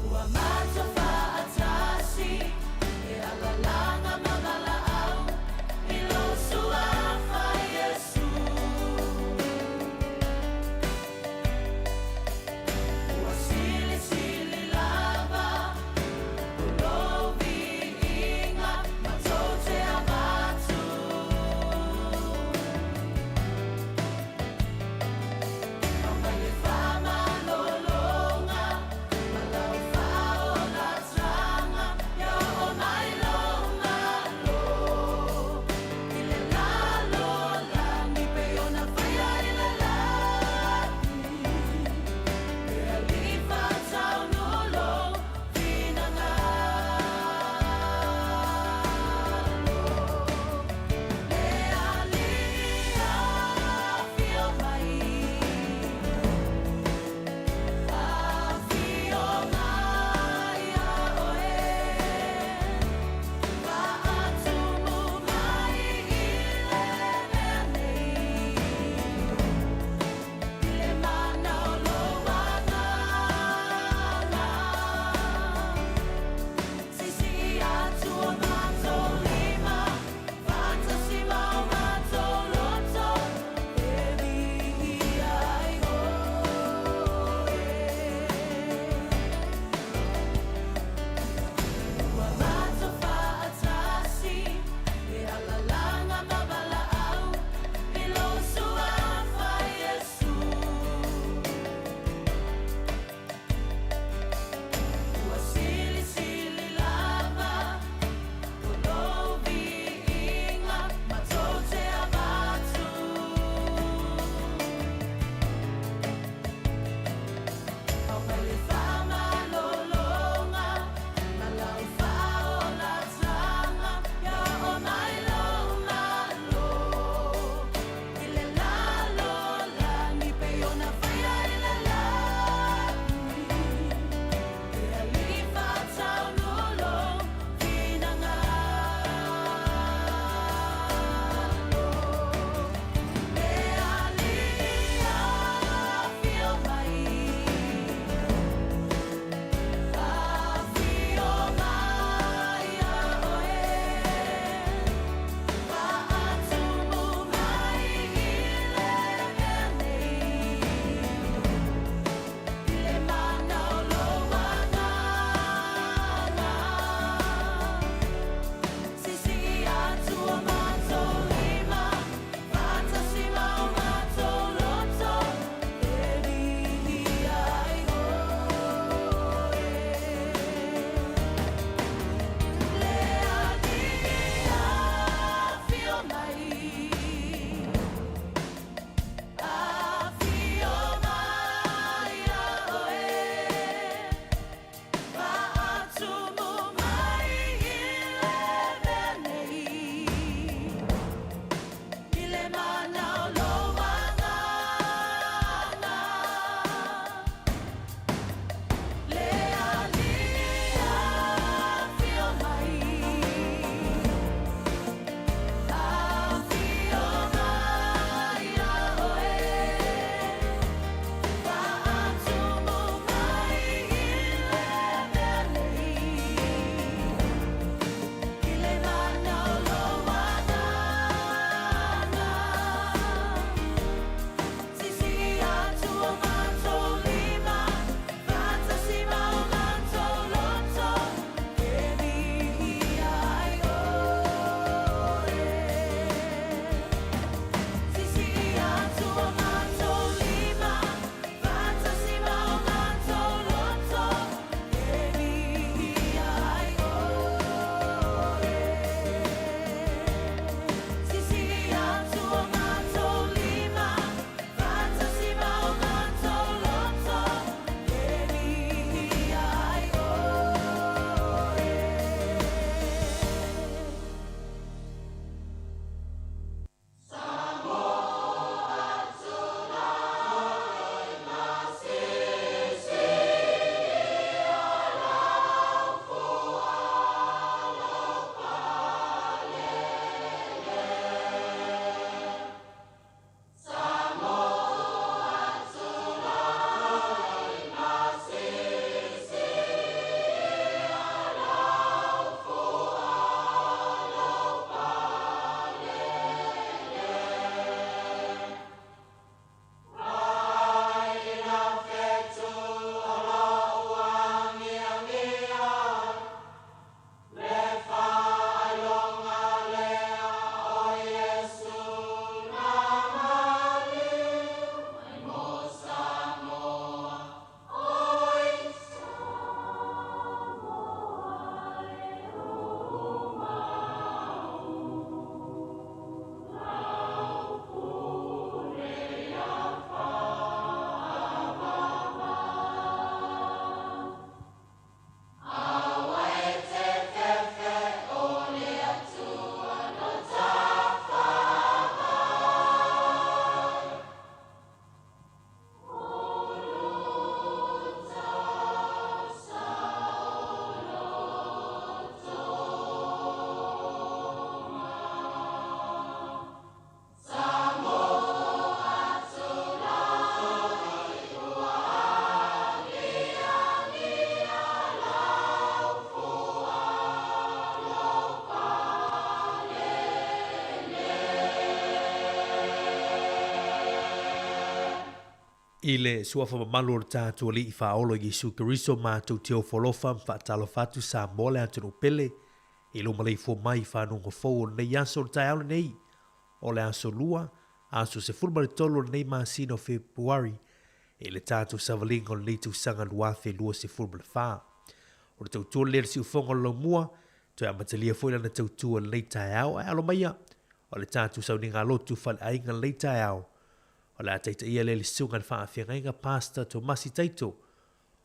Uamat sa faatasi, e alalanga mga Ile suafa mamalu o tātua li I whaolo i Yesu Keriso mātou te o wholofa whaatalo whatu sa mole atunu pele. I lo malei fo mai whanunga fo nei aso tai aule nei. O le aso lua, aso se fulmari tolo nei masino Februari. E le tātou savalinga o le tu sanga luafe lua se fulmari wha. O le tautua lere si ufonga lo mua, to e amatalia fo ila na tautua le tai au ai alo maia. O le tātou sauninga lotu whale ainga le tai au. O le ataita ia le sunga wha awhiangainga Pastor Tomasi Taito.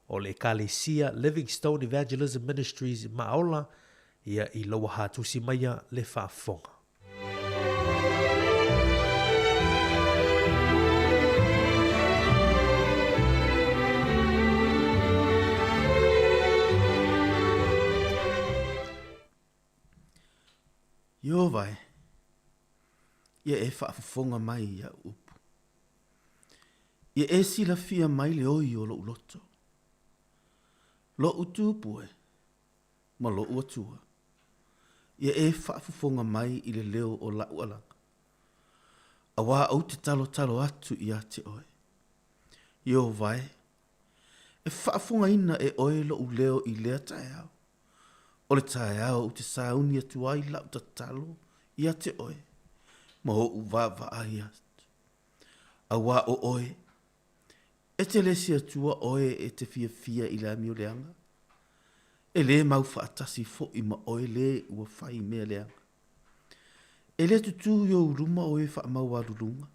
O le Kalesia Livingstone Evangelism Ministries Maola ia I loa hatusi maia le whaafonga. Yo vai, ia e whaafonga mai ia upu. Ia e sila fia mai le oi o lo uloto. Lo utupu e, ma lo uatua. Ia e whaafonga mai I le leo o la ualanga. Awa au te talo talo atu ia te oe. Yo vai, e whaafonga ina e oe lo u leo I lea tae au. O le tae au te sauni atu ai la uta talo ia te oe. Ma ho uwava ai atu. Awa o oe, e te lesi atua oe e te fia I le amio leanga. E le mau whaatasi fo I ma oe le ua whai mea leanga. E le tutu yo uruma oe wha mau arurunga.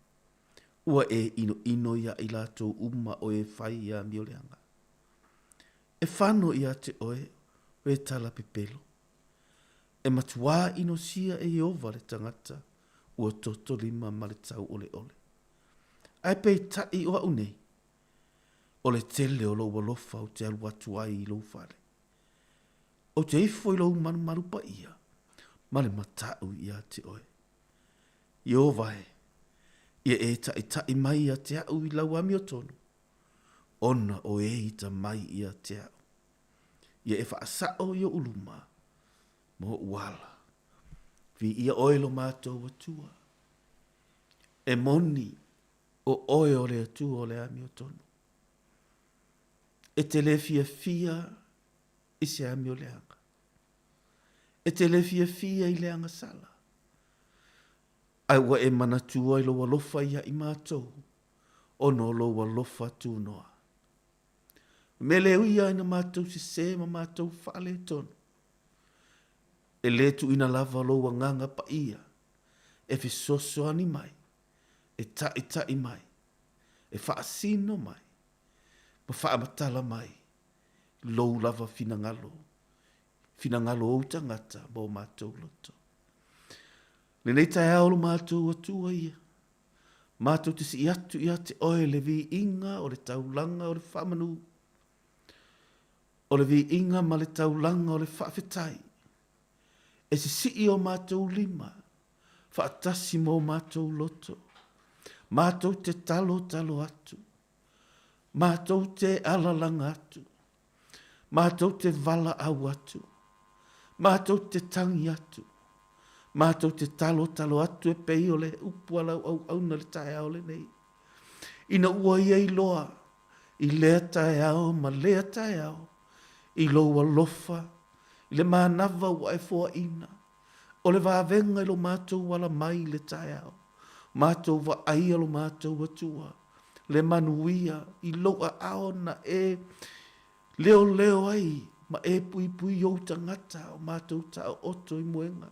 Ua e ino ia I lato uma oe whai ia amio leanga. E whano ia te oe, oe tala pepelo. E matua ino sia e Jehova le tangata, ua toto lima ma le tau ole ole. Ai pei tai oa unei. O le tele o lo walofa o te alu atu ai I lo fale. O te ifo I lo manu marupa ia, ma le matau ia te oe. Io vai, ia e tai mai ia te au I lau ami o tonu. Ona o e ita mai ia te au. Ia e whaasao ia uluma, mo uala. Vi ia oe lo mātou atua. E moni o oe o le atua o le ami o tonu. E te le fia I se ami o leanga. E te le fia I leanga sala. Ai wa e manatua I lo walofa ia I mātou. Ono lo walofa tu noa. Me le uia ina mātou se ma mātou whaale tonu. E le tu ina lava lo wanganga pa ia. E fisoso ani mai. E tai mai. E whaasino mai. Ma whaamatala mai. Lou lava finangalo. Finangalo o tangata bo mātou loto. Le nei tai aolo mātou atua ia. Mātou te si atu ia te oe le vi inga o le taulanga o le whamanu. O le vi inga ma le taulanga o le whawhetai. E si o mātou lima. Whaatasi mo mātou loto. Mātou te talo atu. Mātou te alalanga atu. Mātou te vala au atu. Mātou te tangi atu. Mātou te talo atu e pei o le upuala au na le tae au le nei. Ina ua ia I loa. I lea tae au ma lea tae au. I loa lofa. I le mānava ua e fua ina. O le vāvenga I lo mātou wala mai le tae au. Mātou wa aia lo mātou atua. Le manuia I loa ao na e leo ai. Ma e pui o tangata o mātou tau oto I muenga.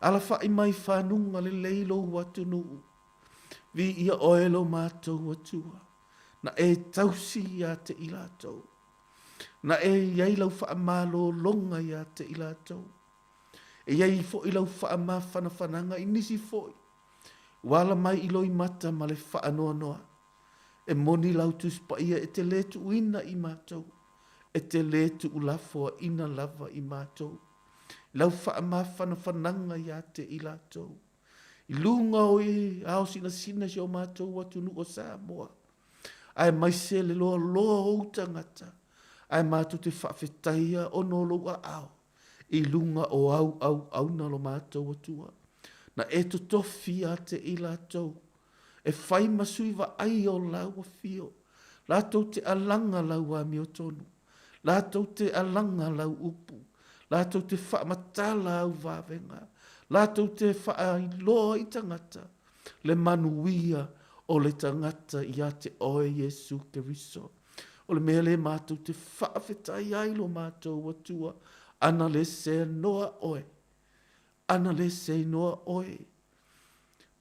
Ala whai mai whanunga le leilo watu nuu. Vi ia oelo mātou atua. Na e tausi ia te ilatou. Na e iailau whaamalo longa ia te ilatou. E iai fo ilau whaama whanawhananga I nisi foi. Wala mai ilo I mata ma le whaanoa noa. E moni lau tuspa ia e te letu uina I mātou. E te letu ulafoa ina lava I mātou. Lau whaama whanawhananga ia te ilatou. I lunga o I ao sina si o mātou watu nu o Samoa. Ai mai se le loa o tangata. Ai mātou te whawhetaia o no loa ao. I lunga o au na lo mātou atua. Na e to tofi a te ilatou. e whai masui wa ai o lau a fio. Lātou te alanga lau a mi o tonu. Lātou te alanga lau upu. Lātou te whaamatala au vāwenga. Lātou te whaailoa i tangata. Le manuia o le tangata i a te oe Jesu Keriso. O le mea le mātou te whaawhetai ailo mātou atua. Ana le se noa oe. Ana le se noa oe.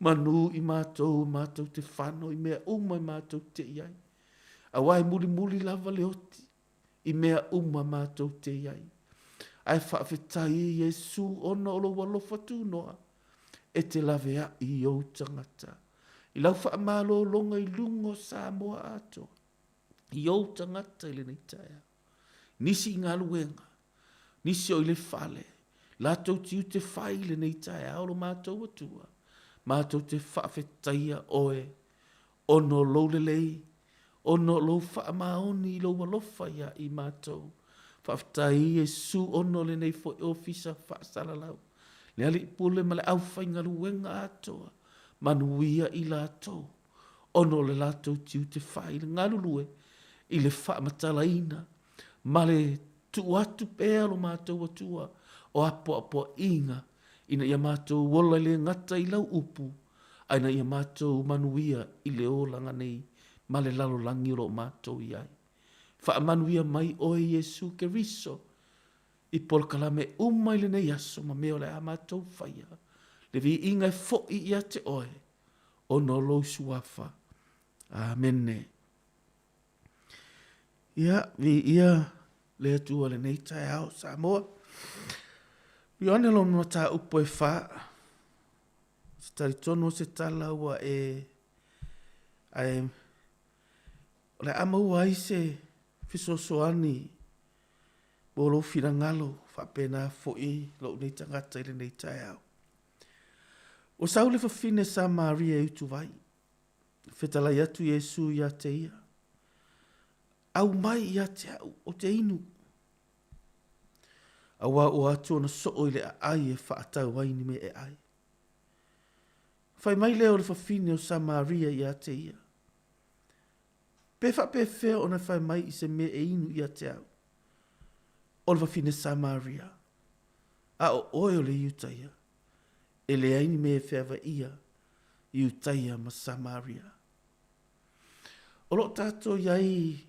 Manu i mātou te whano i mea uma i mātou te iai. Awai muli lava le oti. I mea uma mātou te iai. Ai whaawhetai Jesu ona o lo walofa tūnoa. E te lavea i o tangata. I lau whaamalo longa i lungo Samoa ato. I o tangata i le nei taia. Nisi i ngā luenga. Nisi o i le whale. Lātou tiu te whai le nei taia. Aolo mātou atua. Mātou te whaawhetaia oe. Ono lo le lei. Ono lo whaamaoni i lo walofa ia i mātou. Whaaftai Jesu ono le nei fo ofisa whaasalalau. Le ali pule ma le au whainga luenga atoa. Manuia i lātou. Ono le lātou tiu te whai le ngalulue. I le whaamatalaina. Ma le tuatu pēa lo mātou atua. O apo inga. Ina ia mātou wola le ngata i lau upu. Aina ia mātou manuia i le olanga nei. Ma le lalo langi o lo mātou iai. Whaamanuia mai oe Jesu Keriso. I polkalame umai le nei aso ma meo le a mātou whaia. Le vi inga e fo'i ia te oe. O no lo suafa. Amene. Ia, vi ia le atua le nei tae au Samoa. Vi ane lo mna ta upo e wha. Se tari tono se tala ua le ama ua se fisosoani bolo fina ngalo whapena fo'i lo nei tangata ile nei tae au. O saule fafine sa Maria utu vai. Fetalai atu Jesu ia te ia. Au mai ia te au o te inu. Awa o atu ona soo ile a ai e whaatau ai ni me e ai. Whai mai leo le fafine o sa Maria ia te ia. Pe fea ona whai mai i se me e inu ia te au. O le fafine sa Maria. A o oe o le iutaia. E le aini me e whea ia. Iutaia ma Samaria. O lo tato iai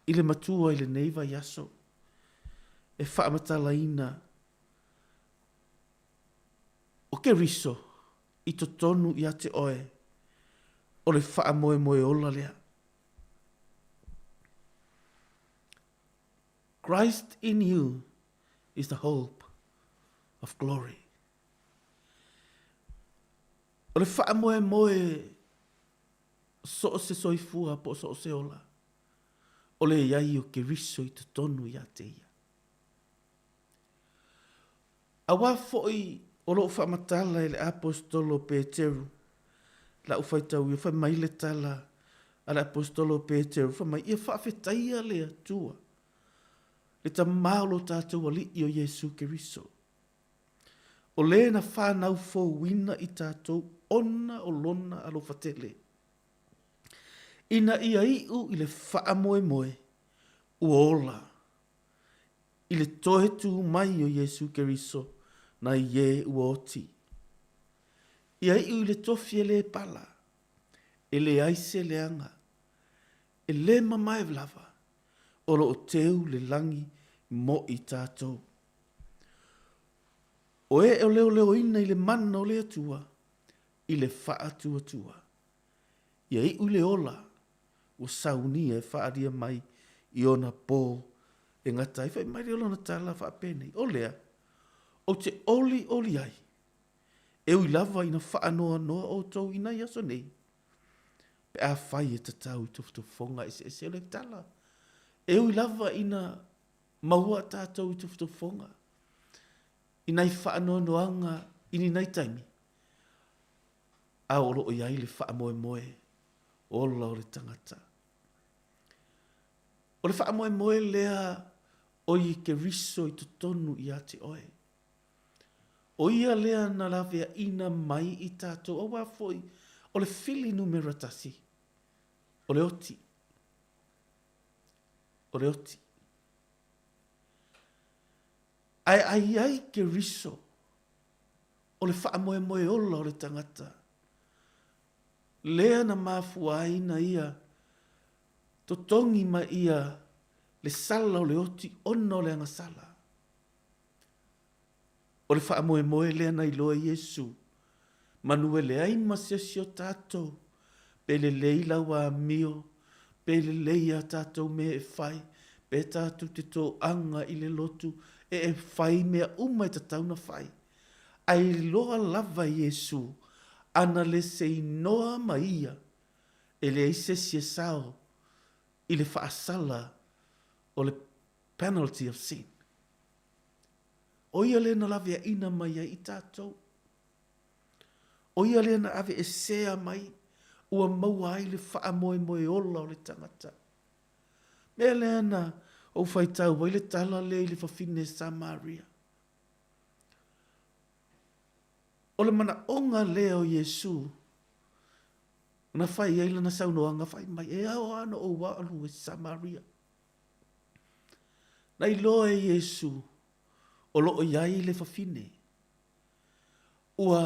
i le matua i le neiva yaso. E whaamatalaina. O ke riso i to tonu i ate oe. O le whaamoe moe ola lea. Christ in you is the hope of glory. O le whaamoe moe so se soifua po so se ola. O le iai o ke riso i te tonu i ate ia. Awa foi o lo whaamatala i le apostolo Peteru. La ufaitau i whai mai le tala a le apostolo Peteru. Whai mai ia whaafetaia le atua. Le ta maolo tātou ali i o Jesu Keriso. O le na whanau fo wina i tātou ona o lona alo fatele. Ina ia iu i le whaamoe moe uola. I le toe tu mai o Jesu Keriso na ie uoti. Ia iu i le tofie le pala. E le aise le anga. E le mamae vlava. O lo o teu le langi mo i tātou. O e o leo ina i le mana o le atua. I le wha tua. Ia iu le ola. O sauni e wha aria mai i ona pō. E ngata i whai mai le na tala wha pene. O lea. O te oli ai. E ui lava ina wha noa o tau ina i aso nei. Pe a whai e tatau i toftofonga e se le tala. E ui lava ina maua tātou i toftofonga. Ina i wha noanga ini nei taimi. A oro o iai le wha moe. Ola o le tangata. O le wha moe lea o i ke riso i tonu i ate oe. O ia lea na lavea ina mai i tātou. O wā foi o le fili numera tasi, o le oti, o le oti. Ai ke riso, o le wha moe moe ola o le tangata. Lea na mafuaina ia, totongi ma ia, le sala o le oti, ona o le anga sala. O le wha moe moe lea na iloa Yesu, manue le ai masesi o tātou, pe le leila wa mio, pe le leia tātou me e whai, pe tātou te tō anga i le lotu, e whai mea umai tatau na whai. Ai loa lava Yesu, ana le se inoa maia, e le eise si e sao, i le whaasala, o le penalty of sin. O ia le na lave a ina mai i tātou. O ia le na ave e sea mai, ua maua ai le wha moe moe ola o le tangata. Mea le ana, o whai tau wai le tala le i le whawhine Samaria. O le mana onga leo Yesu, na whai eila na saunoanga whai mai, e au ana o waalu e Samaria. Na i loa e Yesu, o loo iai le whawhine. Ua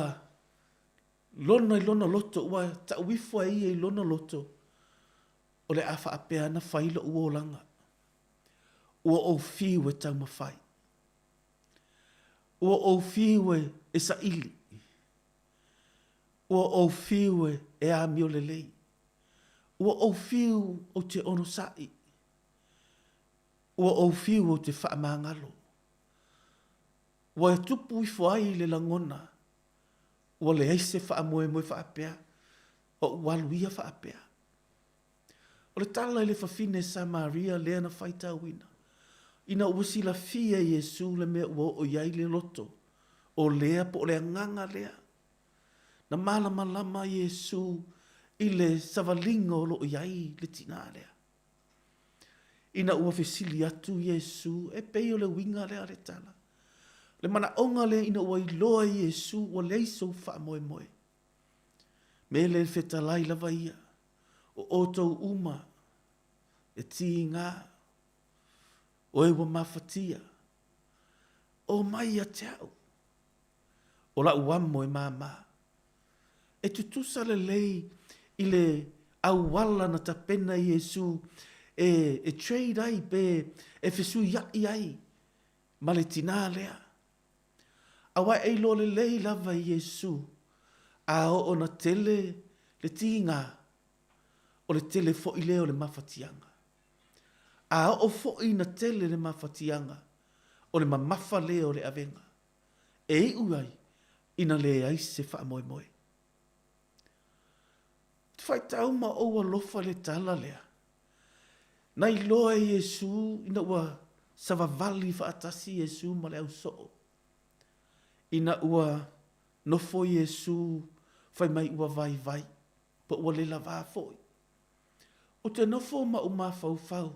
lona i lona loto, ua ta wifua i lona loto, o le awha apea na whaila ua o langa. Ua o fiu e tau mawhai. Ua o fiu e sa ili. Ua o fiu e a mio le lei. Ua o fiu o te ono sai. Ua o fiu o te wha maangalo. Ua e tupu i fuai le langona. Ua le eise wha moe moe wha apea. O waluia wha apea. O le tala i le whawhine Samaria lea na whaita wina. Ina ua sila fia Yesu le mea ua o iai le loto. O lea po le nganga lea. Na malama lama Yesu i le savalinga o lo iai le tina lea. Ina ua fesili atu Yesu e peo le winga lea le tala. Le mana onga le ina ua iloa Yesu ua leiso wha moe moe. Me le fetalai lava ia. O otou uma. E ti ngā. O e wa mawhatia. O mai a teau. O la uamo e mama. E tutusa le lei i le awala na tapena Yesu e trade ai pe e fesu iai ai. Ma le tina lea. Awa e lo le lei lava Yesu. A o na tele le tinga. O le tele fo i leo le mawhatianga. A o fo i na tele le mawhatianga. O le mamafa leo le avenga. E i uai ina le ai se wha moe moe. Whai tau ma oua lofa le tala lea. Nai loa Yesu ina ua savavali wha atasi Yesu ma le au soo. Ina ua nofo Yesu whai mai ua vai vai. Pa ua le lava foi. O te nofo ma uma fau fau.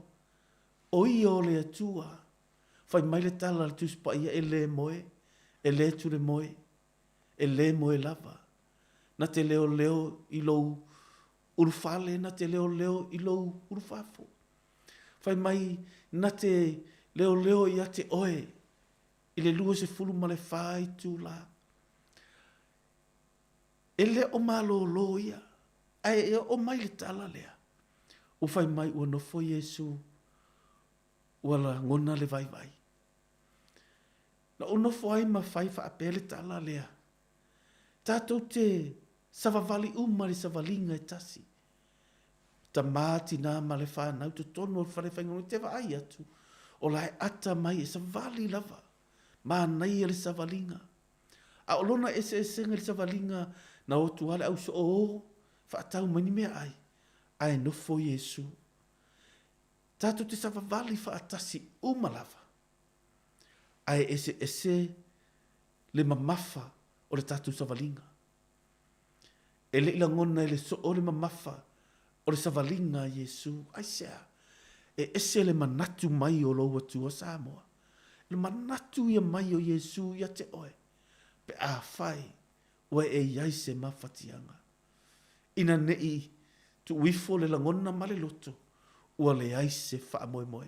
O i o le atua. Whai mai le tala le tuspa ia e le moe. E le tu le moe. E le moe lava. Na te leo leo i lou urufale na te leo leo i lou urufafo. Whai mai na te leo leo i ate oe. I le lua se fulu ma le whai tu la. E le o malo lo ia. Ai e o mai le tala lea. O whai mai ua nofo Yesu. Ua la ngona le vai vai. Na o nofo ai ma whai wha apele tala lea. Tātou te savavali umari savalinga e tasi. Ta māti nā ma le whanau te tonu o whare whaingono te vai atu. O lai ata mai e savali lava. Mā nei e le savalinga. A o lona ese e senga le savalinga na o tuale au so o whaatau mani mea ai. Ai nofo Yesu. Tātou te savavali whaatasi umalava. Ai ese le mamafa o le tātou savalinga. E le ilangona e le so o le mamafa o le savalinga Yesu. Ai sea. E ese le manatu mai o loa tua Samoa. Le manatu ia mai o Yesu ia te oe. Pe a whai ua e iai se mawhatianga. ina nei tu wifo le langona ma le loto, ua le ai se wha moe moe.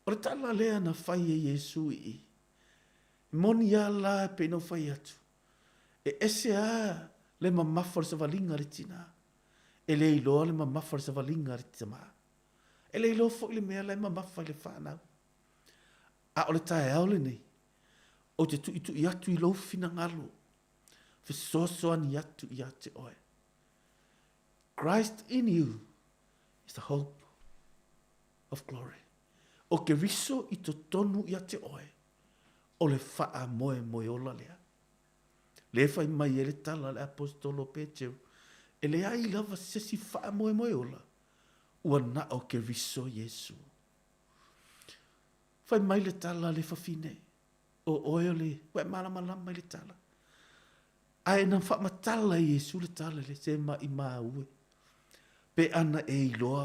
O le tala lea na whai e Yesu i. Moni a la pe no whai atu. E ese a le mamawhar sa walinga re tina. E le iloa le mamawhar sa walinga re tima. E le iloa fo le mea le mamawhar le whanau. A o le tae au le nei. O te tu i atu i lo fina ngalo. Fe soso ani atu i ate oe. Christ in you is the hope of glory. O ke riso i to tonu i ate oe. O le faa moe moe ola lea. Le fai mai e le tala le apostolo Petru. E le ai lava sesi faa moe moe ola. Ua na o ke riso Yesu. Fai mai le tala le fafine. O oe le, ue malama lama le tala. Ai na faa matala Yesu le tala le se ma i maa ue. Pe ana e iloa.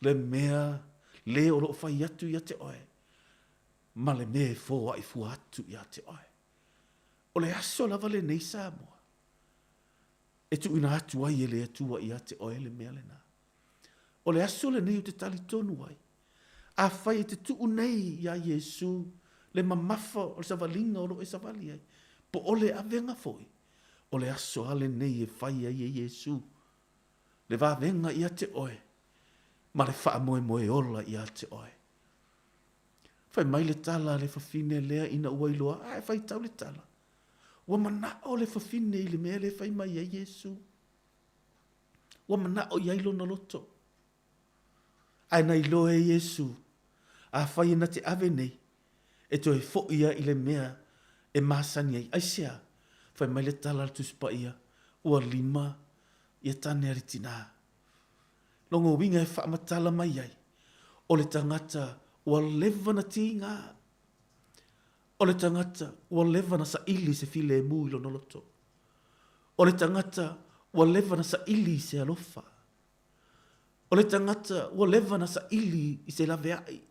Le mea, le o lo fai atu i ate oe. Ma le mea fo ai fu atu i ate oe. O le aso lava le nei sa moa. E tu ina atu ai e le atua i ate oe le mea le na. O le aso le nei o te tali tonu ai. A fai e te tuu nei ia Yesu. Le mamafa o le savalinga o lo e savali ai. Po o le avenga foi. O le aso ale nei e fai ai e Yesu. Le va venga i ate oe. Ma le faa moe moe ola i ate oe. Fai mai le tala le fafine lea ina ua iloa. Ai fai tau le tala. Ua mana o le fafine i le mea le fai mai a Yesu. Ua mana o iailo na loto. Ai na ilo e Yesu. A fai na te ave nei. E to e fo ia i le mea e masani ai. Ai sea. Fai mai le tala le tuspa ia. Ua lima ia tane aritina. Longo winga e wha matala mai ai. O le tangata ua lewa na tinga. O le tangata ua lewa na sa ili se file e mui lo noloto. O le tangata ua lewa na sa ili se alofa. O le tangata ua lewa na sa ili i se lave ai.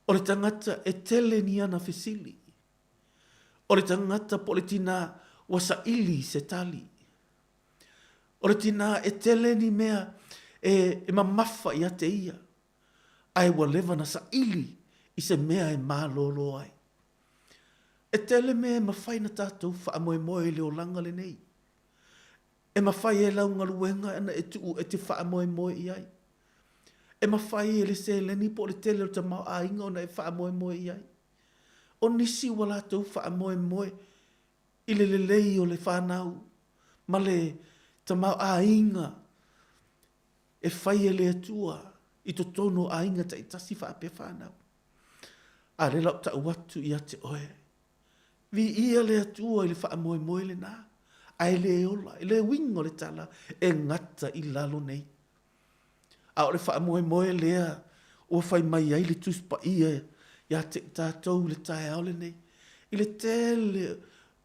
O le tangata e tele ni ana fesili. O le tangata po le tina ua sa ili se tali. O le tina e tele ni mea e mamafa i ate ia. Ai ua lewa na sa ili i se mea e malolo ai. E tele mea e mawhai na tātou wha moe moe leo langa le nei. E mawhai e launga luenga ana e tuu e te wha moe moe i ai. E mawhai e le se leni po le tele o ta mau a inga ona e wha moe moe i ai. O nisi wa lātou wha moe moe i le lei o le whanau. Ma le ta mau a inga e whai e le atua i to tono a inga ta i tasi wha pe whanau. A le lau ta uatu i ate oe. Vi ia le atua i le wha moe moe le nā. Ai le ola, le wingo le tala e ngata i lalo nei. A o le wha moe moe lea o whai mai ai le tuspa ia ia te tātou le tae au le nei. I le tele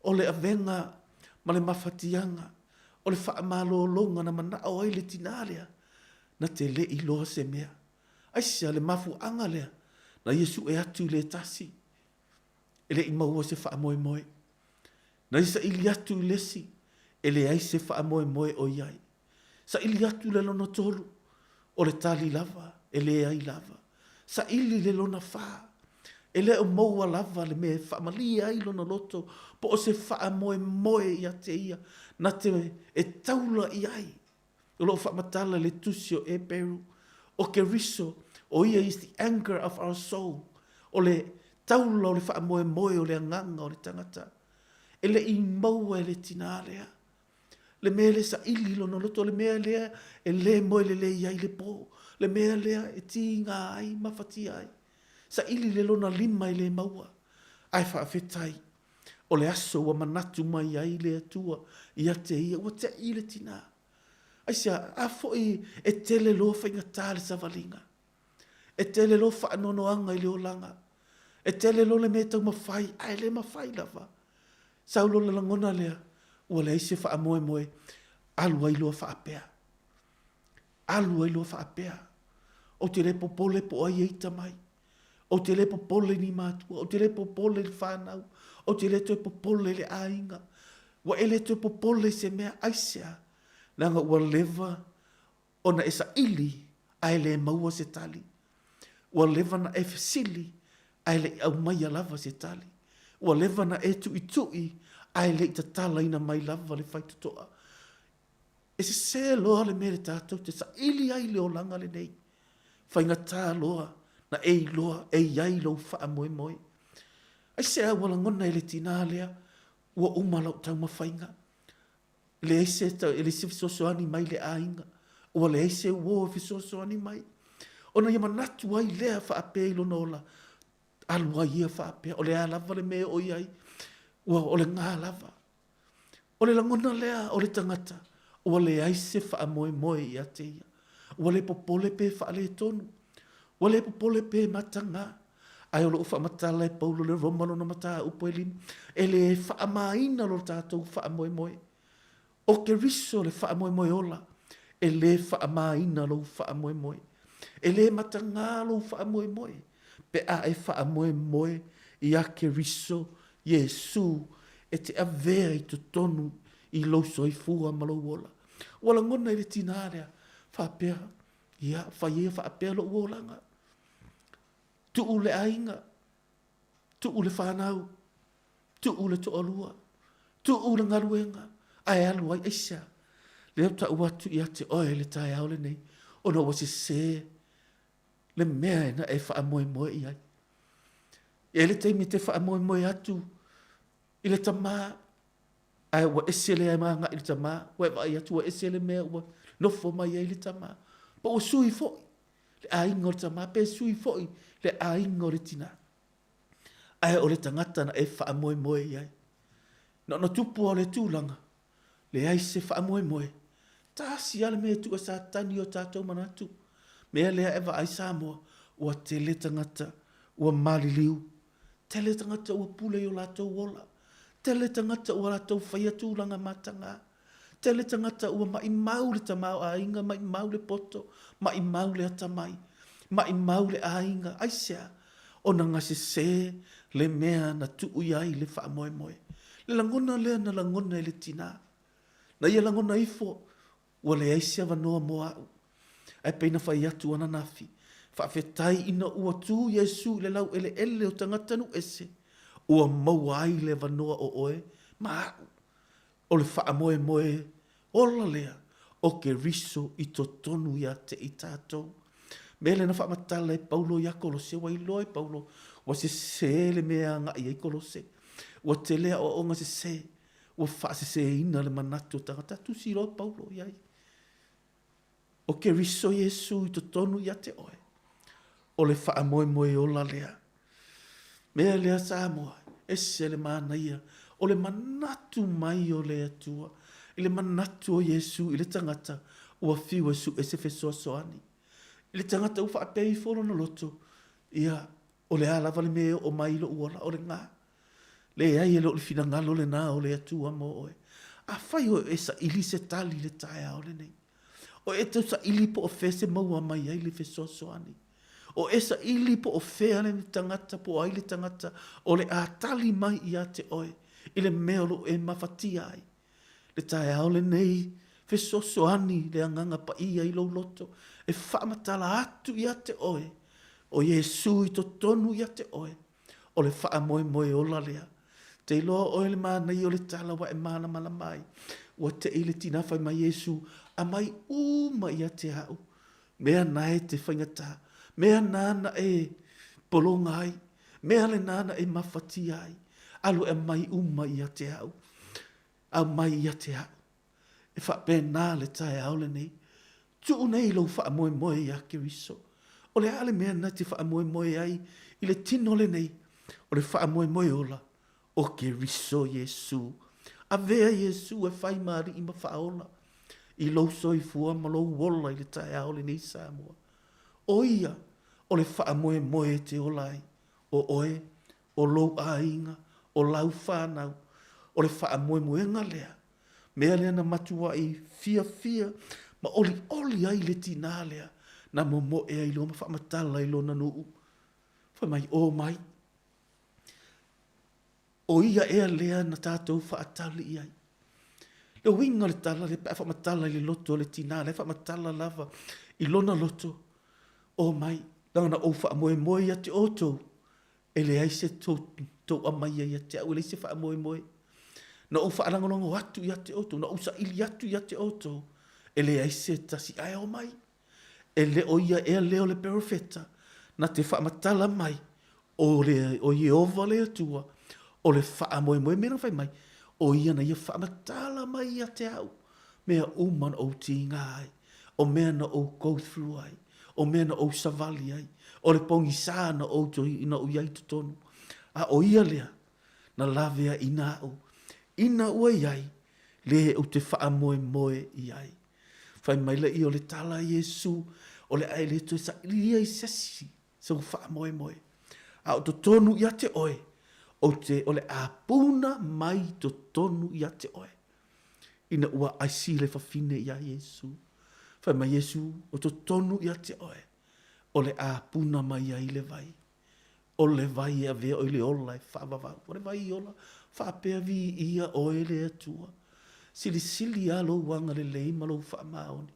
o le avenga ma le mawhatianga o le wha malo longa na mana o ai le tinalea na te le i loa se mea. Aisia le mafu anga lea na Yesu e atu le tasi. E le i maua se wha moe moe. Na isa ili atu lesi. E le ai se wha moe moe o iai. Sa ili atu le lona tolu. O le tali lava. E le ai lava. Sa ili le lona wha. E le o maua lava le me wha malia ai lona loto. Po o se wha moe moe ia te ia. Na te e taula i ai. O lo wha matala le tusio e peru. O ke riso. O ia is the anchor of our soul. O le taula o le wha moe moe o le anganga o le tangata. E le i maua e le tina lea. Le mea le sa ili lono loto, le mea lea e le moe le le iai le po. Le mea lea e ti ngā ai, mawhati ai. Sa ili le lona lima i le maua. Ai whaafetai. O le aso wa manatu mai ai le atua. I ate ia, ua te i le tina. Ai sia, a foi e tele lo whainga tāle sa valinga. E tele lo whaanono anga i le olanga. E tele lo le mea tau mawhai, ai le mawhai lava. Saulo le langona lea. Ua le aise wha moe moe, alu ai loa wha apea. Alu ai loa wha apea. O te repo pole po ai eita mai. O te repo pole ni mātua. O te repo pole le whanau. O te repo pole le ainga. Wa ele te popole se mea aisea. Nanga ua leva ona esa ili ai le maua se tali. Ua leva na e fesili ai le au mai lava se tali. Ua leva na e tu itui ai le ita tala ina mai lava le fai tutoa. E se loa le mere tātou te sa ili ai le o langa le nei. Fai ngā tā loa na e loa e iai lo wha moe moe. Ai se a wala ngona ele tina lea ua umalau tau mawhainga. Le eise tau ele se fisosoani mai le ainga. Ua le eise uo fisosoani mai. Ona ia manatu ai lea wha ape ilo nola. Alua ia wha ape. O le a lava le mea o iai. Ua o le ngā lava. O le langona lea o le tangata. Ua le aise wha moe moe ia te ia. Ua le popole pe wha le tonu. Ua le popole pe matanga. Ai o lo ufa matala e paulo le romano na mata upo e lini. E le wha maina lo tātou wha moe moe. O ke riso le wha moe moe ola. E le wha maina lo wha moe moe. E le matanga lo wha moe moe. Pe a e wha moe moe i a ke riso Yesu e te avea i to tonu i lo so i fua malo wola. Wala ngona i le tinarea wha pea. Ia wha ia wha pea lo wolanga. Tu ule ainga, tu ule whanau, tu ule to alua, tu ule ngaruenga, ai alu ai eisa. Leo ta watu i ate oe le tai au le nei, ono wasi se, le mea na e wha moe moe i ai. E le teimi te wha moe moe atu, i le tama, ai wa esele ai maa nga i le tama, wa e vai atu wa esele mea ua, nofo mai ai le tama, pa o sui foi, le a ingo le tama, pe sui foi, le a ingo le tina. Ai o le tangata na e wha moe moe iai. Na tupu o le tūlanga. Le ai se wha moe moe. Tāsi ale mea tu a sa tani o tātou manatu. Mea lea ewa ai Samoa. Ua te le tangata. Ua mali liu. Te le tangata ua pule o lātou wola. Te le tangata ua lātou whaia tūlanga matanga. Te le tangata ua mai mau le tamau a inga. Mai mau le poto. Mai mau le atamai. Mai mau le a inga. Aisea. O na ngase se le mea na tuu iai le wha moe moe. Le langona lea na langona le tina. Na ia langona ifo. Ua le aisea wanoa moa au. Ai peina whai atu ana nafi. Whaafetai ina ua tū Yesu le lau ele o tangatanu ese. Ua maua ai le wanoa o oe. Ma au. O le wha moe moe. Ola lea. O ke riso i to tonu ia te i tātou. Mele na whaamatala e Paulo ia kolose, wa ilo e Paulo, wa se le mea nga i e kolose, wa te lea o onga se, wa wha se ina le manatu o tangata, tu siro Paulo iai. O ke riso Yesu i to tonu ia te oe, o le wha moe moe o la lea. Mea lea Samoa, ese le mana ia, o le manatu mai o le atua, i le manatu o Yesu, i le tangata, ua fiu Yesu e se fesoa soani. Le tangata ufa apei folo na loto. Ia, o le ala vale me o mailo uola o le ngā. Le ai e lo le fina ngalo le nā o le atua mo oe. A fai o e sa ili se tali le tae ao le nei. O e tau sa ili po o fese maua mai ai le fesoso ani. O e sa ili po o fea le tangata po ai le tangata o le a tali mai i a te oe. I le meolo e mafatia ai. Le tae ao le nei. Fesoso ani le anganga pa ia i lo loto. E whaamatala atu i a te oe. O Yesu i to tonu i a te oe. O le wha moe moe o la lea. Te iloa oe le mana i o le tala wa e mana mala mai. Wa te ile tina whai mai Yesu. A mai uma i a te hau. Mea nae te whaingata. Mea nana e polonga ai. Mea le nana e mawhati ai. Alu e mai uma i a te hau. Au mai i a te hau. E wha pēnā le tae au le nei. Tu nei lo wha moe moe i a ke riso. O le ale mea na te wha moe moe ai. I le tino le nei. O le wha moe moe ola. O ke riso Yesu. A vea Yesu e whai maari i ma wha ola. I lo so i fua ma lo wola i le tae au le nei Samoa. O ia. O le wha moe moe te ola ai. O oe. O lo ainga. O lau whanau. O le wha moe moe ngalea. Mea lea na matua i fia fia. Ma oli ai le tina lea. Na momo e ai lo ma whaamatala i lo na nuu. Whai mai o mai. O ia ea lea na tātou whaatali i ai. Le winga le tala, le pa whamatala le loto, le tina, le whamatala lava, I lona loto. O mai, langa na o wha moe moe ia te oto. E le aise tō amai ia te au, le se wha moe moe. Na o wha arangonongo atu ia te oto, na o sa ili atu ia te oto. E le aise tasi ai o mai. E le o ia e leo le perofeta, na te wha matala mai. O le o Yehova le atua, o le wha moe moe mera whai mai. O ia na ia wha matala mai ia te au. Mea uman o ti ngai. O mea na o go through ai. O mea na o savali ai. O le pongi sā na o to ina o iai to tonu. A o ia lea, na lavea ina o. Ina ua iai, le o te wha moe moe iai. Whai mai le i o le tala Yesu, o le ai le to sa ilia i sesi, sa o wha moe moe. A o to tonu ia te oe, o le apuna mai to tonu ia te oe. Ina ua aisi le whawhine ia Yesu. Whai mai Yesu, o to tonu ia te oe, o le apuna mai ia i le vai. O le vai a vea o le ola e whaavavau. O le vai ola, whaapea vi ia o le atua. Sili sili a lo wanga le lei ma lo whaamaoni.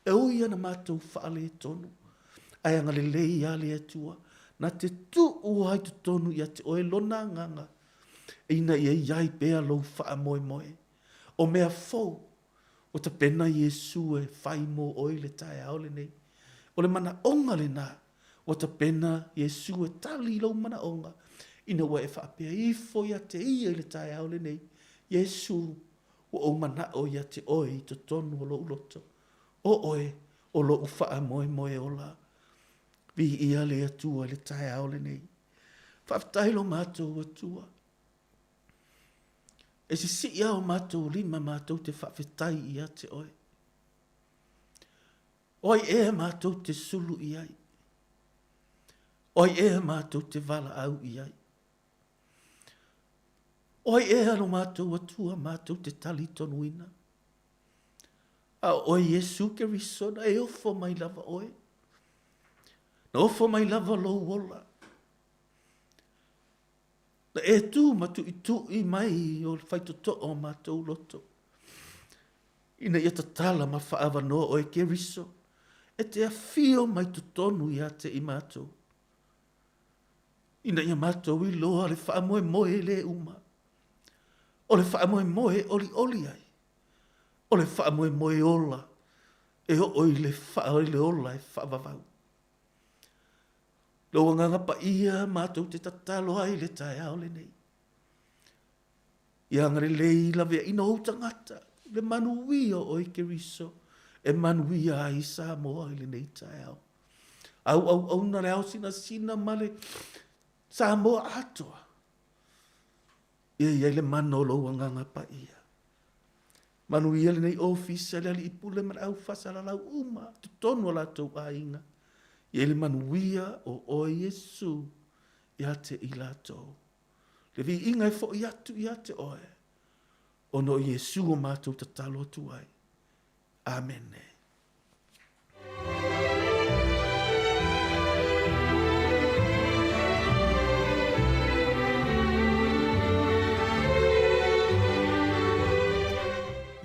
E o ia na mātou whaale tonu. Ai anga le lei a le atua. Na te tu uai tu tonu ia te oe lona nganga. Ina ia iai pea lo whaamoe moe. O mea fau. O ta pena Yesu e whai mo oi le tae ao le nei. O le mana onga le nā. O ta pena Yesu e tali lau mana onga. Ina wa e whaapea ifo ia te ia le tae au le nei. Yesu o mana o ia te oi to tonu o lo uloto. O oe o lo ufaa moe moe o la. Vi ia le atua le tae au le nei. Whaftai lo mātou atua. E si ia o mātou lima mātou te whawhetai ia te oe. Oi e mātou te sulu iai. Oi e mātou te vala au iai. Oi e alo mātou atua mātou te tali tonuina. A oi Yesu ke risona e ofo mai lava oe. Na ofo mai lava lo wola. Na e tu matu i mai o whaitoto o mātou loto. Ina ia tatala ma whaava noa oe ke riso. E te a fio mai tutonu ia te i mātou. Ina ia mātou i loa le wha moe moe le uma. O le wha moe moe oli ai. O le wha moe moe ola. E o oi le wha oi le ola e wha vavau. Loa nganga pa ia mātou te tatalo ai le tae ao le nei. Ia ngare lei la vea ina o tangata. Le manuia oi ke riso. E manuia ai sa moa ai le nei tae ao. Au na le au sina male. Sa moa atoa. Ia le mano lo nganga pa ia. Manu ia le nei ofisa le ali ipule man au fasala lau uma. Te tonu la tau ainga. Ia le manuia o Yesu. Ia te ilato. Le vi inga e fo iatu ia te oe. O no Yesu o mātou tatalo tuai. Amen.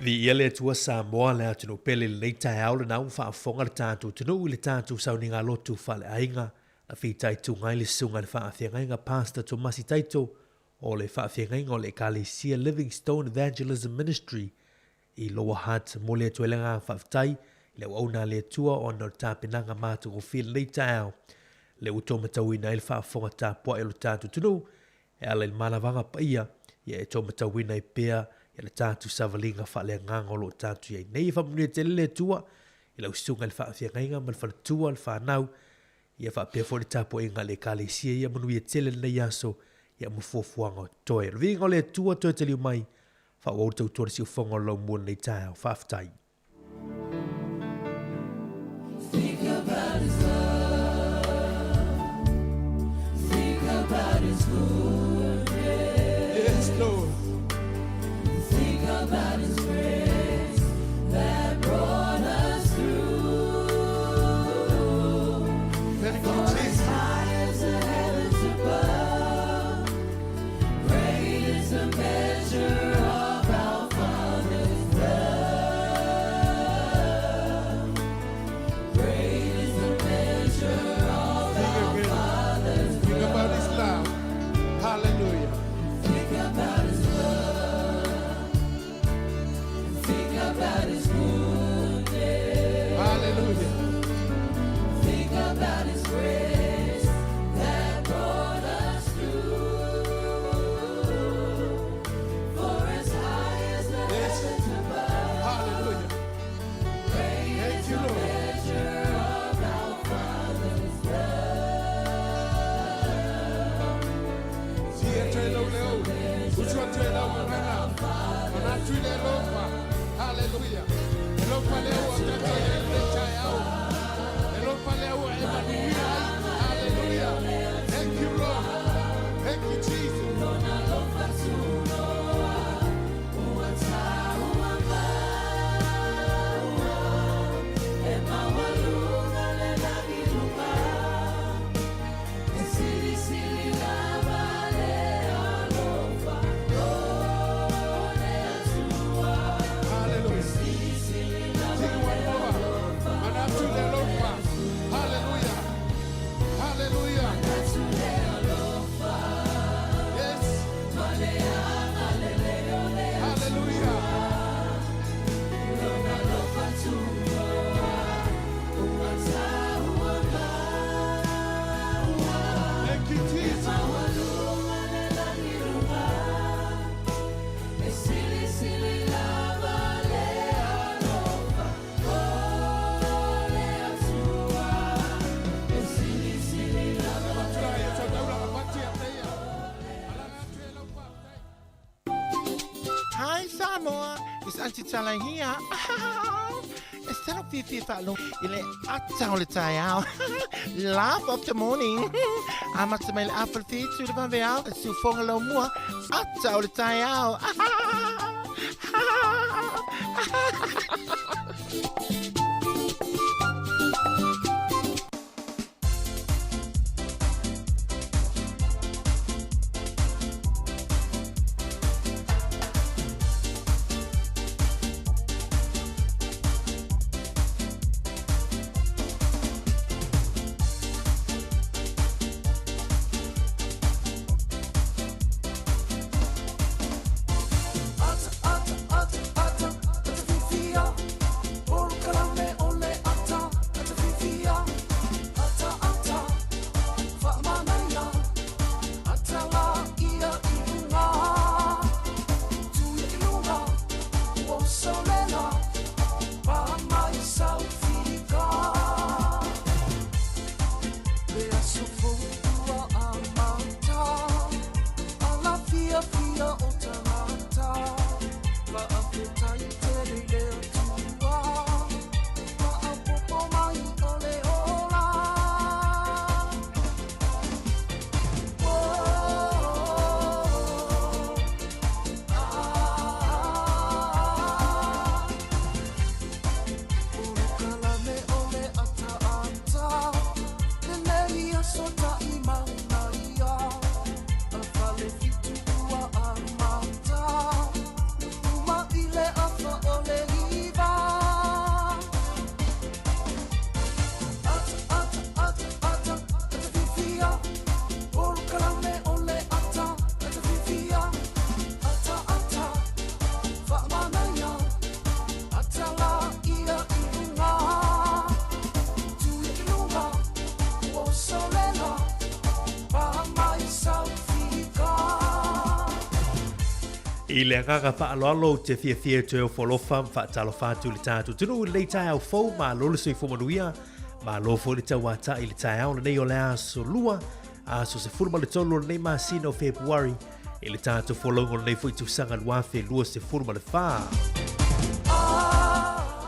Vi ia le atua Samoa le atunu pele le tae au le nau whaafonga le tātou tunu i le tātou sauni ngā lotu whale ainga na whitai tu ngai le sunga le whaafia ngā Pastor Tomasi Taito o le whaafia ngai o le Kalesia Livingstone Evangelism Ministry i Lower Hutt mo le atua le ngā whaafitai le wauna le atua o na tāpenanga mātou o while le tae au le utomatau ina i le whaafonga tāpua e lo tātou tunu e ala il manavanga pa ia ia e tomatau ina i pea ia le tātou savalinga whale nganga lo tātou iai. Nei whamunia te le tua, i lau sunga le whaafia ngainga, man whanatua le whanau, ia whaapea fōne tāpo inga le Kalesia, ia manuia tele nei aso, ia mufuafuanga o toe. Rvinga le tua toe te liu mai, whaawau tau tōre si ufonga lau mua nei tāo, whaaftai. Think about his love, think about his goodness. Yes, Lord. About his grace that brought us through. Thank For you, as Jesus. high as the heavens above, great is the measure of our Father's love. Hi Samoa, it's Auntie Chala here. Instead of Fifi Falo, ile atau le tayao. Laugh of the morning. Amat semel apple feet to the vanveal, su fongalo mua, atau le tayao. I le ngaga whaaloalo te fia te o wholofam whaatalo whātu le tātu. Tunu le tai au fau ma lolo sui fumanuia, ma lofo le tau wata i le tai au nei o le aso lua, aso se furuma le tolo nei ma sino Februari, i le tātu wholongo nei fui tu sanga luafe lua se furuma le wha.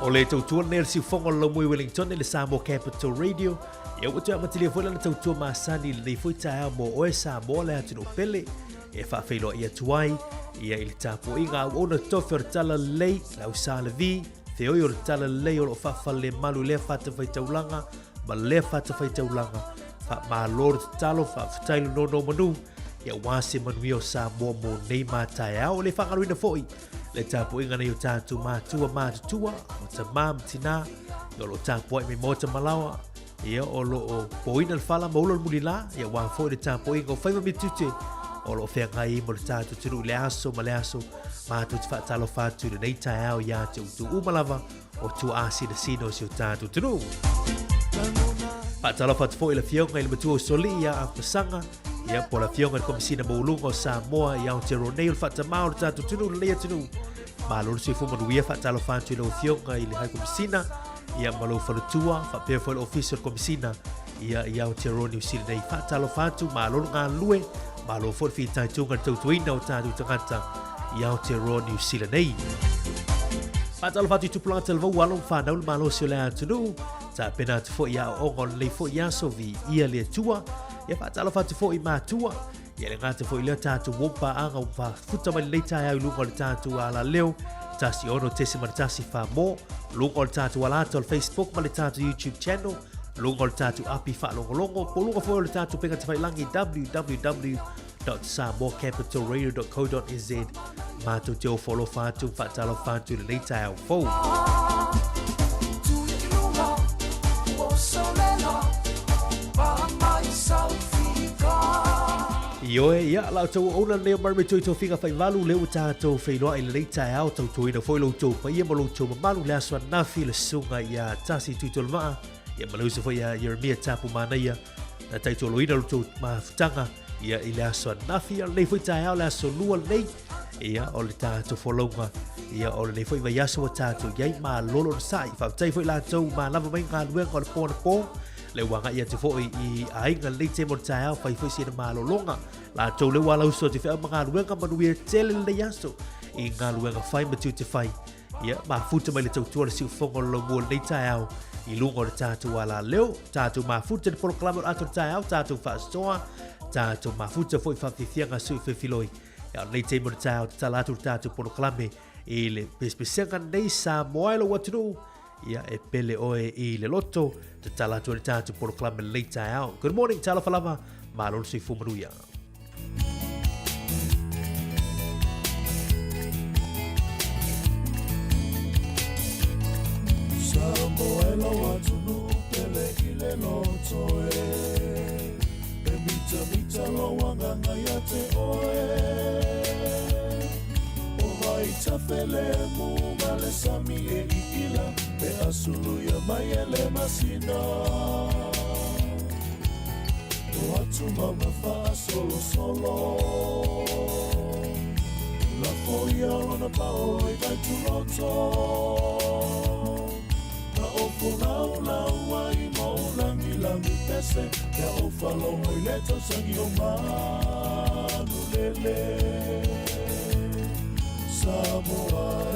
O le tautua nei le siufonga lo mui Wellington le Samoa Capital Radio, ia watu amatilia fwela na tautua maasani le nei fui tai au mo oe Samoa le atino pele, e whaafeilo ia tuai, ia ili tapo inga au ona tofi o tala lei lau sa le vi te oi o tala lei o lo fafa le malu le fata fai taulanga ma le fata fai taulanga fa ma lor talo fa fatailu no no manu ia wase manui o sa mo nei matai au le whangaruina foi le tapo inga nei o tatu mātua o ta mam tina i o lo tapo ai me mota malawa ia o lo o poina le fala maula le mulila ia wan foi le tapo inga o whaima mitute o lo fea ngai mo le tātu tunu le aso ma le aso mātu te whaatalo whātu le nei tai au ia te utu umalava o tu asi na sino si o tātu tunu. Whaatalo whātu fo i la fionga i le matua o soli ia a pasanga ia po la fionga le komisina maulunga o Samoa ia o te ronei le whaatamao le tātu tunu le lea tunu. Ma loro si fumanu ia whaatalo whātu i le fionga i le hai komisina ia malo whanutua whapea fo i le official komisina ia o te ronei usili nei whaatalo whātu ma loro ngā lue Malo for fi tai tunga tautuina o tātu tangata i Aotearoa New Zealand nei. Patalo fatu tupulanga telva walong whanau le malo si o le atunu. Ta pena atu fo ia o ongo le fo ia so vi ia le tua. Ia patalo fatu fo i mātua. Ia le ngata fo i lea tātu wompa anga umpa futa mai leita ia ulunga le tātu ala leo. Tasi ono tesi ma le tasi wha mo. Lunga le tātu ala ato le Facebook ma le tātu YouTube channel. Lunga le tātu api wha longo. Polunga fo le tātu penga te whailangi www.samoacapitalradio.co.nz. Mātou te o follow whātu whatalo whātu le leita au fau. Ioe, ia, lau tau ona leo marme tui tau whiga whai walu leo tātou whainoa i le leita au tau tui na whoi lau tau pa ia malu tau mamalu le aswa nafi le sunga ia tasi tui tau maa. Ia malu se whai a Jeremia tapu manaia na tai tau loina lau tau maa futanga ia i le aswa nafi a le whai tai au le aswa lua nei. Ia o le tātou wholonga ia o le whai vai aso wa tātou iai maa lolo na sai whai tai whai la tau maa lava mai ngā luenga o le pōna pō. Le wanga ia te foi i ainga leite mo tai au fai foi sina malo longa la tau le wala uso te fa mga luenga manuia tele le yaso i ngā luenga fai matu te fai ia ma futa mai le tau tua le siu fongo lo mo le tai au i lungo le tatu wala leo tatu ma futa le proklamo ato tai au tatu fa stoa tatu ma futa foi fa fianga su fe filoi ia leite mo tai au tatu tatu proklame i le pespesenga nei sa moilo watu ia e pele oe i le loto te tala tu le tātu proklame leita au. Good morning, tala falama, malolo si fumanuia. Samoelo atunu pele i le loto e mita lo wanganga ia te oe o vai tafele mu male sami e i ila pe asulu ya mai ele masina o atu mama fa solo la foia ona pao i vai tu loto na o punau la wai mo langi pese ya o falo mo i leto sangi o manu lele Samoa e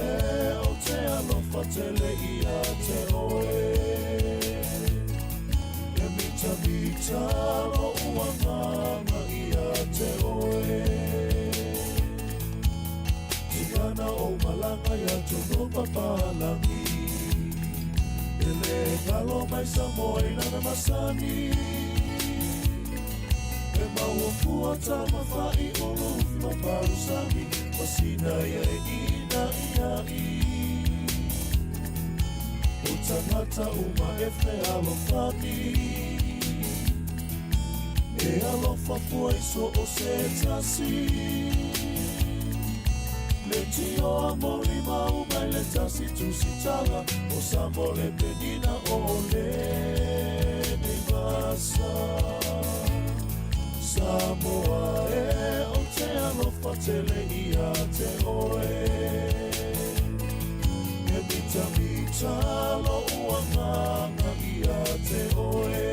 o te alofa tele i a te oe e mita lo uanganga i a te oe Tigana o malanga i a tono papalangi e le galo mai Samoa i nana masani e maua fua tama fai o lufi ma parusami Masina ia e ina ia i O tangata uma e whe alofani E alofa fua iso o se tasi Le tio amori mauma i le tasi tusi tala O samo le penina o le ne masa Samoa e o te alofa tele i a te oe E mita lo uanganga i a te oe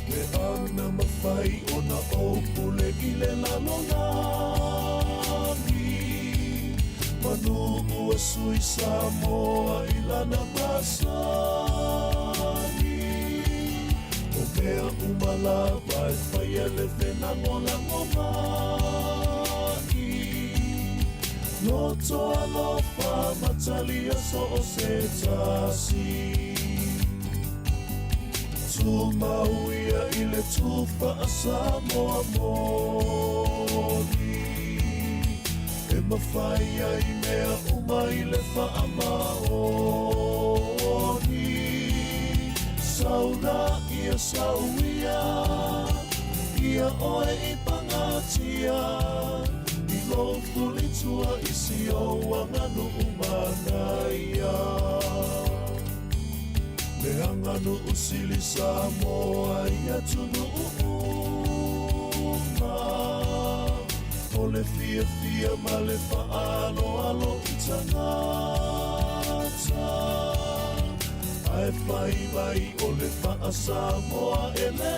Me ana mawhai o na opule i le lalonani Manu ua sui Samoa i lana masani O mea umalava e whai ele whenango lango mai Loto alofa matalia so o se tasi Tumauia i le tufa a Samoa moni E mawhaia i mea uma i le whaamaoni Sauna ia sauia Ia oe i pangatia I lofu litua i si o wanganu umanaia Me anganu usili Samoa ia tunu uma O le fia ma le alo i tangata Ai whai vai o le wha Samoa e le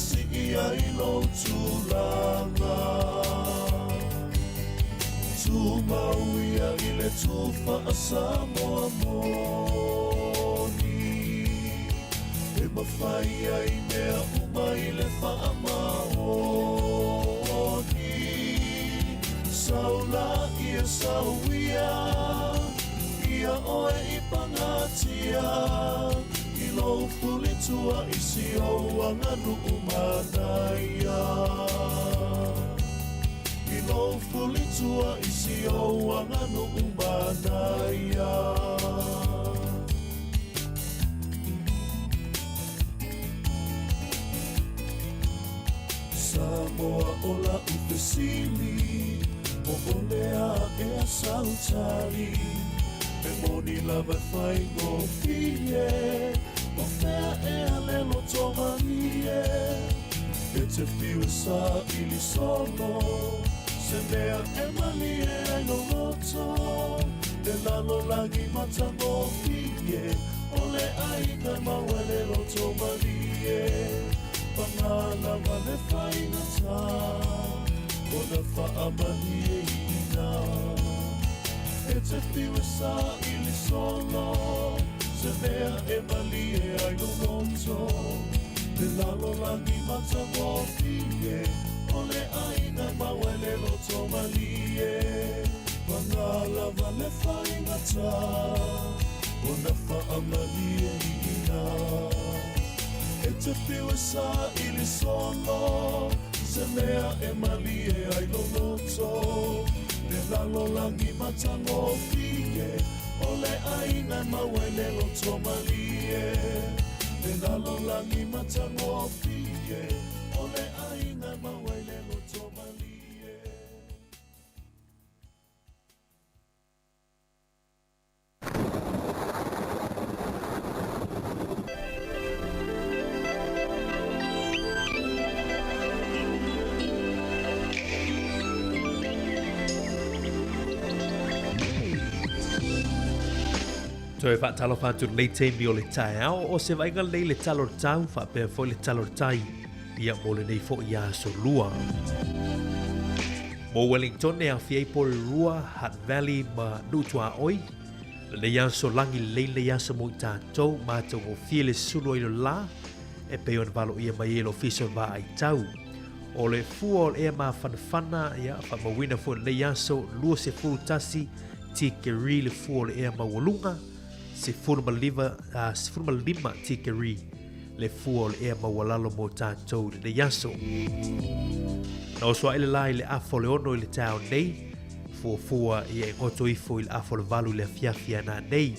tasi ia I lo tūlanga Tūmau ia I le tūwha a Samoa moni E mawhai ai mea uma I le whaamaoni Saula ia sauia Ia oe I pangatia I lo fuli tua isi o anganu umanaia I lo fuli tua isi o anganu umanaia Samoa ola upesili O olea e a sautari E moni lava fai go fie O fea e a lelo tomanie E te fiu sa ili solo Se mea e malie ai no loto E lalo lagi matango fie Ole aina mawele lo tomanie Pangala vale fai na ta Ona whaamalie ina E te whiwe sa ili solo Se mea e malie ai no loto Te lalo langi mata mofie Ole aina mawele loto malie Pangala vale whai ngata Ona whaamalie ina E te whiwe sa ili solo Se mea e malie ai no loto Te lalo langi matango fie Ole aina mawele loto malie Te lalo langi matango fie Ole aina mawele loto malie Toe whaatalo whātu nei teimi o le tae ao o se vainga nei le talo tau whapea fo le talo tai ia mo le nei fo ia so lua. Mo Wellington e a fiei po le rua Hutt Valley ma nutua oi le nei aso langi leile aso mo I tātou mātou o fie le suno I lo la e peo na valo ia mai e lo fiso va ai tau. O le fua o le ea ma whanawhana ia whamawina fo le nei aso lua se furu tasi tikeri le fua o le ea ma walunga se furma lima tikeri le fua o le ea mawalalo mo tātou le yaso. Na o soa ele la I le afo le ono I le tau nei, fua I e ngoto ifo I le afo le valu le fiafia na nei.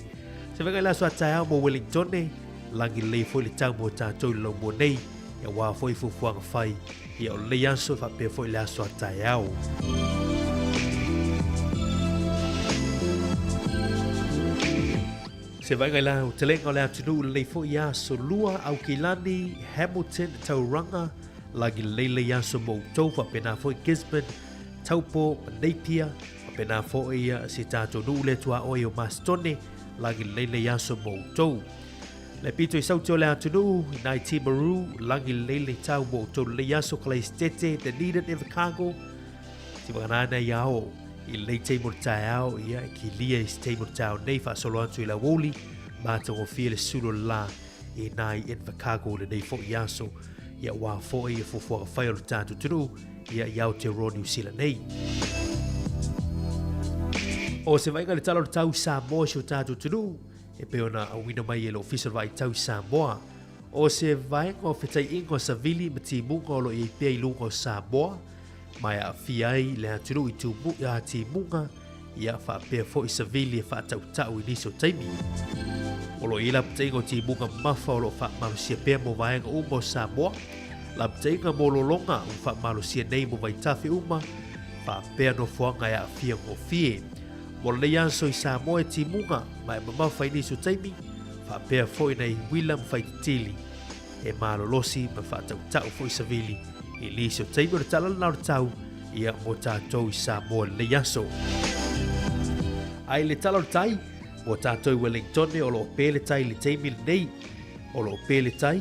Se venga la soa tau mo Wellington langi le fo I le tau mo tātou le mo nei, e wā fo I fufuanga fai, I o le yaso fa pe fo I le aso tau. Se vai ngai la o te lenga o le atunu le fo ia so lua au Kilani, Hamilton, Tauranga, lagi leile ia so mo tofa pena fo I Gisborne, Taupo, Napier, pena fo ia si tātou nu le tua oi o Mastone, lagi leile ia so mo tau. Le pito I sauti o le atunu, nai Timaru, lagi leile tau mo tau le ia so Clay Stete, Dunedin, Invercargill, si wanana ia o. I lei teimur tae au ia ki lia I teimur tau nei wha solo atu I la woli mātou o fia le sulu la I nai Invercargill le nei fo I aso ia wā fo I fufuanga whai o le tātou tunu ia I Aotearoa New Zealand nei. O se vainga le talo le tau Samoa si o tātou tunu e peona a wina mai e lo official vai tau Samoa. O se vainga o whetai ingo sa vili ma ti munga o lo I pia I lunga o Samoa mai a fiai le aturu I tu a ti munga ia fa pe fo I savili e fa tau tau I niso taimi. O lo ila pteingo ti munga mafa o lo fa malusia pe mo vaenga umo Samoa. La pteinga mo lo longa u fa malusia nei mo vai tafi uma fa pe no fuanga ia fia mo fie. Mo le yanso I Samoa e ti munga mai mafa I niso taimi fa pe fo I nei William Faitili e malo losi ma fa tau tau fo I savili. I liso teimo le tala lau tau ia mo tātou I Samoa le yaso. Ai le tala tai mo tātou Wellington o lo pele tai le teimi le nei o lo pele tai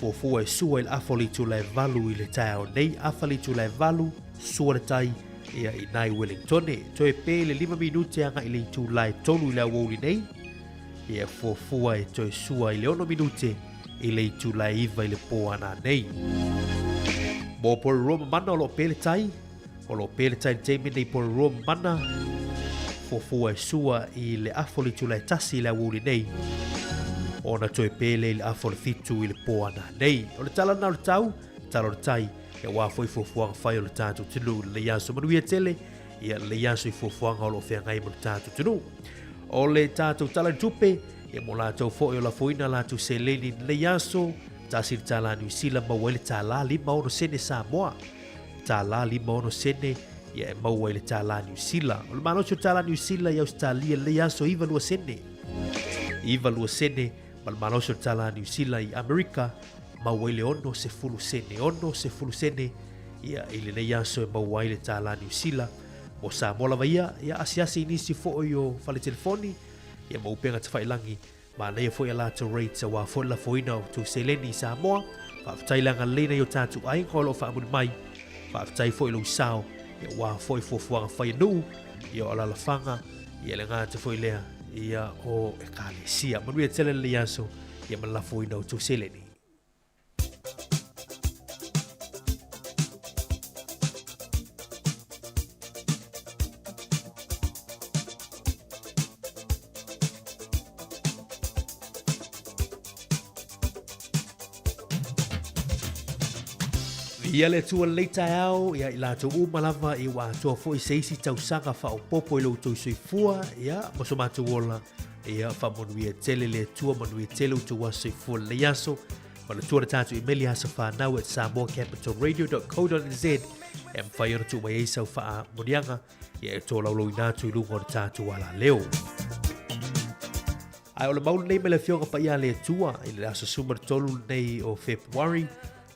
fuafua e sua i le afalitu le valu i le tae nei afalitu le valu sua le tai ia i nai Wellington toe pe le 5 minute anga i le tu lai tolu i le awoli nei ia fuafua e toe sua i le 1 minute i le tu lai iva i le po ana nei mo por roma mana o lo pe le tai o lo pe le tai te nei por roma mana fuafua e sua i le afalitu le tasi i le awoli nei ona toe pele i le afolifitu i le po ana nei o le tala na o le tau tala o le tai e wā foi fuafuanga whai o le tātou tunu le iaso manuia tele ia le iaso i fuafuanga o lo whengai mo le tātou tunu o le tātou tala tupe e mo lātou fo e o la foina lātou se leni le iaso tasi le tala New Zealand maua le tala 5 ono sene Samoa tala 5 ono sene ia e maua le tala New Zealand o le manocho tala New Zealand ia Australia le iaso iva lua sene mal maloso tala New Zealand i Amerika mawele ono se fulu sene ia ile le yaso e mawele tala New Zealand mo sa mola vaia ia asiasi inisi fo yo fale telefoni ia mo penga tfailangi ma le fo ya la to rate sa wa fo la foina to seleni sa mo fa tailanga lena yo tatu ai kolo fa mun mai fa tai fo lo sao ia wa fo fa no ia ala la fanga ia le ngata fo ile ia o ekalesia manuia tele le yaso ia malafo ina o tuseleni ia le tua leita au ia i lato umalava i wa toa fo i seisi tausanga fa o popo i lo to soifua ia maso matu wola ia fa monuia tele le tua monuia tele utu wa soifua le yaso ma le tua le tatu emaili hasa fa nau at samoacapitalradio.co.nz e mwhai ona tu mai eisa fa monianga ia e tō laulo i nātu i lungo le tatu wala leo ai o le maulu nei me le fionga pa ia le tua i le aso sumar tolu nei o February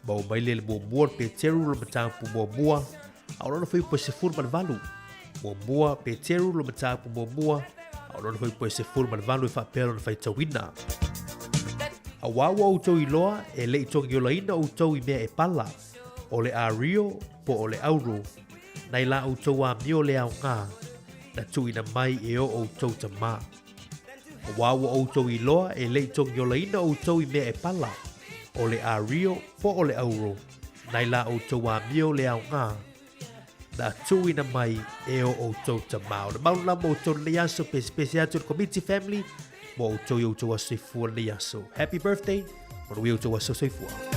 mau mai le mua pe teru le matapu mua au lona foi po se fur man valu mua pe teru le matapu mua au lona foi po se fur man valu fa pero na fai tawina a wawa o to iloa e le tongi o laina o to i mea e pala o le ario po o le auro nai la o to a mio le au ngā na tuina mai e o to tama a wawa o to iloa e le tongi o laina o to i mea e pala o le ario po o le auro nai la o to wa mio le au ngā na tuina mai e o to tamao na mauna mo to le aso pe speciato committee family mo to yo to wa sefua le aso happy birthday mo yo to wa sefua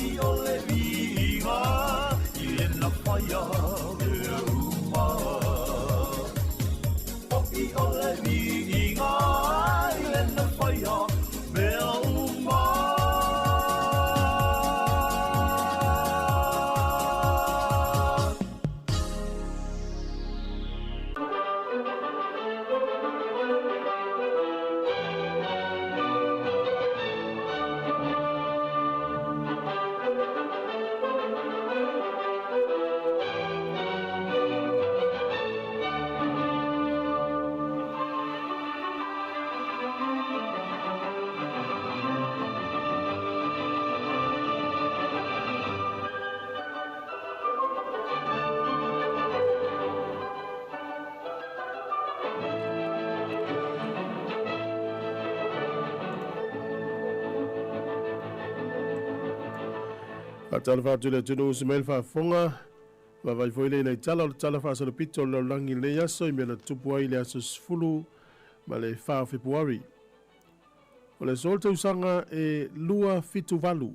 i ole viinga I lena whaia e uma O I ole viinga I lena whaia me uma Tala whātu le tunu Ismail whaafonga, wa vai foi le nei tala whaasara pito le langi le aso I mena tupu ai le aso sfulu ma le whaa Februari. O le sol tausanga e lua fitu valu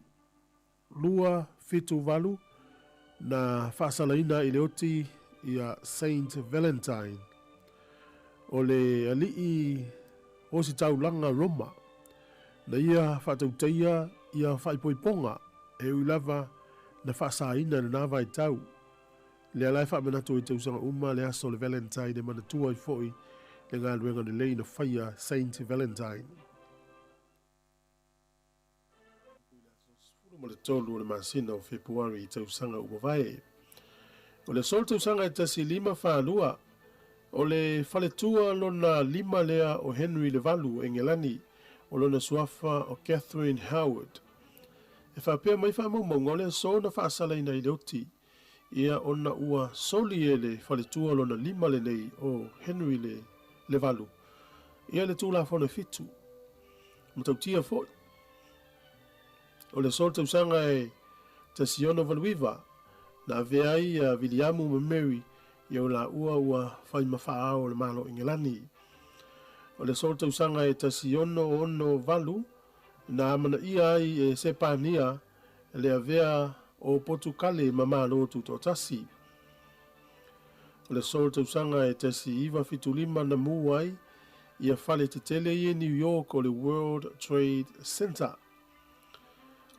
na whaasalaina I le oti ia Saint Valentine. O le alii hosi taulanga Roma, na ia whaatautaia ia whaipoiponga e ulava na whaasaina na nawa I tau. Le alai whaamanato I tausanga uma le aso le Valentine e mana tua I foi le ngā luenga ni lei na whaia Saint Valentine. Furu ma le tolu o le masina o Februari I tausanga umawai. O le sol tausanga e tasi 5 whaalua o le whaletua lona 5 lea o Henry le Valu Engelani o lona suafa o Catherine Howard. E whapea mai whaamaumau le so na whaasalaina I leoti. Ia ona ua soli e le whaletua lona 5 le nei o Henry le Valu. Ia le tūla whana fitu. Matautia foi. O le sol tausanga e Tasiona Valuiva. Na veai a Viliamu ma Mary. Ia o la ua whaimawha o le malo Engelani. O le sol tausanga e Tasiona ono Valu. Na amana ia ai e sepania le avea o Portukale mama lotu totasi. O le sol tausanga e tasi iwa fitulima na muai ia fale te tele I New York o le World Trade Center.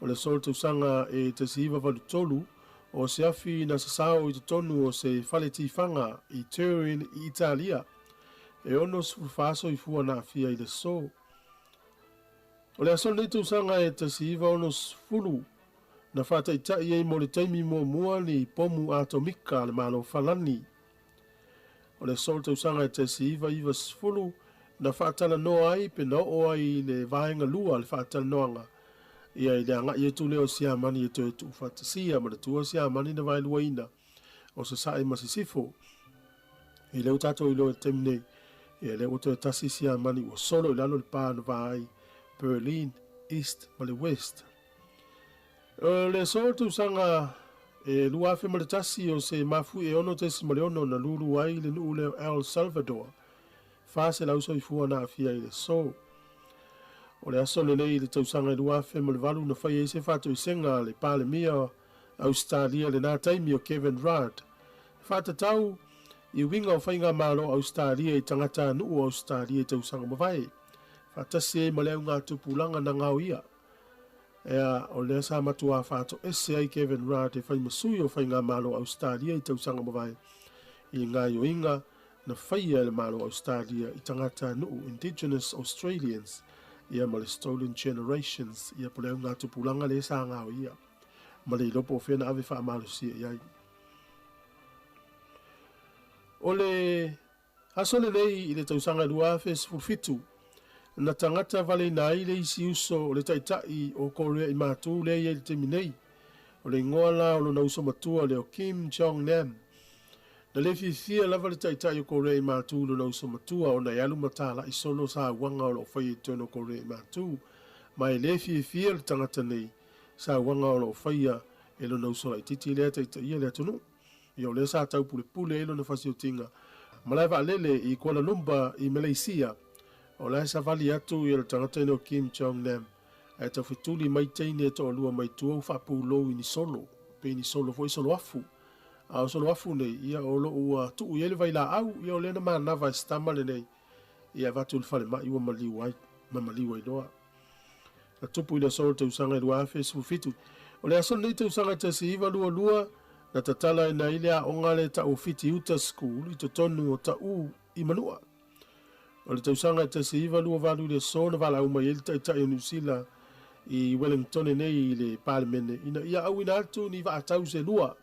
O le sol tausanga e tasi iwa valutolu o se afi na sasao I tonu o se fale tifanga I Turin I Italia. E ono sufaso I fua na afia I le so. O le asol nei tausanga e tasi iwa ono fulu na whata itai e mo le taimi mua ni pomu atomika le malo falani. O le sol tausanga e tasi iwa fulu na whatala noa ai pe no o ai le vaenga lua le whatala noanga. Ia I le anga I tu leo sia mani e tu whatasia ma le tua sia mani na vai luaina o sa sae masisifo. I leo tato I leo e temne ia leo to tasi sia mani o solo I lalo le pā na vai Berlin, East, ma le West. Le sol tausanga e lua fe ma le tasi o se mafu e ono tesi ma le ono na lulu ai le nuu leo El Salvador. Fase lauso I fua na afia I le so. O le aso le nei le tausanga e lua fe ma le valu na whai e se fato I senga le pale mia Australia le nā taimi o Kevin Rudd. Fata tau I winga o whainga malo Australia I tangata nuu Australia I tausanga mawai. Fatasi e maleu ngā tupulanga na ngau ia. Ea o lea sa matua whato ese ai Kevin Rudd e whai masui o whai ngā malo Australia I tausanga mawai. I ngā yoinga na whai le malo Australia I tangata nuu Indigenous Australians ia ma le Stolen Generations ia poleu ngā tupulanga le sa ngau ia. Ma le lopo o whina ave wha malo sia iai. O le asole nei I le tausanga lua fes fulfitu. Na tangata vale nai le isi uso o le taitai o Korea I mātou le ia le teminei. O le ngoala o lo na uso matua le o Kim Jong-nam. Na le fifia lava le taitai o Korea I mātou lo na uso matua o na yalu matala I solo sa wanga o lo whai tono Korea I mātou. Mai le fifia le tangata nei sa wanga o lo whaia e lo na uso la ititi le taitai le atunu. I o le sa tau pule pule e lo na fasi o tinga. Malai wa lele I Kuala Lumpur I Malaysia. O lai sa vali atu I le tangata ino Kim Jong-nam e tau whetuli mai teine e toa lua mai tua u whapu lou i ni solo, pe ni solo fo i solo afu. A o solo afu nei, ia o lo ua tuu i ele vai la au, ia o lena maa nawa e stamale nei, ia vatu ul fale mai ua maliu ai, maliu ai doa. Na tupu ina solo te usanga i lua afe sifu fitu. O le aso nei te usanga te si iwa lua lua, na tatala ina ile a ongale ta o fiti uta school, i to tonu o ta u i manua. O le te usanga te si iwa lua valu le so na vala uma i ele ta ita i New Zealand, i Wellington nei i le palemene, ina ia au ina atu ni va atau se lua,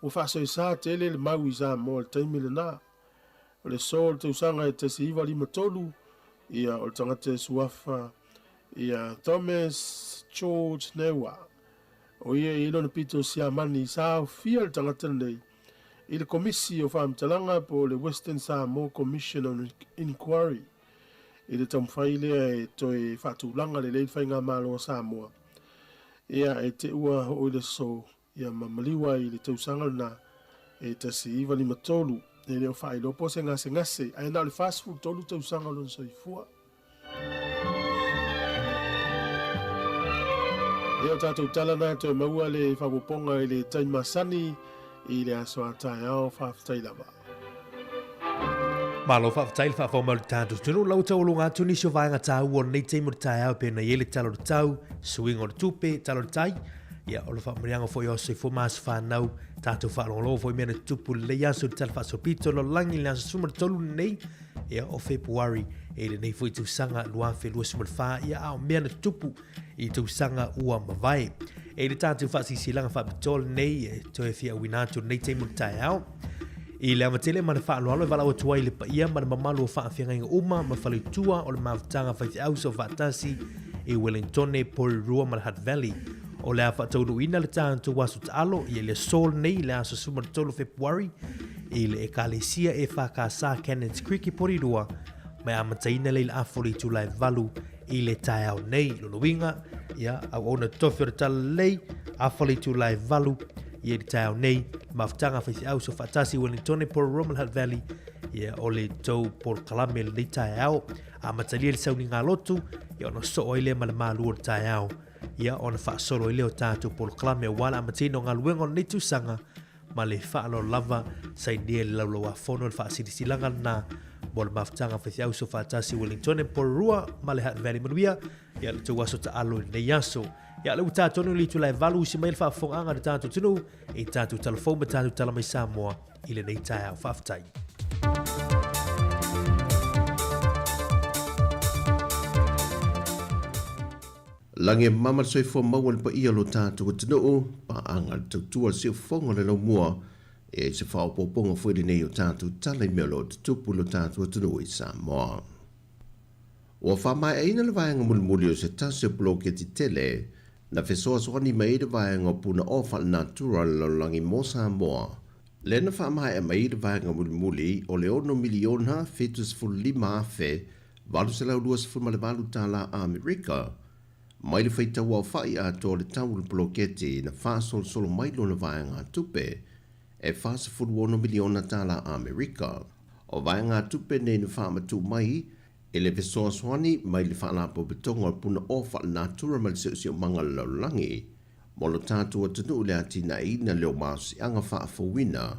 o whaso i sa te ele le mau i sa mo le taimi le nā. O le so te usanga te si iwa lima tolu, ia o le tangata suafa, ia Thomas George Newa. O ia i lona pito si amani sa o fia le tangata nei. I le komisi o whaamtalanga po le Western Samoa Commission on Inquiry. I le tamwhaile e toi whaatulanga le leilwhai ngā malo o Samoa. Ia e te ua o le so, ia mamaliwa i le tausanga na e tasi iwa lima tolu. E leo whai lopo se ngase, ai nā le fast food tolu tausanga lona soifua. Ia o tātou talana toi maua le whapoponga i le taimasani i le aso atai ao whaafitai lava. Malo whaafitai whaafoma le tātou tunu lau tau lunga tuni sio vaenga tāu o nei teimu tai au pēna iele talo le tau, suingo le tupe, talo le tai, ia o le whaamarianga fo i oso i fo maas whanau, tātou whaalongolo fo i mena tupu le aso le tala whaasopito lo langi le aso sumar tolu nei, ia o Februari e le nei fo i tausanga luafe lua sumar wha, ia ao mena tupu i tausanga ua mawai. E le tātou whaasisilanga whaapitol nei, e toe fia winatu nei teimu tai au, I le amatele mana whaaloalo e wala o tuai le paia mana mamalu o whaafenga inga uma ma whale tua o le mawhtanga whaithi au so whaatasi I Wellington e Porirua ma le Hutt Valley. O le a whaatauru ina le tāntu wasu taalo I le sol nei le aso sumar tolu Februari I le ekalesia e whakasa Cannons Creek I Porirua mai amataina le afori tulai valu I le tai au nei luluinga ia au ona tofi o le tala lei afori tulai valu ia le tai au nei mawhtanga whaithi au so whaatasi Wellington e Porirua ma le Hutt Valley ia o le tau por kalame le tai au a matalia le sauni ngā lotu ia ona so oile ma le malu o le tai au ia ona whaasoro ile o tātou por kalame o wala a matino ngā luenga o nei tusanga ma le whaalo lava sai nia le laulau a whono le whaasirisilanga na mo le mawhtanga whaithi au so whaatasi Wellington e Porirua ma le Hutt Valley manuia ia le tau aso ta alo nei aso ia le uta tonu li tulai valu si mai le whaafonganga le tātou tunu I tātou telefon ma tātou tala mai Samoa I le nei tai au whaaftai. Lange mama soi fo maua le pa ia lo tātou tunu pa anga le tautua si fonga le lau mua e se whao poponga fuere nei o tātou tala I mea lo tupu lo tātou tunu I Samoa. Ua whamai aina le vaenga mulimuli o se tase bloke ti tele na fesoa soani mai le vaenga puna ofa natura lo langi mo Samoa. Le na whamai e mai le vaenga mulimuli o le ono miliona fetus fulima afe valu se lau luas fulma le valu tala Amerika mai le whaita wau whai a tō le tau le bloketi na whaasol solo mai lo na vaenga tupe e whaasa fulu miliona tala Amerika. O vaenga tupe nei na whaamatu mai e le fesoa soani mai le whaalapo betonga puna ofa natura mai le seo manga laulangi. Molo tātua tunu le atina ina leo maasi anga whaafowina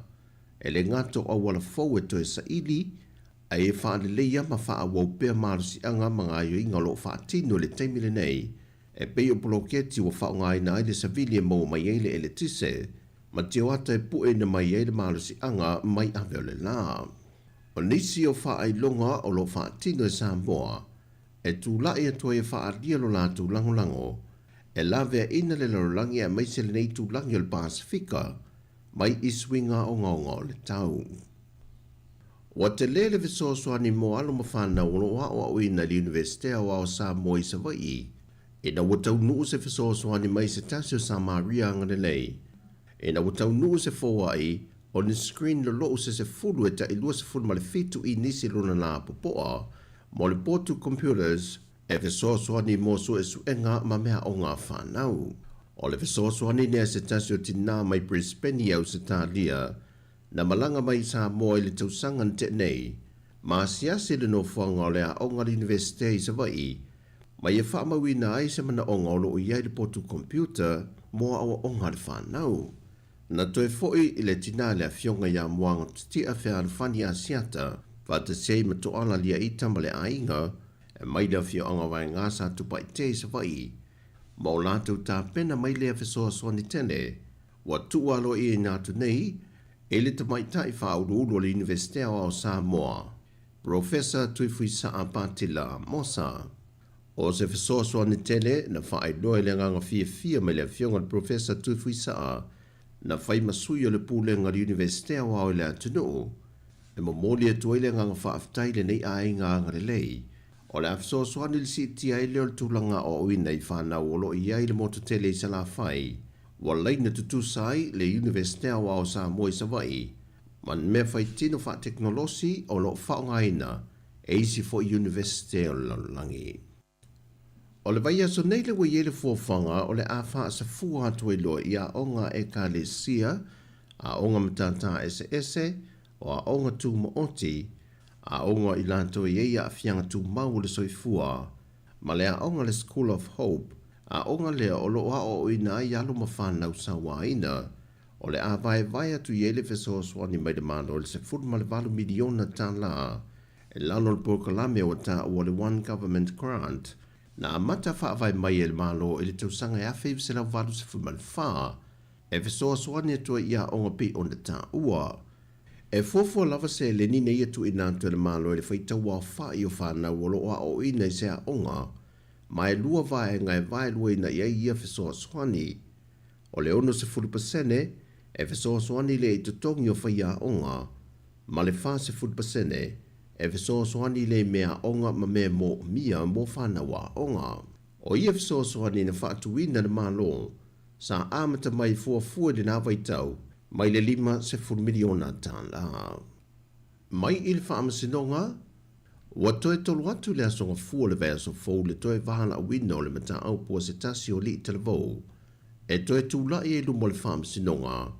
e le ngato a wala fau e toe sa ili a e whaale leia ma wha wau pia marusi anga mga yo inga lo whaatino le teimile nei e peo bloketi wa wha ngai na ile savilia mo mai eile ele tise ma teo ata e pue na mai eile marusi anga mai avele la. O nisi o wha ai longa o lo whaatino e Samoa e tūla e atua e wha aria lo la tu langolango e lawea ina le larolangi a mai se le nei tūlangi o le Pasifika mai I swinga o ngaonga le tau. Wa te lele visosoani mo alo ma whana ulo wa o uina li Universitea o Samoa I Savai e na watau nuu se visosoani mai se tasio Samaria ngane lei e na watau nuu se fowai o ni screen lo loo se fulu e ta ilua se fulu ma le fitu I nisi luna na popoa mo le portu computers e visosoani mo so e suenga ma mea o ngā whanau. O le visosoani nea se tasio tina mai Brisbane au se talia na malanga mai Samoa I le tausangan te nei ma siasi le no whanga o le a onga Universite I Savai Mai e whaamawina ai se mana o ngolo o iai le potu computer moa awa o ngare whanau. Na toi foi i le tina le a fionga ia moanga tuti a whea alfani a siata, whata sei ma to ala lia i tamale a inga, e mai le a fionga wai ngā sa tupai te sa vai. Mau lātou tā pena mai le a whesoa soani tene, wa tualo i ngātu nei, e le tamaita i whaurulu le Universitea o Samoa. Professor Tuifui Saa Patila Mosa. O se whesoa soani tene, na whae noe le nganga fia mai le a fionga Professor Tuifui Saa, na whai masui o le pūlenga le Universitea o au le atunu, e mo mōli e tuaile nganga whaaftai le nei ai ngā ngare lei, o le afso soani le si tia i leo le tūlanga o oina i whanau o lo i ai le moto tele i sa la whai, wa leina tutu sai le Universitea o au Samoa i Savai, man mea whai tino wha teknolosi o lo whaongaina, e isi fo Universitea o langi. O le vai aso nei le wai ele fuafanga o le awha sa fua atu e loa i a onga e ka le sia, a onga matata ese, o a onga tu maoti, a onga i lanto e ia a fianga tu mau le soifua, ma le a onga le School of Hope, a onga lea o loa o ina i alo mawhanau sa waina, o le a vai atu i ele feso swani mai de mano le se fudu ma le valu miliona ta la, e lano le porkalame o ta o le One Government Grant, na mata whaavai mai e le malo e le tausanga e awhi se lau valu se fumal wha, e fesoa soani atua ia onga pi o na ta ua. E fofo lava se le nina ia tu ina atu e le malo e le whaita ua wha i o whanau o loa o ina i se a onga, ma e lua vae ngai vae lua ina ia fesoa soani. O le ono se fulu pasene, e fesoa soani le i tutongi o whaia onga, ma le wha se fulu pasene, e fesoa soani le mea onga ma mea mo mia mo whanawa onga. O ia fesoa soani na whaatuina na malo, sa amata mai fua le nā waitau, mai le 5 miliona tāna. Mai il whaamasinonga, wa toe tolu atu le asonga fua le vea so fau le toe vahala awina o le mata au pua se tasi o li televou, e toe tūla i e lumo le whaamasinonga,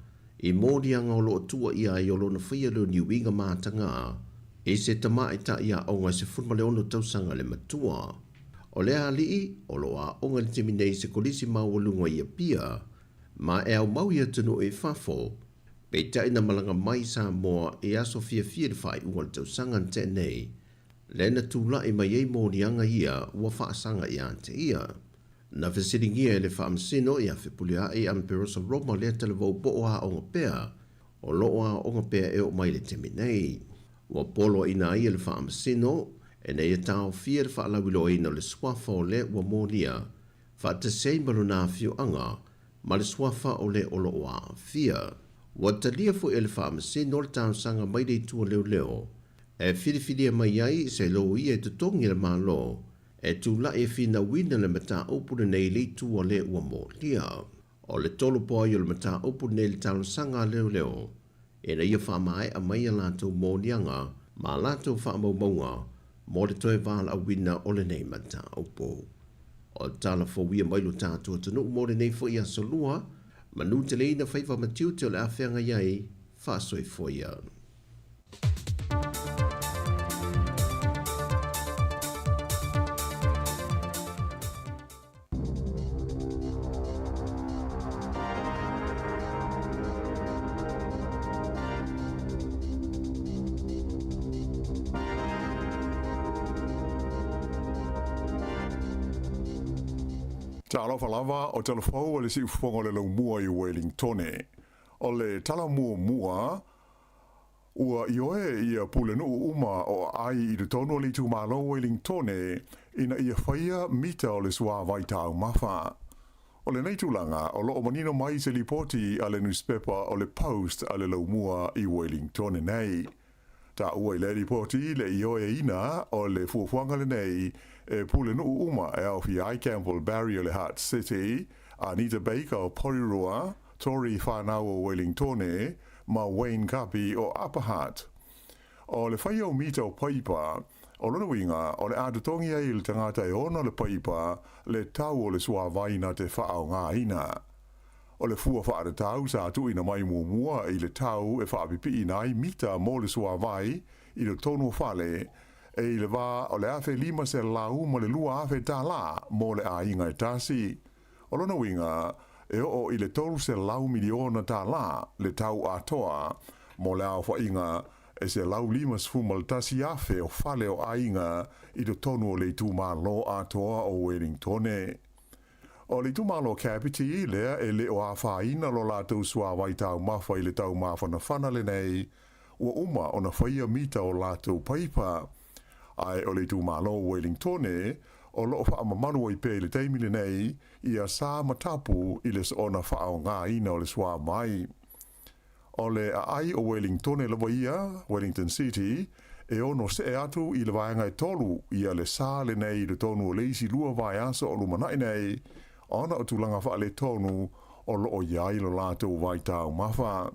i mōri anga o lo tua ia i o lo na whia leo niwinga mātanga, e se tama i ta ia onga se funma le ono tausanga le matua. O lea alii, o loa onga le timinei se kolisi mawalunga ia pia, ma e au mau ia tunu e fafo, pe ta ina malanga mai sa moa e aso fia le whai unga le tausanga te nei, le na tūla i mai ei mōni anga ia ua whaasanga ia te ia. Na whesiringia e le whaamsino ia whipulia e amperosa roma lea televou po o a onga pea, o loa onga pea e o mai le timinei. Wa polo ina ia le whaamsino, e nei e tau fia le whaalawilo ina le swafa o le ua mōnia, whaata seimaru nā fio anga, ma le swafa o le olo oa fia. Wa talia fu e le whaamsino le tau sanga mai dei tua leo, e whiriwhiria mai ai se lo ia e tutongi le malo, e tūla e whina wina le mata opune nei le tua le ua mōnia. O le tolo poa i o le mata opune le tau sanga leo, e na ia whaamai a mai a lātou mōnianga, ma lātou whaamaumaunga, mō le toi wāla a wina o le nei mata opo. O tala fōwia mai lo tātou tanu mō le nei fo ia solua, manu te leina whaiva matiu te o le awhianga iai, whāsoi fōia. Ta alofa lava o telefou o le si ufongo le lau mua i Wellington. O le tala mua, ua ioe ia pulenu uma o ai i le tono li tu malo Wellington ina ia whaia mita o le sua vaita au mafa. O le neitulanga o lo o manino mai se lipoti a le newspaper o le Post a le lau mua i Wellington nei. Ta ua i le ripoti le ioe ina o le fuafuanga le nei e pulenu uma e au fi ai Campbell Barry o le Hart City, Anita Baker o Porirua, Tori Whanau o Wellington, ma Wayne Kapi o Upper Hutt. O le whai au mita o paipa, o lona winga o le atutongi ai le tangata e ono le paipa le tau o le sua vaina te whaau ngā ina. O le fua whaare tau sa atu ina mai mua i le tau e whaapipi ina ai mita mo le sua vai i le tono whale e le va o le afe lima se lau mo le lua afe tā la mo le a inga e tasi. O lona winga, e o i le tolu se lau miliona tā la le tau atoa mo le au fa inga e se lau lima sfuma le tasi afe o fale o a inga i do tonu o le tu malo atoa o Wellingtone. O le tu malo capiti lea e le o a whaina lo la tau sua wai tau mawha i le tau mawhana whana le nei ua uma o na whaia mita o la tau paipa. Ai o le tu malo Wellingtone o loo wha amamanu i pe le teimile nei i a sā matapu i le ona wha o ngā ina o le sua mai. O le a ai o Wellingtone lawa ia, Wellington City, e ono se e atu i le vaenga e tolu i a le sā le nei i le tonu o leisi lua vai asa o lumanai nei, ona o tulanga wha le tonu o loo iai lo lātou vai tau mawha.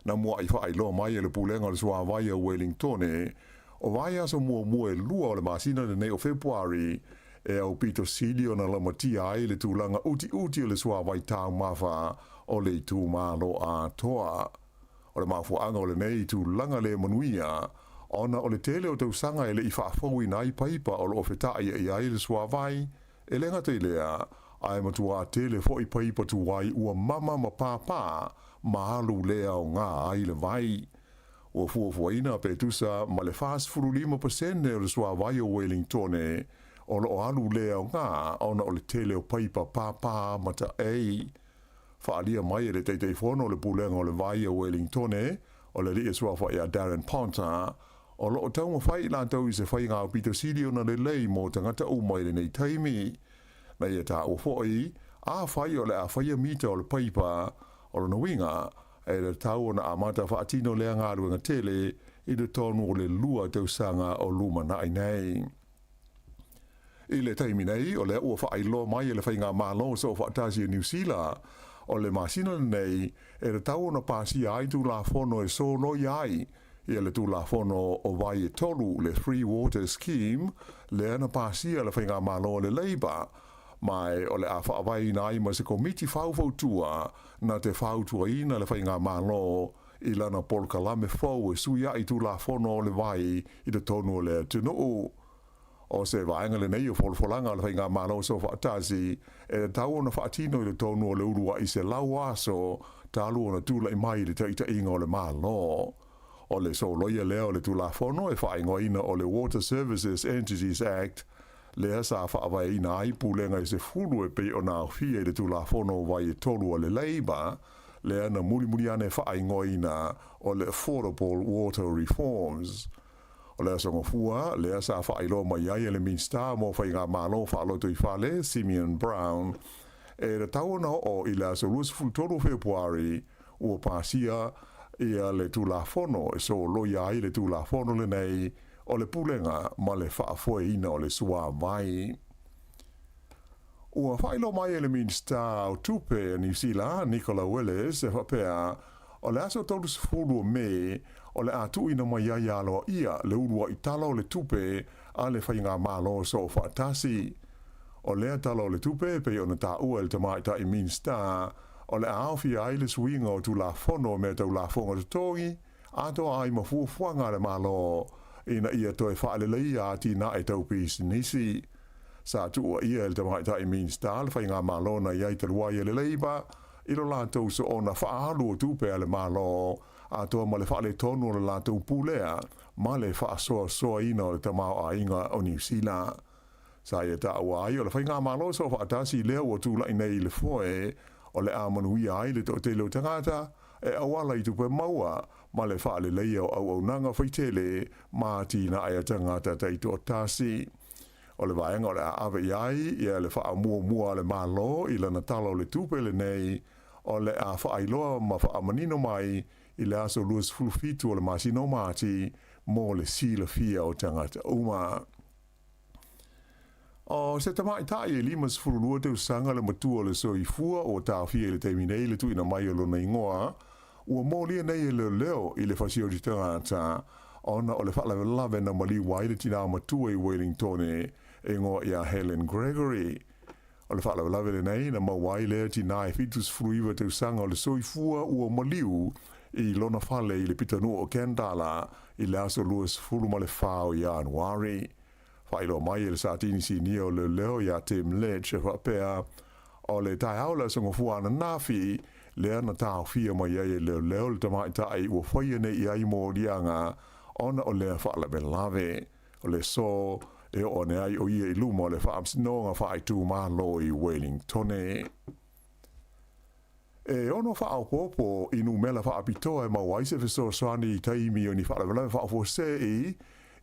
Na mua i wha ai loa mai e le pulenga le sua vai o Wellingtone, o vai asa mua e lua o le masina le nei o Februari, e au pito silio na lamatia ai le tūlanga uti o le sua vai tau mawha o le tū malo a toa. O le mafuanga o le nei tūlanga le manuia, ona o le tele o tausanga e le i whaafawi nai paipa o le ofetai e ai le sua vai, e lenga te lea, ai matua tele fo i paipa tu wai ua mama ma pāpā, mahalu lea o ngā ai le vai. Ua fuafuaina pe tusa ma le fast furu 5% o le sua vai o Wellingtone, o lo alu lea o ngā, ona o le tele o paipa pāpā mata ei. Whaalia mai e le teitei whono le pulenga o le vai o Wellingtone, o le lia sua whai a Darren Ponta, o lo o taunga whai la tau i se whai ngā Peter Silio na le lei mō tangata umai le nei taimi. Na ia tā o whoi, a whai o le a whai a mita o le paipa, o le winga, e le tau o na amata whaatino lea ngā ruenga tele, i le tonu o le lua tausanga o luma na nei. I le taimi nei, o le ua whaai lo mai e le whai ngā mālo so whaatasi e New Zealand, o le masina nei, e le tau na pasi ai tu la fono e so no iai, i le tu la fono o vai e tolu le Free Water Scheme, le ana pasi e le whainga malo le Labour, mai o le a whaavai nai ma se komiti whauwhautua na te whautua ina le whainga malo i lana polkalame fau e suia i tu la fono le vai i le tonu o le tunu. O se vaenga le nei o folfolanga le whainga malo so whaatasi, e tau ona whaatino i le tonu o le urua i se lau aso, talu ona tula i mai le taita inga o le malo. O le so loia leo le tula fono e whaingo ina o le Water Services Entities Act, lea sa whaawai ina ai pulenga i se fulu e pe o nā whia i le tula fono vai e tolu o le Labour, lea na muri ane whaingo ina o le Affordable Water Reforms. O lea songo fua, lea sa whailo mai ai le Minster mo whainga malo whaaloto i whale, Simeon Brown, e le tauna o i la solus fultoro Februari, ua pasia ia le tula fono, e so loia ai le tula fono le nei, o le pulenga ma le whaafoe ina o le sua mai. Ua whailo mai e le Minster o tupe a New Zealand, Nicola Willis, e whapea, o le aso taurus fulu me, o le atu ina mai ai aloa ia le urua i tala o le tupe a le whainga malo so whaatasi. O lea tala o le tupe pe o na tā ua le tamaita i Minster, o le aofi ai le suinga o tu la fono me tau la fonga te tongi, ato ai mafuafuanga le malo, ina ia toi whaale lei a tina e tau pis nisi. Sa tua ia le tamaita i Minster, le whainga malo na iai te luai le leiba, ilo la tau so o na whaalu o tupe a le malo, ato ma le whaale tonu o le la tau pulea, ma le whaasoa ina o le tamao a inga o New Zealand. Sa ia ta awai o le whainga malo so whaatasi leo o tula i nei le foe, o le amanuia ai le te leo tangata, e awala i tupe maua, ma le whaale leia o au nanga whaitele, ma tina ai a tangata teito o tasi. O le vaenga o le awe iai, ia le wha mua le malo, i lana tala o le tupe le nei, o le a whaailoa ma wha amanino mai, i le aso luas fulufitu o le masino mati, mo le sila fia o tangata uma. O se tamai tai e limas furulua te usanga le matua le so i fua o tau fia le teminei le tuina mai o lona ingoa, ua mōlia nei e leo i le fasio di tangata, ona o le whalawe na mali wai le tina matua i Wellingtone, e ngoa ia Helen Gregory. O le whalawe le nei na mawai le tina e fitus fruiwa te usanga o le so i fua ua maliu, I lona fale I le pitanu o Kendala I le aso luas fulu ma le whao I Januari. Whailo mai le satini si nio le leo ia te mlech e whapea o le tai haula songo fuana nafi le ana tau fia mai e leo leo le tamai tai ua whaia ne I ai mō rianga ona o lea whaala me lave o le so e o ne ai o ia I luma o le whaamsinonga whaai tū malo I Wellingtone. E ono whao popo inu mela whaapitoa e mawaise fiso soani I taimi o ni whaala me whaafo sei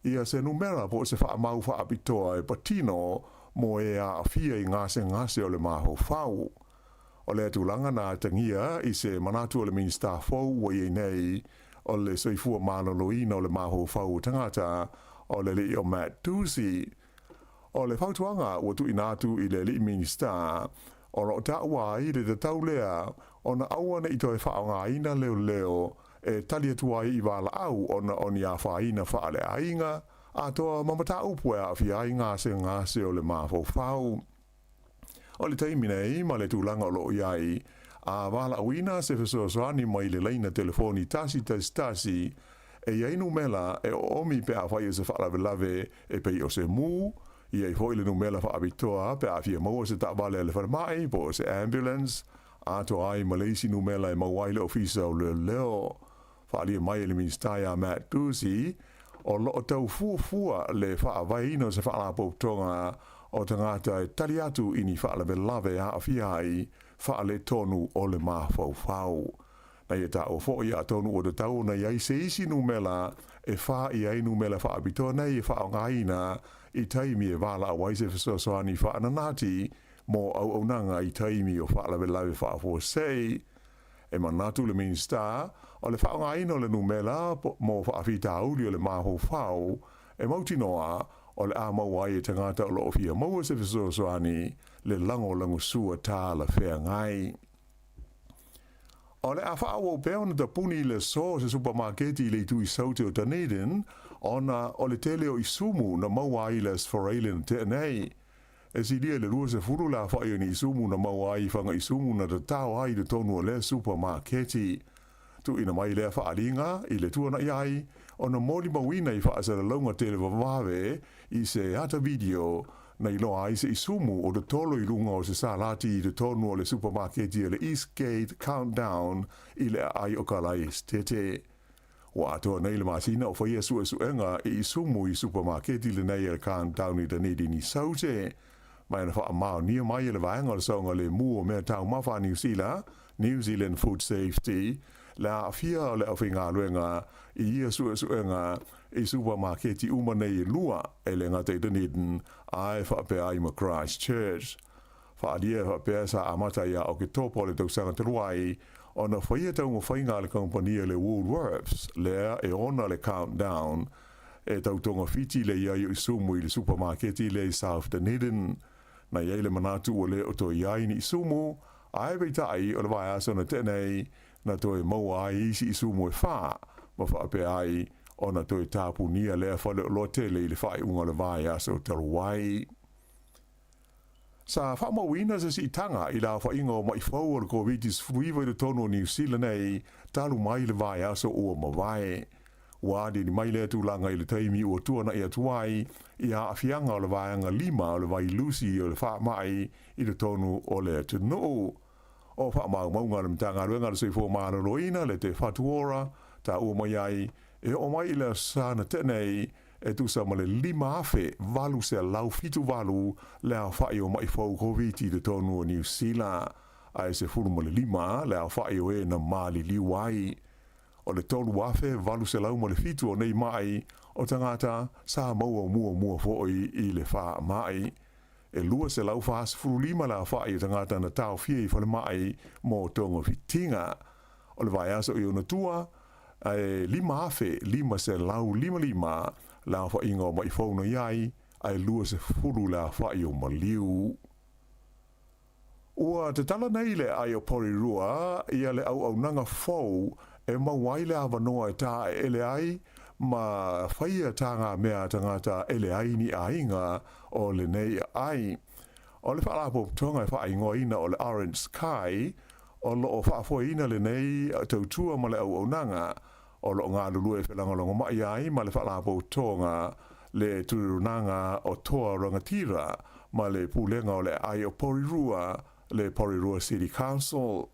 ia se numera po se whaamau whaapitoa e patino mo e a fia I ngase o le maho whau. O le atulanga na tangia I se manatu o le minister fau wa I nei o le soifua maloloina o le maho whau tangata o le li o Matt Ducey. O le whautuanga ua tu inatu I le li minister o ro ta'ua I le tau lea o na aua na ito e whaonga ina leo e tali atua I wala au ona oni a whaina whaale ainga a toa mamata upue a fia I ngase o le maho whau. O le taimina I ma le tūlanga o lo iai a wala awina se fesoasoani mai le leina telefoni tasi e iainu mela e omi pe a whai se whalavelave e pei o se mū I ai hoi le numela whaabitoa pe a fia maua se ta'wale le wharamai po se ambulance a to ai Malaysi numela e mawaile ofisa o leo whaalia mai le ministaia Matt Ducey o lo tau fuafua le whaavaino se whaalapoptonga o tangata e tali atu ini whaalavelave a fiai whaale tonu o le mawhauwhau. Na ia ta o fo ia tonu o te tau na iai se isi numela e wha I ai numela whaabitoa nei e whaongaina I taimi e wala a waise fisosoani whaananati mo au nanga I taimi o whaalavelave whaafo sei e manatu le minister o le whaongaina o le numela mo whaafita auli o le maho whau e mautinoa o le a mawai e tangata o lo ofia maua se fisosoani le lango sua tā la whea ngai. O le a whaawo peona ta puni le so se supermarketi le tui saute o Dunedin ona o le tele o Isumu na mawai le sforailen te nei. E si dia le rua se furu la whaio ni Isumu na mawai whanga Isumu na te tau ai le tonu o le supermarketi. Tu ina mai lea whaaringa I le tuana iai o na moli mawina I whaasara launga tele wawawe I se ata video na iloa ai se Isumu o te tolo I lunga o se salati I te tonu o le supermarketi le Eastgate Countdown I le ai o kalai tete. Wa atoa nei le masina o whaia suenga I Isumu I supermarketi le nei le Countdown I Dunedin I saute. Mai na wha mao nia mai le vaenga le saunga le mua mea tau mawha New Zealand Food Safety la fia le awhinga luenga I ia suenga I supermarketi uma nei lua e le ngate Dunedin ai whapea I ma Christchurch. Whaadia whapea sa amata ia o ke topo le tausanga teruai o na whaia taunga whainga le kompania le Woolworths lea e ona le Countdown e tautonga fiti le iai o Isumu I le supermarketi le South Dunedin na iai le manatu o le o to iai ni Isumu ai veitai o le vai aso na tenei na toi maua ai isi Isumu e wha ma whapea ai o na toi tāpu nia lea whale o lote le I le whai unga le vai aso taruai. Sa whamawina se si tanga I la whainga o mai whau o le COVID-19 fruiva I le tono o New Zealand nei talu mai le vai aso ua mawai. Wadi ni mai lea tūlanga I le taimi ua tuana I atuai I a awhianga o le vaianga 5 o le vai Lucy o le wha mai I le tonu o le tunu. O wha maunga le mtanga ruenga le seifo maana roina le te whatuora ta ua mai ai e o mai le sana tenei e tu sa male 5 afe valu se lau fitu valu le a whai o mai whau COVID le tonu o New Zealand ai se furu male 5 le a whai o e na mali liwai o le tonu afe valu se lau male fitu o nei mai o tangata sa maua mua foi I le wha mai e lua se lau whaas furu 5 le a whai o tangata na tau fie I whale mai mo tonga fitinga o le vai aso I ona tua ai 5 afe 5 se lau 5 la fa ingo mai fauna iai ai lua se furu la fa I o maliu. Ua te tala nei le ai o porirua ia le au nanga fau e mawai le avanoa e tā ele ai ma whaia tanga mea tangata ele ai ni ainga o le nei ai. O le whaalapo tonga e whaingoina o le Orange Sky o lo whaafoina le nei tautua ma le au nanga o lo ngā lulu e whelangolongo mai ai ma le whalapo tonga le turunanga o toa rangatira ma le pulenga o le ai o Porirua le Porirua City Council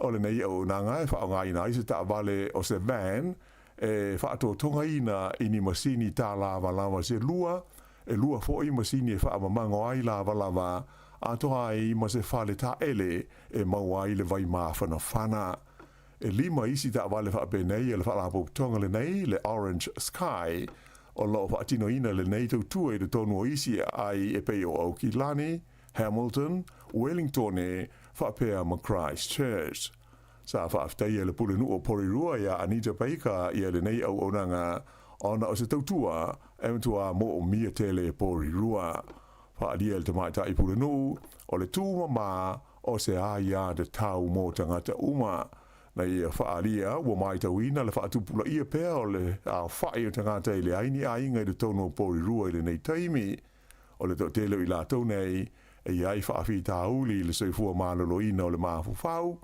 o le nei au nanga e whaongaina i se ta vale o se van e whaato tonga ina ini masini tā lava lava se lua e lua foi masini e whaamamango ai lava lava a toa ai ma se whale ta ele e mau ai le vai mawhana whana e lima isi ta wale whaape nei e le whaalapo tonga le nei le Orange Sky o lo whaatino ina le nei tau tua i le tonu o isi ai e pei o Aukilani, Hamilton, Wellington e whaapea ma Christchurch. Sa whaaftai e le pulenu o Porirua ia Anita Baker i le nei au onanga ona o se tau tua e mtua mo o mia tele Porirua. Whaadia le tamaita i pulenu o le tūma ma o se aia de tau mo tangata uma. Na ia whaalia ua mai tauina le whaatupula ia pēr o le whae o tangata i le aini ainga i le tono Porirua i le nei taimi. O le tau telo i la tau nei e iai whaafi tauli i le soifua mālolo ina o le māwhawhau.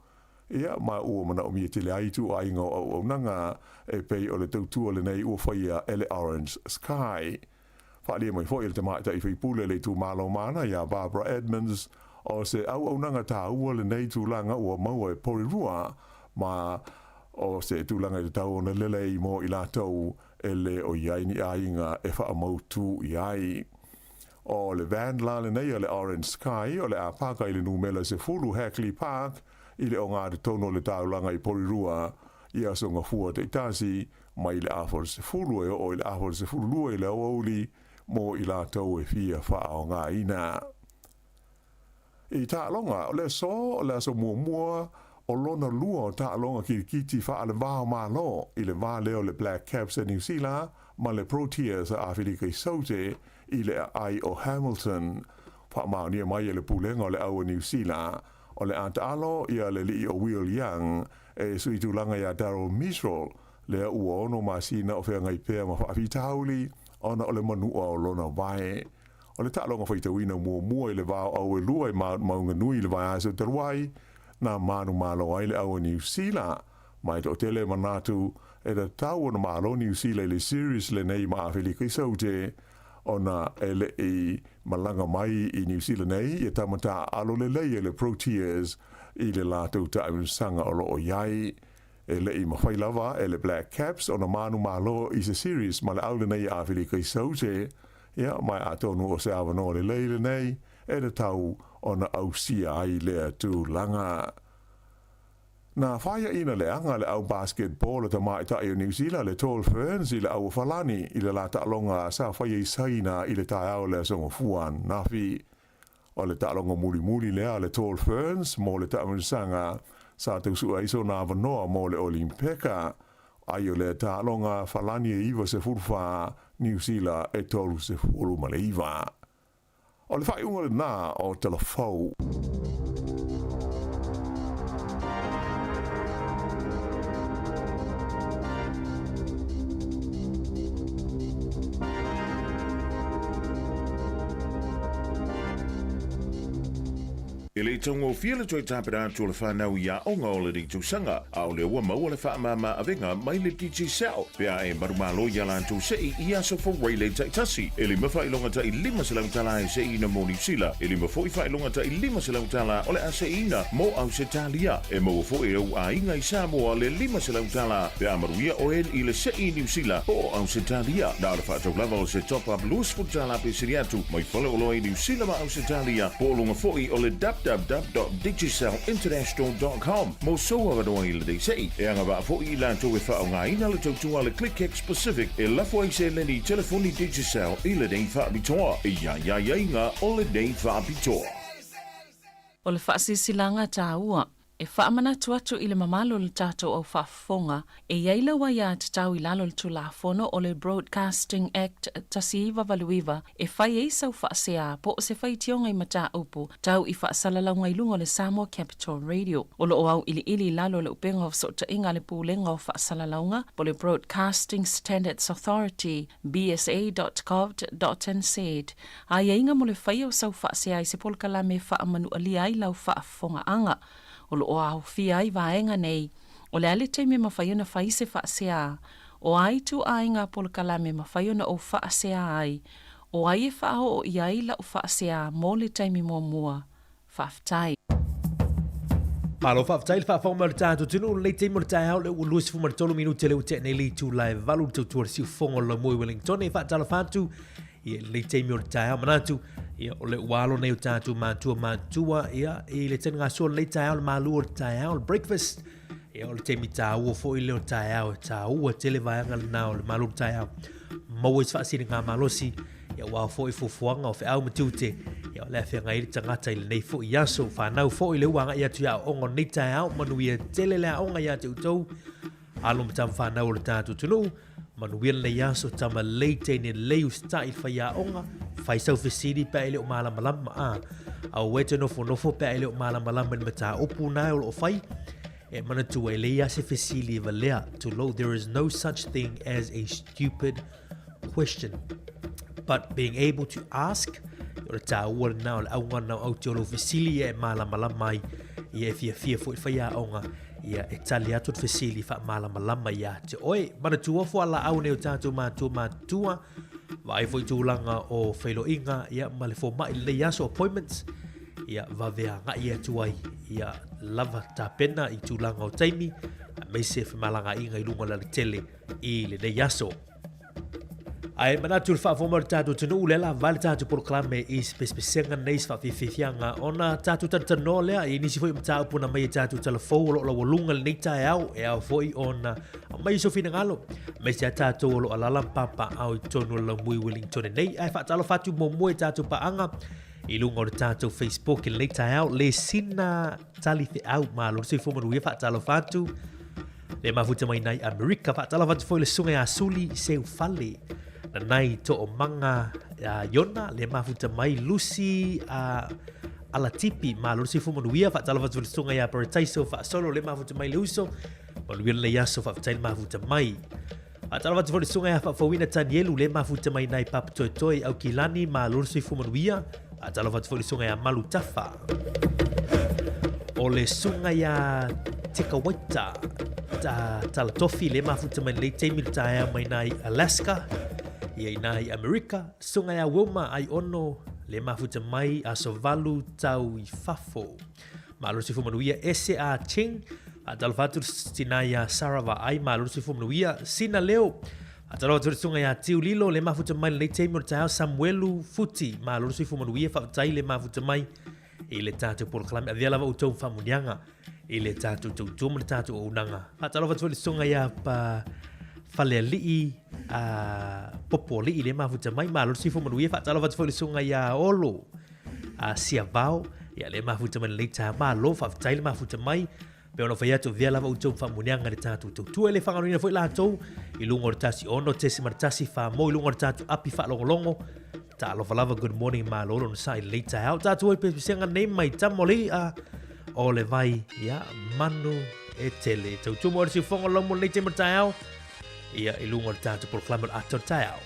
Ia ma ua mana o mia te le aitu ainga o nanga e pei o le tautua le nei ua whaia ele Orange Sky. Whaalia mai fwoi le tamaita i whipule le tu mālo mana ia Barbara Edmonds o se au nanga tā ua le nei tūlanga ua maua e Porirua ma o se tūlanga i tau ona lele i mo i la tau e le o iai ni ainga e wha amautu iai. O le van la le nei o le Orange Sky o le a paka i le numela se fulu Hackley Park i le o ngā te tono le taulanga i Porirua i aso ngā fua te itasi mai le afol se fulu e o i le afol se fulu lua i le auli mo i la tau e fia wha o ngā ina. I ta longa o le so o le aso mua o lona lua o ta longa ki kiti wha ale vāo mā lo i le vā leo le Black Caps e New Zealand ma le Proteas a Awhirika i Saute i le ai o Hamilton. Wha maonia mai e le pulenga o le au New Zealand o le anta-alo ia le li o Will Young e sui tūlanga ia Darryl Mitchell le ua ono masina o whenga i pēr ma whaafi tauli ona o le manua o lona vai. O le tālonga whaitawina mua i le vāo au e lua i maunga nui le vai aso taruai na manu malo ai le au New Zealand. Mai to tele manatu e da tau ona malo New Zealand le series le nei ma Awhirika i Saute ona ele i malanga mai i New Zealand nei e tamata alo le lei le Proteas i le lātou sanga o lo o iai e le i mawhai lava e le Black Caps ona manu malo i se series ma le au le nei a Awhirika i Saute ia mai atonu o se awano le lei le nei e le tau ona au sia ai le tūlanga. Na whaia ina le anga le au basketball ta mai ta i New Zealand le Tall Ferns i le au Falani i le la ta'alonga sa whaia i saina i le tae au le songo fuan nafi. O le ta'alonga muli lea le Tall Ferns mo le ta'amunsanga sa tausua iso na avanoa mo le Olimpeka. Ai o le ta'alonga Falani e iwa se fulfa New Zealand e tolu se fulu ma le iwa. O le whai unga le nā o telefou. E le tongo fiele toi tapera to le whanau ia onga o le rītusanga, a o le ua mau le whaamama avenga mai le DJ Sal. Pea e marumalo ia lantou sei i aso fo waile taitasi. E le mawha ilonga ta i lima se lautala e sei ina mo New Zealand. E le mawha i ilonga ta i lima se lautala o le ase ina mo au se talia. E mo fo e au a inga i Samoa le lima se lautala. Pea maruia o en i le sei New Zealand o au se talia. Na le whaatau lava o se top up luas futala pe siriatu. Mai fale o loa i New Zealand ma au se talia. Po longa fo i o le www.digicelinternational.com. Mo soa wanoa i le dei sei. E anga wa fo i lantou e whaonga ina le tautua le ClickX Pacific e lafo ai se leni telefoni Digicel i le dei whaabitoa. E ia inga o le dei whaabitoa. O le whaasisilanga tāua. E whaamanatu atu i le mamalo le tātou au whaafonga, e iaila wa ia te tau i lalo le tulafono o le Broadcasting Act tasiiwa valuiwa, e whai e sau whaasea po o se whai tionga i mata upu, tau i whaasalalaunga i lunga le Samoa Capital Radio. O lo o au ili lalo le upenga o sota inga le pūlenga o whaasalalaunga, po le Broadcasting Standards Authority, bsa.gov.nz. A ia inga mo le whai o sau whaasea i se polka la me whaamanu alia i lau whaafonga anga. o lo o au fia ai vaenga nei, o le ale teime mawhaiona whaise whaasea, o ai tu ainga polo kalame mawhaiona o whaasea ai, o ai e whao o iai la o whaasea mō le teime mua whaftai. Malo whaftai le whawhau le tātou tunu, le teimo le tai au le ua luas fuma le tolu minute le ute nei li tu lai valu tau tuar siu fongo la mui Wellington e whaatala whātu, ia le teimo le tai au manatu, ia o le ualo nei o tātou mātua, ia i le tena ngā sua le tai au le mālua le tai au le breakfast, ia o le teimi tā ua fo i leo tai au, tā ua tele vaianga le nao le mālua le tai au, mau e whaasiri ngā malosi, ia wā fo i fufuanga o whaau matute, ia le awhia ngai tangata i le nei fo i aso, whanau fo i le uanga ia tu ia ongo nei tai au, manu ia tele lea onga ia te utou, alo matam whanau o le tātou tunu, manu ia le aso tama leite ni leu sta i whaia onga, whai sau whisiri pa ele o malamalama au wete nofo pa ele o malamalama ni mata opu nai o whai, e mana tu e le ase whisili va lea, to lo, there is no such thing as a stupid question. But being able to ask, o ta ua na o au ngana au te olo whisili e malamalama mai, ia e fia fo i whaia onga, ia e tali atu whisili wha malamalama ia te oe, mana tua fo ala au neo tātou mātua, vai fo i tūlanga o whailo inga, ia male fo mai le yaso appointments, ia vavea nga ia tuai, ia lava ta pena i tūlanga o taimi, me se whamalanga inga i lunga la tele i le yaso. Ai manatu fa fo mar tatu tunu lela vale tatu por clame is pespesenga neis fa fifianga ona tatu tano le i nisi foi mta puna mai tatu telefo lo lunga le nita e au foi ona mai so fina ngalo mai se tatu lo alala papa au tonu lo mui Wellington nei ai fa talo fatu mo mo tatu pa anga i lunga tatu Facebook le nita le sina tali fe au malo se fo mo fa talo fatu le mafuta mai nai America fa talo fatu foi le sunga ya suli se ufale na nai to o manga Yona le mafuta mai Lucy ala tipi ma Lucy fu manuia fa tala fa sunga ya paradise fa solo le mafuta mai Luso manuia le yaso fa tail mafuta mai tala fa sunga ya fa wina Tanielu le mafuta mai nai pap toi au kilani ma Lucy fu manuia tala fa sunga ya Malutafa o le sunga ya Tekawaita tala tofi le mafuta mai le teimi taia mai nai Alaska ia nai America, sunga ya Wilma ai ono le mafuta mai a sovalu tau i fafo. Malur si fumanuia S.A. Ching, a talvatur sinaya Sarava ai malur si fumanuia sina leo. A talvatur sunga ya Tiu Lilo le mafuta mai le teimur tau Samuelu Futi, malur si fumanuia fatai le mafuta mai i le tatu por klami a vialava utou famunianga i le tatu tautum le tatu o unanga. A talvatur sunga ya pa fale li'i popo li'i le mafuta mai malor si fo manuia fa tala va tfo le sunga ya olo siavao ya le mafuta mai le ta malo fa tail mafuta mai pe ono fa ya to via lava utou fa munianga le tatu tu ele fa ngana fo la to i lungo tasi ono tesi martasi fa mo i lungo tatu api fa longo ta lo fa lava good morning malolo no sai le ta out tatu pe senga nei mai tamoli o le vai ya manu e tele tu mo si fonga lomo le te martao ia i lunga tātou por clamor ator tau.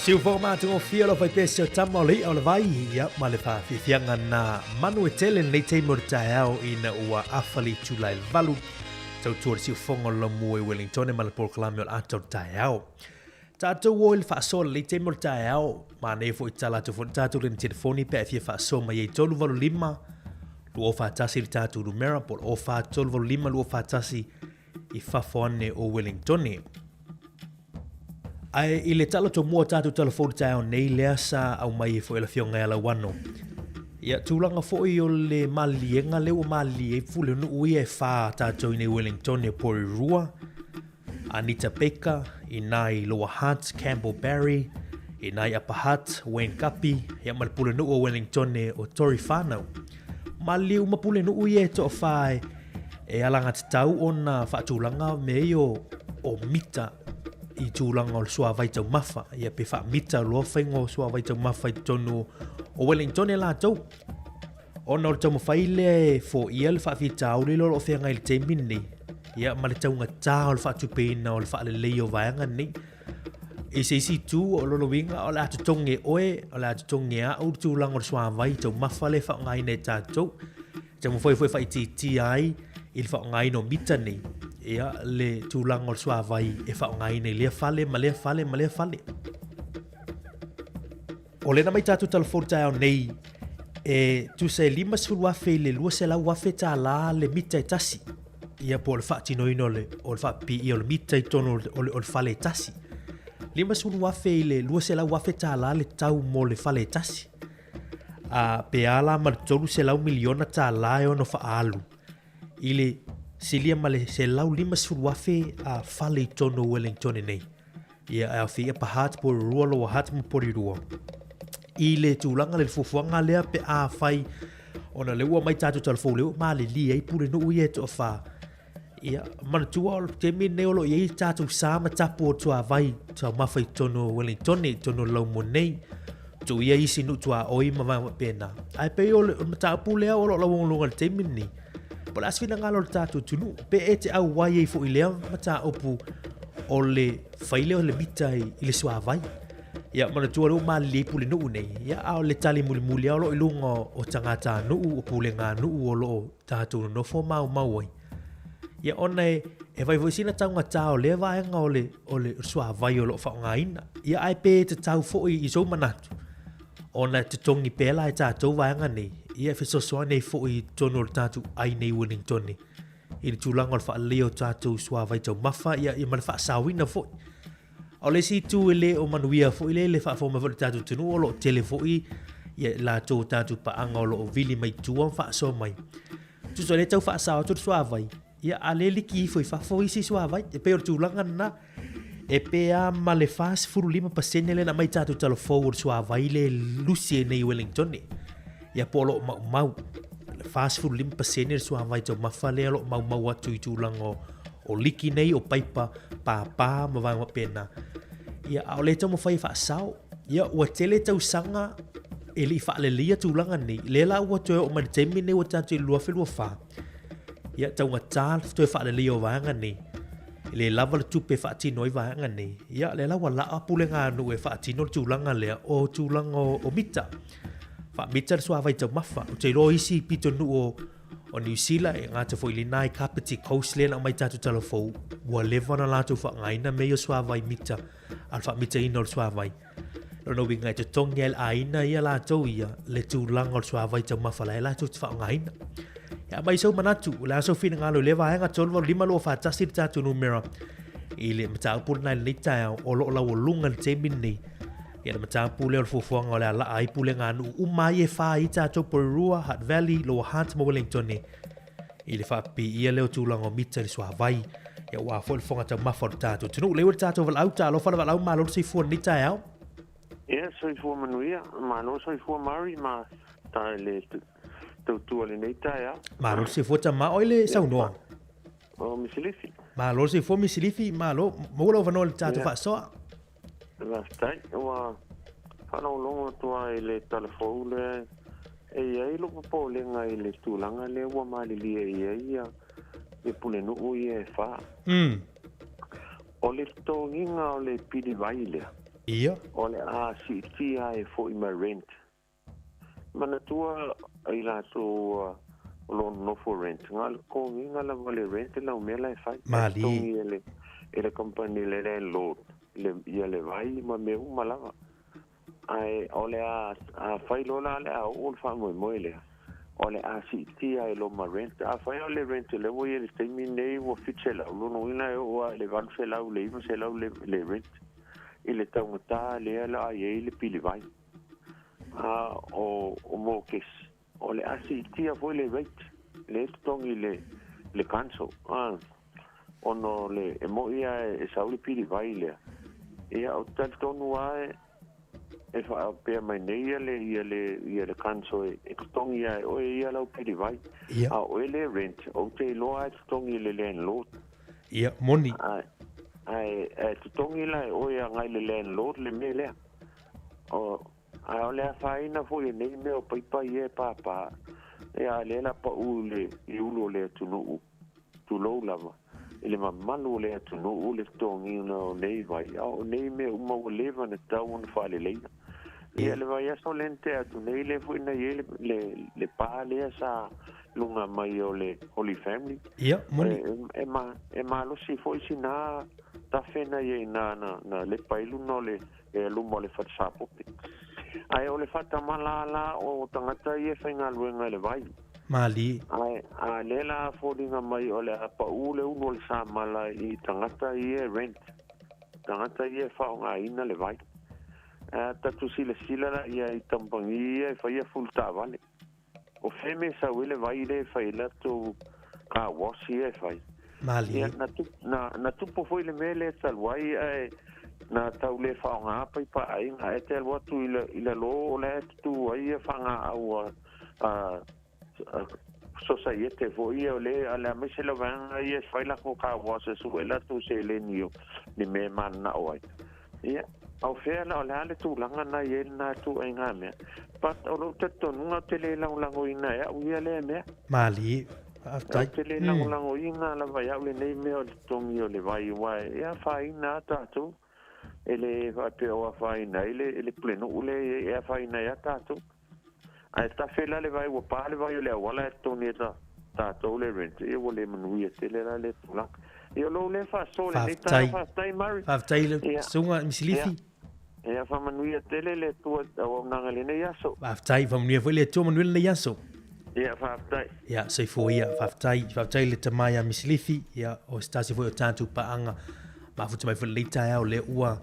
Siu fo ma tungo fia lo fai pesio tamoli o le vai ia ma le fa fianga na manu e tele nei te mortaeo ina ua afali chulai valu tau tuar siu fongo lo mue Wellington e ma le proclamio ato taeo tato wo il fa sol le te mortaeo ma ne fo itala tu fon tato le telefoni pe fia fa so ma ye tolu valu lima lu fa tasi le tato numera por o fa tolu valu lima lu fa tasi I fa fone o Wellington ai I le talo to mua tātou telefoni tau nei lea sa au mai fo ela fionga ala wano. Ia tūlanga fo I o le malienga leo mali e fule nu ui e wha tātou I nei Wellington e pori rua. Anita Baker, I nai Lower Hutt, Campbell Barry, I nai Upper Hutt, Wayne Kapi, ia malpule nu o Wellington e o Tori Whanau. Mali umapule nu ui e to whae e alanga te tau o na whaatūlanga me o mita I tūlanga o le sua vai tau mafa. Ia pe wha mita loa whaingo o sua vai tau mafa I tonu o Wellington e la tau. Ona o le tau mawhaile fo ia le whaafi tau le lolo o whenga I le te mini. Ia ma le tau ngatā o le whaatupena o le whaale leo vaianga ni. E se isi tū o lolo winga o le atu tonge oe, o le atu tonge a o le tūlanga o le sua vai tau mafa le wha ngai ne tātou. Tau mawhai whai ti ai I le wha ngai no mita ni. Ia le tūlanga o le sua vai e wha ngai nei lea fale, ma lea fale, ma lea fale. O lena mai tātou telefoni tai au nei, e tu se lima sulu wafe le lua se lau wafe tā la le mita I tasi. Ia po le wha tino ino o le wha pi I o le mita I tono o le fale tasi. Lima sulu wafe le lua se lau wafe tā la le tau mo le fale tasi. A pe ala ma le tolu se lau miliona tā la e ono wha alu. Ile silia male se lau lima sulu wafe a fale I tono Wellington nei. Ia a fia pahat po rua lo hat mo pori rua. Ile tūlanga le fufuanga lea pe a fai ona le ua mai tātou telefo leo ma le li ai pule no ui e to fa. Ia mana tua o te mi neolo I tātou sama tapo o tua vai tua mawhai tono Wellington nei tono lau mo nei. Tu ia isi nu tua oi ma pena. Ai pe o le matapu lea o lo longa le te mi ni. Pola asfina ngalo le tātou tunu pe e te au wai e fo I lea mata opu o le whaile o le mita I le sua vai. Ia mana tua leo ma le pule nuu nei. Ia au le tali muli au lo ilunga o tangata nuu o pule ngā nuu o lo tātou nofo mau ai. Ia ona e vai voisina taunga tau le vaenga o le sua vai o lo whaonga ina. Ia ai pe te tau fo I so manatu. Ona te tongi pela e tātou vaenga nei. Ia fesosoa nei fo I tono le tātou ai nei Wellington nei. I le tūlanga o le wha leo tātou sua vai tau mafa. Ia ma le wha sawina fo I. O le si tu le o manuia fo ile le fa fo ma fo tatu tunu o lo tele fo I ia la to tatu pa anga o lo vili mai tua fa so mai tu so le tau fa sa tu so vai ia ale li ki fo fa I si so vai e pe o tu langa na e pe a ma le fas furu lima pasene le na mai tatu talo fo o so vai le Lucie nei Wellington ia polo mau le fas furu lima pasene so vai to ma fa le lo mau atu tu langa o liki nei o paipa pāpā ma vai pena. Ia au le tau mawhai whaasau. Ia ua tele tau sanga e li whaalelia tūlanga ni. Le la ua toe o mani teimi nei ua tātou i lua whelua wha. Ia tau ngā tā toe whaalelia o vanga ni. Le lava le tupe whaatino i vanga ni. Ia le la ua laa pule ngā anu e whaatino tūlanga lea o tūlanga o mita. Wha mita le sua vai tau mawha. O te roa isi pito nu o New Zealand e ngā te fo ili nai Kapiti Coast le na mai tātou talafou. Ua lewa na lātou wha ngaina me o sua vai mita. Al wha mita ina o sua vai. Rono winga te tongi el aina ia lātou ia le tūlanga o sua vai tau mawha lai lātou te wha ngaina. Ia mai sau manatu, le aso fina ngalo lewa hanga tolu lima lo whaatasi te tātou numera. I le mataupu nai le tai o lo lau o lunga le te mini. Ia le mataupu leo le fufuanga o le ala ai pule ngānu umai e wha i tātou Porurua, Hutt Valley, Lower Hunt mo Wellington. I le whaapi ia leo tūlanga o mita le sua vai. Ia ua fo le fonga tau mawha o tātou. Tunu leo le tātou walau tā lo whala walau malo se fua ni tai au. Ia, soifua manuia, malo soifua mari ma tae le tautua le nei tae au. Malo se fua ta ma oile saunoa. O Misilifi. Malo se fua Misilifi, malo, mawala o wanoa le tātou whaasoa. Vastai, ua whanau longa tua i le talafou le e iai lupa po le ngai le tūlanga le ua malilia i iai e pule nuu i e wha. O le tōnginga o le pidi vai lea. Ia. O le a si tia e fo i ma rent. Mana tua ai la so lo no for rent. Ngal ko nginga la vale rent la umela e fai. Mali. Ele company le landlord. Le ia le vai ma me u malava. Ai o le a fai lo la le a ul fa mo le. O le a si tia e lo ma rent. A fai o le rent le wo ye le stemi nei wo fitchela. Lo no ina o le van fela o le iva sela o le rent. Ile taumata le ala ye le pili vai. O mokes. O le asi tia foi le rate. Le tongi le cancel. Ono le mo ia e sauli pili vai le. Ia o tal tonu ai e fa pe mai nei ia le cancel e tongi ai o ia la pili vai. A o le rent o te lo ai tongi le landlord. Ia moni. Ai te tongi la o ia ngai le landlord le mele. O a le faina foi nei me o paipa ie papa. E a le la pa ule i ulo le tunu tu lo lava. Ele mamalu le tunu le tongi no nei vai. O nei me uma o leva na tau na fale le. Ia le vai aso lente atu nei le foi na ie le pa le sa lunga mai o le Holy Family. Ia moni. E ma lo si foi sina ta fena ye na le pailu no le lu mo le fatsapo. Ai o le fata malala o tangata ye fenga luenga le vai. Mali. Ai a le la fodinga mai o le apa ule uno le sa mala I tangata ye rent. Tangata ye fa nga ina le vai. Tatu sila la ia I tampangi e fa ia full ta vale. O feme sa wele vai le fa ila to ka wasi e fai. Mali. Na tupo foi le mele salwai ai na tau le fa nga pa ai nga e te watu ila lo le tu ai fa nga au society foi o le ala me se lo van ai fai la ko ka wasi su ela tu se le nio ni me man na oi. Ia au fe na le tu langa na ye na tu ai nga me. Pat o lo te tonu te le lango ina ya u le me. Mali. Te le lango ina la vai au le nei me o tongi o le vai wai. Ia fai na tatu. Ele va pe o fai na ele pleno ule e fai na ya tatu. A sta fela le vai o pa le vai le wala toni tatu le rent. E o le manu te le la le tula. E lo le fa so le ta fa mari. Fa tai sunga Misilifi. E fa manu te le tu o nanga le nei aso. Fa tai fa manu foi le tu manu le nei aso. Ia whaftai. Ia, sei fo ia, whaftai le tamai a Misilifi, ia, o stasi fo o tātu paanga, ma futu mai fo le tai au le ua,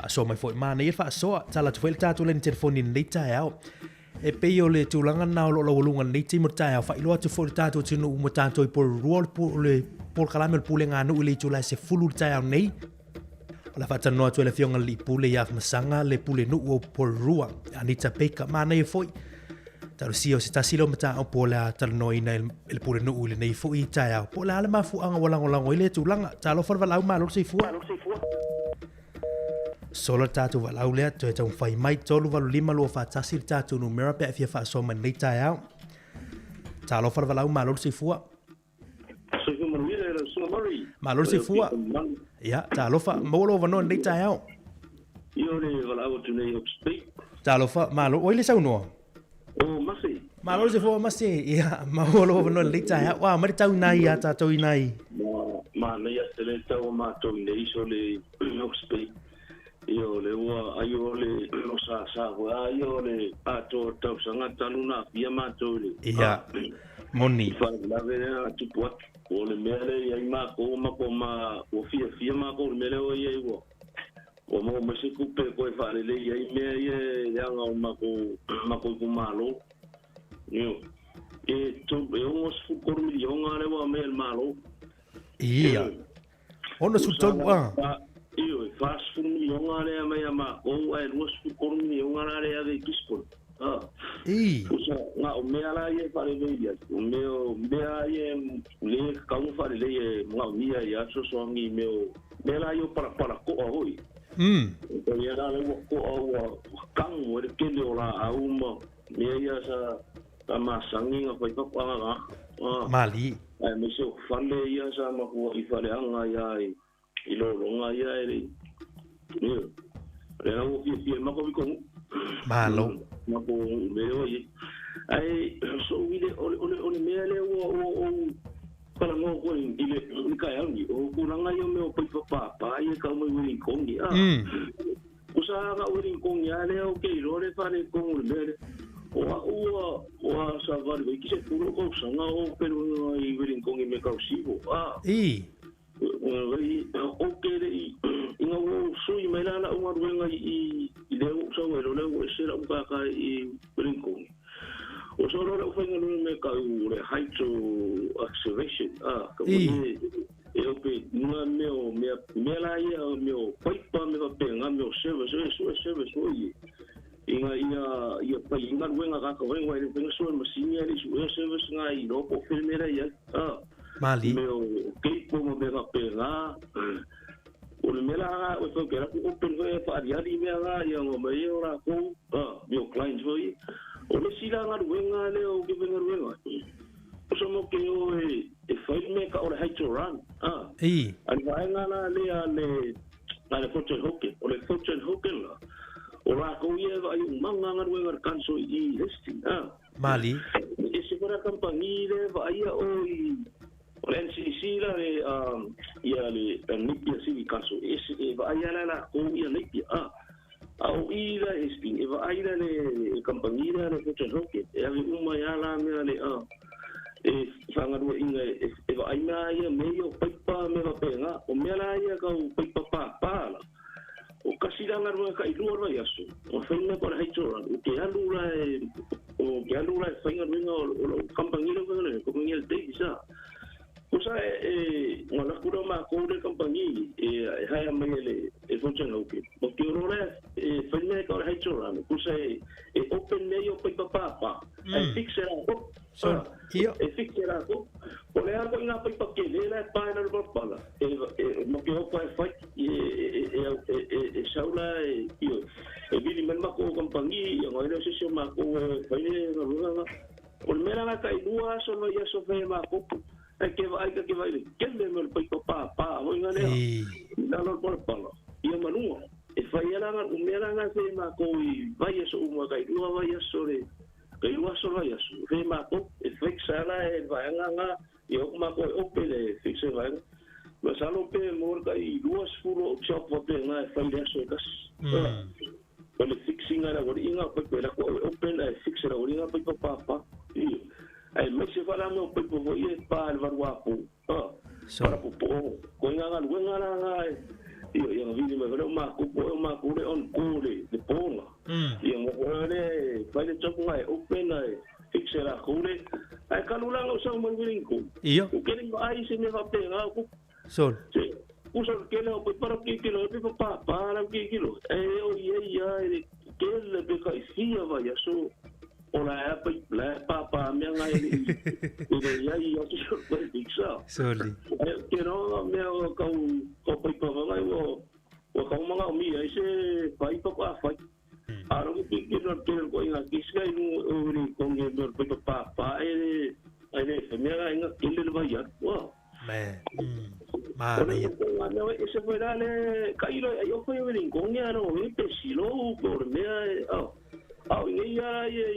so mai fo mana, ia whaasoa, tala tu fo le tātu le ni telefoni le tai au, e pei o le tūlanga na o lo walunga le te mo tai au, whailoa tu fo le tātu tunu umo tātu I Porurua, le por kalame le pule ngā nui le tūla se fulu le tai au nei, o la whatanoa tu le fionga li pule ia masanga le pule nu o Porurua, Anita Baker, mana e foi, Taru sio se tasilo mata o pola talno ina el pure no ule nei fu I taia. Pola ala mafu anga walango ile tulanga talo fa valau malo se fu. Solo tatu valau le to eta un fai mai tolu valu lima lo fa tasir tatu no mera pe fia fa so man nei taia. Talo fa valau malo se fu. Malo se fu. Ya, talo fa molo vano nei taia. Io le valau tu nei speak. Talo fa malo o ile sauno. Oh, masi. Malo se fu masi. Ya, molo vano nei taia. Wa mari tau nai ya tatu nai. Ma nei tele tau ma to nei so le speak. Io le ua aio le no sa wa io le ato tau sanga taluna pia ma to le. Ya. Moni. Fa la vera tu pot. O le mele ia ma ko ma o fia ma ko le mele o ia wo. O mo me se kupe ko fa le ia me ia nga ma ko malo. Yo. E to e o su ko milion ale wa me el malo. Ia. Ono su to wa. Io fast fu milion ale ma o e lo su ko milion ale ave kispol. Usa nga o me ala ye fa le ia. O me ai le ka un fa le ye nga o ia ya so ngi me la yo para ko oi. Ko ia la le ko o kang o le ke le ola a uma me ia sa ma sangi nga fa ko nga. Mali. Ai me so fa le ia sa ma ko I fa le anga ia I lo nga ia ele. Le na o fi ma ko ko malo. Mako meo ye ai so wile ole mele o para mo ko ile ka yangi o kunanga yo me o pa ye ka mo wili kongi usa ga wili kongi ale o ke lo le fare ko mele o sa vale ki se puro ko sanga o pero I wili kongi me ka usibo o ke le inga wo sui mai la o ruenga I le so le se la ka I brinco o so lo fa ngalo me ka le hydro acceleration ka e pe no me la ia me o paipa me va penga me o service so ia pa inga ruenga ka ruenga le penga so machine ia le service ngai no ko filmera ia Mali. Me o ke po mo me va penga o le mela o so que era o perve fa diari me aga ia ngo me ora ko me o client foi o le sila nga ruenga le o ke venga ruenga o so mo ke o e fai me ka o le high to run ali vai nga la le fortune hoke o le fortune hoke la o la ko ia va I manga nga ruenga kanso I listing Mali e se para campani le va ia o o le NCC la ia le nipia sivi kaso e va ia la ko ia nipia au ila esting e va ia le campagna le foto hoke e ave uma ia la me le e fanga do inga e va ia meio paipa me va penga o me la ia ka paipa pa o kasira na ro ka ilu ro ia so o fenga por haitora o que alura fanga ro o campagna le ko ngi el te isa Usa ngala kura ma ko le compagnie hai mai le function hoke. Porque ora fenne ka hai chora. Usa open meio pa pa. Fixer ko. So, io fixer ko. Ole algo ina pa ke le la pa na ro pala. Mo ke o pa fai saula io. Vidi men ma ko compagnie ngala se ma ko fai ro. Por mera ka idua so no ya so fe ma ko. Que vai que le me pai pa o ngane na no por pala ia manua e fai ala o mera na se ma ko vai so uma kai no vai so le kai no so vai so fe ma ko e fixa e vai nga e o ma ko o pele fixa vai mas alo pe morga I duas furo chop pote na fai so kas o le fixing ala o inga ko pela ko o pele fixa o inga pai pa ai me se fala me po po ie pa al varuapo para po ko nga nga io vidi me vero ma ko le on kule de ponga io mo le fai le chopo ngai open ai fixera kule ai kalula ngo sa mo vinco io o que ai se me va pega ko son uso que le o para que kilo de para que kilo o ia que le beca sia vai so Ora la papa me ngai ile ya yo ki ko diksa. Sorry. Que no me ko pa ngai o ka mga mi ai se pai pa fa. Aro ki no te ko inga kiskai no ri ko nge no pa ele me ngai inga ile ba ya. Wow. Man. Mane. No ese fue dale cairo yo fui en Congia no me pesilo por me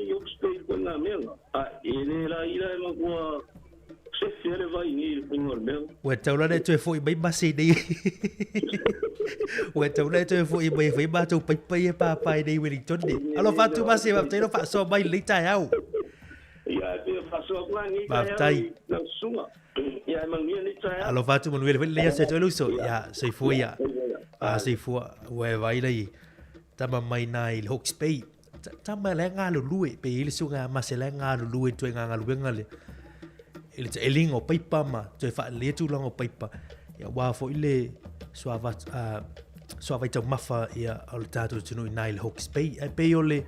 yo estoy con la mierda. Ele la ira ma kwa se fiere vai ni por me. Wa taula ne tu foi bai basi ni. Wa taula tu foi bai ba tu pai pa ni Wellington ni. Alo fa tu basi ba te no fa so bai li tai au. Ya te fa so kwa ni tai. Na sunga. Ya mang ni tai. Alo fa tu Manuel le se tu luso ya se foi ya. Se foi wa vai dai. Tama mai nai Hawke's Bay. Tama le nga lu pe ile sunga ma se le nga lu tu nga lu ngale. Ele te elingo paipa ma te fa le tu longo paipa ya wa fo ile suava te mafa ia al tatu tunu Nile Hawke's Bay e pe ole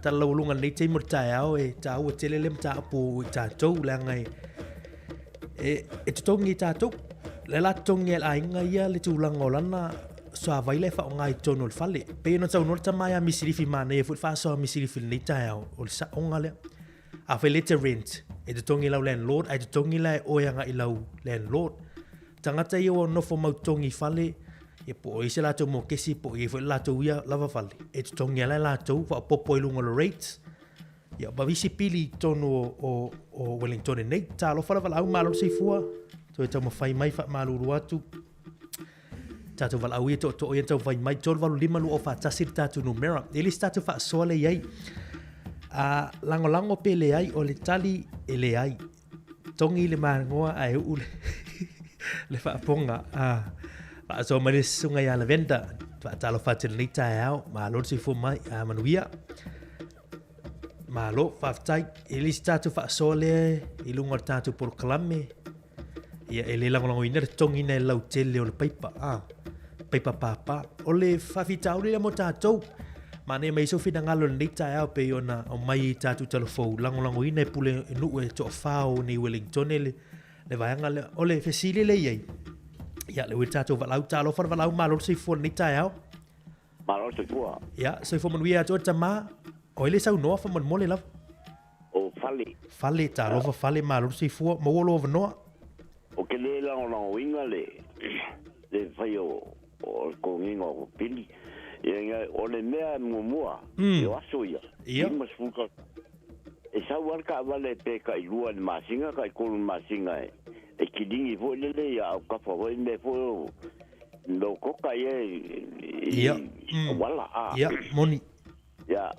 ta lunga nei te mortai au e ta o te lelem ta pu ta tou la ngai e te tongi ta tou le la tongi la inga ia le tu lango lana suava ile fa ngai tonu fale pe no tau no tamaya misirifi mane fu fa so misirifi nei ta au o sa ongale a fe le te rent e te tongi lau landlord, e te tongi lai oianga i lau landlord. Tangata i o nofo mau tongi fale, e po o ise lato mo kesi, po i fo lato ia lava fale. E te tongi lai lato, fa popo i lunga lo rates. Ia, ba visi pili tono o Wellington e nei, talo fala vala au malo se fua, to e tau mawhai mai fa maluru atu. Tato vala au ia to o ia tau vai mai, tolo valu lima lu o fa tasir tatu numera. Elis tatu fa soale iai, lango pe le ai o le tali e le ai tongi le mangoa ai u le fa ponga fa so mare sunga ya la venda fa talo fa te ni tai au ma lo si fu mai manuia ma lo fa tai e li statu fa sole i lunga tatu por clame ia ele lango ina tongi ne lau tele o le paipa paipa papa o le fa fitau le mo tatu Mane mai so fina ngalo ni tai au pe ona o mai tatu telefo lango ina pule nu e to fao ni Wellington le vai ngale o le fesili le ye ya le tatu va lau talo for va lau malo se fo ni tai au malo se fo ya se fo mon wia to tama o le sau no fa mon mole la o fale talo va fale malo se fo mo lo no o ke le lango ina le fai o ko ngingo pili Ia ole mea mua yo aso ia mas fuka e sa warka vale pe ka ilua ni masinga ka ikolu masinga e kidingi vo lele ya ka fo me fo no koka ia wala ia moni ia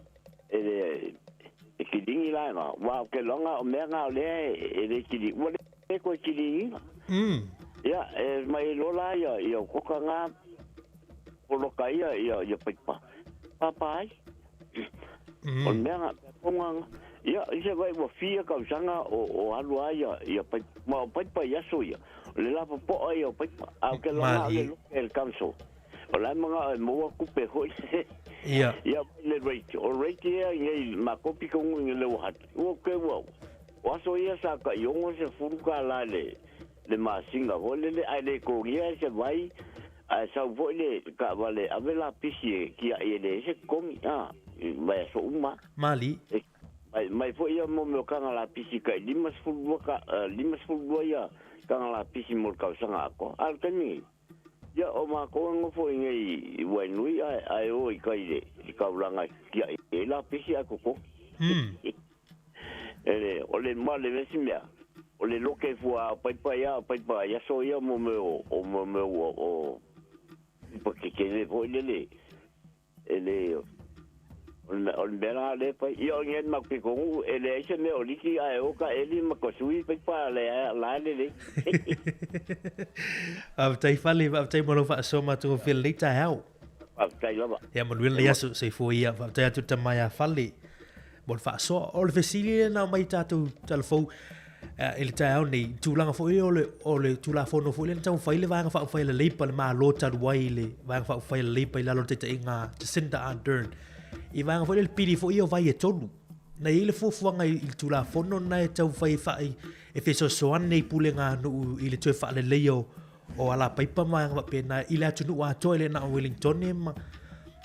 e kidingi la ma wa ke longa o mea nga le e kidingi wale ko kidingi ia e mai lola ia koka nga Polo kaya ia paipa. Papai. On mea ponga ia ise vai wa fia ka usanga o alu ia paipa ia soia. Le la po ia paipa. Au ke la el council. Ola mga mo ku pe ho. Ia le rate. O rate ia ma kopi ko le hat. O ke wo. Wa so ia sa ka yongo se furuka la le masinga ho le ai le ko ia se vai sa vole ka vale avela pisi ki ele se komi vai so uma mali mai foi ia mo kanga la pisi ka limas fulwa ia kanga la pisi mo ka sanga ko al kani ya o ma ko ngo foi ngai wenui ai o kai ka ulanga ki la pisi ko ko ele ole male vesimia ole loke fua paipa ya so ia mo o porque que le voy le on bera le pa io ngien ma pe ko ele ese me oliki a o ka eli ma ko sui pe pa le tai fali tai mo fa so ma tu fil lita hau tai lava ya mo wil ya se foi ya tai tu tamaya fali mo fa so o le fesili na mai tatu telefo ele tau nei tulanga fo ole tula fo no fo le tau faile vanga fa faile le pa ma lo tar waile vanga fa faile le pa la lo te inga te senda andern i vanga fo le pili fo io vai e tonu na ile fuafuaga i le tulafono na e tau fai fa'i e fesoasoani nei pulega nuu i le toe fa'alelei o ala paipa ma pena i le atunuu atoa i le na o Wellington ma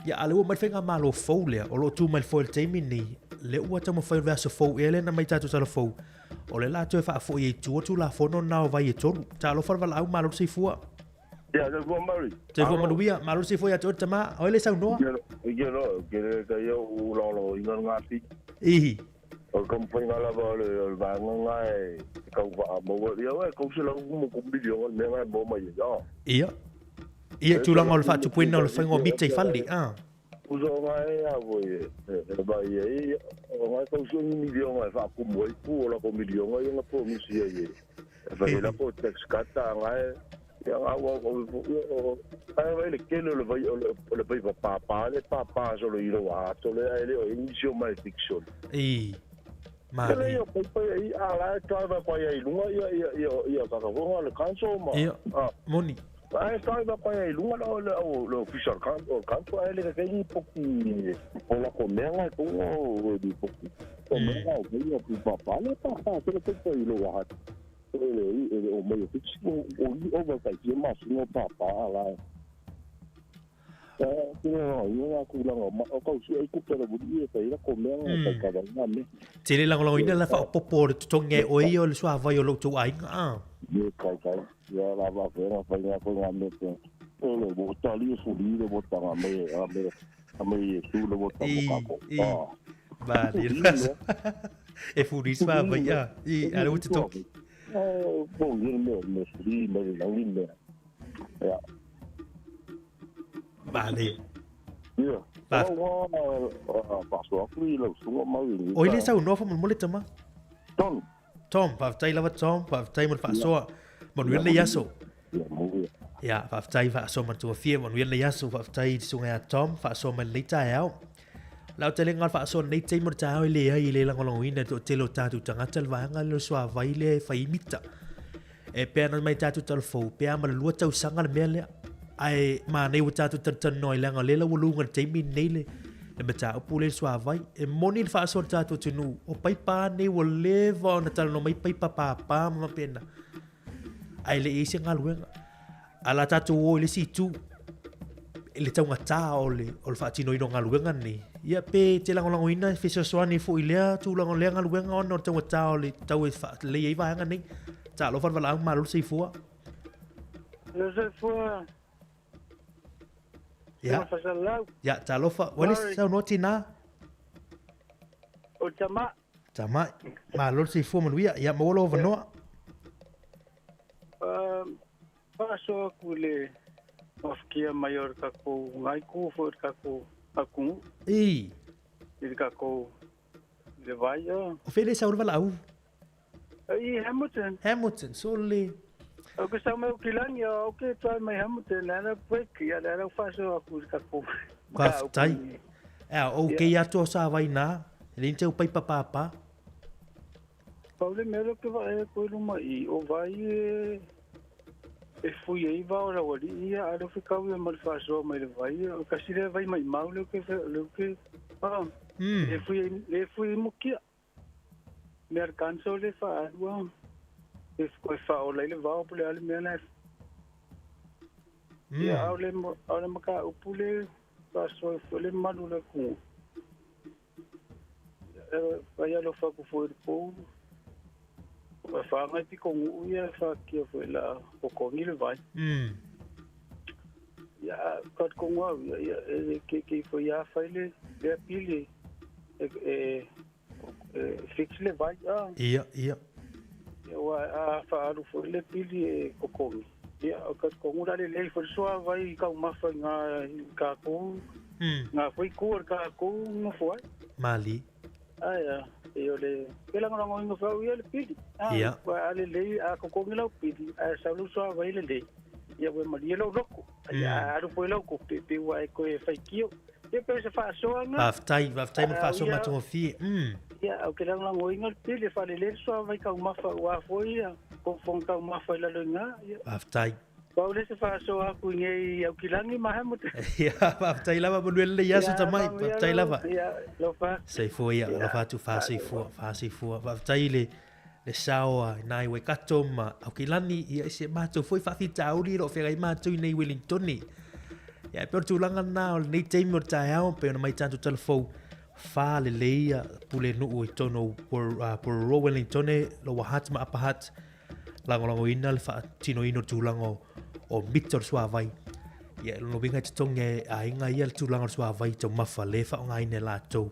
ia ale ua mai faiga malo fou lea o loo tu mai le foil taimi nei le ua taumafai le aso fou ia lena mai tatou talafou o le la toe fa'afo'i ai tua tulafono na o vai e tolu talofa le valaau malo seifua Ya, le fua mari. te fua manuia malo seifua ia toe tama o le saunoa Igero, kere ka ia u lolo inga ngati. ihi O kampai ngala ba le vanga ngai ka wa mo ia wa ko se la mo ko video me ngai bo mai ya. ia tulanga o le fa'atupuina o le faiga o mita i fali Uzo ngai ya bo e ba ia o ngai ko se ni video ngai fa ko mo ku la ko video ngai nga po mi si ia. Fa la ko text kata ngai ya wa o ai vai le kelo le vai le vai pa so le iro wa to le ai le o inicio mai fiction Mari. Kele yo pa ai ala driver pa ai lunga ia ka ko le kanso ma moni ai driver pa ai lunga lo official kan o kanso ai le ka ni poki o la comenga ko o di poki o menga o ia pa le pa le pa ilo wa o mai fiction o va ka ji ma sino pa ala Tele langolangoina la fa popo le tutonge o i o le sua vai o lo tu ai nga. Kai. Ya la va vera fa ya ko nga me. O bo tali su li le bo tanga me su le bo tanga ko. Ba di. E furi sua vai ya. I ala uti toki. Bo me su li me langin. Ya. Vale. Yeah. Pastor Akui lo sungo mai. O ile sa uno fa mo le tama. Tom, pa tai lava Tom, pa tai mo fa so. Mo le yaso. Ya, pa tai fa so mo tu fie mo le yaso fa tai sunga Tom fa so mo le tai au. Lau tele ngal fa so nei tai mo tai ile la ngolo ina to telo tatu tanga tel va ngal lo so va ile fa imita. E pena mai tatu tel fo, pe ama lu tau sanga le mele. Ai ma nei o tatu tan noi langa lela o lunga taimi nele e mata o pule swa vai e moni fa so tatu tunu o pai pa nei o leva na tal no mai pai pa ma pena ai le isi ngaluenga ala tatu o le si tu le tau ngata o le fa tino ino ngaluenga ni ia pe te lango lango ina fi so swani fu ilea tu lango le ngaluenga on no tau ngata o le tau e fa le i va nga ni ta lo fa vala ma lo si fu le se fu Ya, talofa. Wale sa no tina. O tama. Tama. Ma lo si fo manuia, ya mo lo no. Paso kule ofkia mayor ka ko ngai ku fo ka ko aku. Ka ko le vaya. O fele sa urva lau. Hamilton sole. O ke sa mai kilangi o ke try mai Hamilton na break ya la faso aku ka ko. Ka tai. O ke ya to sa vai na. Rin teu pai papa. Paule mero ke va ko lu mai o vai e fui ai va ora wali ia aro fica o mal faso mai vai o ka sire vai mai mau lo ke e fui mukia. Mer canso le fa wa. Es ko fa o le va pule ale mena. Ya ole maka o pule pa so le malu le ku. Vaya lo fa ku fo po. Fa ngai ti ko uia fa ki fo la ko ni le vai. Ya kot ko wa ya ke fo ya fa le pili fix le vai. Ia. Wa fa alu fo le pili kokomi ia ka kongu dale le fo so vai ka ma fa nga ka ko nga foi kur ka ko no foi mali aya e ole pela nga ngo fa ia le pili wa ale le a kokomi la pili a sa lu so vai le ia we mali lo loko ia alu foi lo ko pe wa ko e fa kio e pe se fa so nga vai mo fa so ma to fi Ya, o que lang o ingal pili fa le so vai ka uma fa wa foi ko fon ka uma fa la lenga. Aftai. Paule se fa so aku ngai au kilangi mahamut. Ia, whaftai lava manuel le yaso tamai, whaftai lava. Ia, lo fa. Seifua ia, la whatu whaseifua. Whaftai le saoa nai we kato ma au kilani ia ise mātou foi whawhita auri ro whengai mātou nei Wellingtoni. Ia, pero tūlanga nā o nei teimi o tai au, pero na mai tātou telefou wha le leia pule nuu i tono por ro Wellingtoni lo wahat ma apahat lango ina le wha tino ino tūlanga o mitor sua vai. Ia, no winga te tonge a inga ia le tūlanga sua vai tau mawha le wha o ngai ne lātou.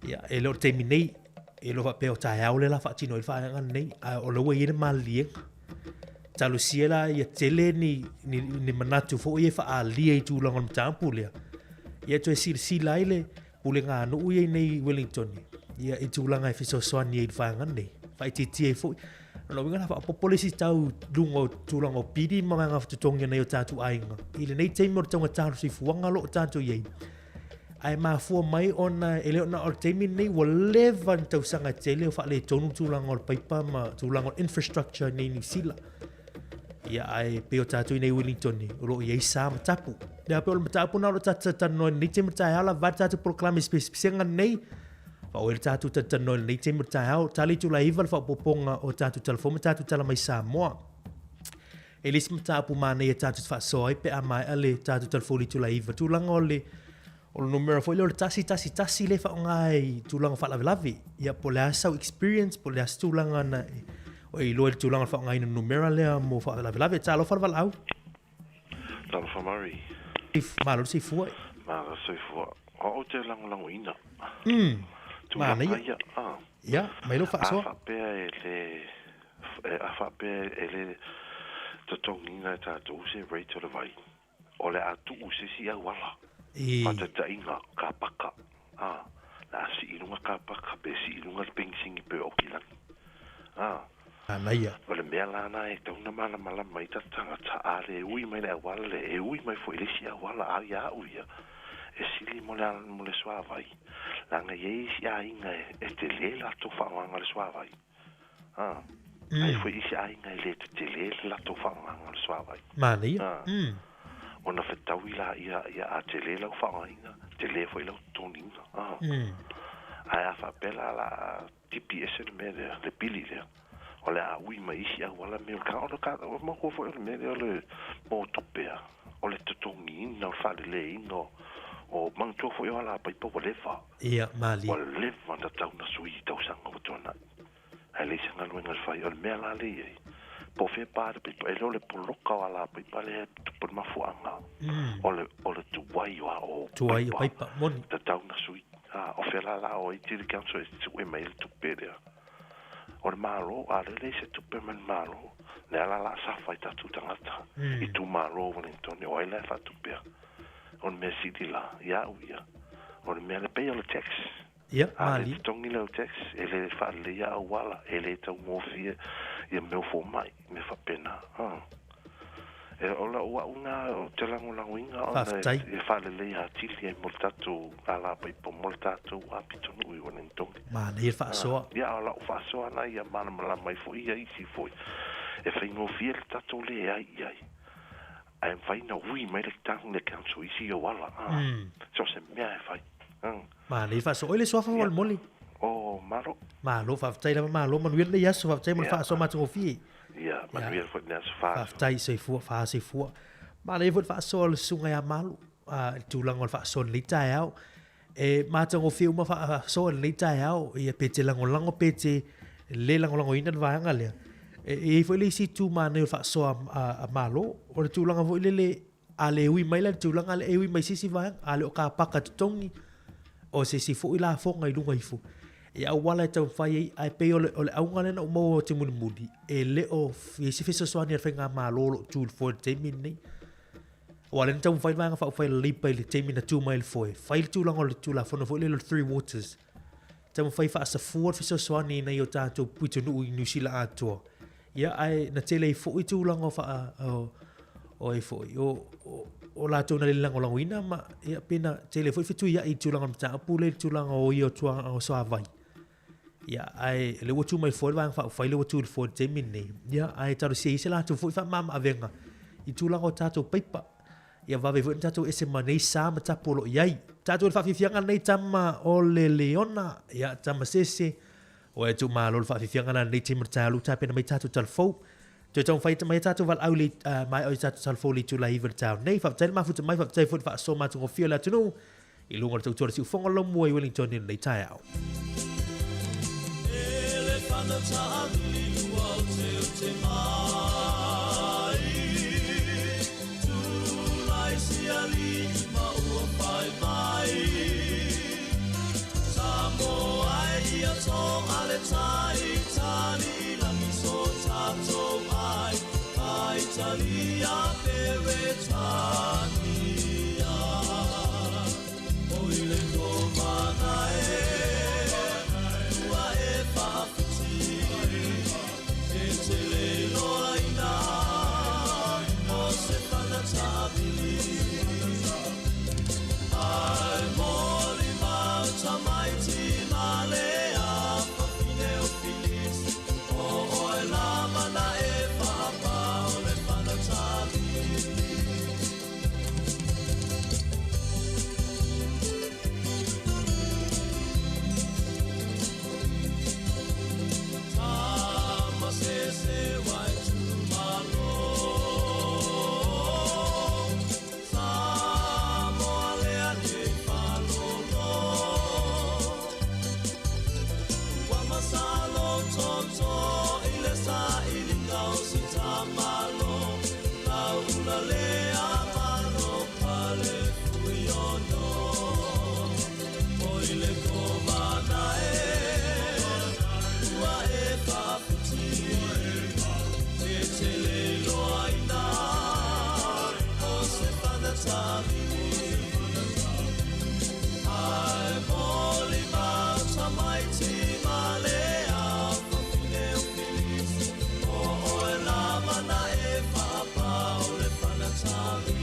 Ia, e leo teimi nei e lo fa pe o tai au le la fa tino il fa ngan nei o lo we ina mali talu siela ia tele ni manatu fo ia fa ali e tu longon tampu le ia to si laile pule nga no ia nei Wellington ia e tu langa fi so so ni fa ngan nei fa ti e fo lo winga fa populisi tau lungo tu longo pidi manga fa tonga nei o tatu ainga ile nei te mo tonga tatu si fuanga lo tatu ye ai ma fu mai ona ele na o te nei wo levan tau sanga tele o fa le tonu tulango paipa ma tulango infrastructure nei ni sila ia ai pe o tatu nei Wellington ni ro ia sa tapu da pe o tapu na ro tata no ni te mata ala va tatu proclame spesianga nei fa o tatu tata no ni te mata au tali tu la ival fa poponga o tatu telefone tatu tala mai sa mo elis mata pu mana ia tatu fa soi pe amai ale tatu telefone tu la ival tulango le o numero foi le tasi le fa ngai tulang fa lavi ia po le sau experience po le tulang na o i lo tulang fa ngai no numero le mo fa lavi talo fa au talo fa mari if malo si fu o te lang ina mana ia mai lo fa so fa pe ele to tonginga ta to se rate to vai o le atu se si wala Pata tainga ka paka. La si ilunga ka paka pe si ilunga pensingi pe okilan. Anaya. Wala mea lana e tauna mala mai tatanga ta ale ui mai le wala le e ui mai fo ilesi a wala a ya uia. E sili mo le swa vai. Langa ye si a inga e te le la to fa wanga le swa vai. Ai fo isi a inga le te le la to fa wanga le swa vai. Mania. Ona fetauila ia a tele lau whainga, tele foi lau toninga. Ai a whapela la TPS le mea le pili lea. O le a ui mai isi a wala mea ka ora ka o mako foi le mea le mo topea. O le totongi ina o whale le ino o mangtua foi o ala paipa o lefa. Ia, mali. O lefa na tau na sui tau sanga o tona. Ai le sanga luenga le whai o le mea la le ei. Po fe pa pe e lo le poloka wala pe pa le tu ma fuanga o le tu wai o tu wai pai pa mon ta tau na sui o fe la o i tiri kanso e tu e mail tu pere o le malo a le se tu pe man malo le ala la sa fai ta tu tangata i tu malo Wellington o ele fa tu pe on me si di la ya uia o me le pe o le tax ia mali tongi le tax ele fa le ya wala ele ta mo fie ia meu fo mai me fa pena e ola una te lango inga e fa le ya tili e moltato ala pai po moltato a pitonu i Wellington ma le fa so ia ola fa so na ia mana mala mai fo ia isi fo e fa no fiel tato le ai ai fai na ui mai le tang le kanso isi o wala so se me ai fai ma le fa so ele so fa wal moli malo. Malo fa tai la malo manuel le yaso fa tai mo fa so ma tso fi. Ia, manuel fa na so fa. Fa tai se fu fa se fu. Ma le fa so le sunga ya malo. Tu lang fa so le tai au. E ma tso fi mo fa so le tai au e pete lang pete le lang ina va nga le. E fo le si tu ma ne fa so a malo o tu lang vo le ale ui mai la tu lang ale ui mai si va ale o ka pa ka tongi. O se si fu ila fo ngai lunga ifu. E au wala tau whai ai pe ole au ngale na umo te muni e le o si fisa soani ar whenga maa lolo tūl fo te mini wale na tau whai vanga whai lipa i le te mina tū mai le foe whai le tūlanga le tūla whana fo le lo Three Waters tau whai wha asa fuar fisa soani na i o tātou puito nuu i Nusila atua ia ai na tele i fo i tūlanga o e fo o la tōna le lango ina ma ia pena tele fo i fitu ia i tūlanga mta apu le tūlanga o i o tuanga o soa vai ia ai le watu mai foi vang fa le watu for te mini ia ai taro se la tu foi fa mama avenga i tūlanga o tātou paipa. Ia wawe vuen tātou ese manei sā ma tapolo iai. Tātou le whawhiwhianga nei tama o le leona, ia tama sese. O e tu malo le whawhiwhianga na nei tima tālu tāpena mai tātou talfou. Toi tau whaita mai tātou wal au li mai oi tātou talfou li tūla hiwa tāu. Nei, whawtaile mafuta mai, whawtaile fuit whaaso mātungo fio la tunu. I lunga le tautora si ufonga lo mua i Wellington nei tai au. Ele whanata li lua o te mai. Tūlai si ali ma ua whai mai. Samo ai ia tō ale tai tali langi so tātou ai. Ai tali a pewe tania. Oile ko mana ua e whaaputi. E te lelo aina o se whanatabili. Ai moli mau tamaiti malea whapine o filis. O oe la mana e whapa o le whanatabili. Tama se wai tu malo. Samoa lea ne whalolo. Wa masalo toto i le sa i li ngau si tamalo. Laula lea mano pale fui ono. Oi le komana ua e whaputi. E te lelo aina o se whanatami. Ai moli mau tamaiti malea whapine o filis. O oe la mana e whapa o le whanatami.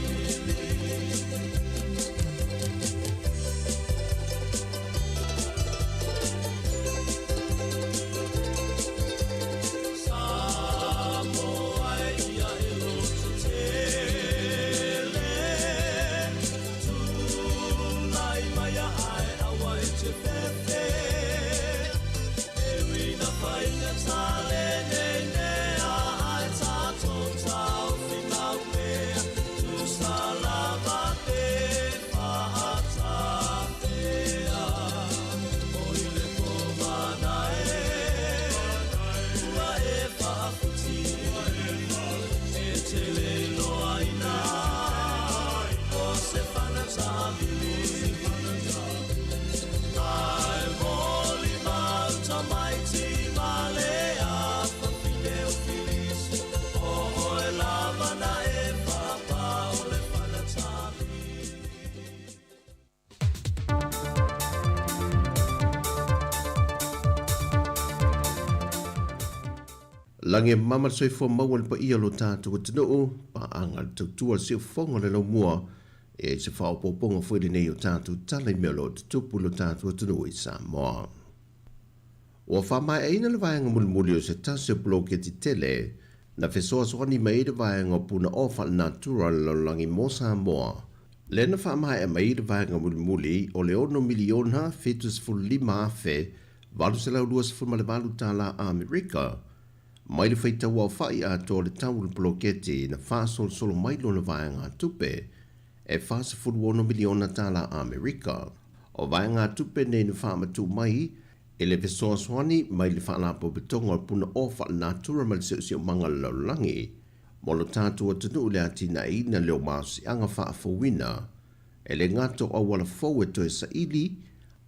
Samoa ia e loto tele. Tūlai mai a ai awa e te pepe. E rina whainga tale nei nea ai tātou tau whinau mea. Tu salama te whaatawhea. Oile ko mana ua e whaputi. E te lelo aina o se whanatawili. Ai moli mau tamaiti malea whapine o filis. O oe la mana e whapa o le whanatawili. Lange mama soi fo mawan pa ia lo tātou tino pa anga tautua si fonga le lau mua e se whao poponga fwere nei o tātou tala i mea lo tupu lo tātou tino i Samoa. Ua whamai eina le vaianga mulimuli o se tase bloke ti tele na whesoa soani mai le vaianga puna ofa natura lo langi mo Samoa. Le na whamai e mai le vaianga mulimuli o le ono miliona fetus ful lima afe valu se lau luas fulma le valu tala Amerika. Mai le whaita wau whai a tō le tau le bloketi na whāsol solo mai lo na vaianga tupe e whāsa fulu ono miliona tala Amerika. O vaianga tupe nei na whamatu mai e le pesoa swani mai le whaalapo betonga o puna ofa natura ma le seo manga laulangi. Molo tātua tanu le atina i na leo mausi anga whaafowina e le ngato au wala fau e toe sa ili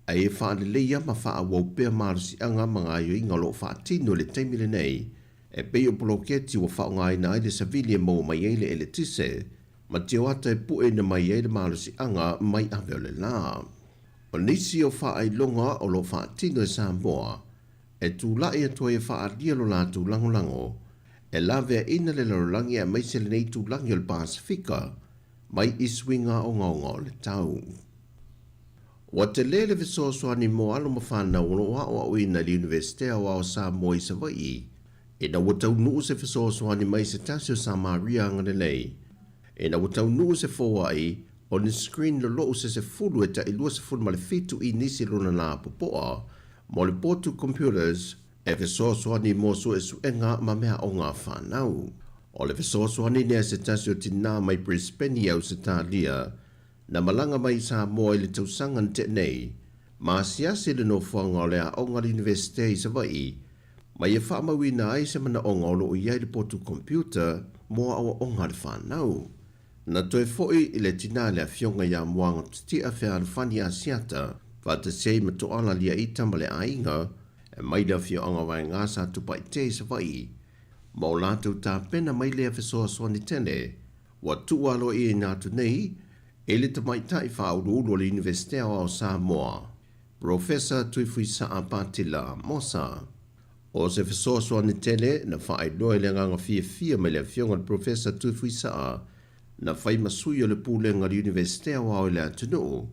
a e whaale leia ma whaawau pia mausi anga mga ayo inga lo whaatino le teimile nei e peo bloketi wa whaongai na ile savili e mo mai eile ele tise ma teo ata e pue na mai eile mausi anga mai ave ole la. O nisi o whaai longa o lo whaatino e Samoa e tū lai atua e whaaria lo la tū langolango e lawe ina le larolangi a mai sele nei tū langi o le Pasifika mai iswinga o ngaonga o le tau. Wa te lele visosoani mo alo ma whana uno wa o ina li universitea wa o Samoa i Savai E na watau nuu se fiso soani mai se tasio Samaria ngane lei. E na watau nuu se foa ai, o ni screen lo loo se fulu e ta ilua se fulu ma le fitu i nisi luna na popoa, mo le portu computers, e fiso soani mo so e suenga ma mea o ngā whanau. O le fiso soani nea se tasio tina mai Brisbane au se talia, na malanga mai sa moa i le tausangan te nei, ma siasi le no whanga o le a o ngā universite i Savai, ma ia whaamawina ai se mana o ngā lo iai le portu computer moa awa o ngā le whanau. Na toe foi i le tina le a fionga ia moanga tuti a whea alfani a siata, va te sei ma to ala lia ita ma le ainga, e mai le a fionga vai ngā sa tupa i te Savai, ma o lātou tā pena mai le a fisoa soani tene, wa tua alo i nātu nei, e le tamaitai whaurulu le Universitea o Samoa, Professor Tuifuisaa Patila Mosa. O se fisoa soani tene na whae noe le nganga fia mai le fionga le Professor Tuifuisaa na whai masui o le pūlenga le Universitea o le atunu,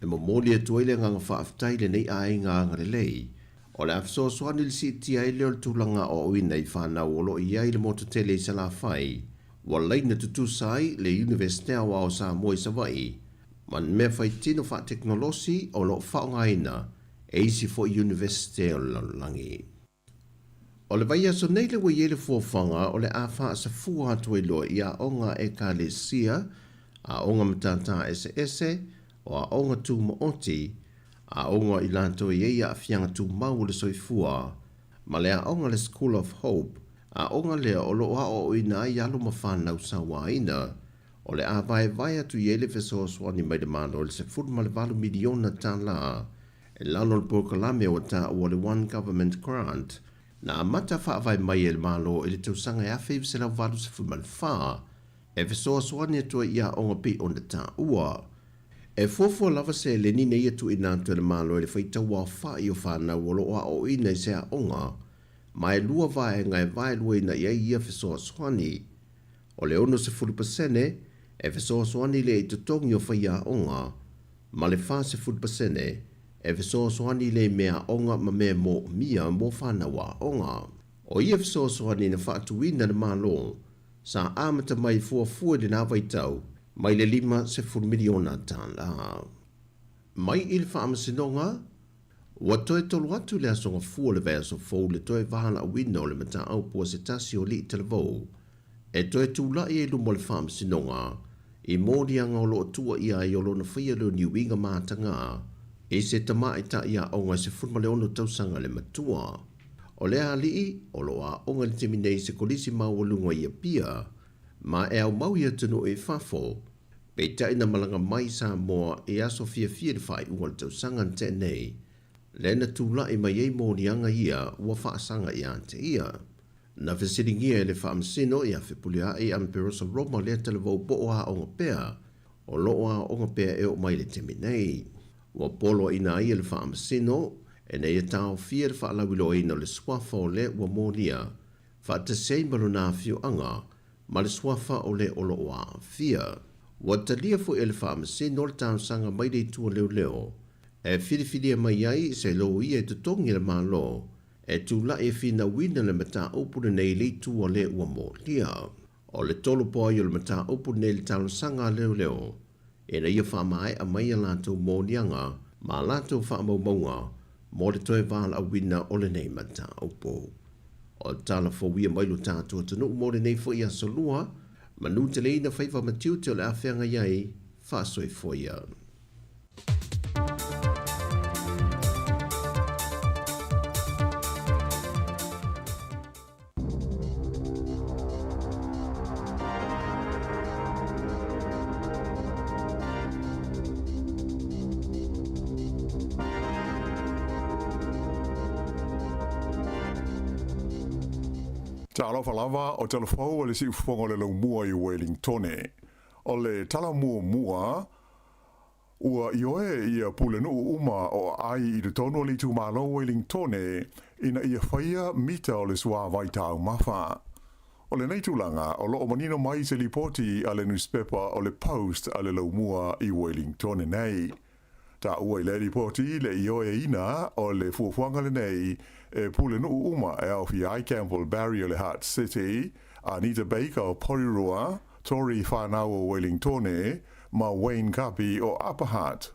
e mo mōli e tuai le nganga whaaftai le nei ai ngā ngare lei, o le afisoa soani le si tia i leo le tūlanga o oina i whanau o lo i ai le moto tele i sa la whai, wa leina tutu sai le Universitea o Samoa i Savai, man mea whai tino wha teknolosi o lo whaongaina e isi fo Universitea o Langi. O le vai aso nei le wa iele fuafanga o le a wha sa fua atu i loa i a onga e ka le sia, a onga matata ese, o a onga tu maoti, a onga i lanto i eia a fianga tu mau le soifua, ma le a onga le School of Hope, a onga lea o loa o ina i alo mawhanau sa waina, o le a vai atu i ele feso swani mai de mano le se furma le valu miliona ta la, e lalo le pokalame o ta o le One Government Grant, na amata whaavai mai e le malo e le tausanga e awhi se lau valu se furma le wha, e feso swani atua ia onga pi o na ta ua. E fofo lava se le nina ia tu ina atu le malo e le whaita ua wha i o whanau o loa o ina i se a onga, ma e lua vae ngai vae lua ina ia fesoa swani. O le ono se 40%, e fesoa swani le i tutongi o whaia onga, ma le wha se 40%, e fesoa swani le mea onga ma mea mo mia mo whanawa onga. O ia fesoa swani na whaatuina le malo, sa amata mai fua le na vaitau, mai le 5 miliona tala. Mai il whaamasinonga, wa toe tolu atu le asonga fua le vea so fau le toe vahala a wina o le mata au pua se tasi o li i televou. E toe tūla i e lumo le whaamasinonga, i mōdi anga o lo tua ia i o lo na whaia leo niuinga mātanga, e se tama i ta ia onga se funma le ono tausanga le matua. O le a lii, o lo a onga le teminei se kolisi mau lunga ia pia, ma e au mau ia tunu e whafo, pe ta ina malanga mai sa moa e aso fia le whai unga le tausanga te nei, le na tūla i mai ei mōni anga ia ua whaasanga i ante ia. Na whesiringia e le whaamsino i a whipulia e Amperosa Roma le televou po a onga pea, o loo a onga pea e o mai le teminei. Ua polo ina ia le whaamsino, e nei e tau fia le whaalawilo ina le swafa o le ua mōnia, whaatasei malu nā whio anga, ma le swafa o le o loo a fia. Ua talia fu e le whaamsino le tau sanga mai le tua leo, e whiriwhiria mai ai se lo ia e tutongi le malo, e tūla e whina wina le mata opune nei le tua le ua mōlia. O le tolo poa i o le mata opune nei le talo sanga leo, e na ia whamai a mai a lātou mōnianga, ma lātou whamaumaunga, mō le toe wāla a wina o le nei mata opo. O tala fōwia mai lo tātou tanu mō le nei fo ia solua, manu te leina whaiva matiu te o le awhianga iai, whāsoi fo ia. Ta alofa lava o telefou o le si ufongo le lau mua i Wellingtone. O le tala mua ua ioe ia pule nuu uma o ai i le tono li tu malo Wellingtone ina ia whaia mita o le sua vaita au mawha. O le neitulanga o loo manino mai se lipoti a le newspaper o le Post a le lau mua i Wellingtone nei. Ta ua I le ripoti le I oe ina o le fuafuanga le nei e pule no uma e au fi Campbell Barry o le Heart City, Anita Baker o Porirua, Tori Whanau o Wellingtone, ma Wayne Kapi o Upper Hutt.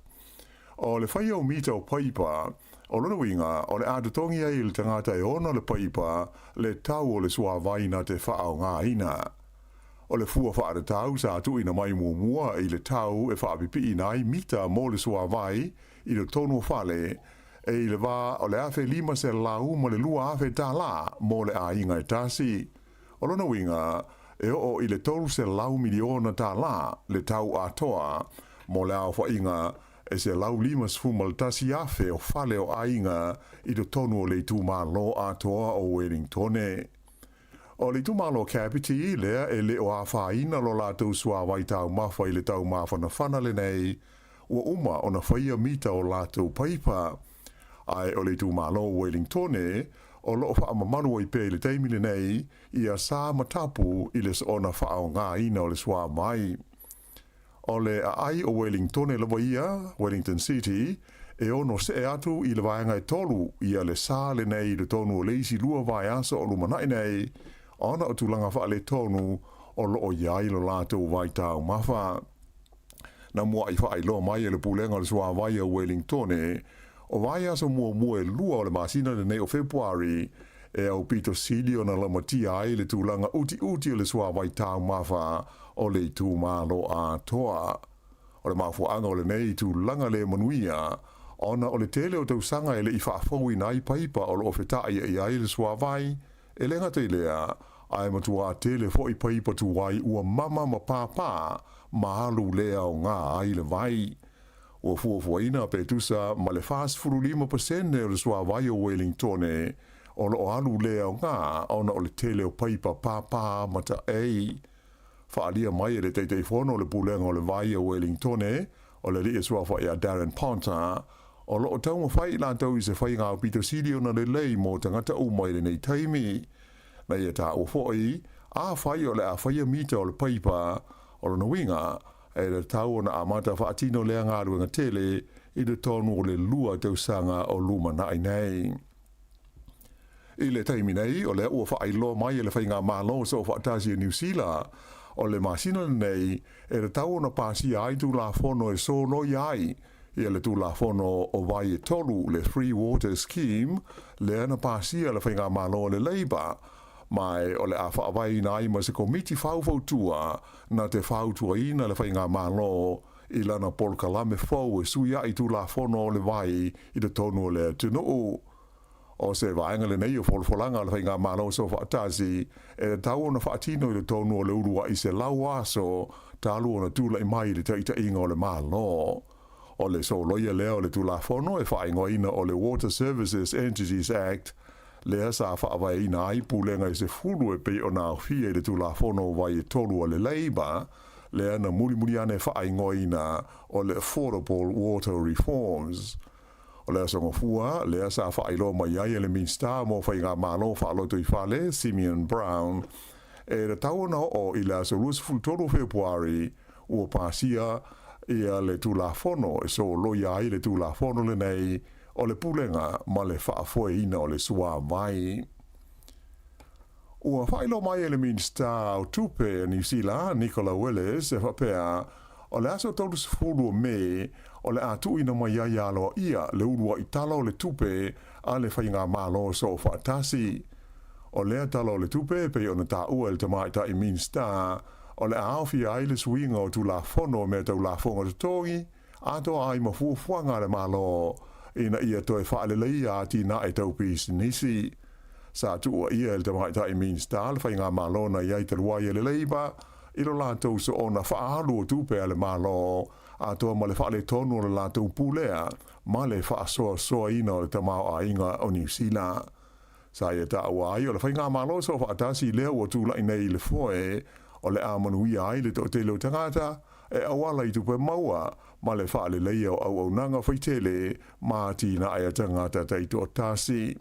O le whai au mita o paipa, o lona winga, o le adatongi ai le tangata e ona le paipa, le tau o le sua vaina te whaau ngā ina. O le fua whaare tau sa atu ina mai mua I le tau e whaapipi inai mita mo le sua vai I le tono whale, e I le wā o le awhe 5 se lau mo le lua awhe tā la mo le a inga e tasi. O lona winga, e o I le tolu se lau miliona tā la le tau atoa, mo le au whainga e se lau 5 sfuma le tasi awhe o whale o a inga I le tonu o le tūma lo atoa o Wellingtone. O le tumalo capiti lea e le o awhaina lo la tau sua wai tau mawha I le tau mawhana whana le nei, ua uma o na whaia mita o la tau paipa. Ai o le tumalo Wellingtone, o lo wha amamanu I pe le teimi le nei, ia sa matapu I le o na whaao ngā ina o le sua mai. O le ai o Wellingtone la waia, Wellington City, e ono se atu I le vaenga I tolu, ia le sa le nei le tonu o leisi lua vai asa o lumanai nei, ona o tulanga wha le tonu o lo o iai lo lātou vai tau mawha. Na mua I wha lo mai e le pulenga le sua vai o Wellingtone, o vai asa mua e lua o le masina le nei o Februari, e au pito sili o na lamatia ai le tulanga uti o le sua vai tau mawha o le tu malo a toa. O le mafuanga o le nei tulanga le manuia, ona o le tele o tausanga e le I whaafau I nai paipa o lo ofetai e ai le sua vai, e lenga te lea, ai matua tele fo I paipa tu wai ua mama ma pāpā, mahalu lea o ngā ai le vai. Ua fuafuaina pe tusa ma le fast 5% o le sua vai o Wellingtone, o lo alu lea o ngā, ona o le tele o paipa pāpā mata ei. Whaalia mai e le teitei fono o le pulenga o le vai o Wellingtone, o le lia sua whai a Darren Ponta, o lo o taunga whai la tau I se whai ngā Peter Silio na le lei mo tangata umai le nei taimi. Na ia tā o whoi, a whai o le a whai a mita o le paipa, o le winga, e le tau o na amata whaatino lea ngā ruanga tele, I le tonu o le lua tausanga o luma nai nei. I le taimi nei, o le ua whai lo mai e le whai ngā malo so whaatasi a New Zealand, o le masina nei, e le tau o na pasi ai tu la fono e so no iai, ia le tu la fono o vai e tolu le Free Water Scheme, le ana pasia le whainga malo le Labour, mai o le awha awai nai ma se komiti whautua na te whautua ina le whainga malo I lana polkalame fau e suia I tu la fono le vai I le tonu le tunuu. O se vaenga le nei o folfolanga le whainga malo so whaatasi, e le tau na whaatino I le tonu o le urua I se lau aso, talu o na tula I mai le taita inga o le malo. O le so loia leo le tula fono e whaingoina o le Water Services Entities Act, lea sa whaawai ina ai pulenga I se fulu e pe o nā whie le tula fono vai e tolu o le Labour, lea na muri ane whaingoina o le Affordable Water Reforms. O lea songa fua, lea sa whailo mai ai le Minsta mo whainga malo whaaloto I whale, Simeon Brown, e le tauna o I la so luas fultoro Februari, ua pasia ia le tula fono e so loia ai le tula fono le nei o le pulenga ma le whaafoe ina o le sua mai. Ua whailo mai e le Minsta o tupe New Zealand, Nicola Willis, e whapea o le aso tolu sifuru me o le atu ina mai ai aloa ia le urua I tala o le tupe a le whainga malo so whaatasi. O lea tala o le tupe pe o na ta ua el tamaita I Minsta, o le aawhi ai le suinga o tu la fono me tau la fonga te tongi, ato ai mafuafuanga le malo, ina ia toi whaale lei a tina e tau pisi nisi. Sa tua ia el tamaita I Minsta, le whainga malo na iai te ruai le leiba, ilo la tau so o na whaalu o tupe ale malo, ato ma le whaale tonu o le la tau pulea, ma le whaasoa soa ina o le tamao a inga o New Zealand. Sa ia ta awai o le whainga malo so whaatasi leo o tula inei le foe, o le amanuia ai le to te leo tangata, e awala I tupe maua, ma le whaale leia o au nanga whaitele, ma tina ai a tangata teito o tasi.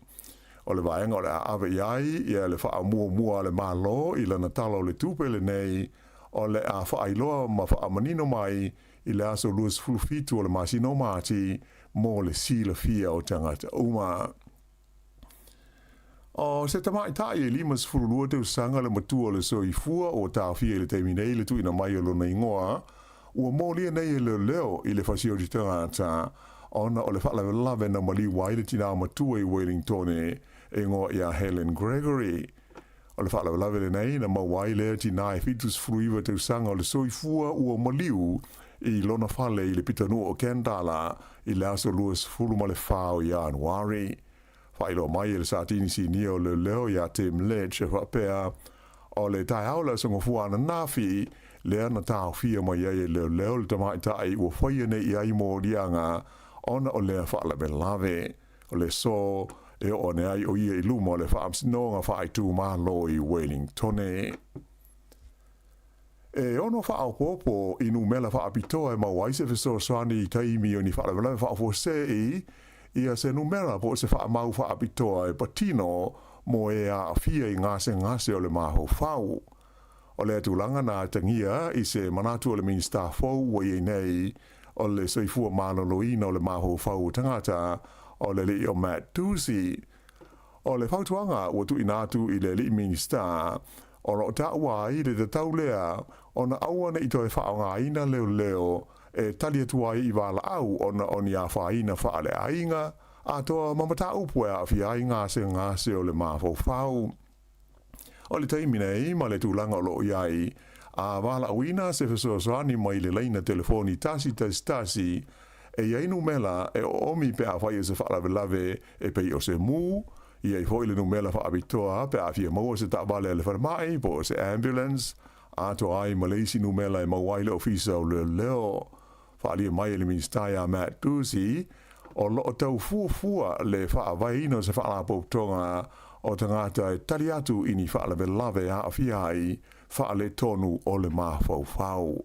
O le vaenga o le awe iai, ia le wha mua le malo, I lana tala o le tupe le nei, o le a whaailoa ma wha amanino mai, i le aso luas fulufitu o le masino mati mo le sila fia o tangata uma. O se tamai tai e limas fululua te usanga le matua le soifua o tawhia le teiminei le tuina mai o lona ingoa, ua molia nei e leo i le fasio di tangata, ona o le whalawe na mali waile tina matua i Wellington e ngoa ia Helen Gregory. O le whalawe le nei na mawaile tina e fitus fruiva te usanga o le soifua ua maliu i lona fale i le pitanu o Kendala i le aso luas fuluma le whao i Januari. Whailo mai e le satini si nio le leo ia te mlech e whapea o le tai aula songo fuana nafi le ana tau fia mai e leo le tamai tai ua whaia nei i ai mō rianga ona o lea whaala me lave o le so e o ne ai o ia i luma o le whaamsinonga whaitu malo i Wellington. E ono whao popo inu mela whaapitoa e mawaise fiso soani i taimi o ni whaala me lave whaafosei ia se numera po se wha mau wha apitoa e patino mo e a fia i ngase o le maho whau. O le atulanga na tangia i se manatu o le minsta fau wa i nei o le soifua manoloina o le maho whau tangata o le li o Matt Ducey. O le whautuanga ua tu inatu i le li minsta o ro taua i le tau lea o na awana i toi whaonga ina leo e tali atua i wala au ona oni a whaina whaale ainga, a toa mamata upue a fi ainga se o le mafo whau. O le taimine ma le tūlanga o lo iai, a wala auina se fesoasoani mai le leina telefoni tasi, e iainu mela e omi pe a whai se whaala lave e pei o se mū, ia i hoi le numela wha abitoa pe a fia maua se ta'wale le wharmai po se ambulance, a toa ai Malaysi numela e mawaile ofisa o leo. Whaalia mai le ministai a Matt Ducey, o loo tau fuafua le whaavaina se whaalapotonga o tangata e tari atu ini whaalawe a awhiai whaale tonu o le mawhau.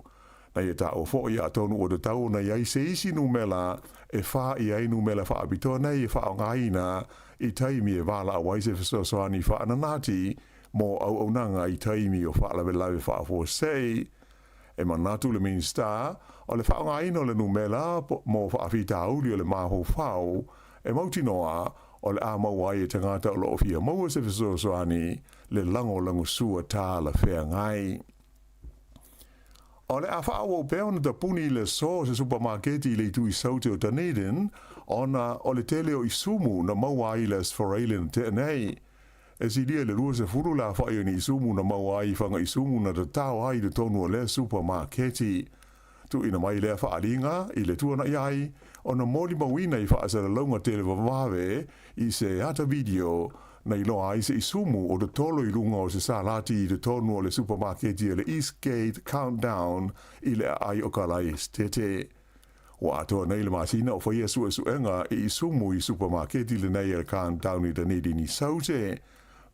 Na ia ta o fōi a tonu o te tau na iai se isi numela e wha i ai numela whaabitoa nei e whaongaina i taimi e wala a waise fisosoani whaananati mo au nanga i taimi o whaalawe whaafosei. E manatu le minsta, o le whaonga ino le numela mo whaafita auli o le maho whau, e mautinoa o le a mawai e tangata o lo ofia maua se fisosoani le lango sua tā la whea ngai. O le a whaawo peo na tapuni le so se supermarketi le tu i saute o Dunedin, ona o le tele o isumu na mawai le sforailen te nei. E si lia le lua se furu la whaio ni isumu na mawai whanga isumu na te tau ai le tonu o le supermarketi. Tu ina mai lea whaalinga i le tuana iai, o na moli mawina i whaasara launga tele wawawe i se ata video na iloa ai se isumu o te tolo i lunga o se salati i le tonu o le supermarketi le Eastgate Countdown i le ai o kalai stete. O atoa nei le masina o whaia suenga i isumu i supermarketi le nei le Countdown i Dunedin ni saute.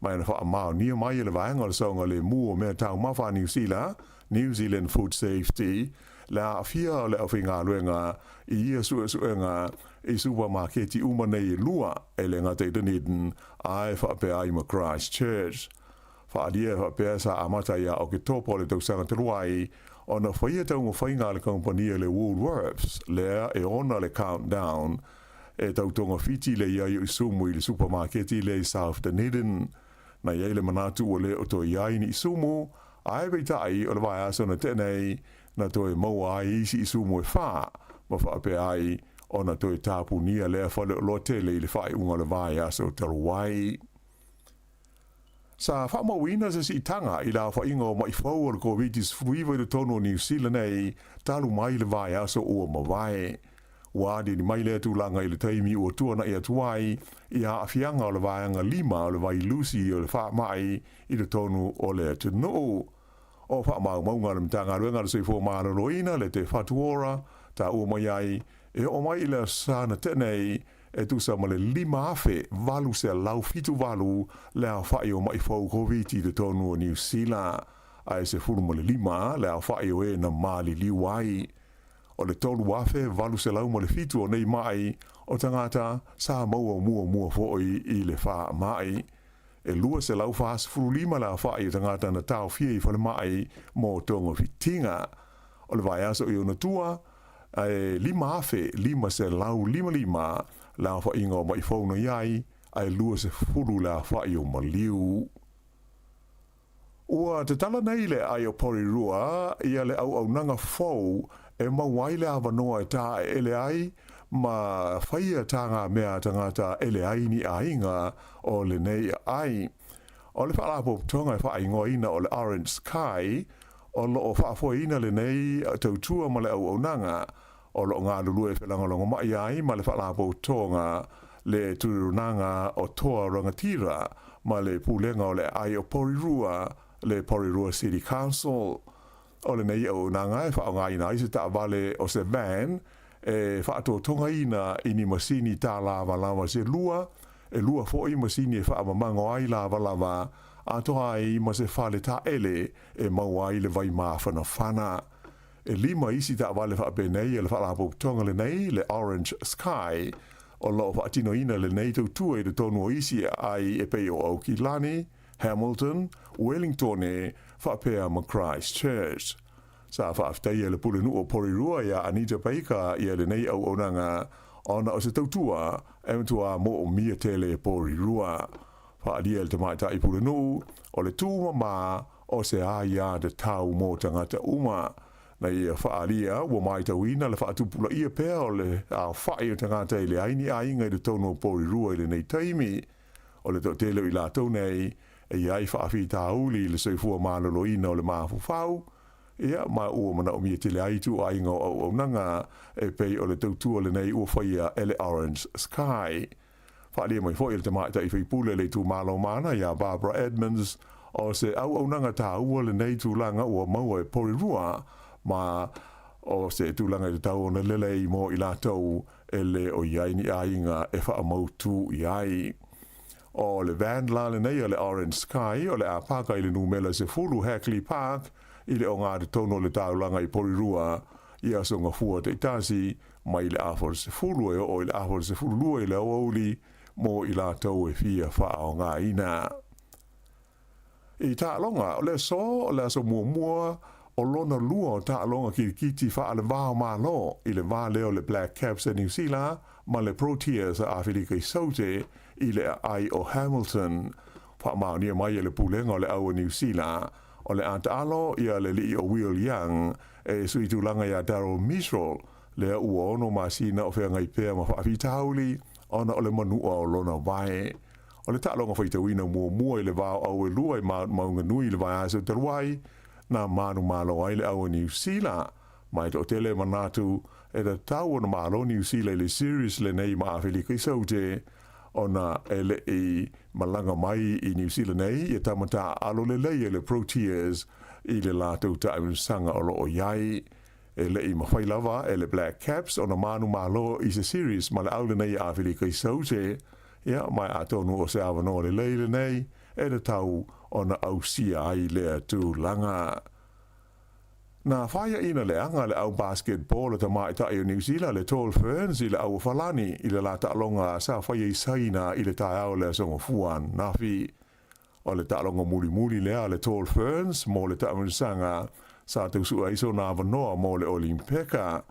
Mai na wha mao nia mai le vaenga le saunga le mua mea tau mawha New Zealand Food Safety, la afia le awhinga luenga i ia suenga i supermarketi uma nei lua e le ngate Dunedin ai whapea i Christchurch. Whaalia whapea sa amata ia o ke topo le tausanga te ruai o na whaia taunga whainga le kompania le Woolworths lea e ona le Countdown e tautonga fiti le ia i sumu i le supermarketi le South Dunedin. Na iei le manatu o le o to iai ni isumu, ai veitai o le vai aso na tenei na toi maua ai isi isumu e wha, ma whape ai o na toi tāpunia lea whale o lo tele i le whai unga le vai aso taruai. Sa whamawina se si tanga i la whainga o mai whau o le COVID-19 fruiva i le tono New Zealand nei, talu mai le vai aso ua mawai. Wadi ni mai lea tūlanga i le taimi ua tuana i atuai i a awhianga o le vaianga 5 o le vai Lucy o le wha mai i le tonu o le tunu. O wha maunga le mtanga ruenga le seifo maana roina le te whatuora ta ua mai ai e o mai i le sana tenei e tu sa ma le 5 afe valu se lau fitu valu le a whai o mai whau COVID i le tonu o New Zealand. Ai se furu ma le 5 le a whai o e na mali liwai. O le tolu wafe valu se lau ma le fitu o nei mai o tangata sa maua mua foi i le wha mai. E lua se lau whaas furu 5 la whai o tangata na tau fie i whale mai mo tonga fitinga. O le vai aso i o na tua, ai lima afe, lima se lau, lima, la fa ingo mai fono iai, ai lua se furu la fa i o maliu. Ua te tala nei le ai o Porirua, ia le au nanga fau, e mawai le awanoa e tā e ele ai, ma whaia tā ngā mea tangata ele ai ni ainga o le nei ai. O le whaalapo tonga e whaingo ina o le Orange Sky, o lo o whaafo ina le nei tautua ma le au nanga, o lo ngā lulu e whelangolongo mai ai, ma le whaalapo tonga le turunanga o toa rangatira, ma le pulenga o le ai o Porirua, le Porirua City Council. O le nei au nanga e whaonga ina i se ta vale o se van, e whaato tonga ina ini masini tā lava lava se lua, e lua fo i masini e whaamamango ai lava lava, a toa ai ma se whale ta ele e mau ai le vai mawhana whana. E lima isi ta vale whaape nei e le whaalapo tonga le nei, le Orange Sky, o lo whaatino ina le nei tau tua i le tonu o isi ai e pei o Aukilani, Hamilton, Wellington e whaapea ma Christchurch. Sa whaaftai e le pulenu o Porirua ia Anita Paika ia le nei au onanga ona o se tautua e mtua mo o mia tele e Porirua. Whaadia le tamaita i pulenu o le tūma ma o se aia de tau mo tangata uma. Na ia whaalia ua mai tauina le whaatupula ia pea o le a whai o tangata i le aini ainga i le tono o Porirua i le nei taimi. O le tau telo i la tau nei e iai whaafi tauli le soifua malolo ina o le mafu whau. Ia ma ua mana o mia tele aitu a inga o nanga e pei o le tautua le nei ua whaia ele Orange Sky. Whaalia mai fo i le tamaita i whipule le tu malo mana ia Barbara Edmonds o se au nanga tā ua le nei tūlanga ua maua e Porirua ma o se tūlanga i tau ona lele i mo i la tau ele o iai ni a inga e wha amautu iai. O le van la le nei o le Orange Sky o le a paka i le numela se fulu Hackley Park i le o ngā te tono le taulanga i Porirua i aso ngā fua te itasi mai le afore se fulu e o i le afore se fulu lua i le auli mo i la tau e fia wha o ngā ina. I ta longa o le so o le aso mua o lona lua o ta longa ki kiti wha ale vāo malo i le vā leo le Black Caps e New Zealand ma le Proteas a Awhirika i Saute i le ai o Hamilton. Wha maonia mai e le pulenga o le au New Zealand o le Antalo ia le li o Will Young e suitu langa ia Darryl Mitchell le ua ono masina o whea ngai pēr ma whaafitauli ona o le manua o lona vai. O le tālonga whaitawina mua i le vāo au e lua i maunga nui le vai aso taruai na manu malo ai le au New Zealand mai to tele manatu e da tau ona malo New Zealand le series le nei ma Awhirika i Saute ona ele i malanga mai i New Zealand nei e tamata alo le lei le Proteas i le lātou sanga o lo o iai e le i mawhailava e le Black Caps ona manu malo i se series ma le aule nei a Awhirika i Saute ia mai atonu o se awano le lei le nei e le tau ona ausia ai le tūlanga. Na whaia ina le anga le au basketball ta mai ta i New Zealand le Tall Ferns i le au Falani i le la ta'alonga sa whaia i saina i le tae au le songa fuan nafi. O le ta'alonga muli lea le Tall Ferns mo le ta'amunsanga sa tausua iso na avanoa mo le Olimpeka.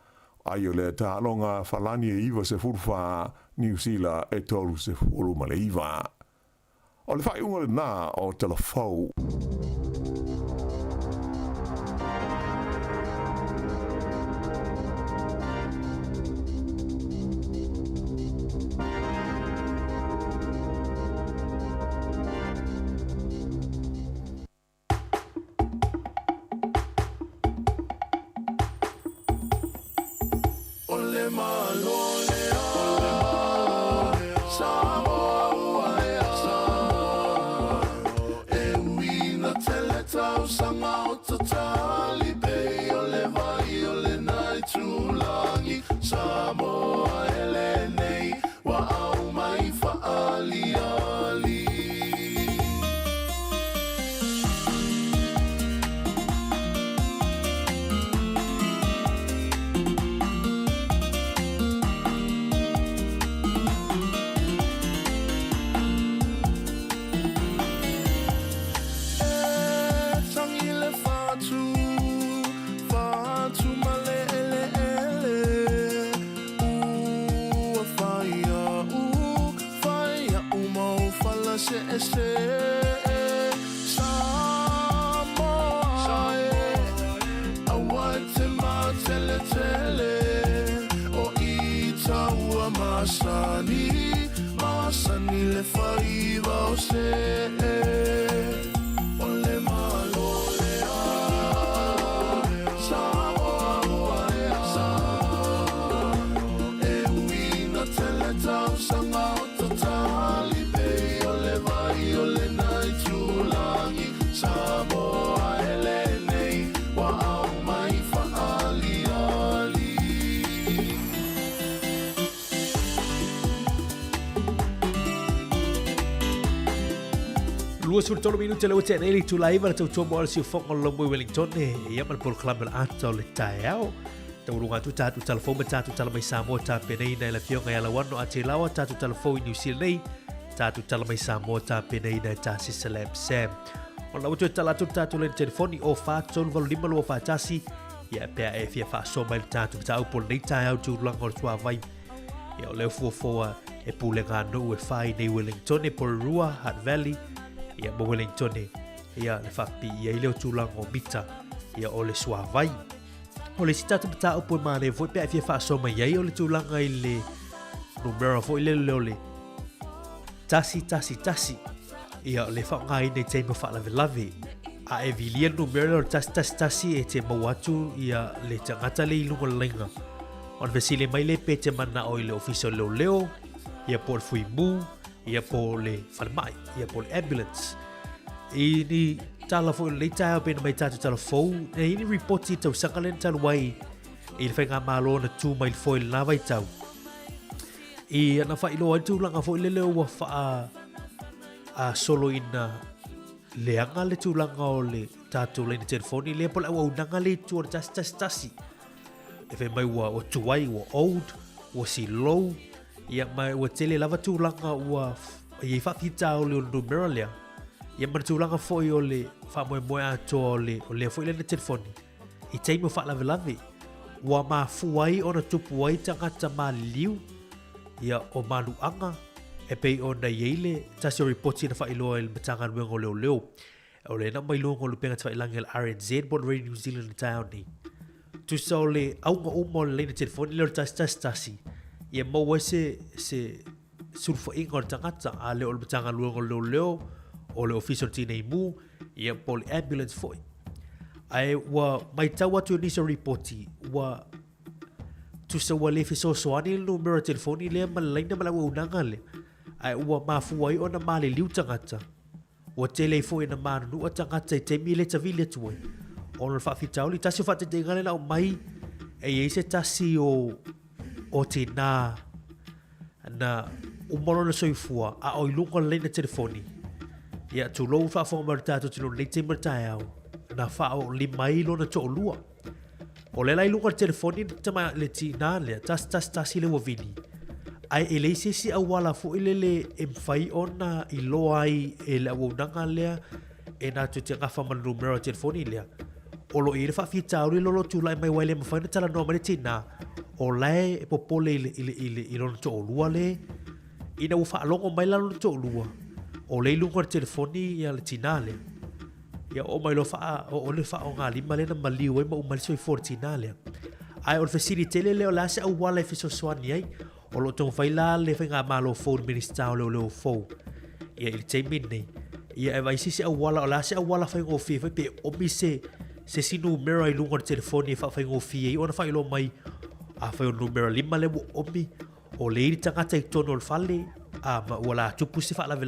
Ai o le ta'alonga Falani e iwa se furfa New Zealand e tolu se furu ma le iwa. O le whai unga le nā o telefou. To lua sur tolo minuto le wete nei tu live le tu mo si fo ngol mo Wellington e ia mal por club ato le taeo tau runga tu ta tu telefon ta tu tala mai Samoa ta penei nei le fionga ia la wano ate lawa ta tu telefon New Zealand nei ta tu tala mai Samoa ta penei nei ta si Salem Sam o la tu tala tu ta tu le telefoni o fa tol vol lima lo fa tasi ia pe e fia fa so mai ta tu ta por nei taeo tu langor tu vai ia le fo e pulenga no e fai nei Wellington e Porua Hutt Valley ia mo Wellington ia le fapi ia ile o tulango mita ia o le suavai o le sita tata upo mane foi pe fia fa so mai ia o le tulanga ile numero foi le le tasi ia le fa ngai nei te mo fa lave a e vilien numero tasi e te mawatu ia le tangata le ilungo lenga on vesile mai le pete mana o ile official leo ia por fui mu ia por le farmai ia por ambulance ini tala fo le tae pe mai tatu tala fo e ini report i tau sakalen tal wai i le fenga malo na tu mai fo la vai tau i na fa ilo tu langa fo le wa fa a solo ina le anga le tu langa o le tatu le telefoni le por au nanga le tu tasi e fe mai wa tu wai wa old wa si low ia mai wa tele lava tu langa wa ia fa fita o le numero le ia mar tu langa foi o le fa mo ato o le foi le telefoni i te mo fa lave wa ma fuai ona tupu wai tangata ma liu ia o malu anga e pe ona yele tasi reporti na fa ilo el matanga ngo leo o le na mai lo ngo lupenga tfa ilanga el RNZ Born Radio New Zealand town ni tu so le au ngo mo le telefoni le tasi ia mo se sulfo ingor tangata a le o matanga ngo leo o le official tine mu ia pol ambulance foi ai wa mai tawa tu ni so reporti wa tu so wale fi so ani numero telefoni le malaina mala unanga le ai wa mafu ai ona male liu tangata wa tele foi na manu nu tangata te mile ta vile tu on fa fi tauli tasi fa te ngale na mai e ese tasi o tina na umolo na soifua a o ilunga le na telefoni ia tu lo fa fo marta tu no le te marta na fa o li mai lo na to lua o le lai lunga telefoni tama le ti na le tas si le wovini ai ele si awala fo ile e fai ona i lo ai e la wonanga le e na tu te ngafa man numero telefoni le o lo ire fa fita o lo tu lai mai wale ma fa na tala no ma ti na o lai e popole ile lo to lua le ina u fa longo mai la lo to lua o le lunga telefoni ia le tinale ia o mai lo fa o le fa o ngali male na mali o ma mal soi fortinale ai o facility le o la se o wala fi so swani ai o lo tong fai la le fa nga malo phone minister o lo fo ia il te minne ia e vai si o wala o la se o wala fa ngo fi pe o mi se si numero ai lunga telefoni fa ngo fi o na fa lo mai a fa o numero lima le o mi o le tangata i tono falle a ma wala tupu se fa lave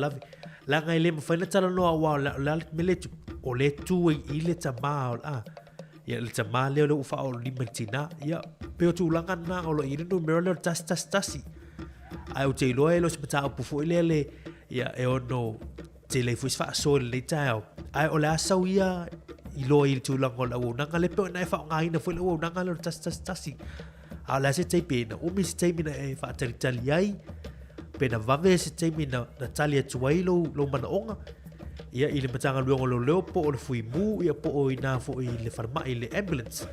la ngai le mafai tala no wa la mele o le tu i le tama a ia le tama le o fa o limentina ia pe o tu langa na o lo i no merlo tasi ai o te lo e lo se pata o fu le ia e o no te le fu fa so le tao ai o la sa ia i lo i tu langa o na ngale pe na fa ngai na fu lo na ngale tasi a la se te pe na o mi se te mina e fa tali ai pena vave se te mina na talia tuai lo mana onga ia ile matanga luongo lo leo po o le fui mu ia po o ina fo i le farma i le ambulance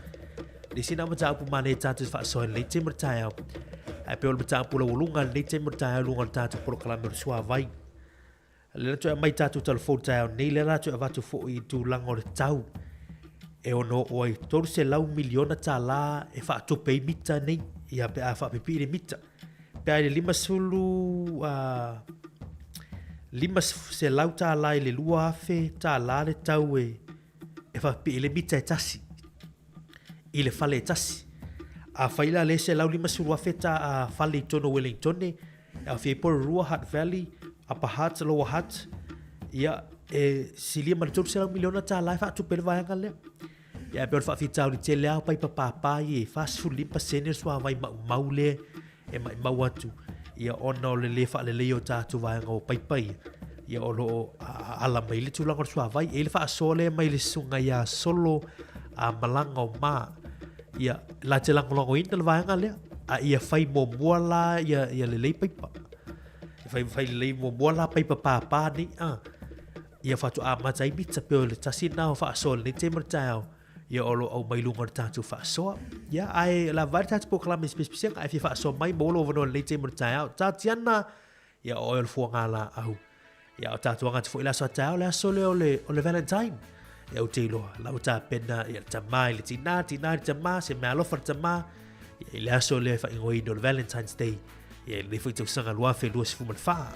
le sina mata pu mane tatu fa so le te mata ai pe o mata pu lo lunga le te mata lunga tatu por kala mer swa vai le to mai tatu telefon ta nei le ra to va to fo i tu lango le tau e ono oi torse lau miliona tala e fa to pe mita nei ia pe a fa pe pi le mita pe lima sulu lima se lauta lai le lua fe ta la le tau e fa pi le mita tasi ile fale tasi a faila le se lau lima sulu fe ta fale tono Wellington a fe por Rua Hutt Valley a pahat lo hat ia e silia mar tu se lau miliona ta la fa tu per vai ngale ia per fa fita o te le pa papa e fa suli pa senior swa vai maule e mai mawatu ia ona o le fa le leo tatu vai ngo pai ia o lo ala mai le tulaga o le suavai e le faasole mai le suga ia solo a malanga o ma ia la te langolongoina le vaenga lea a ia fai momua la ia le lei paipa fai le lei momua la paipa papa ni ia fatu a matai mitsa pe o le tasi na o faasole ni te martao ia olo au mai lunga tatu faasoa ia ai la vai tatu proklame spesial ai faasoa mai bolo vano le te martao tatiana ia o el fuanga la au ia o tatu anga tfu ila so tao le asole o le Valentine e o te iloa lau ta pena ia tama i le tina tama se mea alofa tama ia le aso le fa ingoi no Valentine's Day ia le fui tau sanga lua fe lua sifu manfaa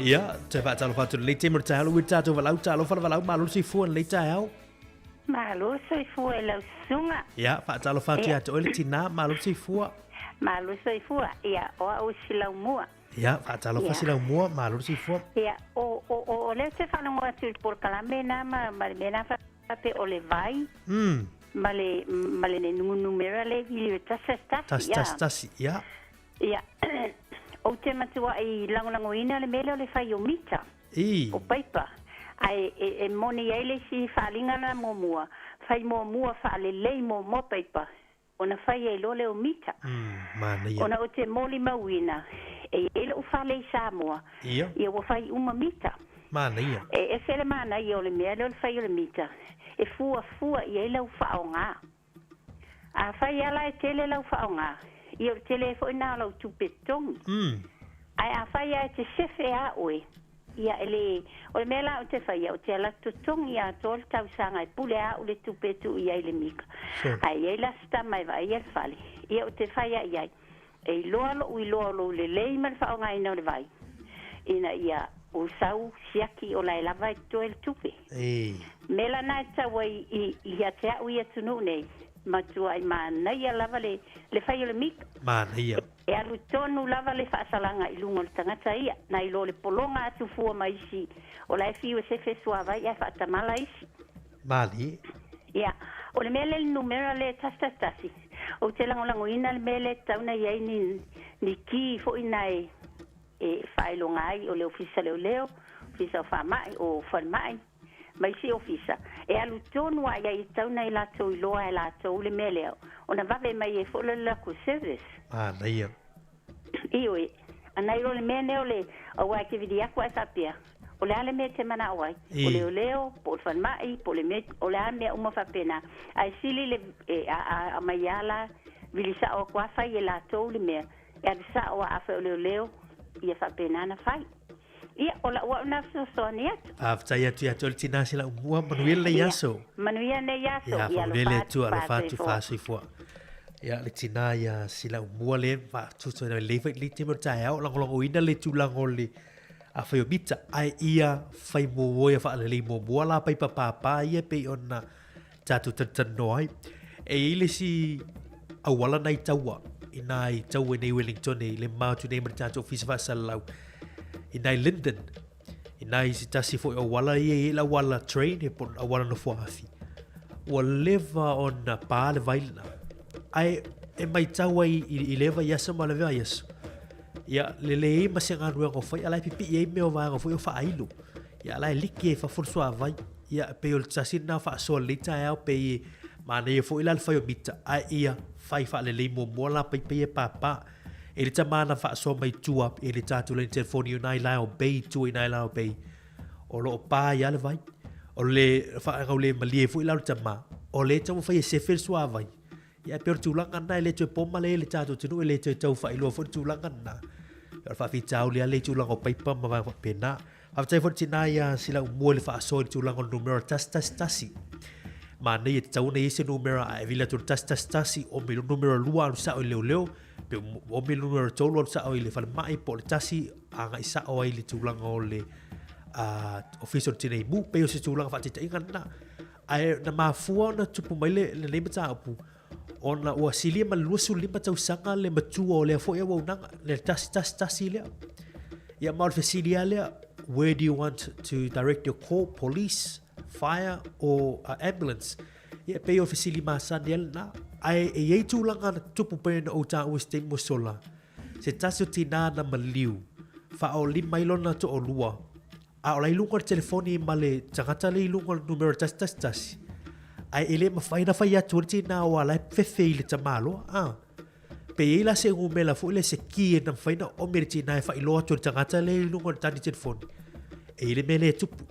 ia te whaatalo whatu le te murtalo ui tātou walau tālo whalau malo si fuan le tāau malo si fua e lau sunga ia whaatalo whatu atu oile tina malo si fua malo si fua ia o au si lau mua ia whaatalo whasi lau mua malo si fua ia o leo te whanongo atu por kalame na ma le mena whape o le vai ma le ne numera le ili tasi ia ia o te matua i langolango ina le mele o le whai o mita. O paipa. Ai e moni eile si whaalinga na mua. Whai mua whaale lei mo paipa. Ona whai e lole o mita. Ona o te moli mawina. E ele o whaale i Samoa. Ia o whai uma mita. Mana ia. E whele mana ia o le mele o le whai o le mita. E fua i ele o whaonga. A whai ala e tele lau whaonga. Ia o telefo ina lau tupetongi. Ai a whai a te sefe a oe. Ia ele, o le mela o te whai o te ala tutongi a tol tau sanga e pule a o le tupetu ia ile mika. Ai e la sta mai vai e fale. Ia o te whai a iai. E loalo le leima le whao ngai na o le vai. Ina ia o sau siaki o la lava e to el tupe. Mela na tau i a te au i atunu nei. Matua i mana ia lava le whai o le mika. Mana ia. E alu tonu lava le whaasalanga i lunga le tangata ia. Na i lo le polonga atu fua mai si. O la e fiu e se fesua vai e whaatamala isi. Mali. Ia. O le mele numera le tastasi. O te langolango ina le mele tauna iai ni ki fo ina e whaelonga ai o le ofisa leo. Ofisa o whamai o whamai. mai si ofisa e alu tonu a ia i tauna i latou iloa e latou le mea leo ona vave mai e fo'o le laku service nei ia io e anai lo le mea neo le aua ke vidi aku ai fapia o le ale mea te mana awai o le oleo po le fanmai po le mea o le ale mea uma fapena ai sili le a mai ala vili sa o kwa fai e latou le mea e sa o a fa o le oleo ia fapena na fai ia o la ua na so ni atu aftai atu ia tol tina sila umua manuel le yaso manuia ne yaso ia le tu ala fatu fasu fo ia le tina ia sila umua le fa tu so le fa le timo tai au long ina le tu langole a fai bita ai ia fai mo ia fa le mo bola pai papa ia pe ona tatu tanoi e ile si awala nai tawa inai tawa nei Wellington le mau tu nei merchant office fa salau inai Linden inai si tasi fo awala ia la wala train e pon awala no foafi o leva on pa le vaila ai e mai tawa i leva ia sama le vai yes ia le ma se nganu ko foi ala pipi ia me o va ko foi fa ailu ia la liki fa forso vai ia pe o tasi na fa so lita ia pe ma ne foi la fa yo bita ai ia fai fa le mo mola pe pe papa e le tamana fa so mai tua e le tatu le telefoni unai la o bei tu inai la o bei o lo pa ia le vai o le fa ga le malie foi la tama o le tamo fa se fer so vai ia per tu langa na le tu poma le tatu tu le tu fa ilo fo tu langa na fa fi tau le tu langa pe pa ma va pena fa tai fo tina ia sila mo le fa so tu langa numero tasi ma nei tau nei se numero a vila tu tasi o mi numero lua sa o leo pe o mi numero tolo sa o le fa mai po le tasi anga isa o ile tu langa o le official tinei mu pe o se tu langa fa tita ingana ai na mafua na tupu mai le mata apu ona o silia ma lusu lima tau sanga le matua o le fo ia wona le tasi le ia mal fesilia le where do you want to direct your call police fire or ambulance ia pe o fesili ma sanel na ai e tu langa tupu pe o ta o ste mo sola se taso tina na maliu fa o li mai lona to o lua a o lai lunga telefoni male tangata le lunga numero tas ai ele ma faina fa ya turti na o ala fefe ile tamalo pe ila se ngumela fu ile se ki na faina o merti na fa ilo to tangata le lunga tani telefoni ele mele tupu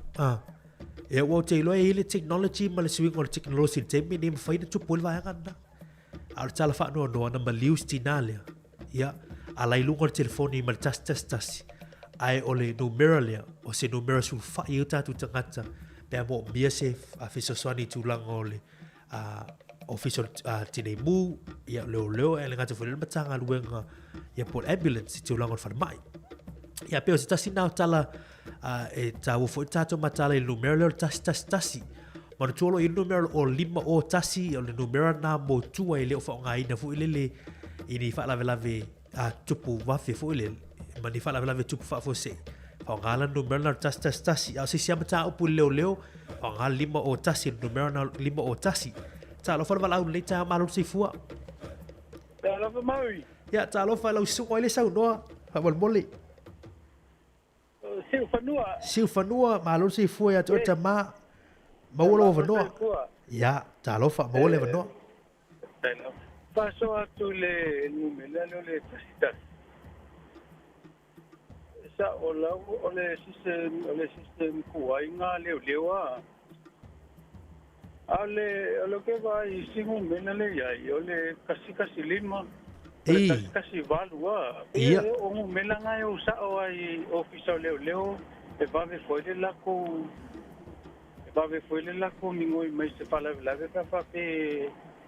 e o te ilo ele technology male swing or technology te mi nem faina tupu le va ngana al tala fa no na maliu stinale ya ala lunga telefoni mal tas ai ole numero le o se numero su fa yuta tu tangata pe mo mia se official swani tu langole official tine mu ya leo ele ngata fo le matanga luenga ya por ambulance tu langol fa mai ya pe o sta sina tala e ta fo tato matala il numero tasi ma tuolo il numero o lima o tasi o le numero na mo tu ai le fa ngai na fu ile ini fa la tupu va fe fu ile ma ni fa la tupu fa fo se o ngala numero na tasi au se siama ta upu leo o ngala lima o tasi numero na lima o tasi ta lo fa la le ta malu se fua ta lo fa mai ya ta lo fa lo su ile sa no fa bol moli silfanua malu se fua ya to ma lo va no ya ta lo fa mo le va no paso a tu le numero le tasi sa o le system kuainga lewa ale lo que va y singo menale ya yo le casi lima casi valua o melanga yo sa o ai oficial leo e va ve foi la ko mingo mai se fala la fa pe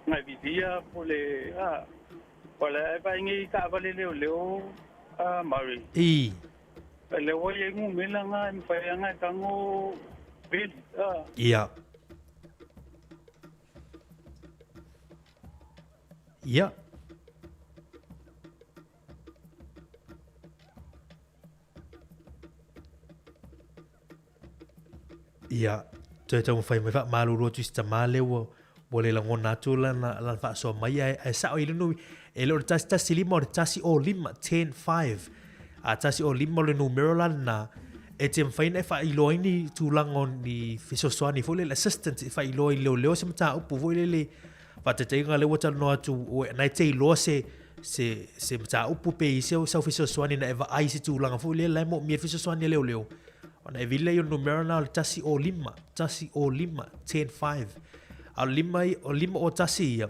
na vivia pole wala va ngi ka vale leo mari le voy en un melanga en fayanga tango bil ya te tau fai mai fa malu ro tu sta male wo bole la ngona tu la fa so mai ai sa o ilunu e lo tasta silimo tasi o lima 10-5 a tasi o lima le numero la na e te mawhaina e whailoi ni tūlango ni Fisoswani fo le assistant e whailoi leo se mata upu fo le whatateinga le wata noa tu o nai te iloa se mata upu pe i se sau Fisoswani na eva ai se tūlanga fo le lai mo mia Fisoswani leo ona e vile yo numero na tasi o lima 10-5 a lima o tasi ia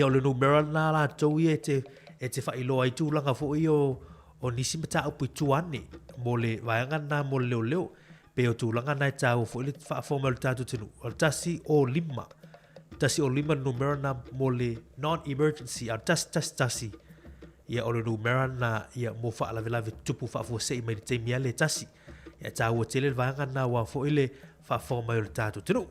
o le numero na la tau e te whailoi ai tūlanga fo i o nisi mata upu tuane mo le vaianga na mo leo pe o tūlanga nai tau fo le whaafoma le tātu tinu o tasi o lima numero na mo le non-emergency a tasi ia o le numero na ia mo whaalawelawe tupu whaafosei mai le teimia le tasi ia tau o tele le vaianga na wa fo le whaafoma le tātu tinu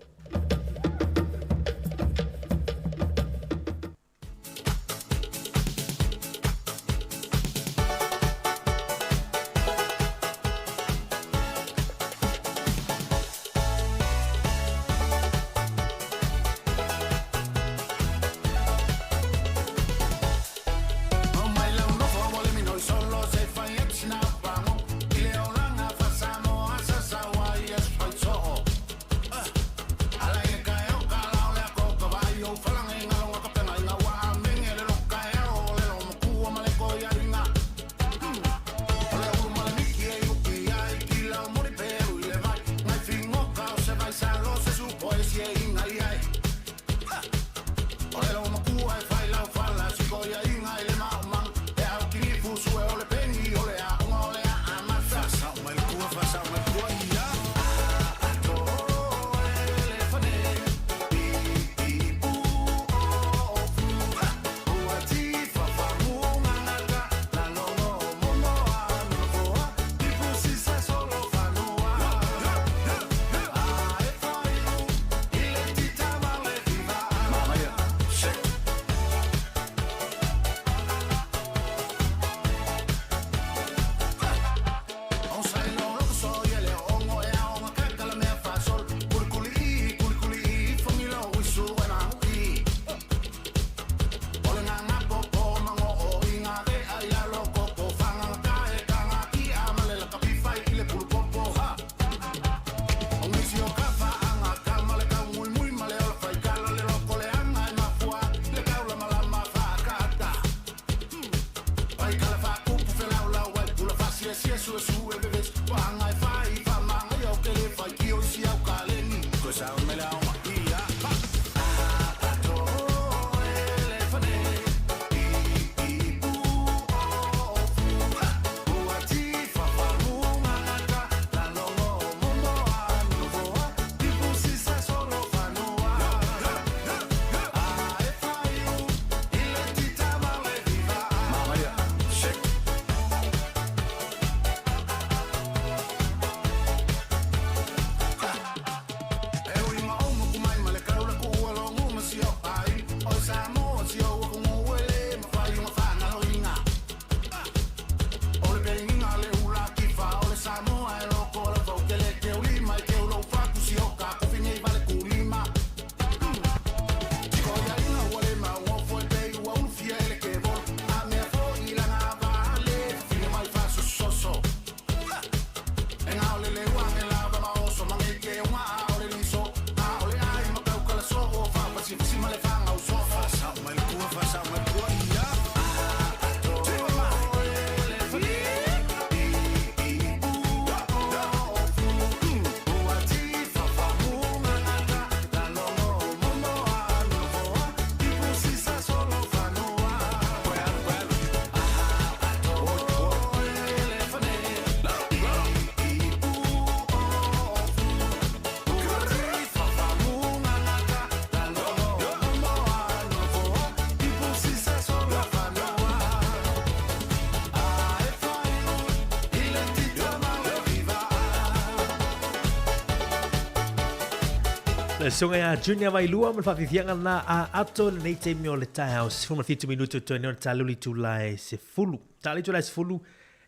Le songa ya Junior Vailua man whawhiwhianga na a ato le nei te mio le tai house. Fuma 50 minuto to ene taluli tu lai se fulu. Tali tu lai se fulu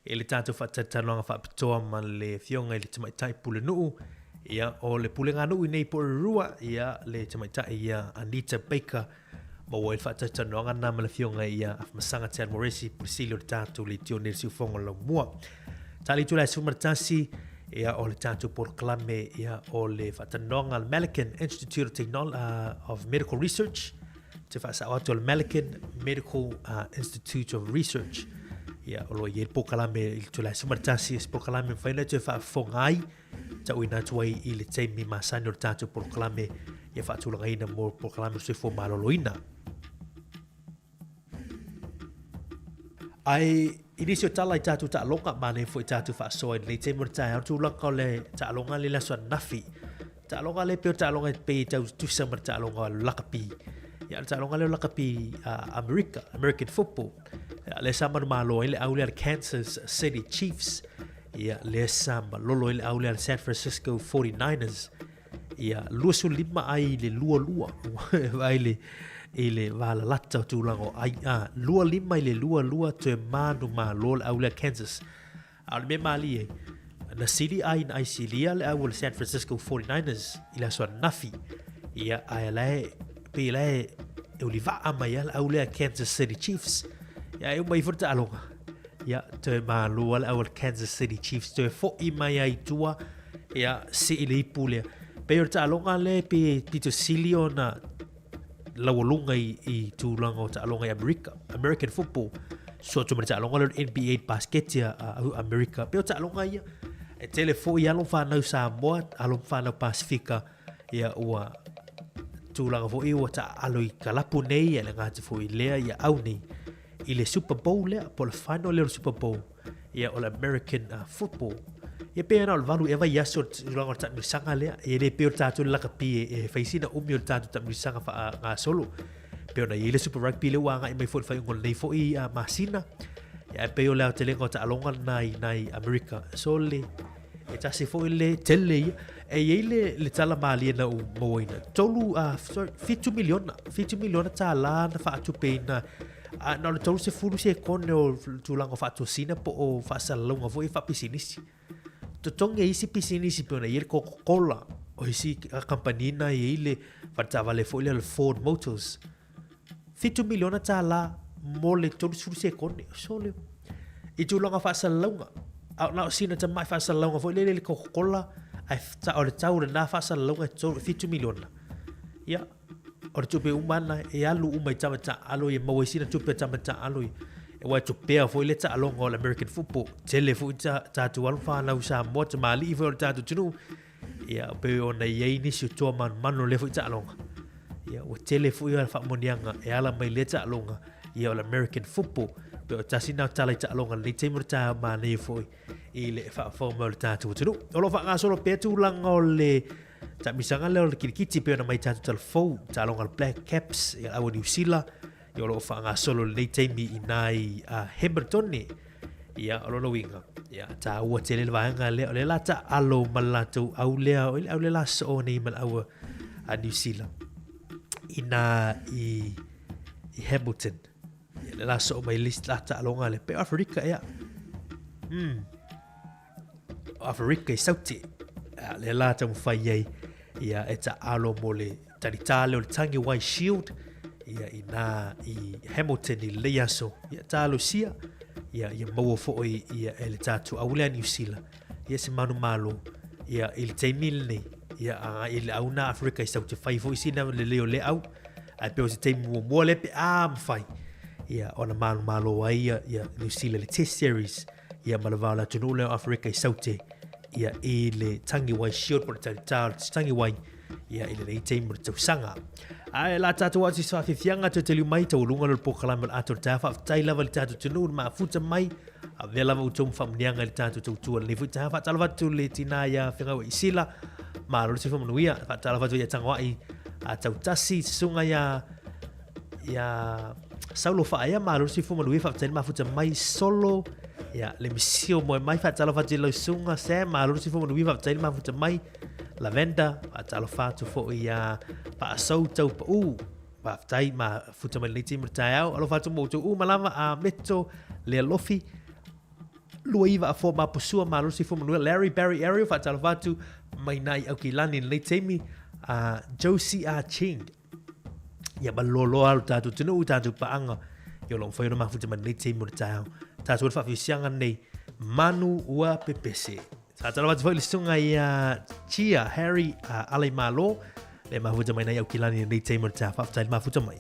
e le tātou whatatanoanga whapitoa man le fionga i le tamaitai pule nuu. Ia o le pule ngā nuu i nei po rua ia le tamaitai ia Anita Baker. Ma wai whatatanoanga na ma le fionga ia afmasanga te Moresi Priscilio le tātou le tio nere siufonga lau mua. Tali tu lai se fumaratasi ia o le tātou poroklame ia o le whatanonga American Institute of Medical Research, te whaasao atu le American Medical Institute of Research. Ia o lo i le poroklame i le tula simaratasi e poroklame whaina te whaafongai, ta uina tuai i le teimi masani o le tātou poroklame ia whaatulanga ina mo poroklame sui fo maloloina. Ai inisio tala i tātou ta'alonga mane fo i tātou whaasoa i nei te murtai au tūlaka o le ta'alonga le lasua nafi. Ta'alonga le peo ta'alonga i pei tau tusa mara ta'alonga o lakapi. Ia ta'alonga le lakapi American football. Le sama malo i le au le Kansas City Chiefs. Ia le sama lolo i le au le San Francisco 49ers. Ia luasu lima ai le lua. Vai le i le wala lata o tūlango ai lua lima i le lua te manu malo le au le Kansas. Au me mali e na sili ai na Isilia le au le San Francisco 49ers i la soa nafi. Ia ai lai pe lai e uliva ama ia le au le Kansas City Chiefs. Ia e mai furta alonga. Ia te malo le au le Kansas City Chiefs te fo i mai ai tua ia si i le ipulea. Pe urta alonga le pe pito silio na lawalunga i tūlanga o ta'alonga i American football. So tu mara ta'alonga le NBA basket ia America. Peo ta'alonga ia e tele fo i along whanau Samoa, along whanau Pasifika ia ua tūlanga fo i ua ta'alo i kalapu nei e le ngāti fo i lea ia au nei i le Super Bowl lea po le final lea o Super Bowl ia o le American football. Ia pea na o le valu e vai aso tūlanga o ta'mirisanga lea e le peo tātou le lakapi e whaisina umi o le tātou ta'mirisanga ngā solo. Peo na i le Super Rugby le wanga i mai fo i whaingol nei fo i masina. Ia peo leo te lenga o ta'alonga nai America. So le e tasi fo i le tele ia e i le tala maalia na u moina. Tolu 5 miliona ta la na whaatu peina. Na le tolu se furu se kone o tūlanga whaatu sina po o whaasalalunga fo i whapisinisi. Totonga isi pisinisi peo na i le Coca-Cola o isi kampanina i le whatawale fo i le Ford Motors. 5 miliona ta la mo le tolu furu se kone. So le i tūlanga whaasalalunga. Au na sina ta mai whaasalalunga fo i le Coca-Cola ai o le tau le na whaasalalunga 5 miliona. Ia, o le tupe umana e alu umai tamata alo i maua sina tupe tamata alo i e wai tupea fo i le ta'alonga o le American football. Tele fo i tātou alu whanau Samoa ta maali i fo i le tātou tunu. Ia, pe o na iei nisi o toa manu le fo i ta'alonga. Ia, o tele fo i ala whaamonianga e ala mai le ta'alonga i o le American football. Pe o tasina o tala i ta'alonga le teimura taha mane fo i le whaafau le tātou tunu. Olo wha ngā solo pea tūlanga o le misanga leo le kirikiti pe na mai tātou talafou ta'alonga le Black Caps i awa New Zealand. Ia olo wha ngā solo le teimi i nai Hamiltone. Ia olo no winga. Ia ta ua te le vaenga leo le lata alo malatou au lea o le la so nei mal awa New Zealand. Ina i Hamilton. Ia le la so mai list lata alonga le pe Afrika ia. Afrika i sauti. Le lata mwhai ei. Ia e ta alo mo le taritale o le tangi wai shield. Ia i Hamilton i le aso. Ia ta alo sia. Ia maua fo ia e le tatu aulea New Zealand. Ia se manu malo. Ia i le teimil nei. Ia i le auna Afrika i sauti whai fo i sina le leo le au. Ai peo se teimu mua lepe mwhai. Ia ona malo ai ia New Zealand le test series. Ia malavala tunu leo Afrika i sauti. Ia i le tangi wai shield por tangi wai ia i le nei teimu tau sanga. Ai la tatu ati sa fianga te telu mai tau lunga le pokalama le ator tafa tai lava le tatu tunu ma futa mai a vela va utum famnianga le tatu tau tua le futa fa talava tu le tina ia finga wa isila ma lo se famnuia fa talava tu ia tangwai a tau tasi sunga ia saulo fa ia ma lo se famnuia fa tai ma futa mai solo ia le misio mo mai fa talava tu le sunga se ma lo se famnuia fa tai ma futa mai lavender atalo fatu fo ia pa so tau pa pa tai ma futa mai liti mtai au alo fatu mo tu malama a metto le lofi luiva a forma posua ma lusi fo manuel Larry Barry area fatalo fatu mai nai au kilani liti mi a Josie a Ching ia balolo al tatu tunu tatu pa anga yo long foi ma futa mai liti mtai au tatu fa fisianga nei manu ua pepese Sa tala watu whaile sunga i Chia, Harry, Ale Malo, le mafuta mai nei au kilani nei teimo ta whaftai le mafuta mai.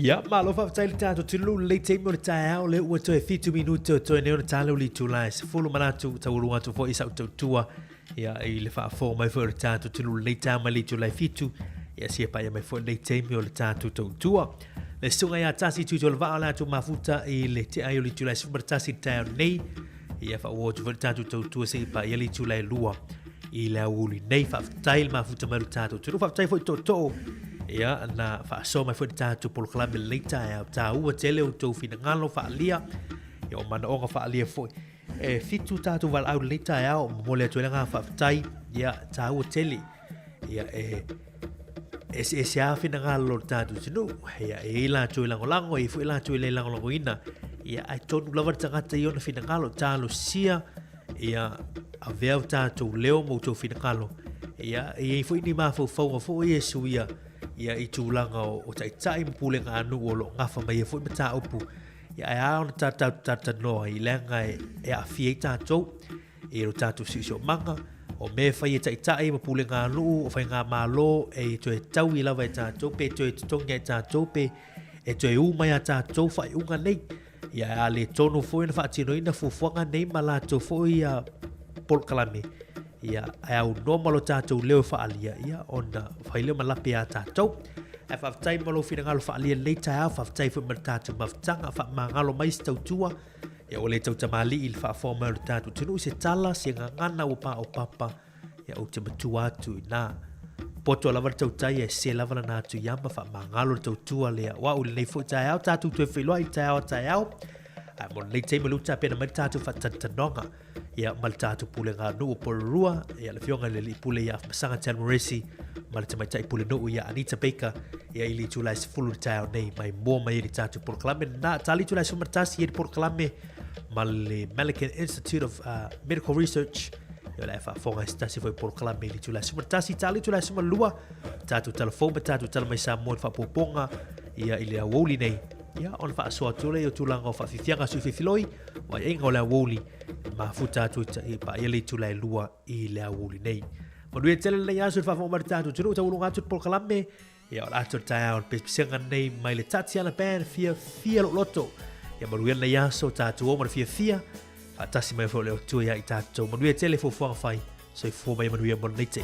Ia, malo whawhatai le tātou tilu le teimo le tae au le ua toe 5 minuto toe neo na tāleu li tūlai se fulu manatu taurunga tu fo isa utau tua ia i le whaafo mai fo le tātou tilu le tāma li tūlai fitu ia sia pa ia mai fo le teimo le tātou tau tua le sunga ia tasi tu le vaa la tu mafuta i le te ai o li tūlai se fumatasi tae nei ia wha ua tu fo le tātou tau tua se i pa ia li tūlai lua i le uli nei whaftai ma futa maru tātou. Tunu whaftai fo i tō ia na whaaso mai fo i tātou polo kalame leita e au tā ua tele o tō whina ngalo whaalia. Ia o mana onga whaalia fo i. Fitu tātou wal au leita e au mole atu ngā whaftai ia tā ua tele. Ia e se a whina ngalo tātou tunu. Ia e ila tō i langolango e fo ila tō i le langolango ina. Ia ai tonu lawar tangata i ona whina ngalo tālo sia. Ia a veo tātou leo mo tō whina ngalo. Ia e fo ini maa fau fo i esu ia i tūlanga o tai mpule ngā anu o lo ngafa mai e fo i mata upu. Ia e aona tātou noa i lenga e a fie tātou. E ro tātou si o manga. O me whai e tai mpule ngā anu o whai ngā mālo e to e tau i lawa e tātou pe to e tutonga e tātou pe e to e umai a tātou whai unga nei. Ia e a le tono fo i na whaatino ina fufuanga nei ma lātou fo i a polkalame. Ia e au nomalo tātou leo whaalia. Ia ona whaileo malape a tātou. E whaftai malo whina ngalo whaalia leita au whaftai fo ma tātou mawhtanga wha ma ngalo mais tautua. Ia o le tau tamali i le whaafoma o tātou tunu se tala se ngana o papa. Ia o te matua atu i nā. Poto lava tau tai e se lava na atu yama wha ma ngalo tautua lea. Wa uli nei fo tai au tātou tue wheloa i tai au. Ai mo nei te maluta pena mai tātou whatantanonga. Ia mal tātou pule ngā nuu o pororua. Ia le fionga le li pule ia masanga Tel Moresi. Mal te mai tai pule nuu ia Anita Baker. Ia ili tulai se fulu tai au nei mai mua mai ili tātou porkalame. Na tali tulai se martasi ili porkalame. Mal le Melican Institute of Medical Research. Ia le whaafonga stasi foi porkalame ili tulai se martasi. Tali tulai se malua. Tātou telefoma, tātou talamai sa mua whaapoponga. Ia ili a woli nei. Ia on fa so tole o tulanga o fa fifianga su fifiloi wa inga la woli ma futa tu pa ele tula lua i le woli nei mo due tele le yaso fa fo marta tu tru ta ulunga tu por kalame ia ora tu ta on pesenga nei mai le Tatiana Pan fia loto ia mo due le yaso ta tu o mo fia fa tasi mai fo le tu ia i ta tu mo due tele fo fo fai so fo mai mo due mo nei te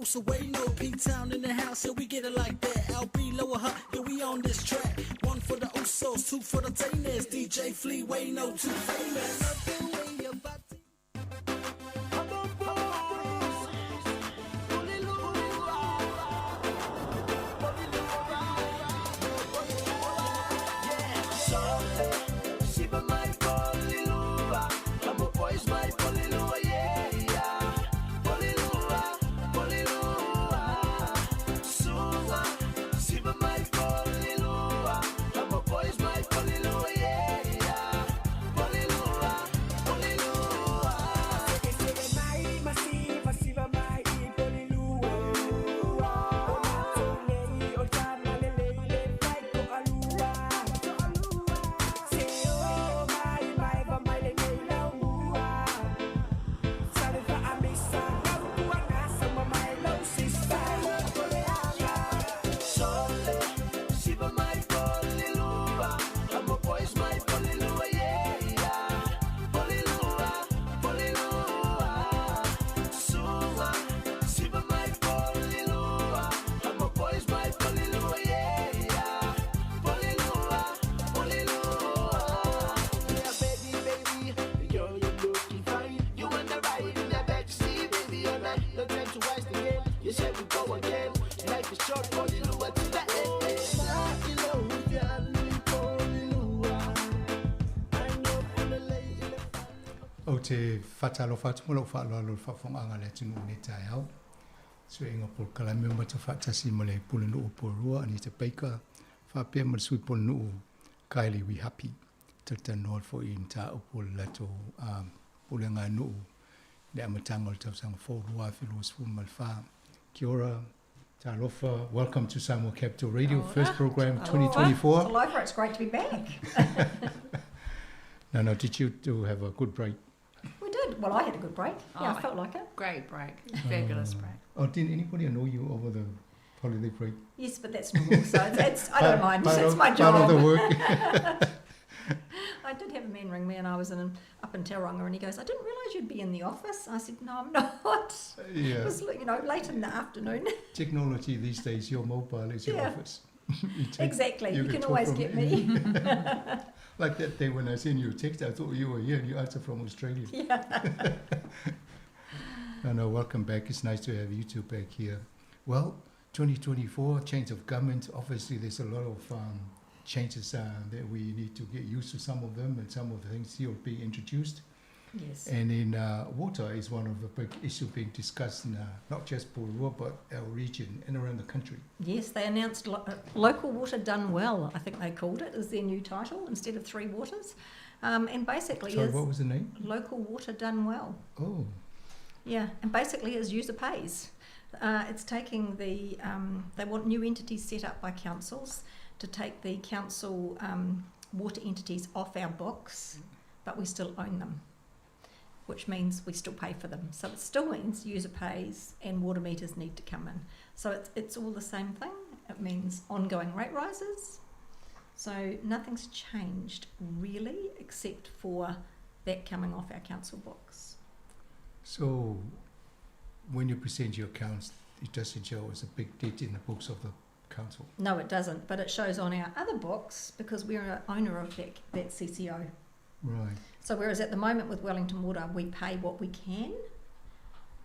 also way no P-Town in the house, yeah, we get it like that. LB, lower her, yeah, we on this track. One for the Usos, two for the Tainers. DJ Flea, way no too famous. O te whatalo whatumulo whaaloalo whafonga le tunu ne tai au. So inga pol kalame o mata whatasi mo le pulanu o porua ani te peika. Whapea mo le sui pulanu o Kylie We Happy. Tata noa fo in ta o pol lato pulenga nuu. Le amatanga o le tausanga whorua whilo sfu malwha. Kia ora. Talofa, welcome to Samoa Capital Radio, first program 2024. Talofa, it's great to be back. No, did you have a good break? We did. Well, I had a good break. Yeah, I felt like it. Great break. Fabulous break. Oh, did anybody annoy you over the holiday break? Yes, but that's normal, so it's I don't mind. It's my job. Part of the work. I did have a man ring me and I was up in Tauranga and he goes, I didn't realise you'd be in the office. I said, no, I'm not. Yeah. It was, late in the afternoon. Technology these days, your mobile is your office. Exactly. You can always get me. Like that day when I sent you a text, I thought you were here and you answered from Australia. Yeah. No, welcome back. It's nice to have you two back here. Well, 2024, change of government. Obviously, there's a lot of changes that we need to get used to some of them, and some of the things still being introduced. Yes. And in water is one of the big issues being discussed in not just Porua, but our region and around the country. Yes, they announced Local Water Done Well, I think they called it, is their new title, instead of Three Waters. And basically Sorry, what was the name? Local Water Done Well. Oh. Yeah, and basically is user pays. It's taking they want new entities set up by councils to take the council water entities off our books, but we still own them, which means we still pay for them. So it still means user pays and water meters need to come in. So it's all the same thing. It means ongoing rate rises. So nothing's changed really, except for that coming off our council books. So when you present your accounts, it doesn't show as a big debt in the books of the council? No, it doesn't, but it shows on our other books because we're an owner of that CCO. Right. So whereas at the moment with Wellington Water, we pay what we can,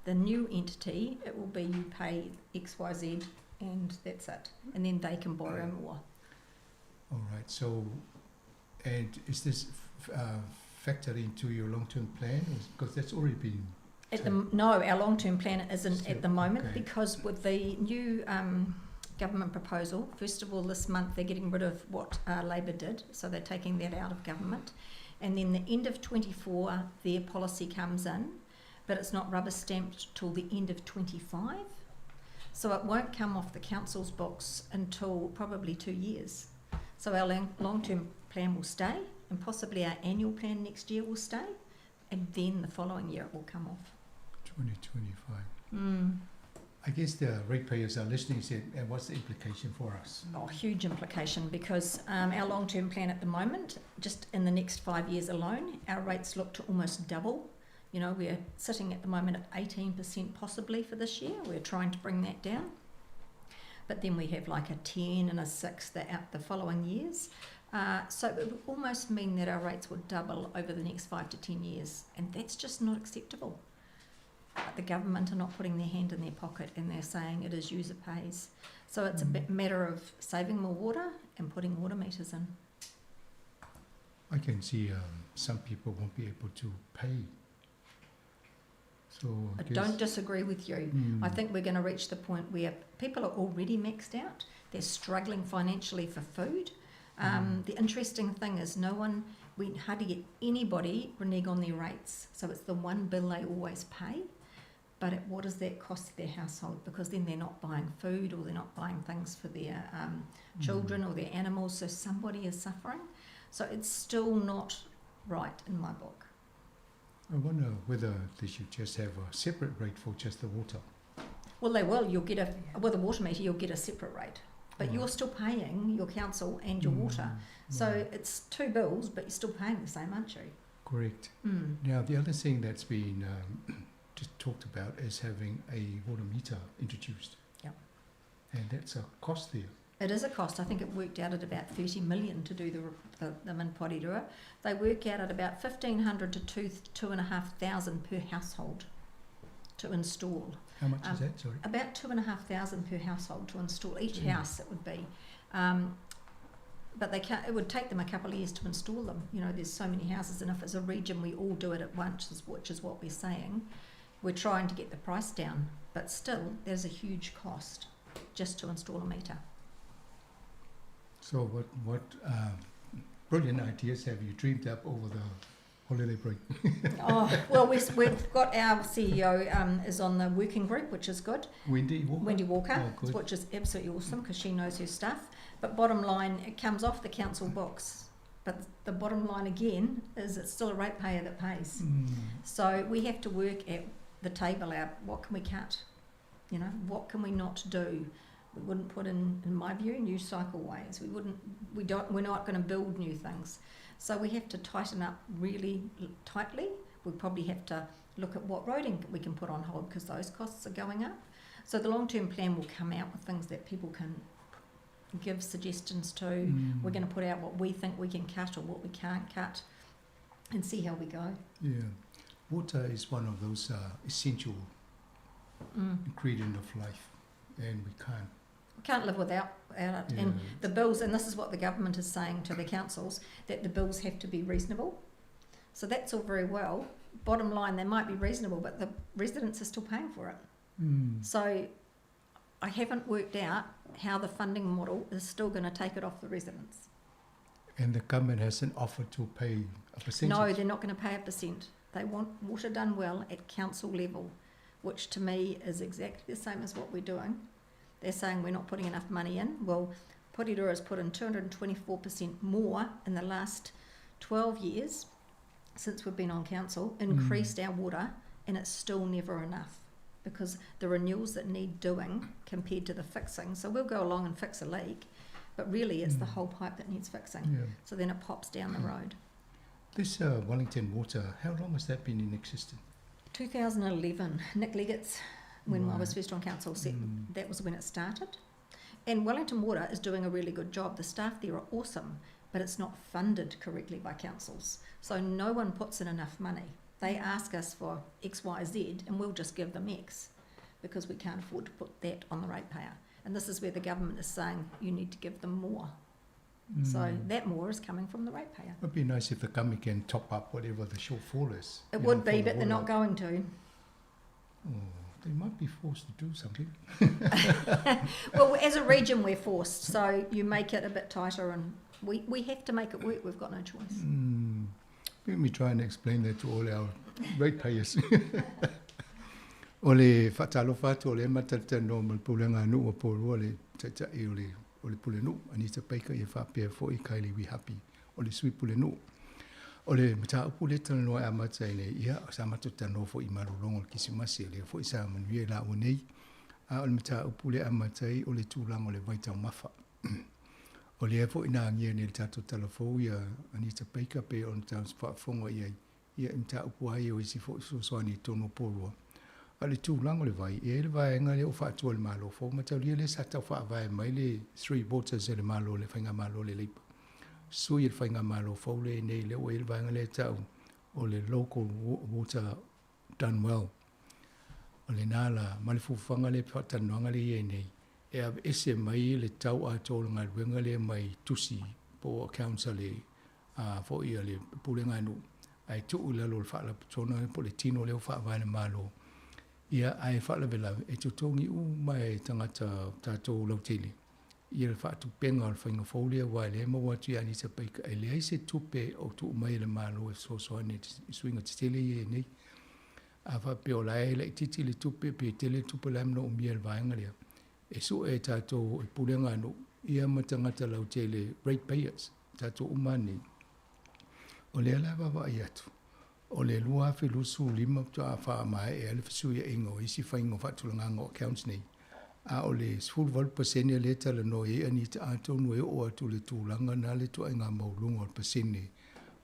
the new entity, it will be you pay XYZ and that's it. And then they can borrow more. All right. So, and is this factored into your long-term plan? Because that's already been... No, our long-term plan isn't at the moment because with the new government proposal, first of all, this month they're getting rid of what Labor did, so they're taking that out of government. And then the end of 24, their policy comes in, but it's not rubber stamped till the end of 25. So it won't come off the council's books until probably 2 years. So our long-term plan will stay, and possibly our annual plan next year will stay, and then the following year it will come off. 2025. I guess the ratepayers are listening and what's the implication for us? Oh, huge implication because our long-term plan at the moment, just in the next 5 years alone, our rates look to almost double You know, we're sitting at the moment at 18% possibly for this year. We're trying to bring that down. But then we have like a 10 and a 6 the following years. So it would almost mean that our rates would double over the next 5 to 10 years. And that's just not acceptable. But the government are not putting their hand in their pocket and they're saying it is user pays. So it's a matter of saving more water and putting water meters in. I can see some people won't be able to pay. So I don't disagree with you. I think we're going to reach the point where people are already maxed out. They're struggling financially for food. The interesting thing is we hardly get anybody renege on their rates. So it's the one bill they always pay. But what does that cost their household? Because then they're not buying food or they're not buying things for their children or their animals. So somebody is suffering. So it's still not right in my book. I wonder whether they should just have a separate rate for just the water. Well, they will. You'll get with a water meter, you'll get a separate rate. But you're still paying your council and your water. So it's two bills, but you're still paying the same, aren't you? Correct. Now, the other thing that's been just talked about is having a water meter introduced. Yeah. And that's a cost there. It is a cost. I think it worked out at about 30 million to do them in Porirua. They work out at about 1,500 to 2,500 per household to install. How much is that, sorry? About 2,500 per household to install. Each house it would be. But it would take them a couple of years to install them. You know, there's so many houses, and if it's a region we all do it at once, which is what we're saying, we're trying to get the price down. But still, there's a huge cost just to install a meter. So what brilliant ideas have you dreamed up over the holiday break? Well, we've got our CEO is on the working group, which is good. Wendy Walker. Which is absolutely awesome because she knows her stuff. But bottom line, it comes off the council books. But the bottom line again is it's still a ratepayer that pays. So we have to work at the table out. What can we cut? You know, what can we not do? We wouldn't put in my view, new cycleways. We're not going to build new things. So we have to tighten up really tightly. We probably have to look at what roading we can put on hold because those costs are going up. So the long-term plan will come out with things that people can give suggestions to. We're going to put out what we think we can cut or what we can't cut and see how we go. Yeah. Water is one of those essential ingredient of life, and we can't live without it. And the bills, and this is what the government is saying to the councils, that the bills have to be reasonable. So that's all very well. Bottom line, they might be reasonable, but the residents are still paying for it. So I haven't worked out how the funding model is still going to take it off the residents. And the government hasn't offered to pay a percentage? No, they're not going to pay a percent. They want water done well at council level, which to me is exactly the same as what we're doing. They're saying we're not putting enough money in. Well, Porirua has put in 224% more in the last 12 years since we've been on council, increased our water, and it's still never enough because the renewals that need doing compared to the fixing. So we'll go along and fix a leak, but really it's the whole pipe that needs fixing. Yeah. So then it pops down the road. This Wellington Water, how long has that been in existence? 2011. Nick Leggett's, when I was first on council, said that was when it started. And Wellington Water is doing a really good job. The staff there are awesome, but it's not funded correctly by councils. So no one puts in enough money. They ask us for X, Y, Z, and we'll just give them X because we can't afford to put that on the ratepayer. And this is where the government is saying you need to give them more. So that more is coming from the ratepayer. It would be nice if the government can top up whatever the shortfall is. It would be, but they're not going to. Oh, they might be forced to do something. Well, as a region, we're forced. So you make it a bit tighter, and we have to make it work. We've got no choice. Let me try and explain that to all our ratepayers. O le whatalofa atu o le matatano malpulenga anu o poru o le tatai o le pulenu anita paika i whapea fo I kaili wi happy o le sui pulenu. O le mata upu le tano a mata i le ia o sa matatano fo I marulongo kisimasi le fo I sa manuia la o nei. A o le mata upu le amatai o le tūlanga o le waitau mafa. O le fo I na ngia ni le tato talafo ia anita paika pe o le tau whaafonga i ia imta upu ai o isi fo so so ni tono polo ale tu lango le vai e le vai nga le o fa tu le malo fo ma tau le sa tau fa vai mai le 3 voters le malo le fainga malo le lipa so il fainga malo fo le nei le o il vai nga le tau o le local water done well o le nala ma le fufanga le fatananga le ye nei e a ese mai le tau a tolu ngal wenga le mai tusi po council e fo ia le pulenga nu ai tu ula lo fa la tsona po le tino le fa va le malo ia ai fa la vela e tu tongi u mai tangata tato lo tele ia fa tu penga al fa fo le wa le mo wa tu ani se pe ka le ai se tu pe o tu mai le malo so so ni swinga tele ye nei a fa pe o la le titi le tu pe tele tu pe lam no miel va ngale e su e tato e pulenga no ia matangata lau tele rate payers tato umani o le ala baba iatu o le lua fe lusu lima ta fa mai e le fisu ia ingo isi faingo fatulanga ngo accounts nei a o le full vol percent le tala no e ani tato no e o atu le tulanga na le tu inga maulungo percent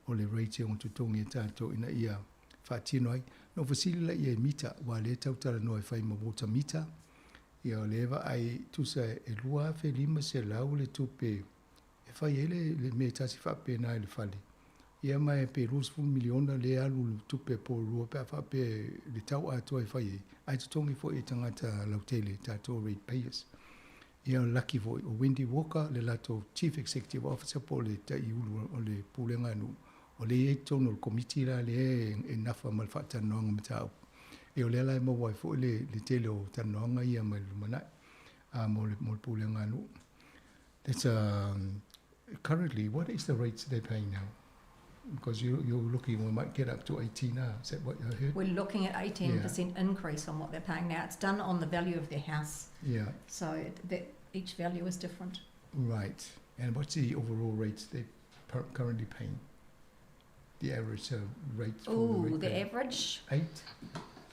o le rate on tu tongi tato ina ia fatino ai no fasili la ia mita wa le tautala no e fai mabuta mita ia o leva ai tusa e lua fe lima se lau le tupe e fai ele le me tasi fa pena le fale ia mai pe rus fu miliona le alu tupe po lua pe fa pe le tau ato e fai ai tutongi fo e tangata lautele tato rate payers ia lucky vo o Wendy Walker le lato chief executive officer po le ta iulu o le pulenga nu o le e tono le committee la le e nafa malfata nong mtau e o le ala mo wai fo le tele o tanoanga ia mai lumana a mo le pulenga nu that's currently what is the rates they're paying now because you're looking we might get up to 18 now is that what you heard We're looking at 18% increase on what they're paying now. It's done on the value of their house. Yeah. So that each value is different. Right. And what's the overall rates they're currently paying? The average rate for the average? 8,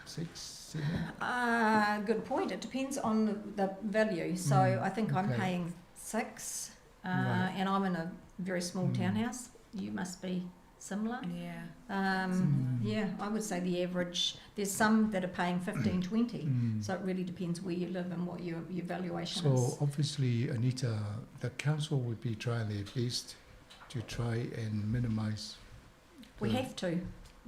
6, 7? Good point. It depends on the value. So I think I'm paying 6 Right. and I'm in a very small townhouse. You must be similar. Yeah. Yeah, I would say the average, there's some that are paying 15, 20. So it really depends where you live and what your valuation is. So obviously, Anita, the council would be trying their best to try and minimise. We have to.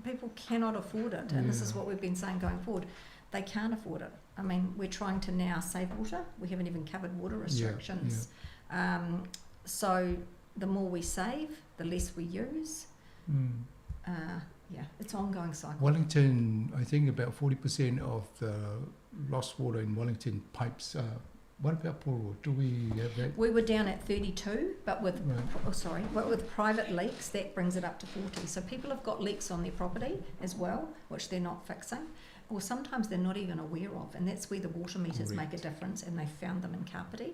People cannot afford it, and this is what we've been saying going forward. They can't afford it. I mean, we're trying to now save water. We haven't even covered water restrictions. So the more we save, the less we use. It's an ongoing cycle. Wellington, I think about 40% of the lost water in Wellington pipes. What about Poro? Do we have that? We were down at 32, but with with private leaks, that brings it up to 40. So people have got leaks on their property as well, which they're not fixing, or sometimes they're not even aware of, and that's where the water meters make a difference, and they found them in Kapiti.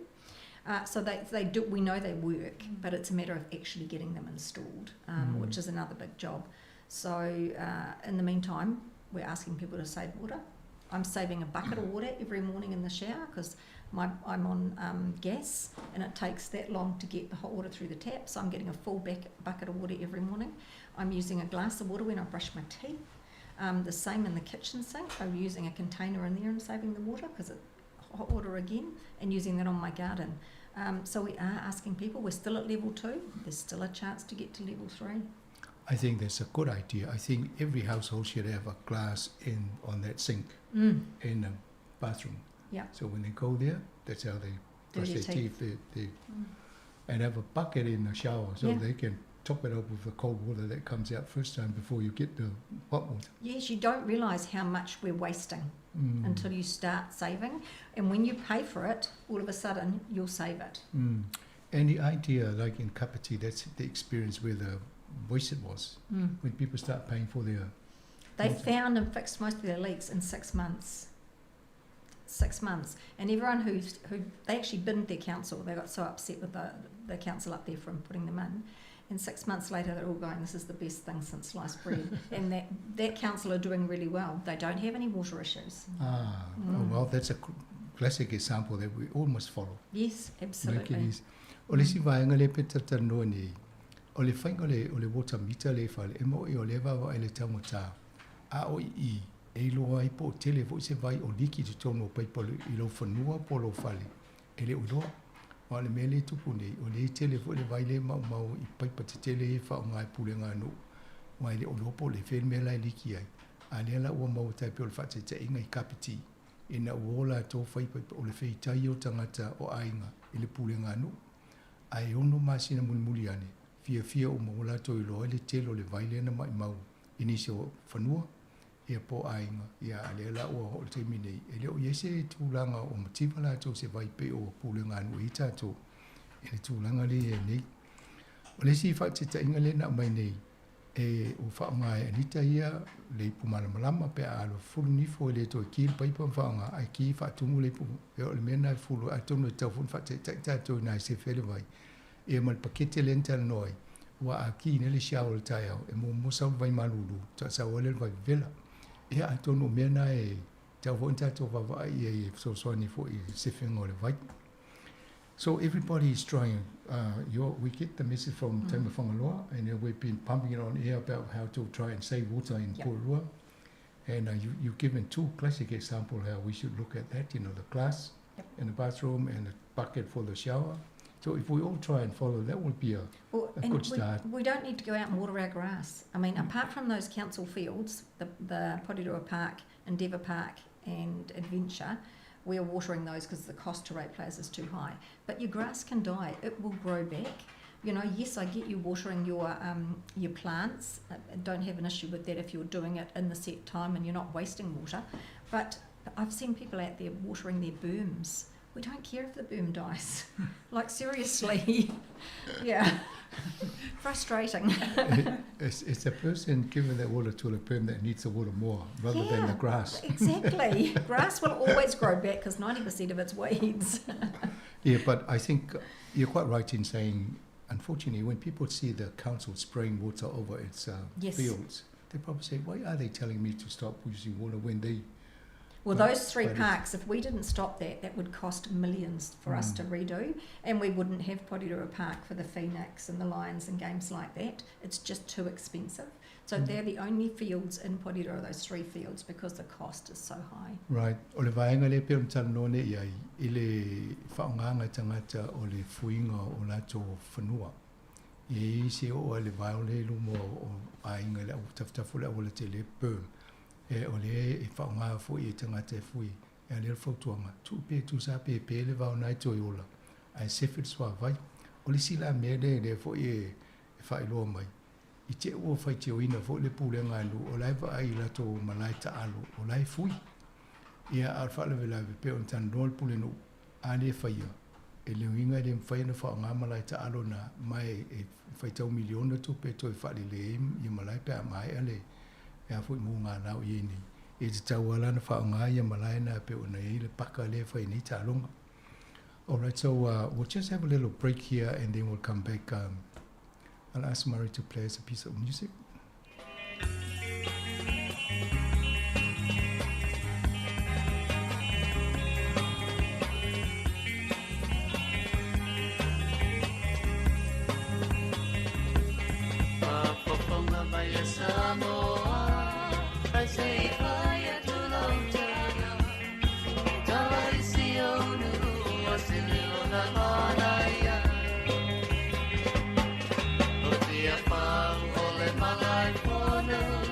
So they do. We know they work, but it's a matter of actually getting them installed, which is another big job. So in the meantime, we're asking people to save water. I'm saving a bucket of water every morning in the shower because I'm on gas, and it takes that long to get the hot water through the tap. So I'm getting a full bucket of water every morning. I'm using a glass of water when I brush my teeth. The same in the kitchen sink. I'm using a container in there and saving the water because it's hot water again, and using that on my garden. So we are asking people. We're still at level 2. There's still a chance to get to level 3. I think that's a good idea. I think every household should have a glass on that sink in the bathroom. Yeah. So when they go there, that's how they brush their teeth. And have a bucket in the shower so they can top it up with the cold water that comes out first time before you get the hot water. Yes, you don't realise how much we're wasting until you start saving. And when you pay for it, all of a sudden, you'll save it. And the idea, like in Kapiti, that's the experience where the waste it was. When people start paying for their... They found and fixed most of their leaks in 6 months. 6 months. And everyone who they actually binned their council. They got so upset with the council up there from putting them in. And 6 months later, they're all going, this is the best thing since sliced bread. And that council are doing really well. They don't have any water issues. Well, that's a classic example that we all must follow. Yes, absolutely. O le si vaenga le peta tanoa ni, o le whainga o le water meter le whale, e mo i o le wawa e le taumata. A o i e loa i po tele fo se vai o liki te tono o paipalo i lo whanua po lo whale. E le uloa, o le mele tupu nei, o le tele fo le vai le mau i paipa te tele e wha o ngai pule ngā no. Mai le olopo le when mela i liki ai. A le ala ua mau taipi o le whate te inga i kapiti. E na uola tō whaipa o le whei tai o tangata o ainga i le pule ngā no. Ai ono masina muli ane. Fia o maula to i loa le telo le vai le na mai mau. Inisi o whanua. Ia po ainga. Ia ale la ua o le teimi nei. E leo iese tūlanga o mativa la tō se vai pe o pule ngā no i tātou. E le tūlanga le e nei. O le si whate ta inga le na mai nei. E o whaonga e anita ia le pumala malama pe alo fulu nifo le to ki le paipa whaonga ai ki whaatungu le pumu. E o le mena fulu a tonu e tau fun whate tātou nai se whele vai. E mal pakete le entana noi. Wa a ki nele siao le tai au. E mo mosau vai malulu. Ta sa wale vai vela. E a tonu mena e tau fun tātou wawai e so nifo i se whenga le vai. So everybody is trying. We get the message from Taima Whangaloa, and we've been pumping it on air about how to try and save water in Porua. And you've given two classic examples how we should look at that. You know, the glass in the bathroom and the bucket for the shower. So if we all try and follow, that would be a good start. We don't need to go out and water our grass. I mean, apart from those council fields, the Porirua Park, Endeavour Park, and Adventure. We are watering those because the cost to ratepayers is too high. But your grass can die. It will grow back. You know, yes, I get you watering your plants. I don't have an issue with that if you're doing it in the set time and you're not wasting water. But I've seen people out there watering their booms. We don't care if the boom dies. Like, seriously. Yeah. Frustrating. It's a person giving that water to the boom that needs the water more rather than the grass. Exactly. Grass will always grow back because 90% of it's weeds. Yeah, but I think you're quite right in saying, unfortunately, when people see the council spraying water over its fields, they probably say, why are they telling me to stop using water when they... Well, those three parks, if we didn't stop that, that would cost millions for us to redo, and we wouldn't have Porirua Park for the Phoenix and the Lions and games like that. It's just too expensive. So they're the only fields in Porirua, those three fields, because the cost is so high. Right. O le vaenga le peo mtanone iai, i le whaonganga tangata o le fuinga o lato whanua. I se o le vaeo le lumo o ainga le au taftafu le au le te le peo. E o le e whaonga fui e tangata e fui. E a le whautuanga. Tu sa pe le vau nai to i ola. Ai sefit swa vai. O le sila mea le fui e whailoa mai. I te ua whai te oina fo le pule ngālu. O lai wa ai lato malai ta alu. O lai fui. Ia ar whaalewe lawe pe on tan rol pule no. A le whaia. E leo inga le mwhai na whaonga malai ta alu na mai e whai tau miliona tu pe to e whaale le i malai pe a mai ale. E a fui munga nao i ni. E te tau ala na whaonga i a malai na pe ona i le paka le whai ni ta alonga. Alright, so we'll just have a little break here and then we'll come back. I'll ask Murray to play us a piece of music. No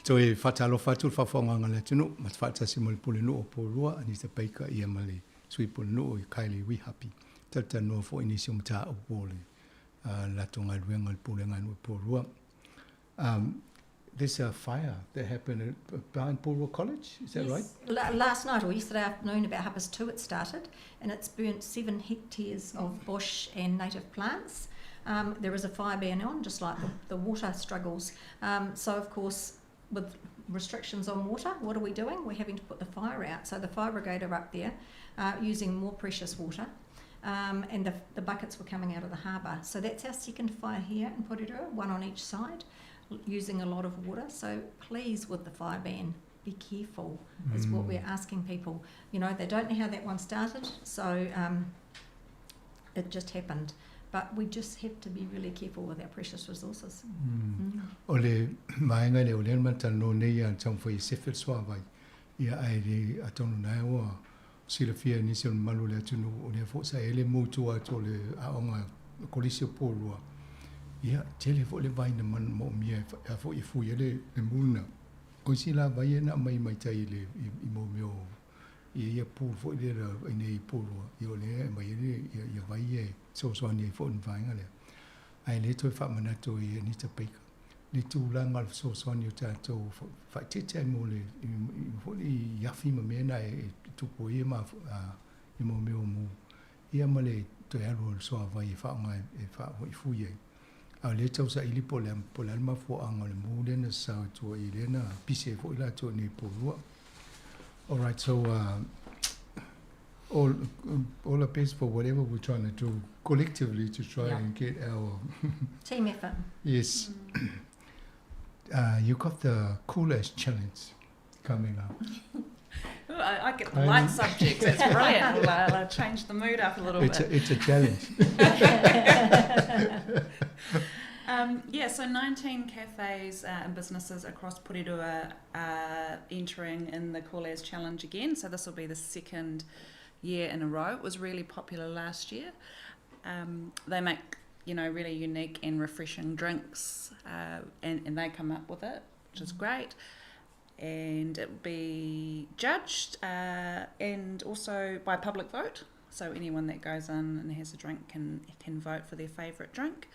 So e whatalo whatu whawhonga le tunu, ma whatasi mo le pule no o pōrua, ani te peika ia ma le sui pule no i kaili wi happy. Tata no fo inisi umta o pōle, lato ngā ruenga le pule ngā nui pōrua. There's a fire that happened behind Pōrua College, is that right? Last night or yesterday afternoon, about 2:30 it started, and it's burnt 7 hectares of bush and native plants. There is a fire ban on, just like the water struggles. So, of course, with restrictions on water, what are we doing? We're having to put the fire out. So the fire brigade are up there using more precious water, and the buckets were coming out of the harbour. So that's our second fire here in Porirua, one on each side, using a lot of water. So please, with the fire ban, be careful is what we're asking people. You know, they don't know how that one started, so it just happened. But we just have to be really careful with our precious resources. Ole maenga le ole mata no nei an tau foi sefet swa vai. Ia ai le atonu na wa silafia ni se malu le tunu ole fo sa ele mutu ato le aonga kolisi Pōrua. Ia tele fo le vai na man mo mia fo I fu ele le muna. O sila vai na mai tai le I mo mio. Ia pu fo le nei Pōrua. Ia ole mai le ia vai e so ni fo vai ngale. Ai le toi fa mana to I ni te peika. Le tu la mal so ni ta to fa tete mo le fo I yafi ma mena e tu po I ma I mo mio mo. Ia male to ya ro so vai fa ngai e fa I fu ye. A le tau sa ili po le ma fo anga le mo le na sa to I le na pise fo ila to ni Pōrua. All right, so all the best for whatever we're trying to do collectively to try and get our team effort. Yes. You got the coolest challenge coming up. I get the light subjects. That's brilliant. I'll change the mood up a little bit. It's a challenge. So 19 cafes and businesses across Porirua are entering in the Koolaz Challenge again. So this will be the second year in a row. It was really popular last year. They make, really unique and refreshing drinks, and they come up with it, which is great. And it will be judged and also by public vote. So anyone that goes in and has a drink can vote for their favourite drink.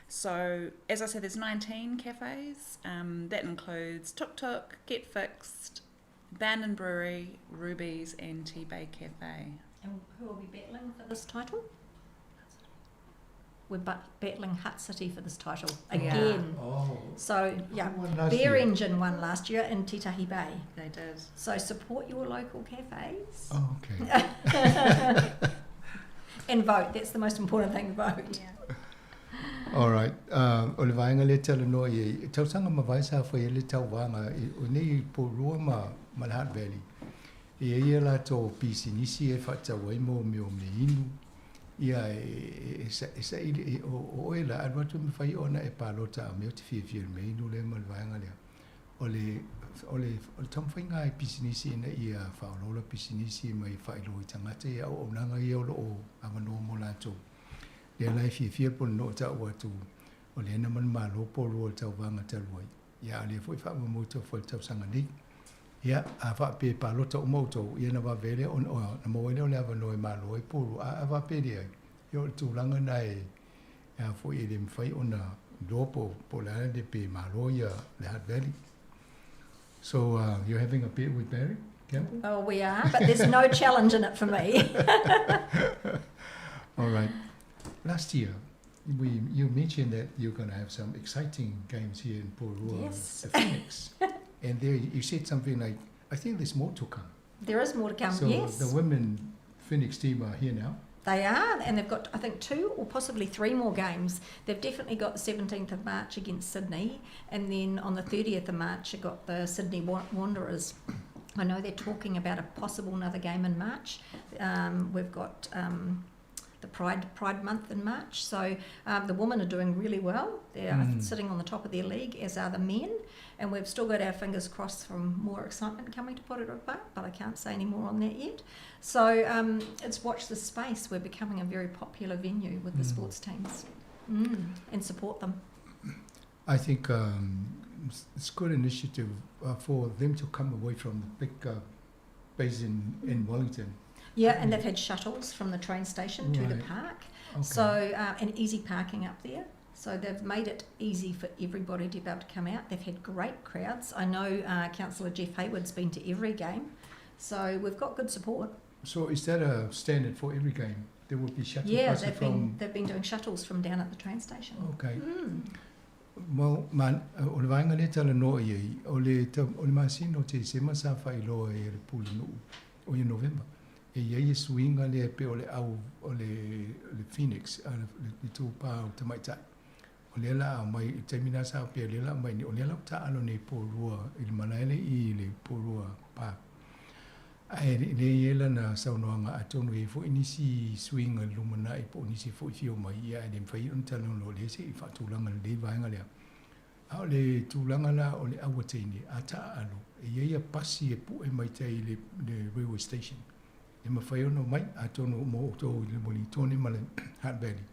So, as I said, there's 19 cafes. That includes Tuk Tuk, Get Fixed, Bandon Brewery, Ruby's and Tea Bay Cafe. And who are we battling for this title? We're battling Hut City for this title again. Oh. So, Bear Engine won last year in Titahi Bay. They did. So support your local cafes. Oh, okay. And vote. That's the most important thing, vote. Yeah. All right. O le vaenga le tala no I tausanga mawai sa whai le tau wanga o nei Pōrua ma Malhat Valley. Ia la tō pisi nisi e whatawai mo meo me inu. Ia sa ili o e la adwatu me whai ona e pālota a meo te whiawhia me inu le ma le vaenga lea. O le tamwhai ngā e pisi nisi ina ia whaolola pisi nisi mai whailo I tangata ia o nanga ia o lo awanoa mo la tō. Le lai fia po no ta wa tu o le na man ma lo po ro ta wa nga ta loi ya le foi fa mo to fo ta sanga ni ya a fa pe pa lo ta mo to ya na va vele on na mo le va no ma lo po ro a va pe dia yo tu langa nai ya fo I le fai ona do po la de pe ma lo ya le hat valley. So you're having a beer with Barry Campbell? Oh, we are, but there's no challenge in it for me. All right. Last year, you mentioned that you're going to have some exciting games here in Pōrua, yes. the Phoenix. And there you said something like, I think there's more to come. There is more to come, so yes. The women Phoenix team are here now. They are, and they've got, I think, 2 or possibly 3 more games. They've definitely got the 17th of March against Sydney, and then on the 30th of March, you've got the Sydney Wanderers. I know they're talking about a possible another game in March. We've got the Pride Month in March. So the women are doing really well. They're sitting on the top of their league, as are the men. And we've still got our fingers crossed for more excitement coming to Porirua Park, but I can't say any more on that yet. So it's watch this space. We're becoming a very popular venue with the sports teams and support them. I think it's good initiative for them to come away from the big base in Wellington. Yeah, and they've had shuttles from the train station to the Right. park. Okay. So, and easy parking up there. So they've made it easy for everybody to be able to come out. They've had great crowds. I know Councillor Jeff Hayward's been to every game. So we've got good support. So is that a standard for every game? There will be shuttle Yeah, buses they've been doing shuttles from down at the train station. Okay. Mm. Well, man, o le vainga le tala no i o le masino te se masa fai lo e le pulu no o i November. E ia swinga le pe o le au o le Phoenix le tu pa o te mai tai. O le la mai te mina sa pe le la mai ni o le la ta alo nei porua i le manaele i le porua pa. Ai le yela na saunoanga atonu e fo inisi swinga lumana i po inisi fo fio mai ia e fai un talo lo le se fa tulanga le vainga le. A le tulanga la o le awatini ata alo e ia pasi e pu e mai tai le railway station. E ma fai ono mai atonu mo to le Wellington ma le Hutt Valley.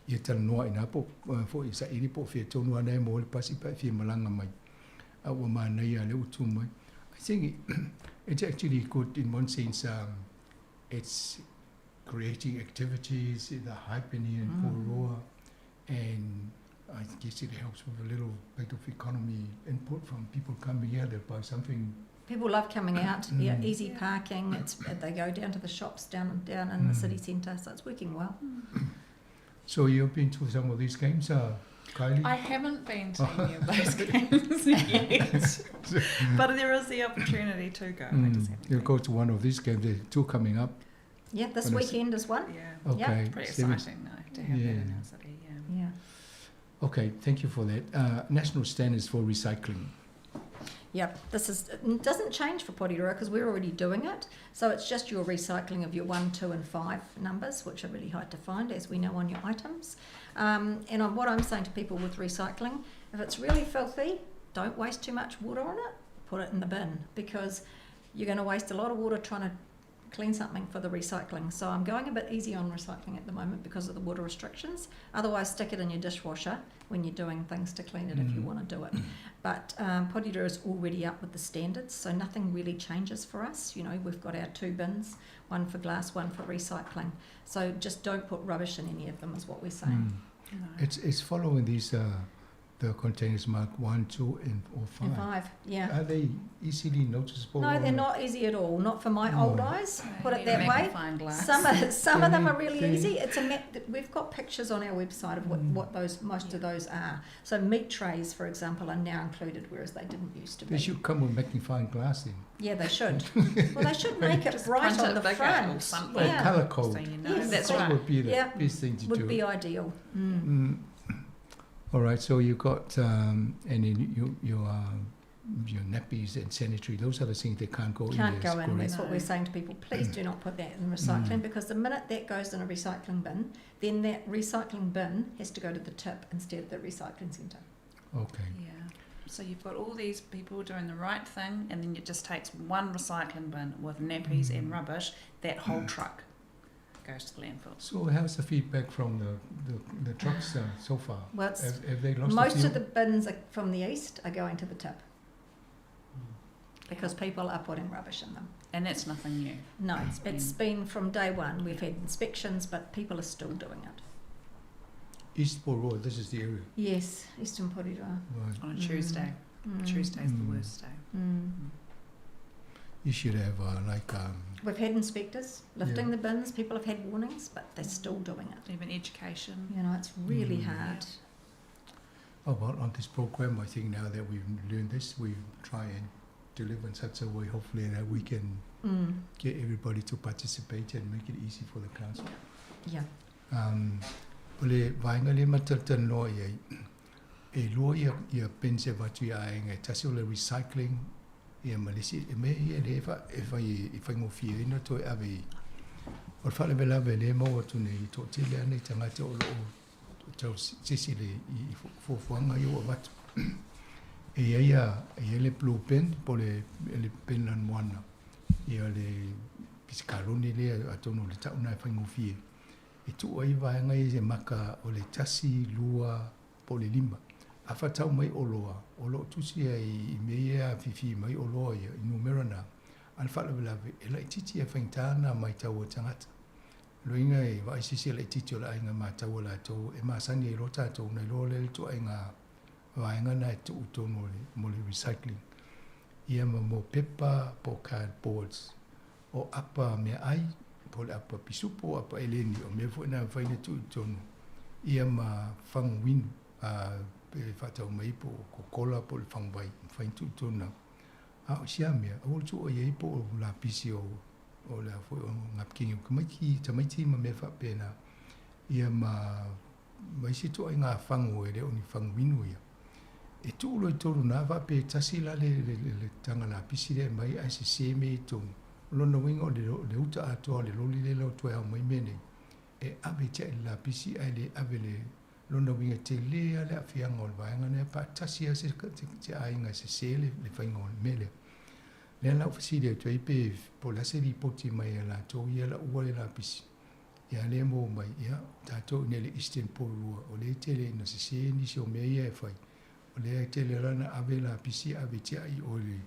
Ia tala noa ina po fo i sa iri po fia tonu ana mo le pasi pa fia malanga mai. A wa mana ia le utu mai. I think it's actually good in one sense. It's creating activities, the hypenia in Poroa, and I guess it helps with a little bit of economy input from people coming here to buy something. People love coming out. Yeah, easy parking. They go down to the shops down in the city centre, so it's working well. So you've been to some of these games, Kylie? I haven't been to any of those games yet, but there is the opportunity to go. I just haven't You'll go to one of these games. There are two coming up. Yeah, this weekend is one. Yeah. Okay. Yep. Pretty exciting though to have that in our city. Yeah. Yeah. Okay, thank you for that. National standards for recycling. Yep, it doesn't change for Porirua because we're already doing it. So it's just your recycling of your 1, 2 and 5 numbers, which are really hard to find, as we know on your items. And what I'm saying to people with recycling, if it's really filthy, don't waste too much water on it, put it in the bin, because you're going to waste a lot of water trying to clean something for the recycling. So I'm going a bit easy on recycling at the moment because of the water restrictions. Otherwise, stick it in your dishwasher when you're doing things to clean it if you want to do it. But Porirua is already up with the standards, so nothing really changes for us. You know, we've got our 2 bins, one for glass, one for recycling. So just don't put rubbish in any of them is what we're saying. No. It's following these the containers marked 1, 2, or 5. And 5, yeah. Are they easily noticeable? No, they're not easy at all. Not for my old eyes. Put it that way. Magnifying glass. Some of them are really easy. It's a map. We've got pictures on our website of what most of those are. So meat trays, for example, are now included, whereas they didn't used to be. They should come with magnifying glass in. Yeah, they should. Well, they should make it bright on the front. Something. Yeah. Colour code. So you know. Yes. That's That right. would be the Yeah, best thing to do. would be ideal. All right, so you got and then your nappies and sanitary. Those are the things that can't go in. Can't there, go in. correct? That's what we're saying to people. Please do not put that in recycling because the minute that goes in a recycling bin, then that recycling bin has to go to the tip instead of the recycling centre. Okay. Yeah. So you've got all these people doing the right thing, and then it just takes one recycling bin with nappies and rubbish. That whole truck goes to the landfill. So how's the feedback from the trucks so far? Well, it's have they lost most a few? of the bins from the east are going to the tip because people are putting rubbish in them. And that's nothing new. No, it's been from day one. We've had inspections, but people are still doing it. East Poroa, this is the area. Yes, Eastern Porirua. Right. On a Tuesday. Tuesday's the worst day. You should have We've had inspectors lifting the bins. People have had warnings, but they're still doing it. Even education. You know, it's really hard. Oh, well, on this program, I think now that we've learned this, we try and deliver in such a way, hopefully, that we can get everybody to participate and make it easy for the council. Yeah. Ole vainga le matatan loa e loa ia pense watu ia e tasi o le recycling ia malisi e me ia le e fai ngofia ina to e ave o fale vela vele mo watu nei to tele ane tangate o tau sisi le i fofuanga yo watu e ia le blue pen po le pen lan moana ia le piskaloni le atono le tauna e fai ngofia e tu ai vai ngai se maka o le tasi lua po le lima a whatau mai o loa, o lo tusi I mea fifi mai o loa ia, I numerana, an whalawelawe, e lai titi e whaintana mai tau o tangata. Loinga e wa isisi lai titi o la ainga ma tau o la tau, e maa sani e lo tātou, nei lo le to ainga, wainga na e tu utono mo le recycling. Ia ma mo pepa po cardboards, o apa mea ai, po le apa pisupo, apa eleni, o mea fo ina whaine tu utono. Ia ma whangu winu, pe whatau mai po kokola po le whangu wai, whaine tu utono. A o sia mea, o tu o iei po la pisi o le a fo o ngapkingi, kamaiki, tamaiti ma mea whapena. Ia ma isi tu ai ngā whangu e reo ni whangu winu ia. E tu ulo I tolu nā wape tasi la le tanga la pisi re mai ai se se me I tonu. Lona winga o le uta atoa le loli le lau tue au mai mene. E ave te la pisi ai le ave le lona winga te lea le awhianga o le vaenga ne pa tasi a se te ainga se se le whainga o le mele. Le lau fasiri tue ipe po la se ripoti mai la tau ia la ua le la pisi. Ia le mo mai ia tatou ne le Eastern Porua o le tele na se se nisi o mea ia e whai. Le tele rana ave la pisi ave tia I o le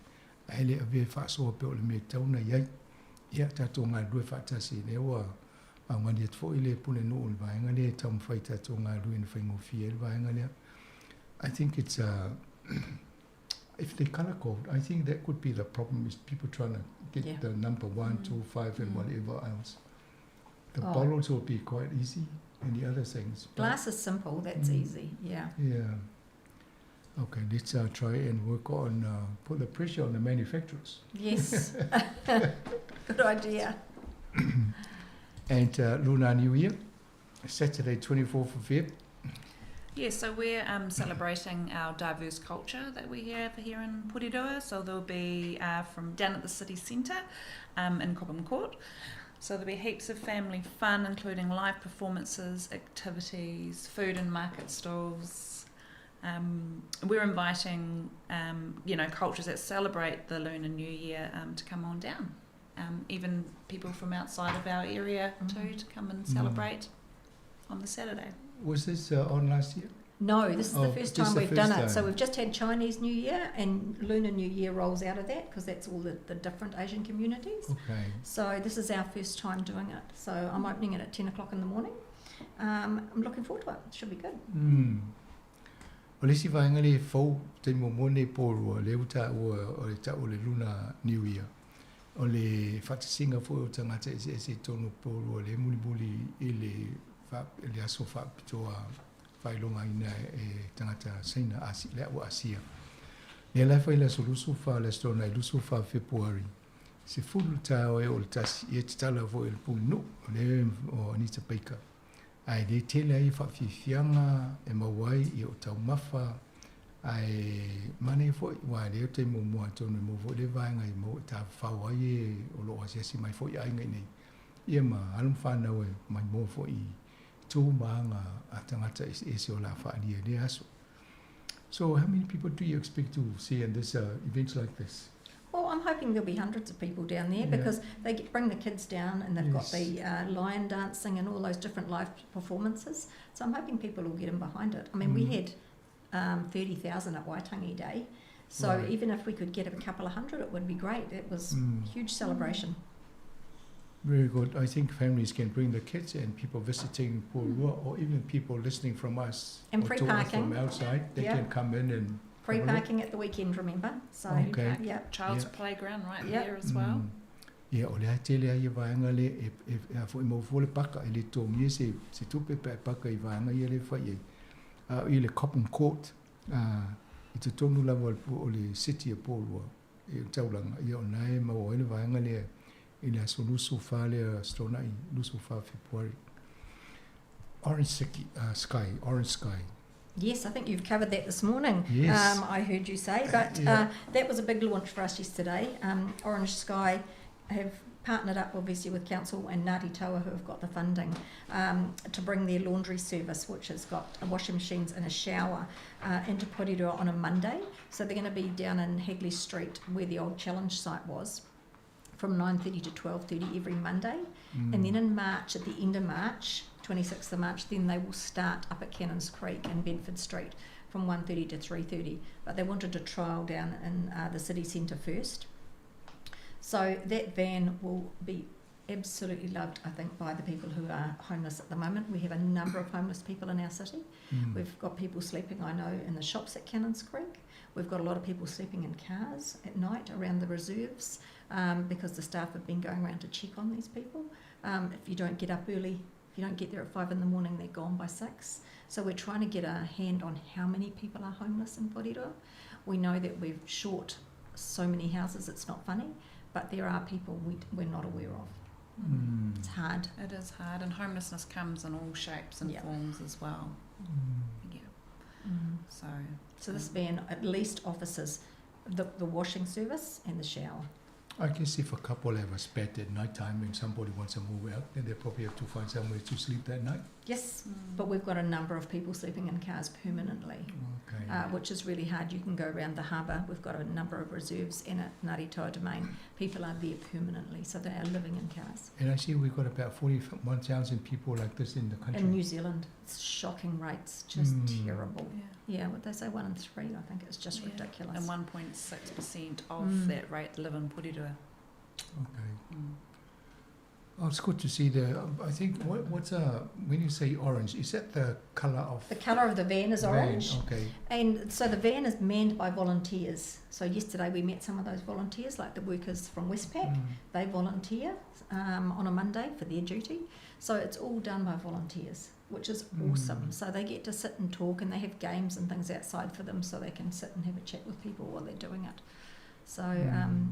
ele ave whaasoa pe o le me tauna iai ia tatou ngā rue whaatasi le oa au ngani at fo I le pune no le vaenga le tau mwhai tatou ngā rue na whaingofia le vaenga le I think it's if they color code I think that could be the problem is people trying to get the number 1, 2, 5 and whatever else. The bottles will be quite easy and the other things. Glass is simple, that's easy, yeah. Yeah. Okay, let's try and work on put the pressure on the manufacturers. Yes, good idea. And Lunar New Year, Saturday 24th of Feb. Yeah, so we're celebrating our diverse culture that we have here in Porirua. So there'll be from down at the city centre in Cobham Court. So there'll be heaps of family fun, including live performances, activities, food and market stalls. We're inviting, cultures that celebrate the Lunar New Year to come on down. Even people from outside of our area too to come and celebrate on the Saturday. Was this on last year? No, this is the first time we've done it. So we've just had Chinese New Year and Lunar New Year rolls out of that because that's all the different Asian communities. Okay. So this is our first time doing it. So I'm opening it at 10 o'clock in the morning. I'm looking forward to it. It should be good. O le si vaenga le fau te momone porua le uta o le ta o le Lunar New Year. O le whatasinga fo o tangata e se tonu porua le muli le aso whapitoa whailonga ina e tangata saina le o Asia. Le lai whaila so lusu wha le stona I lusu wha February. Se fulu tau e o le tasi e te tala fo le pulu o le o Anita Baker. Ai le tele ai whawhiwhianga e mawai I o tau mawha ai mane fo wa le te mo mo tonu mo fo le vaenga I mo ta whawai e o lo asiasi mai fo I ainga nei. Ia ma alum whanau e mai mo fo I tū maanga a tangata e se o la whaalia le aso. So how many people do you expect to see in this events like this? Well, I'm hoping there'll be hundreds of people down there because they bring the kids down and they've got the lion dancing and all those different live performances. So I'm hoping people will get in behind it. I mean, we had 30,000 at Waitangi Day. So even if we could get a couple of hundred, it would be great. It was a huge celebration. Very good. I think families can bring the kids and people visiting Porua or even people listening from us. And free parking. From outside, they can come in and free parking at the weekend, remember? So, child's playground right there as well. Yeah, o le tele ai vaenga le e fo mo fo le paka I le tongi se tupe pe paka I vaenga I le fai I le Cobham Court I te tonu lava o le city of Porua e taulanga I o nai ma o le vaenga le I le aso lusu wha le stona I lusu wha February. Orange Sky. Yes, I think you've covered that this morning. Yes. I heard you say, but that was a big launch for us yesterday. Orange Sky have partnered up obviously with Council and Ngāti Taua who have got the funding to bring their laundry service, which has got washing machines and a shower into Porirua on a Monday. So they're going to be down in Hagley Street where the old Challenge site was from 9:30 to 12:30 every Monday. And then in March, at the end of March, 26th of March, then they will start up at Cannons Creek and Bedford Street from 1:30 to 3:30, but they wanted to trial down in the city centre first. So that van will be absolutely loved, I think, by the people who are homeless at the moment. We have a number of homeless people in our city. We've got people sleeping, I know, in the shops at Cannons Creek. We've got a lot of people sleeping in cars at night around the reserves because the staff have been going around to check on these people. If you don't get up early, if you don't get there at 5 in the morning, they're gone by 6. So we're trying to get a hand on how many people are homeless in Porirua. We know that we're short so many houses, it's not funny, but there are people we're not aware of. It's hard. It is hard, and homelessness comes in all shapes and forms as well. So this van at least offers the washing service and the shower. I guess if a couple have a spat at night time and somebody wants to move out, then they probably have to find somewhere to sleep that night. Yes, but we've got a number of people sleeping in cars permanently, which is really hard. You can go around the harbour. We've got a number of reserves in at Ngāti Toa Domain. People are there permanently, so they are living in cars. And I see we've got about 41,000 people like this in the country. In New Zealand, it's shocking rates, just terrible. Yeah, what they say, 1 in 3, I think it's just ridiculous. And 1.6% of that rate live in Porirua. Okay. Oh, it's good to see I think, what's when you say orange, is that the colour of... The colour of the van is orange. Okay. And so the van is manned by volunteers. So yesterday we met some of those volunteers, like the workers from Westpac. They volunteer on a Monday for their duty. So it's all done by volunteers, which is awesome. So they get to sit and talk, and they have games and things outside for them so they can sit and have a chat with people while they're doing it. So,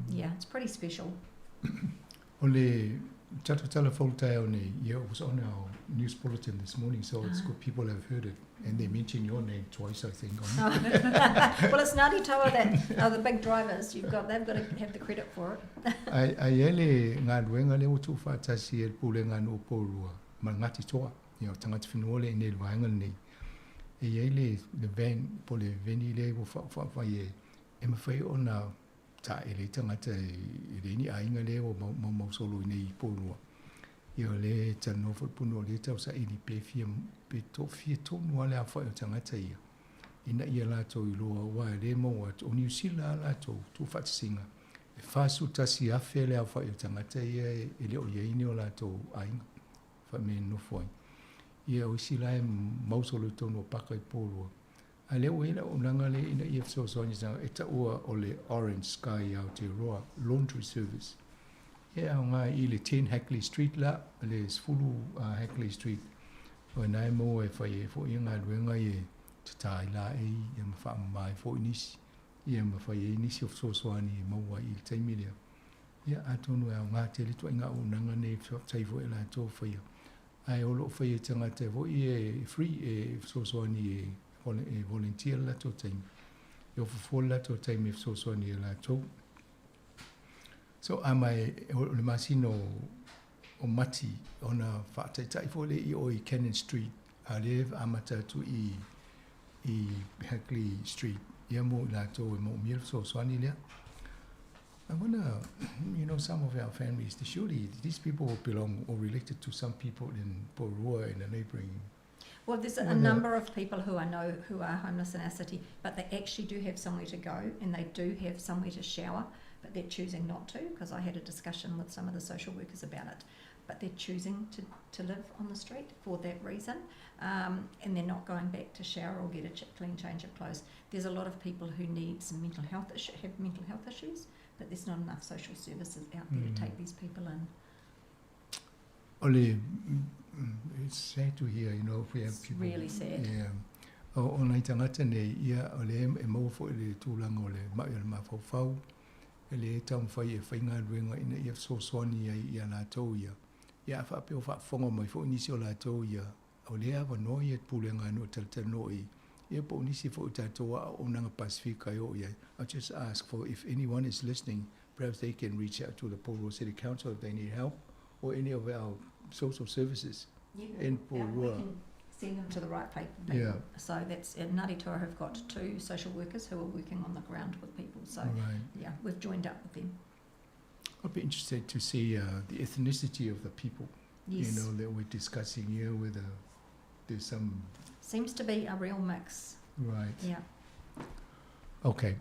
it's pretty special. Ole Chatutala Faultaone, it was on our news bulletin this morning, so it's good people have heard it. And they mention your name twice, I think. Well, it's Ngāti Toa that are the big drivers. They've got to have the credit for it. Ai ele ngā ruenga leo tu whātasi e pule ngā no pōrua, ma Ngāti Toa, tangata whenua le ne luaenga nei. E ele le van, pole veni le wo whawhai e mawhai o nā tā ele tangata e reni ainga le o mausolo nei pōrua. Ia le tano whapunu o le tau sa ili pe fia tōnua le a whai o tangata ia. Ina ia lātou I loa wai le maua o New Zealand lātou tu whatisinga. E whāsu tasi awhi le a whai o tangata ia e leo iaini o lātou ainga. Whai me nofoi. Ia o isi lai mausolo tōnu o paka I pōrua. A leo ina o nanga le ina ia whasosoni tanga e ta ua o le Orange Sky au te roa laundry service. Ia o ngā I le 10 Hackley Street la, le sfulu Hackley Street. O nai mo e whai e fo I ngā ruenga e te tai la e ia ma wha mai fo I nisi. Ia ma whai e nisi o whasosoni e maua I le taimilia. Ia atonu e o ngā te litua I ngā o nanga ne taifo e la tō whai. Ai o loo whai e tangata e fo I e free e whasosoni e volunteer la tō taimi. E o whafo la tō taimi e whasosoni e la tō. So amai le masino o mati ona whaataitai fo le I o I Cannon Street a le amata tu I Hackley Street. Ia mo la tō e mo mira so swani lea. I wonder, some of our families, surely these people belong or related to some people in Porua and the neighbouring. Well, there's a number of people who I know who are homeless in our city, but they actually do have somewhere to go and they do have somewhere to shower, but they're choosing not to, because I had a discussion with some of the social workers about it. But they're choosing to live on the street for that reason, and they're not going back to shower or get a clean change of clothes. There's a lot of people who need some mental health issues, but there's not enough social services out there to take these people in. Ole, it's sad to hear, if we have it's people. Really sad. Yeah. O nei tangata nei ia ole e mau fo le tūlanga o le mai o le mawhauwhau. E le tau mwhai e whainga ruenga ina ia soswani ia la tau ia. Ia whape o whafonga mai fo nisi o la tau ia. O le awa noi e pūlenga no taltanoi. Ia po nisi fo utatoa o nanga Pasifika o ia. I just ask for if anyone is listening, perhaps they can reach out to the Porua City Council if they need help, or any of our social services in Porua. We can send them to the right people. Yeah. So that's Ngāti Toa have got 2 social workers who are working on the ground with people. So yeah, we've joined up with them. I'd be interested to see the ethnicity of the people. Yes. That we're discussing here, whether there's some. Seems to be a real mix. Right. Yeah. Okay.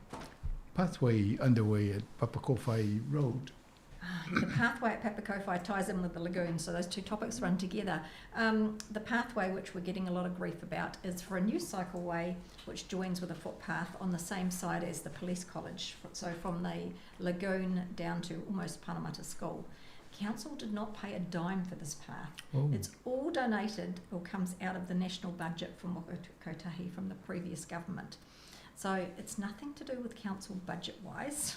Pathway underway at Papakowhai Road. The pathway at Papakowhai ties in with the lagoon, so those two topics run together. The pathway, which we're getting a lot of grief about, is for a new cycleway which joins with a footpath on the same side as the police college, so from the lagoon down to almost Panamata School. Council did not pay a dime for this path. Oh. It's all donated or comes out of the national budget from Waka Kotahi from the previous government. So it's nothing to do with council budget-wise.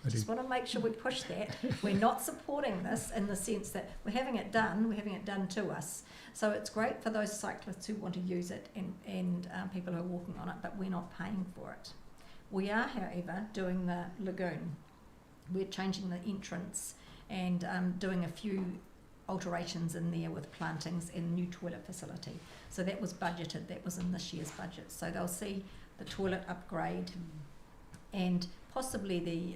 Just want to make sure we push that. We're not supporting this in the sense that we're having it done to us. So it's great for those cyclists who want to use it and people who are walking on it, but we're not paying for it. We are, however, doing the lagoon. We're changing the entrance and doing a few alterations in there with plantings and new toilet facility. So that was budgeted, that was in this year's budget. So they'll see the toilet upgrade and possibly the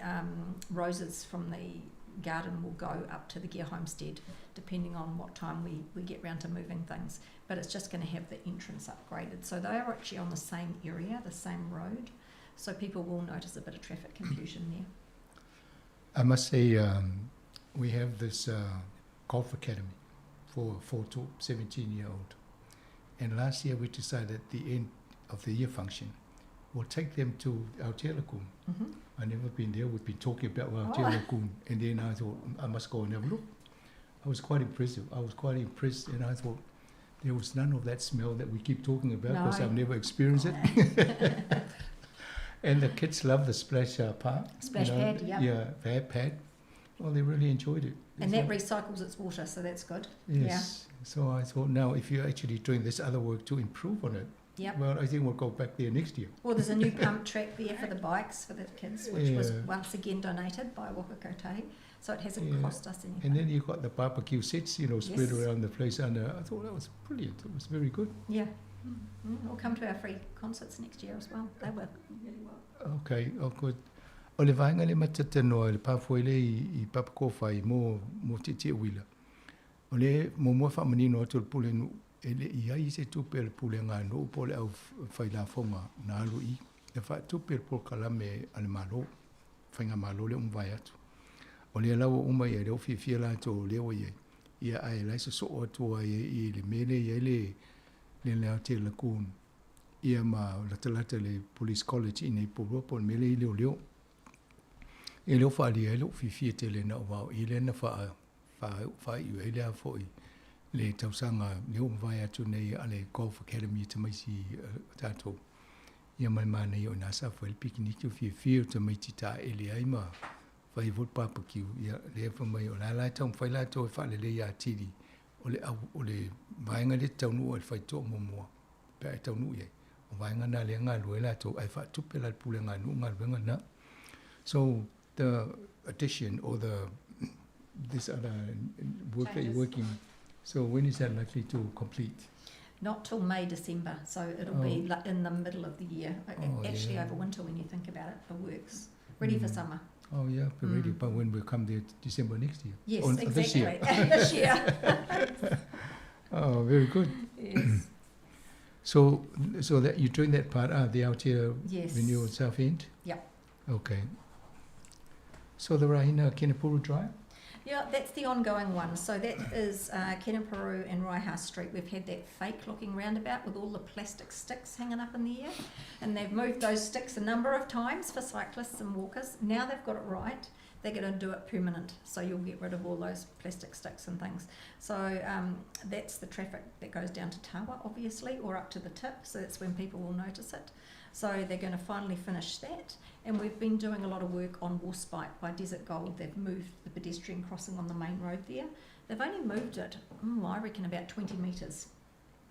roses from the garden will go up to the Gear Homestead depending on what time we get round to moving things. But it's just going to have the entrance upgraded. So they are actually on the same area, the same road. So people will notice a bit of traffic confusion there. I must say, we have this golf academy for 4 to 17-year-old. And last year we decided at the end of the year function, we'll take them to Aotea Lagoon. Mm-hmm. I've never been there. We've been talking about Aotea Lagoon. And then I thought, I must go and have a look. I was quite impressed, and I thought there was none of that smell that we keep talking about because I've never experienced it. And the kids love the splash park. Splash pad, yeah. Yeah, pad. Well, they really enjoyed it. And that recycles its water, so that's good. Yes. Yeah. So I thought, now if you're actually doing this other work to improve on it, well, I think we'll go back there next year. Well, there's a new pump track there for the bikes for the kids, which was once again donated by Waka Kotahi. So it hasn't cost us anything. And then you got the barbecue sets, spread around the place. And I thought that was brilliant. It was very good. Yeah. We'll come to our free concerts next year as well. They work really well. Okay, good. O le vaenga le matata noa le pāwhoi le I Papakowhai mō te wila. O le mō whamanino atu le pule nu e le I ai se tupe le pule ngā no po le au whailafonga nā alu I. Le wha tupe le pole kalame ale malo, whainga malo le umwai atu. O le alawa umai e reo whiwhia la tō lewa ye. Ia ai laisa so o atua I le mele ia le Aotea Lagoon. Ia ma latalata le Police College I nei porua po le mele I leo. E leo whaalia e leo whiwhia te le na wau. I le na wha iu e lea fōi le tausanga leo mwai atu nei a le Golf Academy te maisi tātou. Ia mai mana I o nasa whaile pikiniki o whiwhia te maiti tā e le ai ma whai vot papakiu. Ia lea whamai o la lai tau whaila tau e whaile le ia tiri. O le vaenga le taunu o le whaitoa momoa. Pea e taunu iei. O vaenga na le ngā luela tau ai whaatupe la pule ngā nu ngā luenga na. So the addition or this other work that you're working, so when is that likely to complete? Not till May, December, so it'll be in the middle of the year. Actually over winter when you think about it, the works. Ready for summer. Oh yeah, ready, but when we come there December next year? Yes, or exactly. This year. This year. Oh, very good. Yes. So that you're doing that part, the Aotea Renewal South End? Yep. Okay. So the Rahina Kenepuru Drive? Yeah, that's the ongoing one. So that is Kenepuru and Raihouse Street. We've had that fake looking roundabout with all the plastic sticks hanging up in the air. And they've moved those sticks a number of times for cyclists and walkers. Now they've got it right. They're going to do it permanent. So you'll get rid of all those plastic sticks and things. So that's the traffic that goes down to Tawa, obviously, or up to the tip. So that's when people will notice it. So they're going to finally finish that. And we've been doing a lot of work on Warspite by Desert Gold. They've moved the pedestrian crossing on the main road there. They've only moved it, I reckon, about 20 metres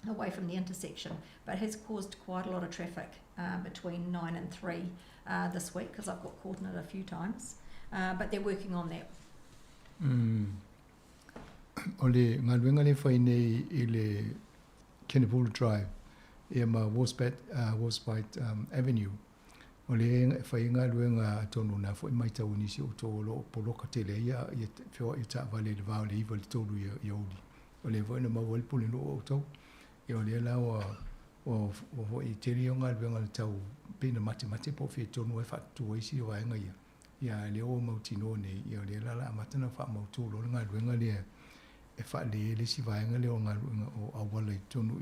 away from the intersection, but it has caused quite a lot of traffic between 9 and 3 this week, because I've got caught in it a few times. But they're working on that. O le ngā ruenga le whai nei I le Kenepuru Drive, e ma Warspite Avenue. O le whai ngā ruenga tonu na whai mai tau nisi o tō lo poloka te le ia I whiwa I tā wale le vāo le iwa le tōru I auli. O le whai na maua le pule no o tau. E o le lawa o I te rio ngā luenga le tau pina mate po whi tonu e whatu isi o ainga ia. Ia le o mautino nei, ia le lala amatana wha mautu lo ngā luenga lea e wha le si vaenga le o ngā luenga o awala I tonu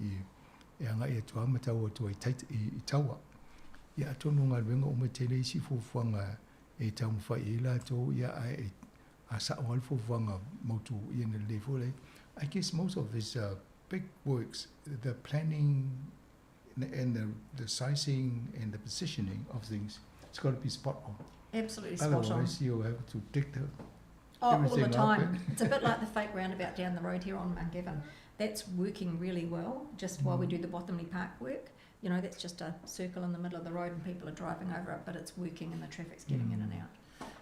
e anga ia tua matau o tua I taua. Ia tonu ngā luenga o me tele isi fufuanga e tau mwha I la tō ia a sa o alfo fufuanga mautu ia na le fole. I guess most of his big works, the planning and the sizing and the positioning of things, it's got to be spot on. Absolutely spot on. Otherwise, you'll have to dig the all the time. It's a bit like the fake roundabout down the road here on Mount Gavin. That's working really well, just while we do the Bottomley Park work. You know, that's just a circle in the middle of the road and people are driving over it, but it's working and the traffic's getting in and out.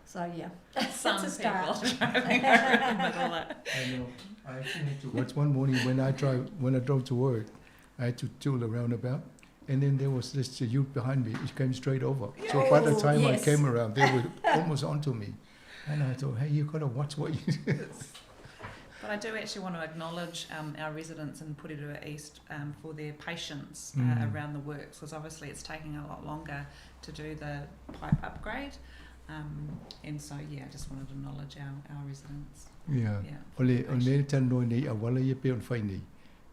So, yeah, Some it's a start. people driving over in the middle of it. I know. I actually had to watch one morning when I drove to work, I had to do the roundabout. And then there was this youth behind me. He came straight over. So by the time I came around, they were almost onto me. And I thought, hey, you've got to watch what you do. But I do actually want to acknowledge our residents in Porirua East for their patience around the works, because obviously it's taking a lot longer to do the pipe upgrade. And so, yeah, I just wanted to acknowledge our residents. Yeah. O le tano nei awala ia pe on whai nei.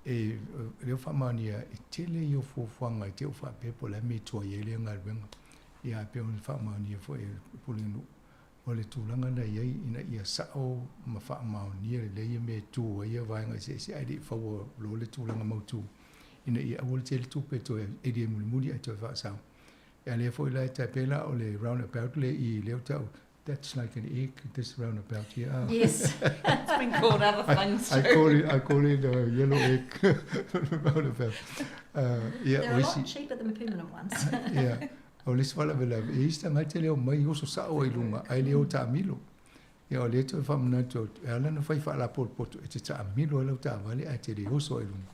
E reo whamania e tele I o fufuanga I te o whapepo la me tua i ele ngā ruenga. Ia pe on whamania fo e pulinu. O le tūlanga na iei ina ia sao ma whaamaonia le ia me tū ia vaenga se aere whaua lo le tūlanga mautu. Ina ia awole te le tūpe to e ere mulimuli ai to e whaasau. E lea fo I lai tai pela o le roundabout le I leo tau. That's like an egg, this roundabout here. Yes, it's been called other things too. I call it a yellow egg roundabout. They're a lot cheaper than the permanent ones. Yeah. O le swala vela, e ista ngai te leo mai oso sao I lunga, ai leo ta amilo. Ia o le to e whamana to, e ala na whai wha la poto, e te ta amilo e lau ta avale, ai te leo oso I lunga.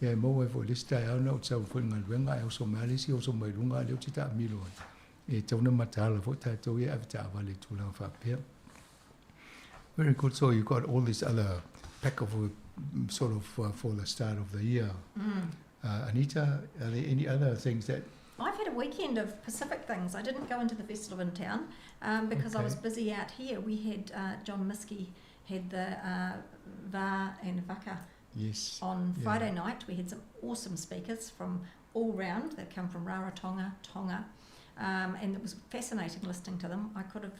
Ia e mau e fo le sta e au na o tau fo ngā luenga, e oso malesi, oso mai lunga, leo te ta amilo ai. E tauna matala fo tātou e avita avale tūlanga whapea. Very good. So you got all this other pack of sort of for the start of the year. Anita, are there any other things that... I've had a weekend of Pacific things. I didn't go into the festival in town because I was busy out here. We had John Miskey had the Va and Vaka on Friday night. We had some awesome speakers from all round. They'd come from Rarotonga, Tonga. And it was fascinating listening to them. I could have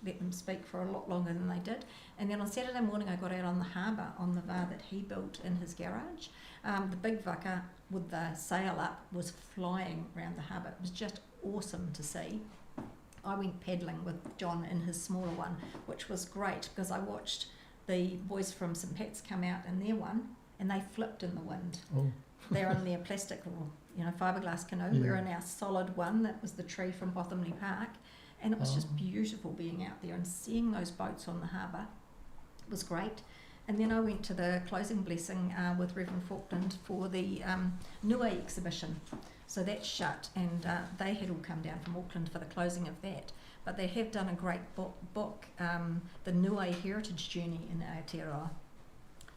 let them speak for a lot longer than they did. And then on Saturday morning I got out on the harbour on the VAR that he built in his garage. The big Vaka with the sail up was flying around the harbour. It was just awesome to see. I went paddling with John in his smaller one, which was great because I watched the boys from St Pat's come out in their one and they flipped in the wind. They're in their plastic or fiberglass canoe. We're in our solid one that was the tree from Bottomley Park, and it was just beautiful being out there and seeing those boats on the harbour. It was great. And then I went to the closing blessing with Reverend Falkland for the Nui exhibition. So that's shut, and they had all come down from Auckland for the closing of that. But they have done a great book, the Nui Heritage Journey in Aotearoa.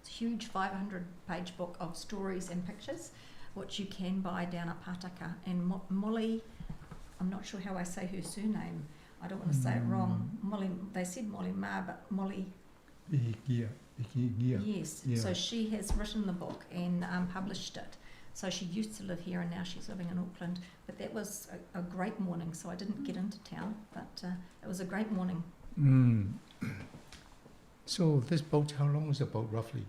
It's a huge 500-page book of stories and pictures, which you can buy down at Pataka. And Molly, I'm not sure how I say her surname. I don't want to say it wrong. Molly, they said Molly Ma, but Molly... Yes, so she has written the book and published it. So she used to live here and now she's living in Auckland. But that was a great morning, so I didn't get into town, but it was a great morning. So this boat, how long was the boat roughly?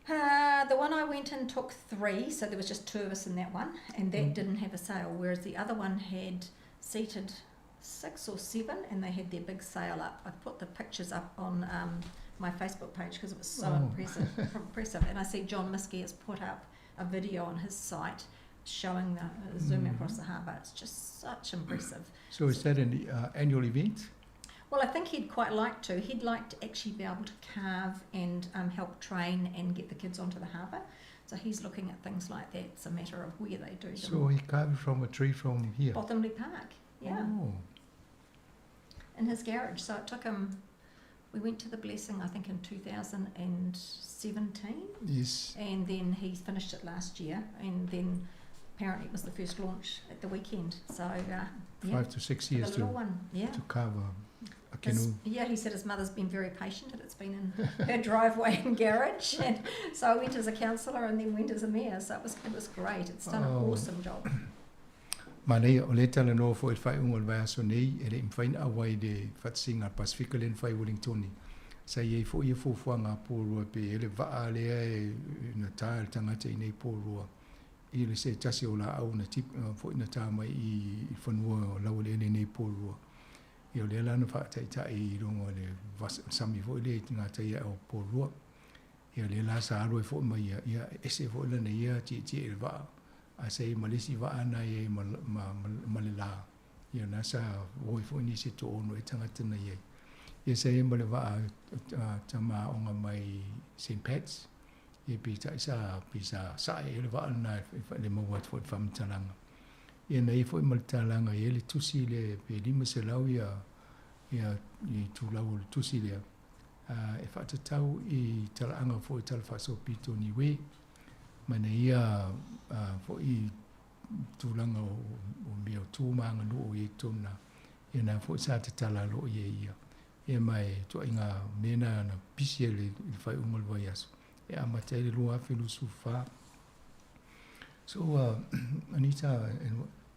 The one I went in took 3, so there was just 2 of us in that one, and that didn't have a sail, whereas the other one had seated 6 or 7, and they had their big sail up. I put the pictures up on my Facebook page because it was so impressive. And I see John Miskey has put up a video on his site showing the zoom across the harbour. It's just such impressive. So is that an annual event? Well, I think he'd quite like to. He'd like to actually be able to carve and help train and get the kids onto the harbour. So he's looking at things like that. It's a matter of where they do them. So he carved from a tree from here? Bottomley Park, yeah. Oh. In his garage. So it took him... We went to the blessing, I think, in 2017. Yes. And then he finished it last year. And then apparently it was the first launch at the weekend. So, yeah. 5 to 6 the years little one, yeah. to carve a His, canoe. yeah, he said his mother's been very patient and it's been in her driveway and garage. And so I went as a councillor and then went as a mayor. So it was great. It's done an awesome job. Ma nei o le tala no fo e whai unga le aso nei e le imwhaina awai de whatsinga Pasifika len whai Wellingtoni. Sa iei fo ia fōwha ngā pōrua pe e le waa lea e na tā le tangata i nei pōrua. I le se tasi o la au na tip fo ina tā mai i whanua o lau le nei pōrua. I o le lana whaatai ta i rongo le sami fo i le ngā taia o pōrua. I o le la sa aroi fo mai ia ese fo ila na ia ti e le waa. A sei malisi wa ana ye malila ia nasa voi fo ni se to no etanga na ye ye sei male wa tama onga mai St Pat's ye pita sa e le wa ana le mo wat fo fam talanga ye nei fo mal talanga ye le tusi le pe lima se lau ia i tu lau le tusi le e fa tau i talanga fo tal fa so pito ni we mana ia fo i tūlanga o mea tūmanga no o i tōna e nā fo sa te tala lo i ia e mai to inga mena na pisia le whai umal vai aso e amatai le loa whilu sufa. So Anita,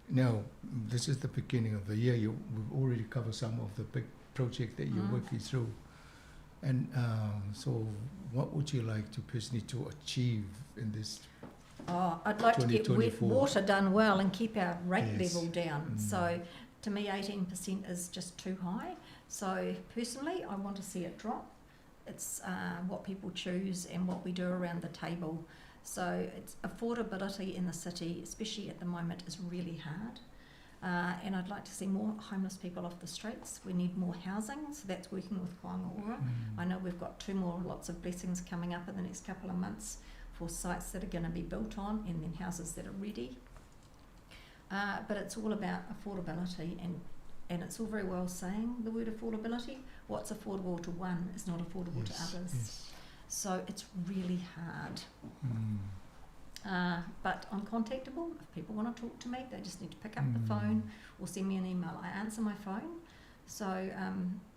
now this is the beginning of the year. We've already covered some of the big project that you're working through. And so what would you like to personally to achieve in this? Oh, I'd like to get water done well and keep our rate level down. So to me 18% is just too high. So personally I want to see it drop. It's what people choose and what we do around the table. So it's affordability in the city, especially at the moment, is really hard. And I'd like to see more homeless people off the streets. We need more housing, so that's working with Whangaora. I know we've got lots of blessings coming up in the next couple of months for sites that are going to be built on and then houses that are ready. But it's all about affordability, and it's all very well saying the word affordability. What's affordable to one is not affordable to others. Yes. So it's really hard. But I'm contactable. If people want to talk to me, they just need to pick up the phone or send me an email. I answer my phone. So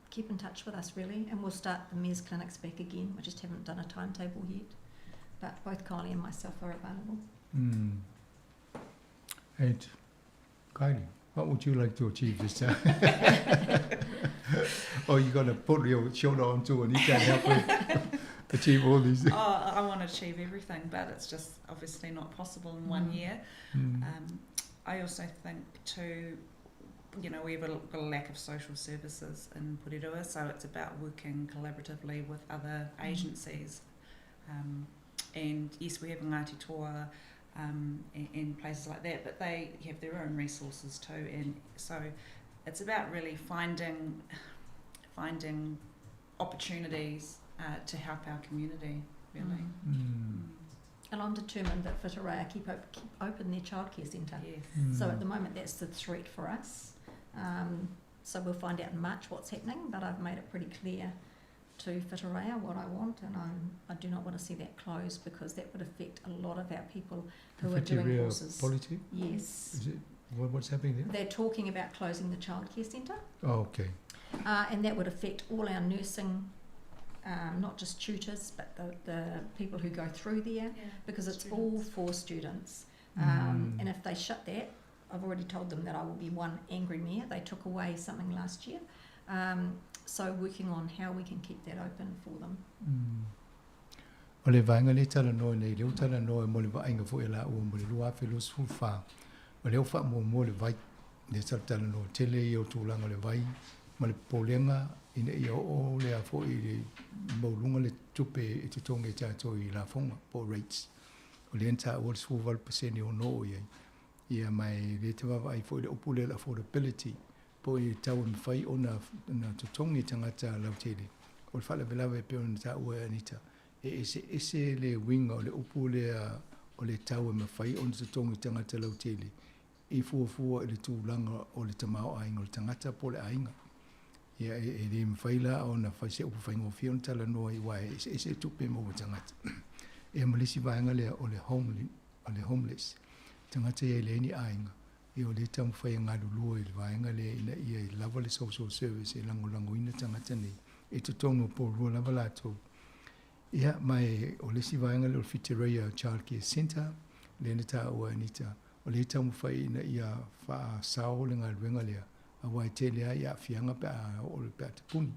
keep in touch with us, really. And we'll start the Mayor's Clinics back again. We just haven't done a timetable yet. But both Kylie and myself are available. And Kylie, what would you like to achieve this time? Or you're going to put your shoulder onto and you can help with achieve all these things? I want to achieve everything, but it's just obviously not possible in 1 year. I also think too, we have a lack of social services in Porirua, so it's about working collaboratively with other agencies. And yes, we have Ngāti Toa and places like that, but they have their own resources too, and so it's about really finding opportunities to help our community, really. And I'm determined that Whitireia keep open their childcare centre. Yes. So at the moment that's the threat for us. So we'll find out in March what's happening, but I've made it pretty clear to Whitireia what I want, and I do not want to see that closed because that would affect a lot of our people who are doing horses. Polity? Yes. Is it, what's happening there? They're talking about closing the childcare centre. Oh, okay. And that would affect all our nursing, not just tutors, but the people who go through there, because it's all for students. And if they shut that, I've already told them that I will be one angry mayor. They took away something last year. So working on how we can keep that open for them. O le vaenga le tala noe nei, leo tala noe mo le vaenga fo e la ua mo le lua whelo sufa. O leo wha mo le vai, le tala noe tele i o tūlanga le vai, ma le polenga ina i o le a fo i le maulunga le tupe i te tonga i tātou i la fonga, po rates. O le enta o le suval paseni o no iei. Ia mai le te wawa ai fo i le opule la affordability. Po i tau mwhai o na tutongi tangata lautele. O le whala velawe pe o na tau e anita. E ese le winga o le upu o le tau e mwhai o na tutongi tangata lautele. I fuafua le tūlanga o le tamao ainga o le tangata po le ainga. Ia e le mwhai la o na whaise upu whai ngofia o na tala noa i wae. Ese tupe mo o tangata. E malisi vaenga le o le homeless. tangata e le ni ainga e o le tamu whai ngā lulua i le vaenga le ina ia i lava le social service e lango ina tangata nei e to tonu po rua lava lātou. Ia mai o le si vaenga le o Whitereia Child Care Centre le na tā ua anita o le tamu whai ina ia wha sao le ngā luenga lea a wai te lea ia fianga pe a o le pe a te puni.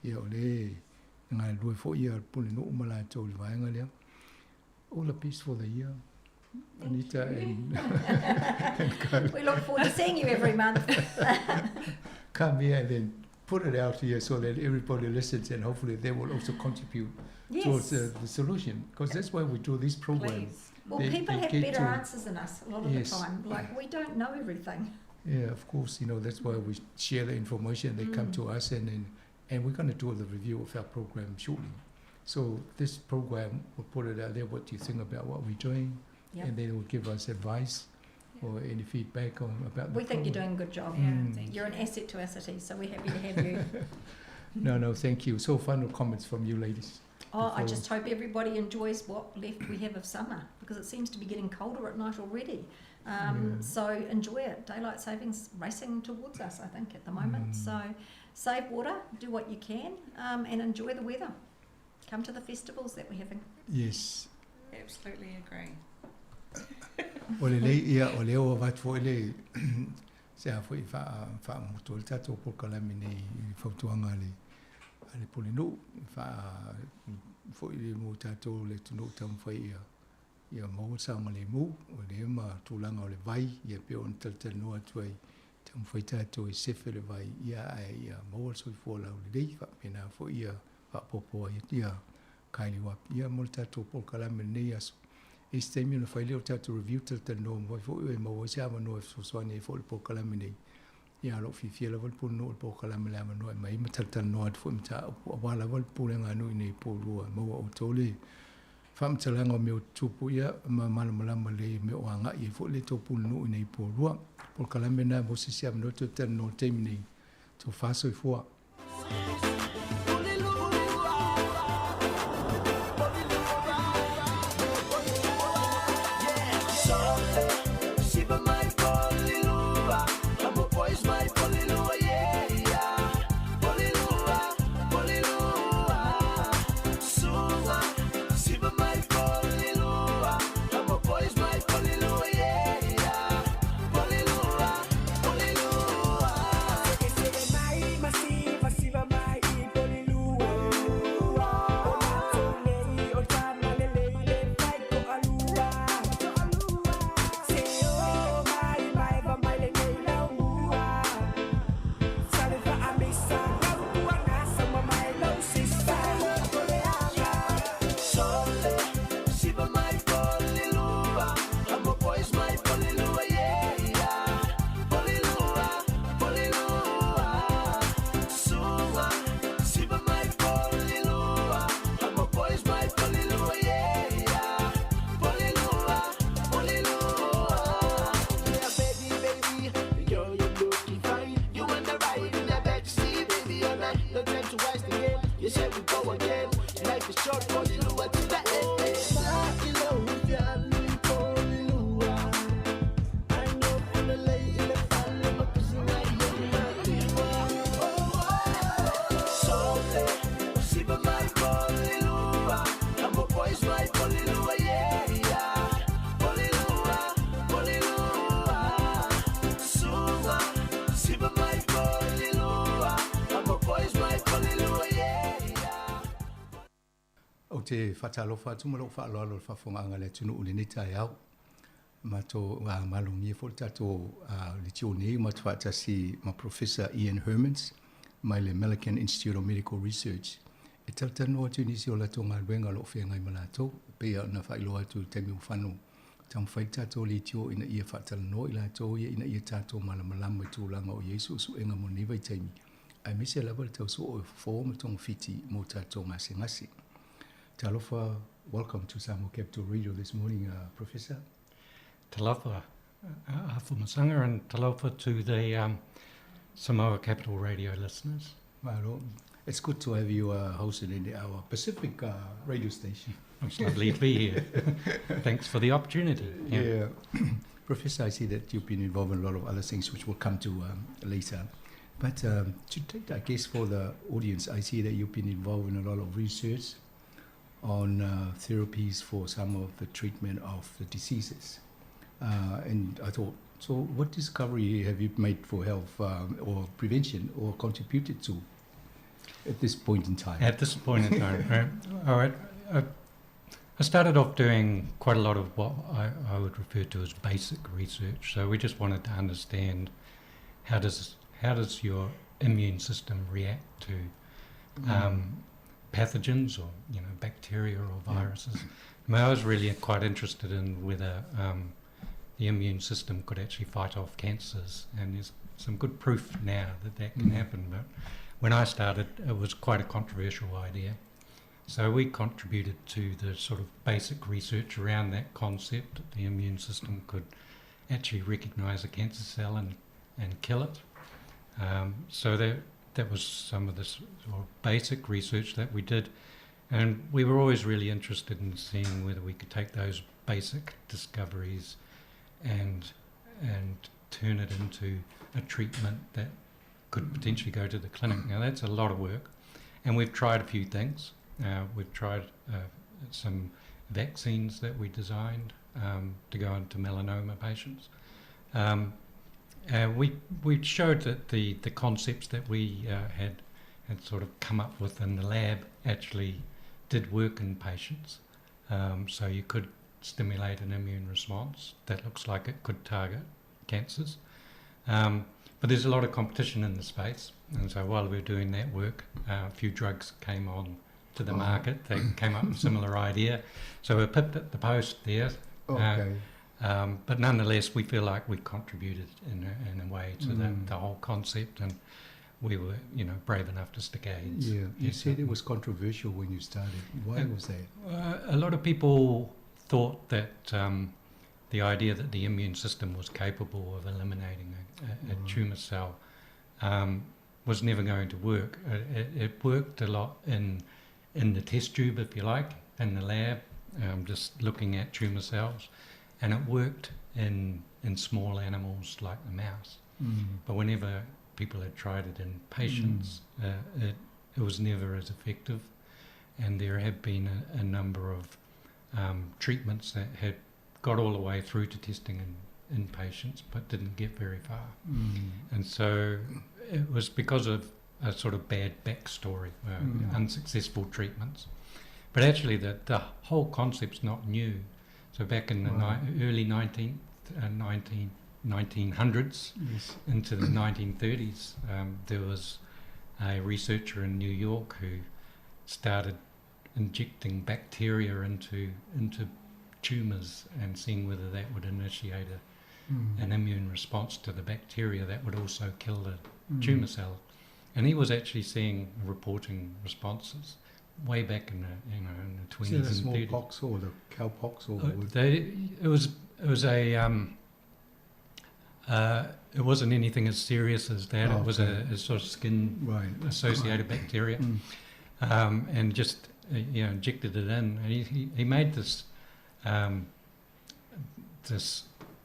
Ia o le ngā lue fo ia puni no umala tau le vaenga lea. All a peace for the year. Anita and we look forward to seeing you every month. Come here and then put it out here so that everybody listens and hopefully they will also contribute towards the solution. Because that's why we do this program. Well, people have better answers than us a lot of the time. Like, we don't know everything. Yeah, of course, you know, that's why we share the information. They come to us and we're going to do the review of our program shortly. So this program will put it out there, what you think about what we're doing, and then it will give us advice or any feedback about the program. We think you're doing a good job. You're an asset to our city, so we're happy to have you. No, thank you. So final comments from you ladies. I just hope everybody enjoys what left we have of summer, because it seems to be getting colder at night already. So enjoy it. Daylight savings racing towards us, I think, at the moment. So save water, do what you can, and enjoy the weather. Come to the festivals that we're having. Yes. Absolutely agree. O le lei ia o leo o vatu o le se a foi fa moto le tato po kalami nei fautuanga le polinu fa foi le mo tato le tunu tam fai ia mo sa ma le mu o le ma tulanga o le vai ia pe on tel no atuai tam fai tato e sefe le vai ia mo so fo la le dei fa pena fo ia fa popo ia kaili wa ia mo tato po kalami nei aso este mi no fai le tato review tel no mo fo e mo sa ma no so so ne fo po kalami nei ia lo fi la vol po no po kalami la ma no mai ma tel no at fo mta wa la vol po le nga no nei po lu mo o tole fam telanga me tupu ia ma malama le me o anga I fo le topu no nei po lu po kalami na mo se sia no tel no temini to fa so fo te fatalofa tumalo fa lo fa fonga le tunu le ni tai au mato malungi fo tato le tioni mato fa si ma professor Ian Hermans mai le American Institute of Medical Research e tata no tuni si o la tonga benga lo fe ngai malato pe na fa lo atu te mi fanu tam fa tato le tio ina ia fatal no ila to ina ia tato malamalama tu langa o Yesu su enga mo ni vai taimi ai mi se la vol tau so o fo mo tong fiti mo tato ngasi Talofa, welcome to Samoa Capital Radio this morning, Professor. Talofa, Afumasanga, and talofa to the Samoa Capital Radio listeners. Well, it's good to have you hosted in our Pacific radio station. It's lovely to be here. Thanks for the opportunity. Yeah. Professor, I see that you've been involved in a lot of other things which we'll come to later. But to take, I guess, for the audience, I see that you've been involved in a lot of research on therapies for some of the treatment of the diseases. And I thought, so what discovery have you made for health or prevention or contributed to at this point in time? At this point in time, right? All right. I started off doing quite a lot of what I would refer to as basic research. So we just wanted to understand how does your immune system react to pathogens or bacteria or viruses. I was really quite interested in whether the immune system could actually fight off cancers, and there's some good proof now that can happen. But when I started, it was quite a controversial idea. So we contributed to the sort of basic research around that concept that the immune system could actually recognise a cancer cell and kill it. So that was some of the sort of basic research that we did, and we were always really interested in seeing whether we could take those basic discoveries and turn it into a treatment that could potentially go to the clinic. Now that's a lot of work, and we've tried a few things. We've tried some vaccines that we designed to go into melanoma patients. We showed that the concepts that we had sort of come up with in the lab actually did work in patients. So you could stimulate an immune response that looks like it could target cancers. But there's a lot of competition in the space, and so while we were doing that work, a few drugs came on to the market. They came up with a similar idea. So we pipped at the post there. Okay. But nonetheless, we feel like we contributed in a way to the whole concept, and we were, brave enough to stick our heads. Yeah, you said it was controversial when you started. Why was that? A lot of people thought that the idea that the immune system was capable of eliminating a tumour cell was never going to work. It worked a lot in the test tube, if you like, in the lab, just looking at tumour cells, and it worked in small animals like the mouse. But whenever people had tried it in patients, it was never as effective, and there have been a number of treatments that had got all the way through to testing in patients but didn't get very far. And so it was because of a sort of bad backstory, unsuccessful treatments. But actually the whole concept's not new. So back in the early 1900s into the 1930s, there was a researcher in New York who started injecting bacteria into tumours and seeing whether that would initiate an immune response to the bacteria that would also kill the tumour cell. And he was actually reporting responses way back in the 20s and 30s. The smallpox or the cowpox or it wasn't anything as serious as that. It was a sort of skin associated bacteria, and just injected it in. And he made this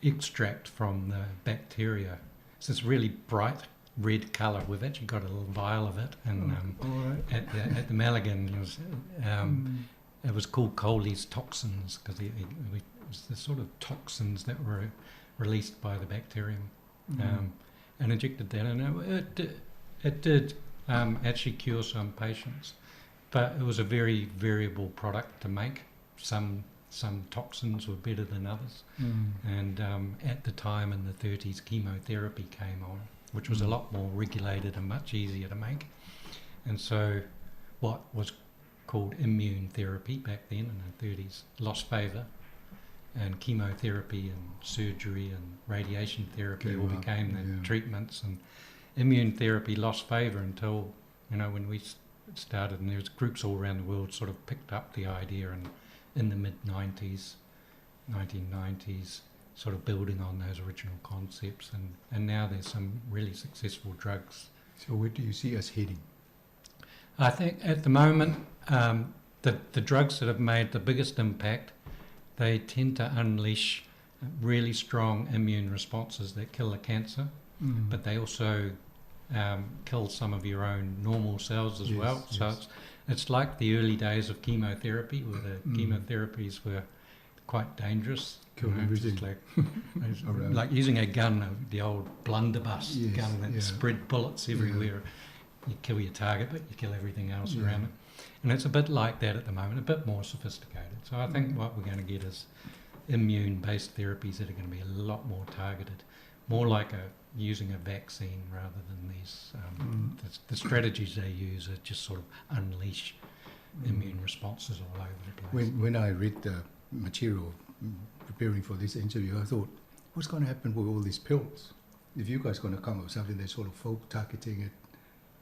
extract from the bacteria. It's this really bright red colour. We've actually got a little vial of it, and at the Mulligan, it was called Coley's toxins, because it was the sort of toxins that were released by the bacterium, and injected that, and it did actually cure some patients, but it was a very variable product to make. Some toxins were better than others, and at the time in the 30s, chemotherapy came on, which was a lot more regulated and much easier to make. And so what was called immune therapy back then in the 30s lost favour, and chemotherapy and surgery and radiation therapy all became the treatments, and immune therapy lost favour until, when we started, and there was groups all around the world sort of picked up the idea, and in the mid-90s, 1990s, sort of building on those original concepts, and now there's some really successful drugs. So where do you see us heading? I think at the moment, the drugs that have made the biggest impact, they tend to unleash really strong immune responses that kill the cancer, but they also kill some of your own normal cells as well. So it's like the early days of chemotherapy, where the chemotherapies were quite dangerous. Kill everything. Like using a gun, the old blunderbuss gun that spread bullets everywhere. You kill your target, but you kill everything else around it. And it's a bit like that at the moment, a bit more sophisticated. So I think what we're going to get is immune-based therapies that are going to be a lot more targeted, more like using a vaccine rather than these. The strategies they use are just sort of unleash immune responses all over the place. When I read the material preparing for this interview, I thought, what's going to happen with all these pills? If you guys are going to come up with something that's sort of folk targeting it,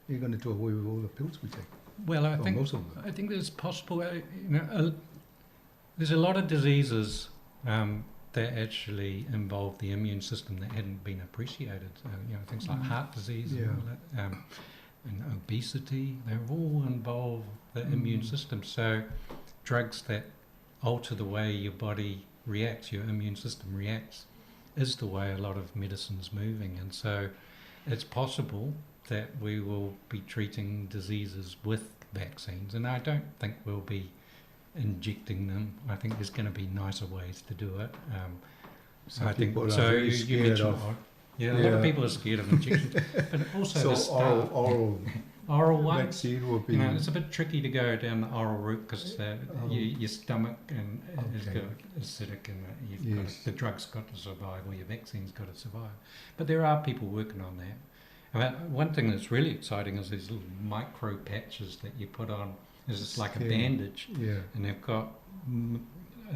you're going to do away with all the pills we take. Well, I think there's possible. There's a lot of diseases that actually involve the immune system that hadn't been appreciated. Things like heart disease and obesity. They all involve the immune system. So drugs that alter the way your body reacts, your immune system reacts, is the way a lot of medicine's moving. And so it's possible that we will be treating diseases with vaccines, and I don't think we'll be injecting them. I think there's going to be nicer ways to do it. Some people are very scared of. A lot of people are scared of injections, but also so oral ones. Vaccine will be. It's a bit tricky to go down the oral route because your stomach is acidic, and the drug's got to survive, or your vaccine's got to survive. But there are people working on that. One thing that's really exciting is these little micro patches that you put on. It's like a bandage, and they've got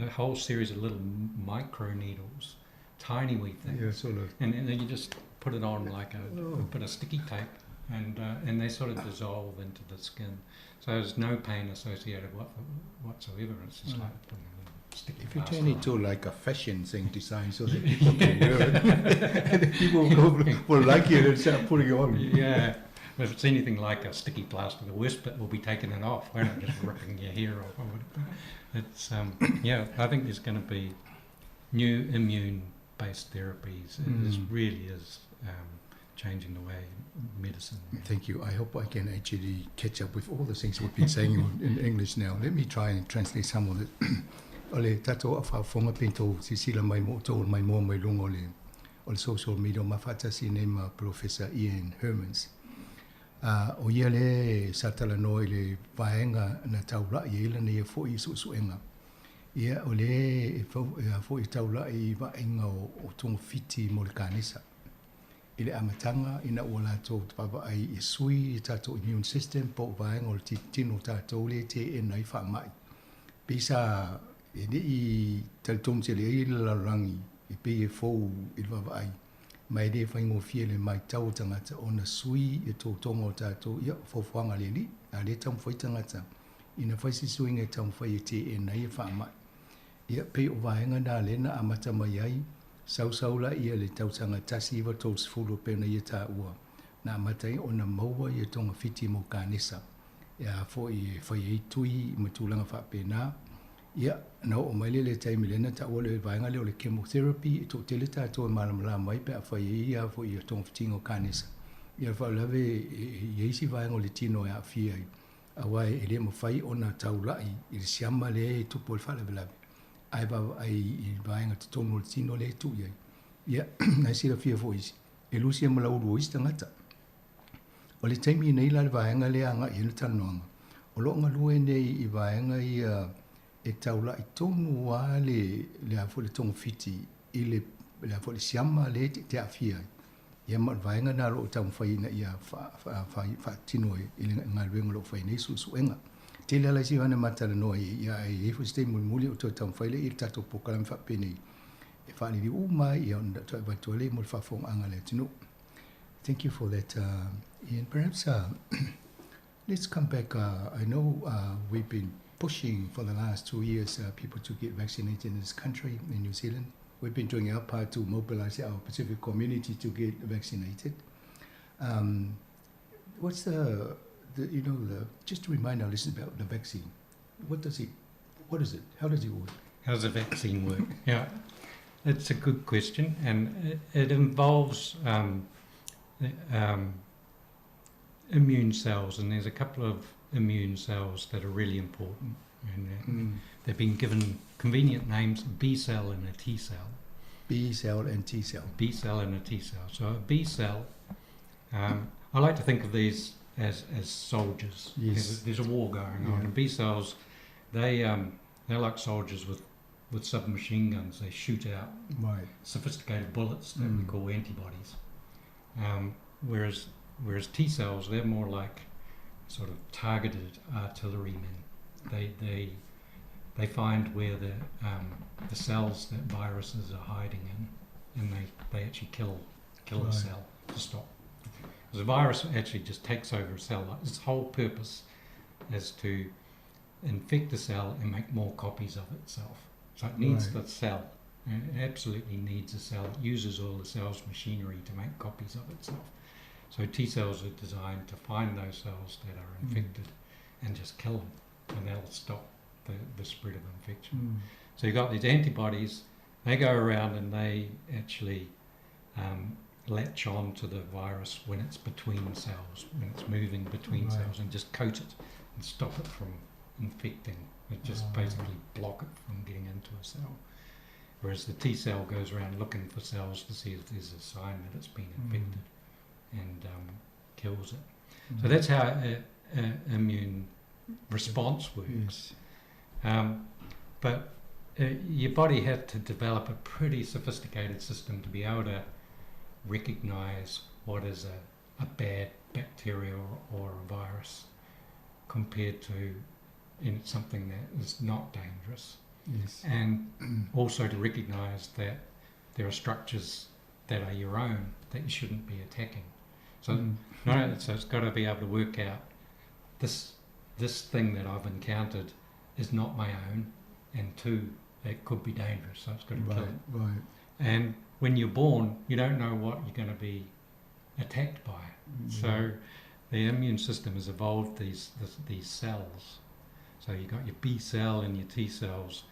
a whole series of little micro needles, tiny wee things, and then you just put it on like a bit of sticky tape, and they sort of dissolve into the skin. So there's no pain associated whatsoever. It's just like putting a little sticky. If you turn it to like a fashion thing design, so that people can wear it, and people will like it and start putting it on. Yeah. If it's anything like a sticky plaster, the worst bit will be taking it off. We're not just ripping your hair off. It's I think there's going to be new immune-based therapies. It really is changing the way medicine. Thank you. I hope I can actually catch up with all the things we've been saying in English now. Let me try and translate some of it. Ole tato awhawhonga pinto sisila mai mo tō mai mo mai lungo le social media mawhatasi name Professor Ian Hermans. O ia le satala noi le vaenga na taula i ila ni e fōi susuenga. Ia o le e fōi taula i vaenga o tonga fiti mo le kanisa. I le amatanga ina ua lātou tawapa ai e sui i tātou immune system po vaenga o le tino tātou le te e nai whaamai. Pisa e ne i talitong te le i la rangi i pe e fōu i le wapa ai. Mai de whaingo fia le mai tau tangata o na sui e tō tonga o tātou ia whawhanga le li, a le tau mwhai tangata. Ina whaisi sui ngai tau mwhai e te e nei e whaamai. Ia pe o vahenga nā lena amata mai ai, sausaula ia le tau tanga tasi iwa tō sifuru pena ia tā ua. Nā matai o na maua i tonga fiti mo kānesa. Ia fo i whai e tui ma tūlanga whapena. Ia, na o mai le taimi lena ta o le vaenga le o le chemotherapy e tō tele tātou e malamala mai pe a whai e ia fo i tonga fitingo kānesa. Ia whai lawe e isi vaenga o le tino e a fia i. Awai e le mo whai o na taulai i le siama le e tupo le whale lawe. Ai ba ai i vaenga te tono le tino le tu iai. Ia, nai sira fia fo isi. E lusi e mala uru o isi tangata. O le taimi nei la le vaenga le anga i le tanoanga. O lo ngalue nei i vaenga i e taula i tonu wa le a le tonga fiti i le a le siama le te awhia. Ia ma vaenga nā lo tau mwhaina ia wha tino i le ngā luenga lo whaina i susuenga. Te le alaisi wana matara noa ia e fu stei muli o tau mwhaile i tato pokalami whapene e whaani li umai i on tau e waitua le mo le whawhong anga le tino. Thank you for that, Ian. Perhaps let's come back. I know we've been pushing for the last 2 years people to get vaccinated in this country, in New Zealand. We've been doing our part to mobilize our Pacific community to get vaccinated. What's just to remind our listeners about the vaccine. What is it? How does it work? How does the vaccine work? Yeah. It's a good question, and it involves immune cells, and there's a couple of immune cells that are really important, and they've been given convenient names: B cell and a T cell. B cell and T cell. B cell and a T cell. So a B cell, I like to think of these as soldiers. Yes. There's a war going on. And B cells, they're like soldiers with submachine guns. They shoot out sophisticated bullets that we call antibodies. Whereas T cells, they're more like sort of targeted artillerymen. They find where the cells that viruses are hiding in, and they actually kill the cell to stop. Because the virus actually just takes over a cell. Its whole purpose is to infect the cell and make more copies of itself. So it needs the cell. It absolutely needs a cell. It uses all the cell's machinery to make copies of itself. So T cells are designed to find those cells that are infected and just kill them, and that'll stop the spread of infection. So you've got these antibodies. They go around and they actually latch on to the virus when it's between cells, when it's moving between cells, and just coat it and stop it from infecting. It just basically block it from getting into a cell. Whereas the T cell goes around looking for cells to see if there's a sign that it's been infected and kills it. So that's how immune response works. But your body had to develop a pretty sophisticated system to be able to recognize what is a bad bacteria or a virus compared to something that is not dangerous. Yes. And also to recognize that there are structures that are your own that you shouldn't be attacking. So, so it's got to be able to work out this thing that I've encountered is not my own, and two, it could be dangerous, so it's got to kill it. Right. And when you're born, you don't know what you're going to be attacked by. So the immune system has evolved these cells. So you've got your B cell and your T cells,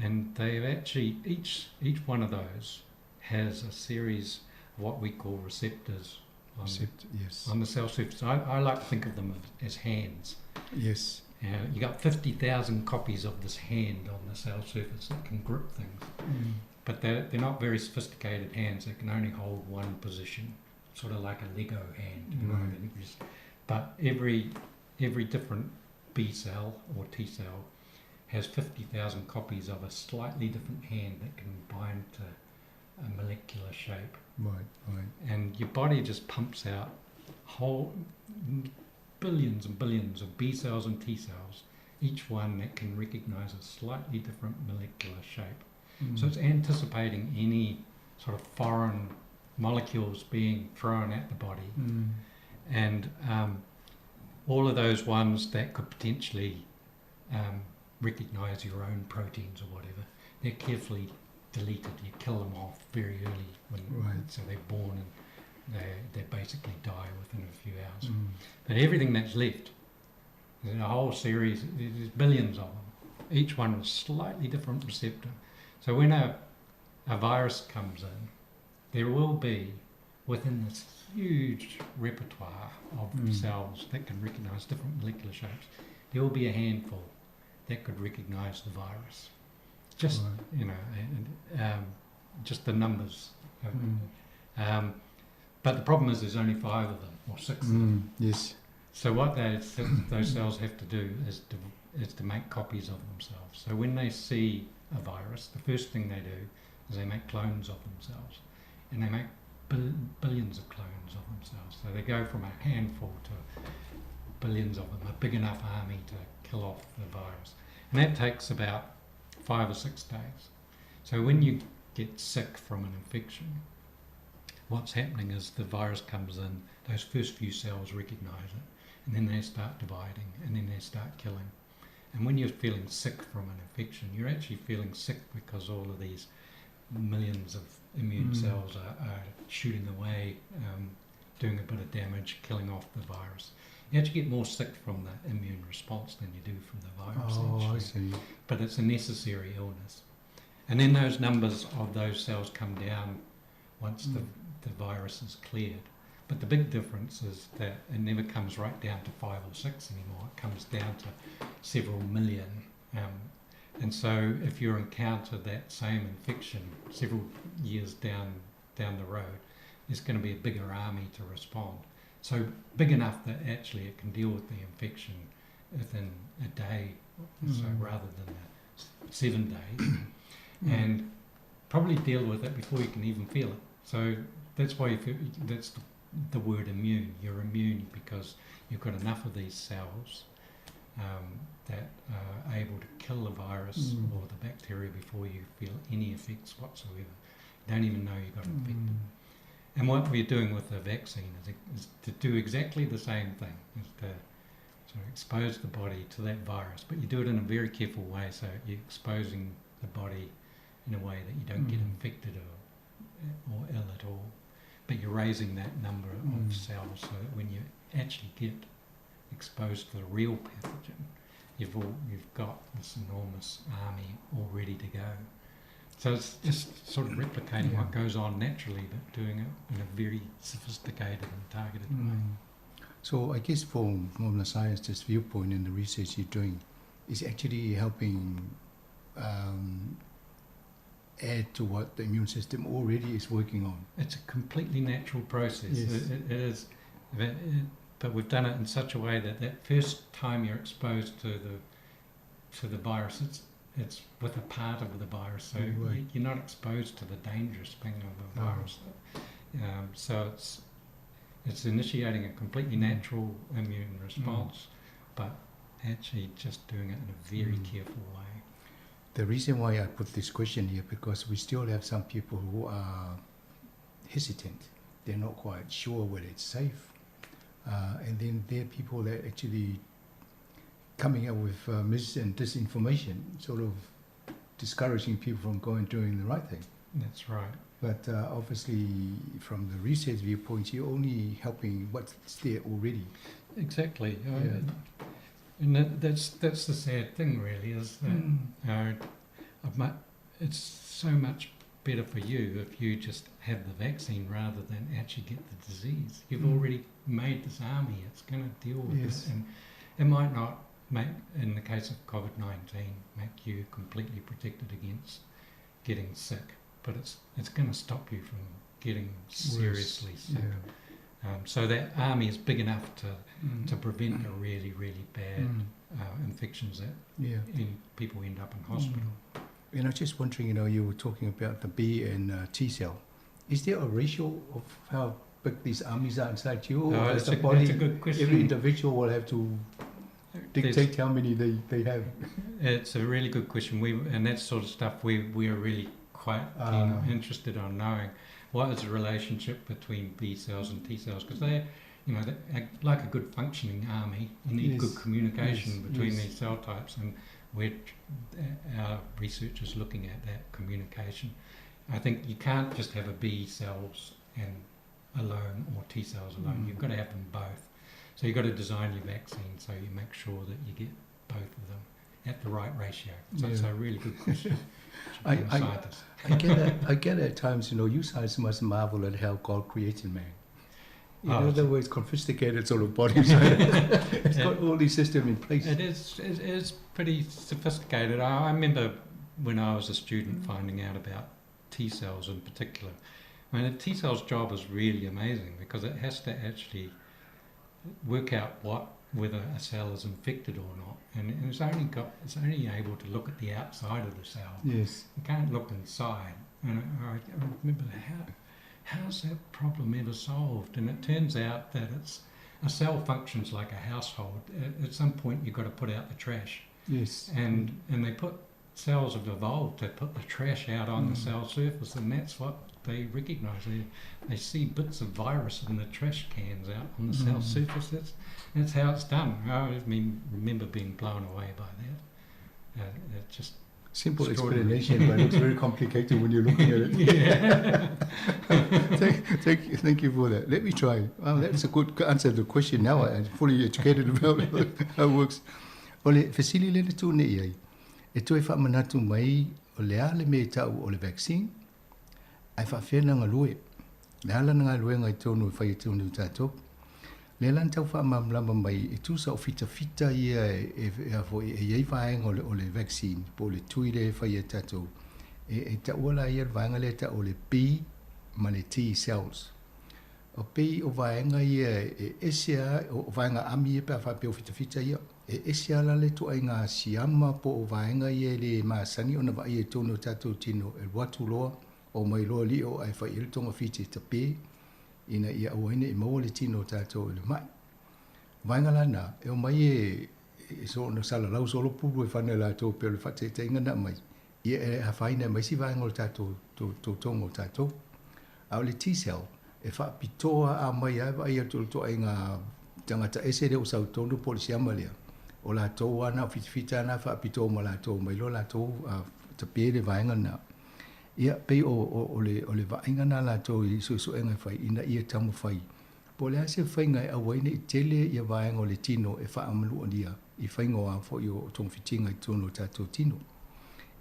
and they've actually, each one of those has a series of what we call receptors on the cell surface. I like to think of them as hands. Yes. You got 50,000 copies of this hand on the cell surface that can grip things. But they're not very sophisticated hands. They can only hold one position, sort of like a Lego hand. But every different B cell or T cell has 50,000 copies of a slightly different hand that can bind to a molecular shape. Right. And your body just pumps out whole billions and billions of B cells and T cells, each one that can recognize a slightly different molecular shape. So it's anticipating any sort of foreign molecules being thrown at the body. And all of those ones that could potentially recognize your own proteins or whatever, they're carefully deleted. You kill them off very early, so they're born and they basically die within a few hours. But everything that's left, there's a whole series, there's billions of them, each one with a slightly different receptor. So when a virus comes in, there will be, within this huge repertoire of cells that can recognize different molecular shapes, there will be a handful that could recognize the virus. Just, just the numbers. But the problem is there's only 5 of them, or 6 of them. Yes. So what those cells have to do is to make copies of themselves. So when they see a virus, the first thing they do is they make clones of themselves. And they make billions of clones of themselves. So they go from a handful to billions of them, a big enough army to kill off the virus. And that takes about 5 or 6 days. So when you get sick from an infection, what's happening is the virus comes in, those first few cells recognize it, and then they start dividing, and then they start killing. And when you're feeling sick from an infection, you're actually feeling sick because all of these millions of immune cells are shooting away, doing a bit of damage, killing off the virus. You actually get more sick from the immune response than you do from the virus. Oh, I see. But it's a necessary illness. And then those numbers of those cells come down once the virus is cleared. But the big difference is that it never comes right down to 5 or 6 anymore. It comes down to several million. And so if you encounter that same infection several years down the road, there's going to be a bigger army to respond. So big enough that actually it can deal with the infection within a day, so rather than 7 days, and probably deal with it before you can even feel it. So that's why that's the word immune. You're immune because you've got enough of these cells that are able to kill the virus or the bacteria before you feel any effects whatsoever. You don't even know you got infected. And what we're doing with the vaccine is to do exactly the same thing, is to expose the body to that virus, but you do it in a very careful way, so you're exposing the body in a way that you don't get infected or ill at all, but you're raising that number of cells so that when you actually get exposed to the real pathogen, you've got this enormous army all ready to go. So it's just sort of replicating what goes on naturally, but doing it in a very sophisticated and targeted way. So I guess from the scientist's viewpoint in the research you're doing, is actually helping add to what the immune system already is working on. It's a completely natural process. Yes. It is, but we've done it in such a way that first time you're exposed to the virus, it's with a part of the virus, so you're not exposed to the dangerous thing of the virus. So it's initiating a completely natural immune response, but actually just doing it in a very careful way. The reason why I put this question here, because we still have some people who are hesitant. They're not quite sure whether it's safe. And then there are people that actually coming up with mis and disinformation, sort of discouraging people from going and doing the right thing. That's right. But obviously, from the research viewpoint, you're only helping what's there already. Exactly. And that's the sad thing, really, is that it's so much better for you if you just have the vaccine rather than actually get the disease. You've already made this army. It's going to deal with it. And it might not make, in the case of COVID-19, make you completely protected against getting sick, but it's going to stop you from getting seriously sick. So that army is big enough to prevent the really, really bad infections that people end up in hospital. And I was just wondering, you were talking about the B and T cell. Is there a ratio of how big these armies are inside you? Or That's the body, a good question. every individual will have to dictate how many they have? It's a really good question. And that sort of stuff we are really quite interested on knowing. What is the relationship between B cells and T cells? Because they're like a good functioning army. You need good communication between these cell types, and our research is looking at that communication. I think you can't just have a B cells alone or T cells alone. You've got to have them both. So you've got to design your vaccine so you make sure that you get both of them at the right ratio. So it's a really good question. I get at times, you scientists must marvel at how God created man. In other words, sophisticated sort of bodies. It's got all these systems in place. It is pretty sophisticated. I remember when I was a student finding out about T cells in particular. I mean, a T cell's job is really amazing because it has to actually work out whether a cell is infected or not, and it's only able to look at the outside of the cell. Yes, it can't look inside. And I remember how's that problem ever solved? And it turns out that a cell functions like a household. At some point, you've got to put out the trash. Yes, and cells have evolved to put the trash out on the cell surface, and that's what they recognise. They see bits of virus in the trash cans out on the cell surface. That's how it's done. I remember being blown away by that. It's just simple explanation, but it's very complicated when you're looking at it. Thank you for that. Let me try. That's a good answer to the question. Now I'm fully educated about how it works. Ole, Vasili lena tu nei ai. E toi whaamanatu mai o le ale me tau o le vaccine, ai whaawhena ngā lue. Le ala ngā lue ngai tonu e whai tonu tātou. Le lan tau whaamamlama mai e tūsa o fita ia e iei whaenga o le vaccine, po le tui le whai e tātou. E tauala ia vaenga le ta o le B ma le T cells. O pei o vaenga ia e esia, o vaenga ami e pia whapeo fita ia, e esia la le tu ai ngā siama po o vaenga ia le maasani o na vai e tono tātou tino e watu loa, o mai loa li o ai whai ele tonga fiti ta pē, ina ia awaine e maua le tino tātou le mai. Vaenga lana, e o mai e so na sala lau solo pulu e whane la tō pēle whate te ingana mai, ia e hawhaina mai si vaenga o tātou tonga o tātou. Au le T-cell, e whaapitoa a mai ai atu to ai ngā tangata ese reo sau tonu polisi amalea. O la tō ana, fitfita ana, whaapitoa ma la tō, mai lo la tō ta pēre vaenga na. Ia pei o le vaenga na la tō i so enga whai, ina ia tamu whai. Po le ase whai ngai awaine i tele ia vaenga o le tino e whaamalu ania, i whaingo a fo i o tōng fitinga i tono tātou tino.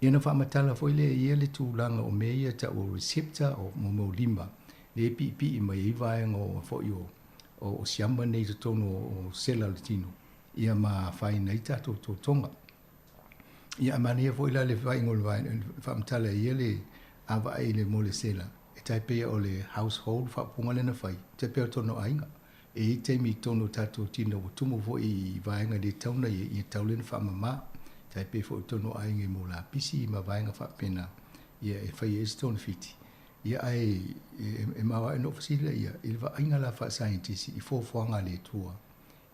Ia na whaamatala fo i le ia le tūlanga o mea ta o receptor o mo lima, le pipi i mai vaenga o fo i o siamba nei to tono o sela le tino. Ia ma whai nei tātou tō tonga. Ia mania fo i la le vaenga o le vaenga, whaamatala ia le awa ai le mo le sela. E taipea o le household whaapunga le na whai, taipea tono ainga. E i teimi tono tātou tino o tumu fo i vaenga le tauna i taulena whaamama. Taipea fo i tono ainga mo la pisi i ma vaenga whaapena. Ia e whai e stone fiti. Ia ai e mawa e no fasila ia, i wa ainga la wha scientist i fōwhanga le tua.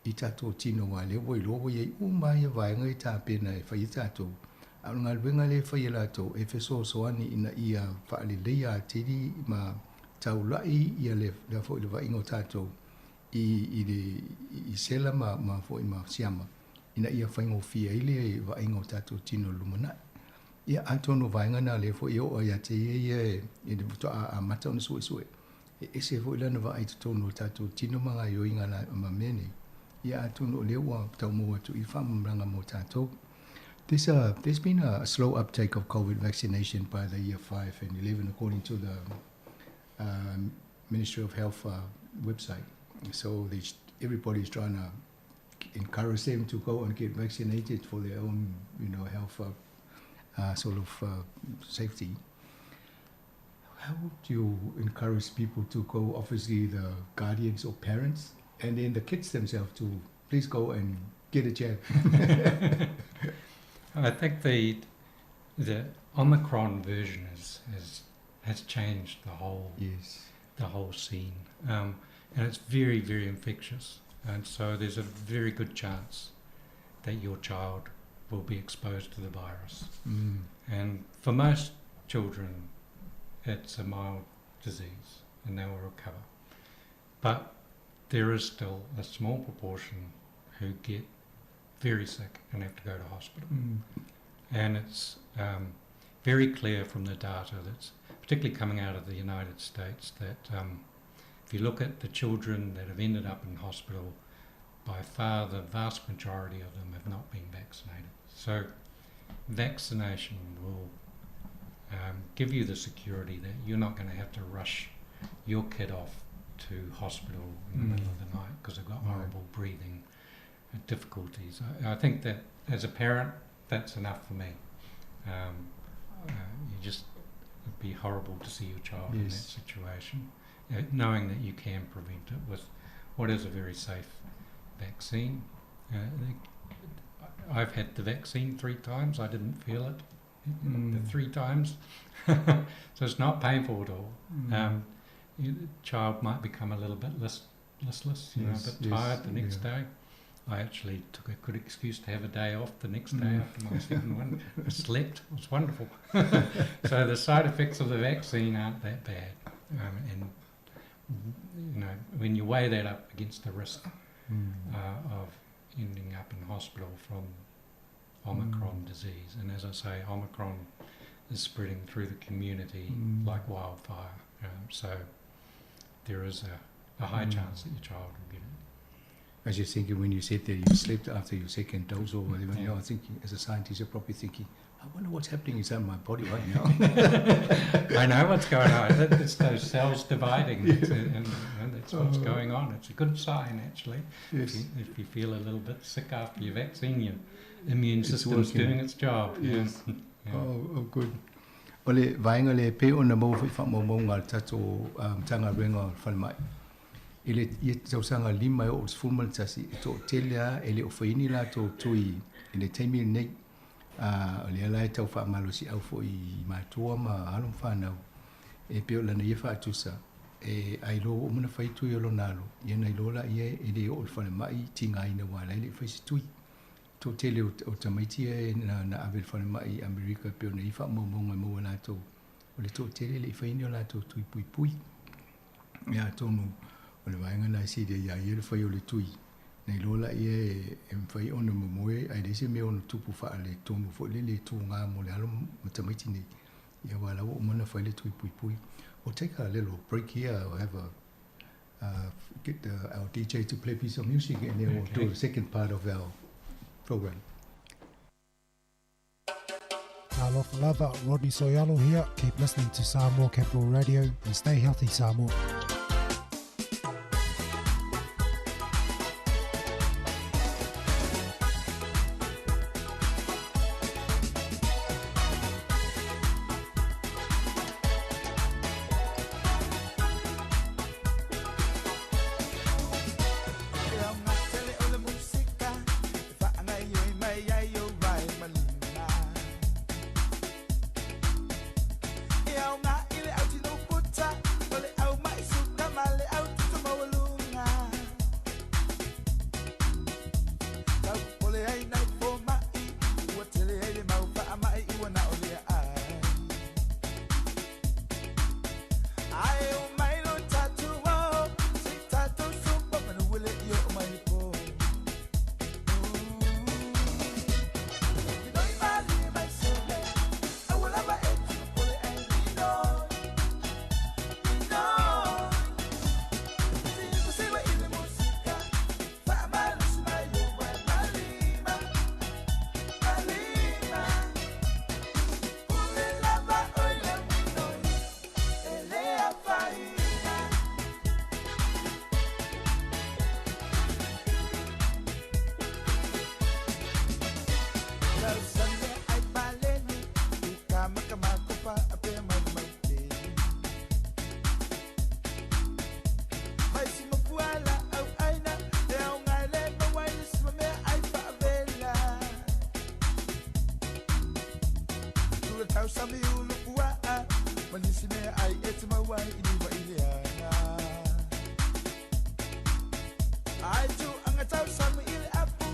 I tātou tino ngā le wai logo iei umai e vaenga i tāpena e whai i tātou. Au ngā luenga le whai e lātou e wheso soani ina ia whaale leia tiri ma tau lai ia le fo i le vainga o tātou i sela ma fo i ma siama. Ina ia whaingo fia i le vainga o tātou tino lumanai. Ia atono vaenga na le fo i o ia te ia i le puto a mata ona sue. E ese fo i lana va ai tono tātou tino mga i o inga la ma mene. Ia atono le ua tau mua tu i whamamranga mo tātou. There's been a slow uptake of COVID vaccination by the year 5 and 11 according to the Ministry of Health website. So everybody's trying to encourage them to go and get vaccinated for their own, health sort of safety. How would you encourage people to go, obviously the guardians or parents, and then the kids themselves to please go and get a jab? I think the Omicron version has changed the whole scene, and it's very, very infectious, and so there's a very good chance that your child will be exposed to the virus. And for most children, it's a mild disease, and they will recover. But there is still a small proportion who get very sick and have to go to hospital. And it's very clear from the data that's particularly coming out of the United States that if you look at the children that have ended up in hospital, by far the vast majority of them have not been vaccinated. So vaccination will give you the security that you're not going to have to rush your kid off to hospital in the middle of the night because they've got horrible breathing difficulties. I think that as a parent, that's enough for me. It'd be horrible to see your child in that situation, knowing that you can prevent it with what is a very safe vaccine. I've had the vaccine 3 times. I didn't feel it the 3 times, so it's not painful at all. The child might become a little bit listless, a bit tired the next day. I actually took a good excuse to have a day off the next day after my second one. I slept. It was wonderful. So the side effects of the vaccine aren't that bad. And when you weigh that up against the risk of ending up in hospital from Omicron disease, and as I say, Omicron is spreading through the community like wildfire. So there is a high chance that your child will get it. As you're thinking when you said that you slept after your second dose or whatever, I was thinking as a scientist you're probably thinking, I wonder what's happening inside my body right now. I know what's going on. It's those cells dividing, and that's what's going on. It's a good sign, actually. Yes. If you feel a little bit sick after your vaccine, your immune system's doing its job. Yes. Yeah. Oh, good. Ole vainga le pe ona mo fa mo ngal tato tanga renga falmai. Ile i tau sanga lima o fulmal tasi to telia ele o faini la to tui ile taimi nei le ala tau fa malosi au fo I matua ma alum fa nau e pe o lana ia fa tusa e ai lo o mana fai tui o lo nalo ia nei lola ia ele o falmai tinga ina wala ile fa tui to tele o tamaiti e na avel falmai America pe o nei fa mo mo la to o le to tele le faini o la to tui pui ia tonu o le vaenga na si de ia ia le fai o le tui nei lola ia e fai ona momoe ai dese me ona tupu fa le tonu fo le tu nga mo le alo matamiti nei ia wala o mana fai le tui pui. We'll take a little break here. We'll have get our DJ to play a piece of music and then we'll do the second part of our program. Alofa lava, Rodney Soyalo here. Keep listening to Samoa Capital Radio and stay healthy, Samoa.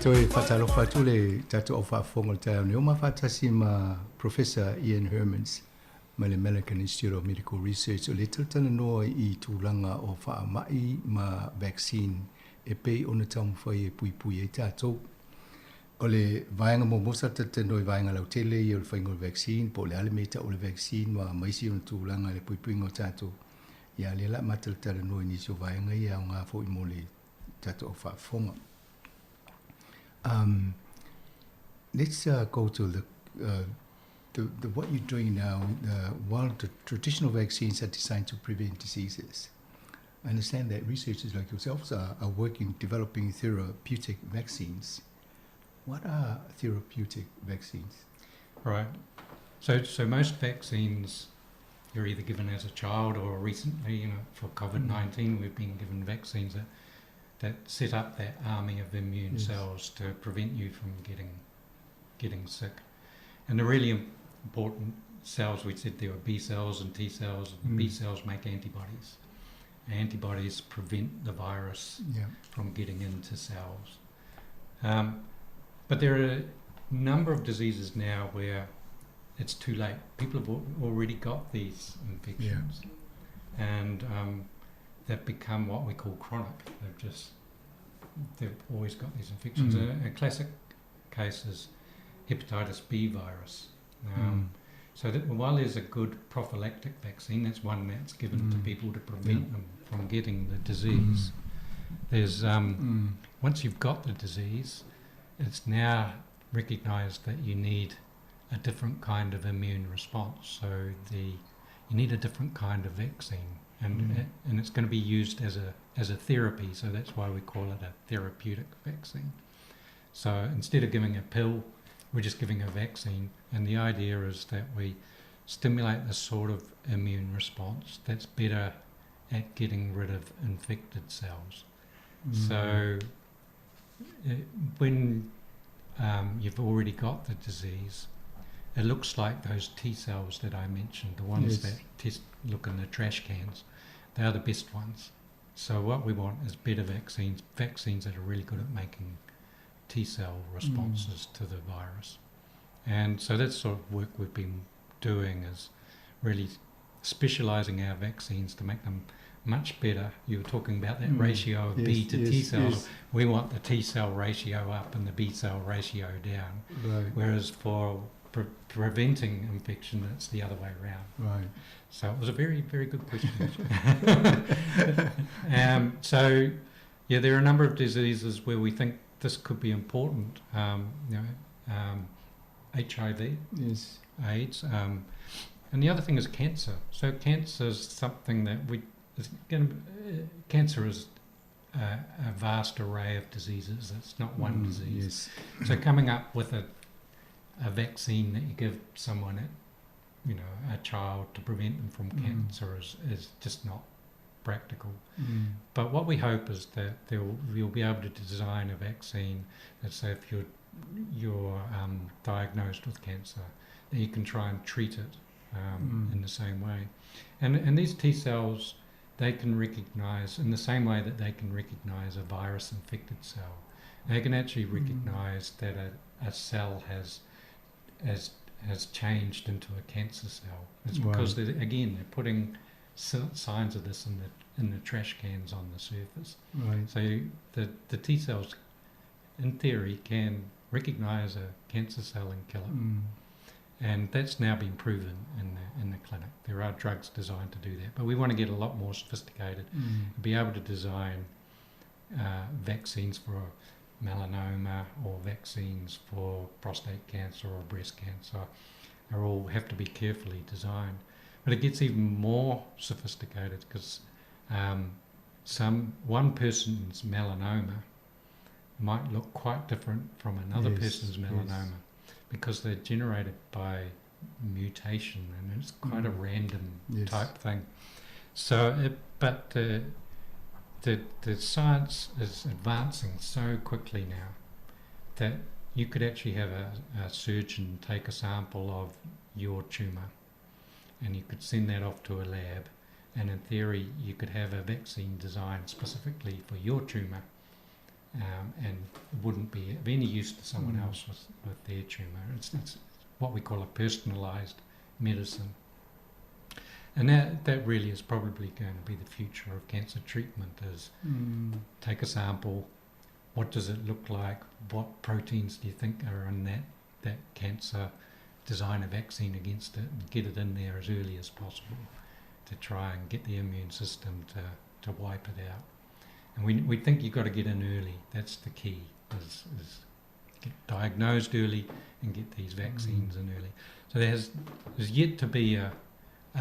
Toi fatalo fatule tato o fa fongo tau ne uma fatasi ma Professor Ian Hermans ma le American Institute of Medical Research o le tana noa I tūlanga o fa mai ma vaccine e pei ona tamu fai e pui e tato o le vaenga mo mosa tata noi vaenga lau tele I o le whaingo le vaccine po le ale meta o le vaccine ma maisi ona tūlanga le pui ngo tato ia le la matal tana noa ni so vaenga ia o ngā fo I mo le tato o fa fonga. Let's go to the what you're doing now. While the traditional vaccines are designed to prevent diseases, I understand that researchers like yourselves are working developing therapeutic vaccines. What are therapeutic vaccines? Right. So most vaccines you're either given as a child or recently, for COVID-19, we've been given vaccines that set up that army of immune cells to prevent you from getting sick. And the really important cells, we said there were B cells and T cells. B cells make antibodies. Antibodies prevent the virus from getting into cells. But there are a number of diseases now where it's too late. People have already got these infections. And they've become what we call chronic. They've always got these infections. A classic case is hepatitis B virus. So that while there's a good prophylactic vaccine, that's one that's given to people to prevent them from getting the disease. There's once you've got the disease, it's now recognised that you need a different kind of immune response. So you need a different kind of vaccine, and it's going to be used as a therapy. So that's why we call it a therapeutic vaccine. So instead of giving a pill, we're just giving a vaccine, and the idea is that we stimulate the sort of immune response that's better at getting rid of infected cells. So when you've already got the disease, it looks like those T cells that I mentioned, the ones that look in the trash cans, they are the best ones. So what we want is better vaccines that are really good at making T cell responses to the virus. And so that's sort of work we've been doing, is really specialising our vaccines to make them much better. You were talking about that ratio of B to T cells. We want the T cell ratio up and the B cell ratio down. Right. Whereas for preventing infection, it's the other way around. Right. So it was a very, very good question. So, yeah, there are a number of diseases where we think this could be important. HIV, AIDS, and the other thing is cancer. So cancer is something that cancer is a vast array of diseases. It's not one disease. So coming up with a vaccine that you give someone, a child, to prevent them from cancer is just not practical. But what we hope is that you'll be able to design a vaccine that, say, if you're diagnosed with cancer, that you can try and treat it in the same way. And these T cells, they can recognise, in the same way that they can recognise a virus-infected cell, they can actually recognise that a cell has changed into a cancer cell. It's because they're putting signs of this in the trash cans on the surface. Right. So the T cells, in theory, can recognise a cancer cell and kill it. And that's now been proven in the clinic. There are drugs designed to do that, but we want to get a lot more sophisticated and be able to design vaccines for melanoma or vaccines for prostate cancer or breast cancer. They all have to be carefully designed. But it gets even more sophisticated because one person's melanoma might look quite different from another person's melanoma because they're generated by mutation, and it's quite a random type thing. So, but the science is advancing so quickly now that you could actually have a surgeon take a sample of your tumour, and you could send that off to a lab, and in theory you could have a vaccine designed specifically for your tumour, and it wouldn't be of any use to someone else with their tumour. It's what we call a personalised medicine. And that really is probably going to be the future of cancer treatment, is take a sample, what does it look like, what proteins do you think are in that cancer, design a vaccine against it and get it in there as early as possible to try and get the immune system to wipe it out. And we think you've got to get in early. That's the key, is get diagnosed early and get these vaccines in early. So there's yet to be a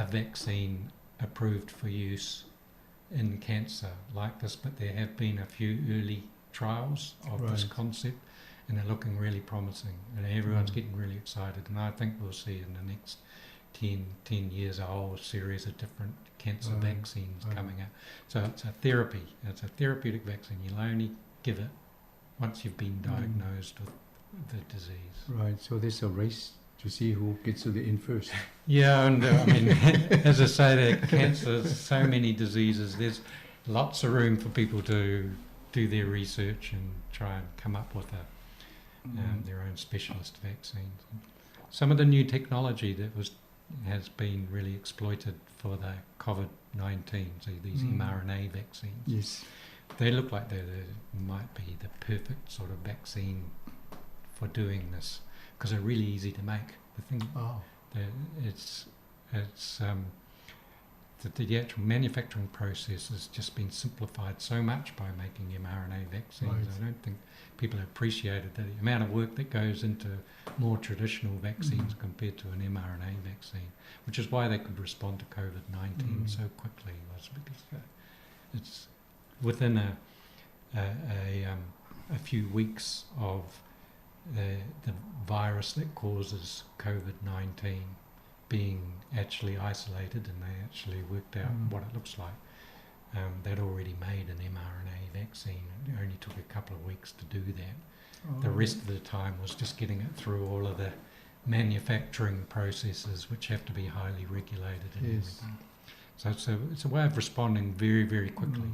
vaccine approved for use in cancer like this, but there have been a few early trials of this concept, and they're looking really promising, and everyone's getting really excited. And I think we'll see in the next 10 years a whole series of different cancer vaccines coming out. So it's a therapy. It's a therapeutic vaccine. You'll only give it once you've been diagnosed with the disease. Right. So there's a race to see who gets to the end first. Yeah, and I mean, as I say, there cancer, so many diseases. There's lots of room for people to do their research and try and come up with their own specialist vaccines. Some of the new technology that has been really exploited for the COVID-19, so these mRNA vaccines. Yes. They look like they might be the perfect sort of vaccine for doing this, because they're really easy to make. The thing, it's the actual manufacturing process has just been simplified so much by making mRNA vaccines. Right. I don't think people appreciated the amount of work that goes into more traditional vaccines compared to an mRNA vaccine, which is why they could respond to COVID-19 so quickly, was because it's within a few weeks of the virus that causes COVID-19 being actually isolated, and they actually worked out what it looks like. They'd already made an mRNA vaccine. It only took a couple of weeks to do that. The rest of the time was just getting it through all of the manufacturing processes, which have to be highly regulated and everything. So it's a way of responding very, very quickly.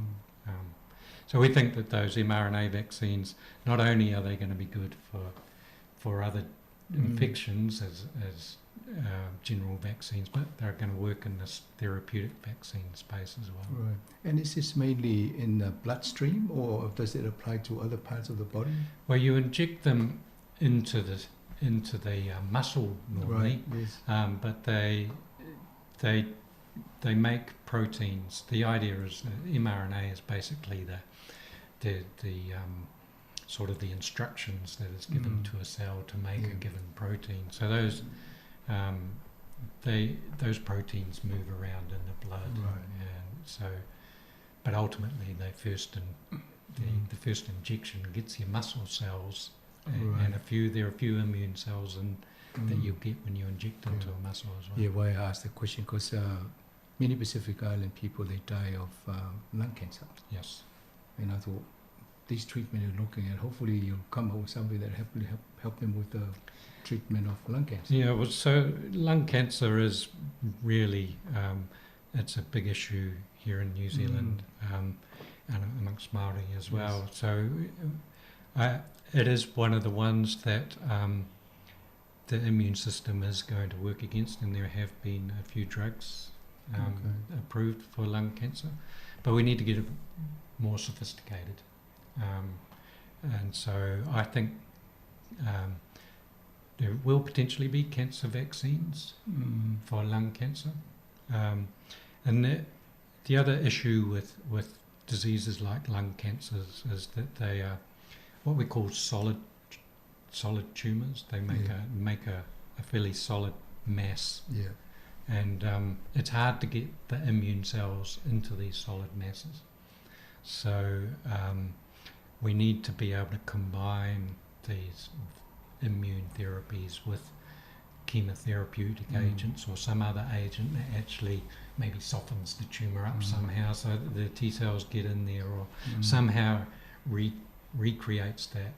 So we think that those mRNA vaccines, not only are they going to be good for other infections as general vaccines, but they're going to work in this therapeutic vaccine space as well. Right. And is this mainly in the bloodstream, or does it apply to other parts of the body? Well, you inject them into the muscle normally, Right, yes. But they make proteins. The idea is mRNA is basically the sort of the instructions that is given to a cell to make a given protein. So those proteins move around in the blood, and so. But ultimately, the first injection gets your muscle cells, and there are a few immune cells that you get when you inject into a muscle as well. Yeah, why I asked the question, because many Pacific Island people, they die of lung cancer. Yes. And I thought, this treatment you're looking at, hopefully you'll come up with something that help them with the treatment of lung cancer. Yeah, well, so lung cancer is really, it's a big issue here in New Zealand and amongst Māori as well. Yes. So it is one of the ones that the immune system is going to work against, and there have been a few drugs approved for lung cancer, but we need to get it more sophisticated. And so I think there will potentially be cancer vaccines for lung cancer. And the other issue with diseases like lung cancers is that they are what we call solid tumours. They make a fairly solid mass. Yeah. And it's hard to get the immune cells into these solid masses. So we need to be able to combine these immune therapies with chemotherapeutic agents or some other agent that actually maybe softens the tumour up somehow so that the T cells get in there, or somehow recreates that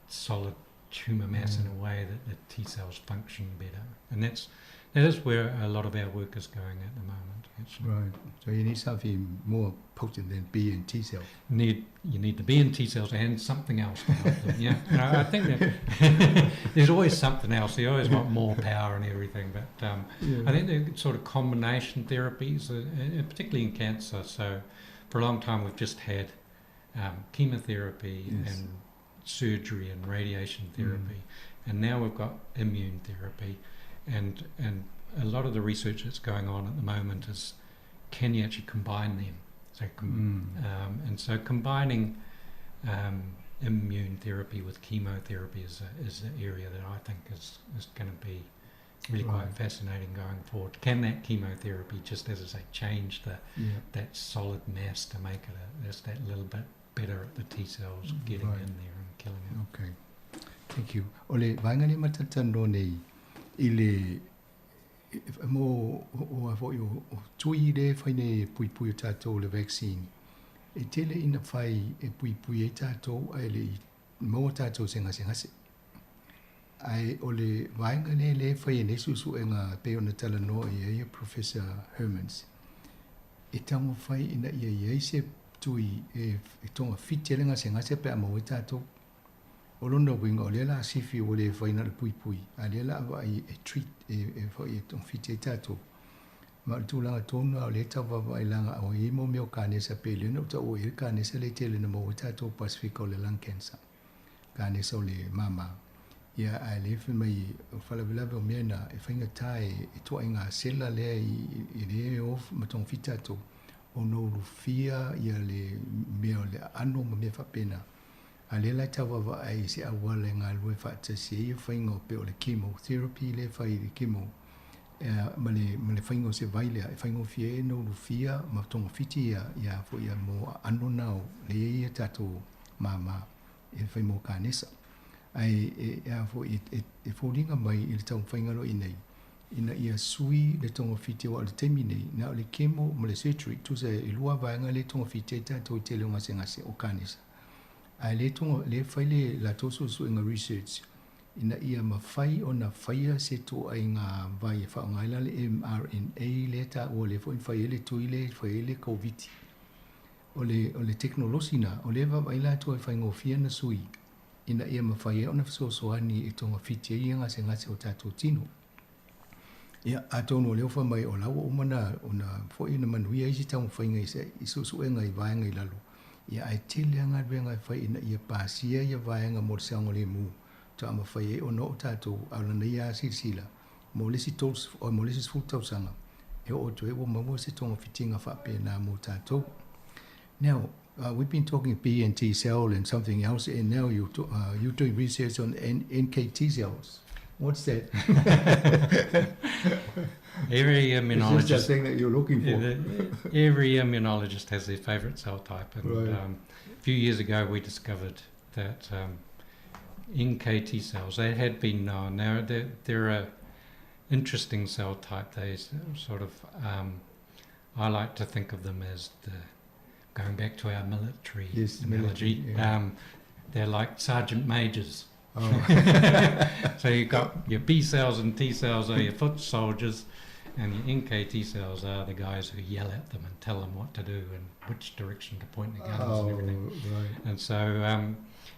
solid tumour mass in a way that the T cells function better. And that is where a lot of our work is going at the moment, actually. Right. So you need something more potent than B and T cells. You need the B and T cells and something else to help them. Yeah. I think that there's always something else. You always want more power and everything, but I think they're sort of combination therapies, particularly in cancer. So for a long time we've just had chemotherapy and surgery and radiation therapy, and now we've got immune therapy. And a lot of the research that's going on at the moment is, can you actually combine them? So and so combining immune therapy with chemotherapy is the area that I think is going to be really quite fascinating going forward. Can that chemotherapy, just as I say, change that solid mass to make it just that little bit better at the T cells getting in there and killing it? Okay, thank you. Ole vaingani matatano nei ile mo o avo yo tui le faine pui o tātou le vaccine e tele ina fai e pui e tātou ai le mo tātou senga se ai ole vaingani le fai ne susu e ngā pe ona tala no e Professor Hermans e tango fai ina ia se tui e tonga fitelenga senga se pe mo tātou Olondo winga o lela sifi o le faina le pui a lela ava e treat e fai e tong fiti e tato ma tūlanga tōna o le tawa vai langa o i mo meo kānesa pele no ta o i kānesa le tele na mo tato Pacific o le lung cancer kānesa o le mama ia ai le fa mai fala vela ve mena e fainga tai e to inga sela le i le of matong fita to o no lu fia ia le meo le ano me fa pena ale la tawa va ai se awale nga lu fa te se i fainga pe o le chemotherapy le fa i chemo male fainga se vaile e fainga fie no lu fia matong fiti ia fo ia mo ano nao le ia tato mama e fai mo kanesa ai e fo e fo linga mai i le tau fainga lo inei ina ia sui le tonga fiti wa le temi nei na le kemo mo le surgery tu se i lua vaenga le tonga fiti tato i te leonga se ngase o kanesa ai le tonga le fai le la toso su inga research ina ia mawhai o na whaia se to ai ngā vai e whaongaila le mRNA le ta o le fo in whai ele tuile whai ele COVID o le teknolosi na o le wawaila to e whai ngofia na sui ina ia mawhai o na whasosoani e tonga fiti e inga se ngase o tato tino ia atono leo wha mai o lawa o mana o na fo ina manuia isi tau mwhainga i susu e ngai vaenga i lalo ia ai tele anga venga i whai ina ia pasia ia vaenga mo seango le mu ta ama whai e o no o tato au lana ia silsila mo lesi tos o mo lesi sfutau sanga e o to e o mamu se tonga fitinga whape na mo tato. Now, we've been talking BNT cell and something else, and now you're doing research on NKT cells. What's that? Every immunologist. Is this the thing that you're looking for? Every immunologist has their favourite cell type, and Right. A few years ago we discovered that NKT cells, they had been known. Now they're a interesting cell type. They sort of, I like to think of them as going back to our military analogy. Yeah. They're like sergeant majors. Oh. So you've got your B cells and T cells are your foot soldiers, and your NKT cells are the guys who yell at them and tell them what to do and which direction to point the guns and everything. Right. And so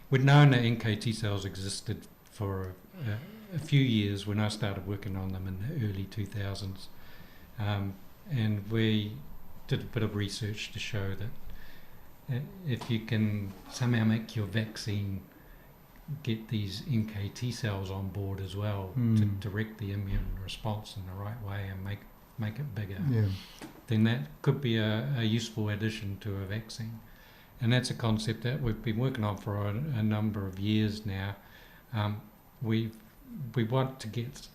we'd known that NKT cells existed for a few years when I started working on them in the early 2000s. And we did a bit of research to show that if you can somehow make your vaccine get these NKT cells on board as well to direct the immune response in the right way and make it bigger, then that could be a useful addition to a vaccine. And that's a concept that we've been working on for a number of years now. We want to get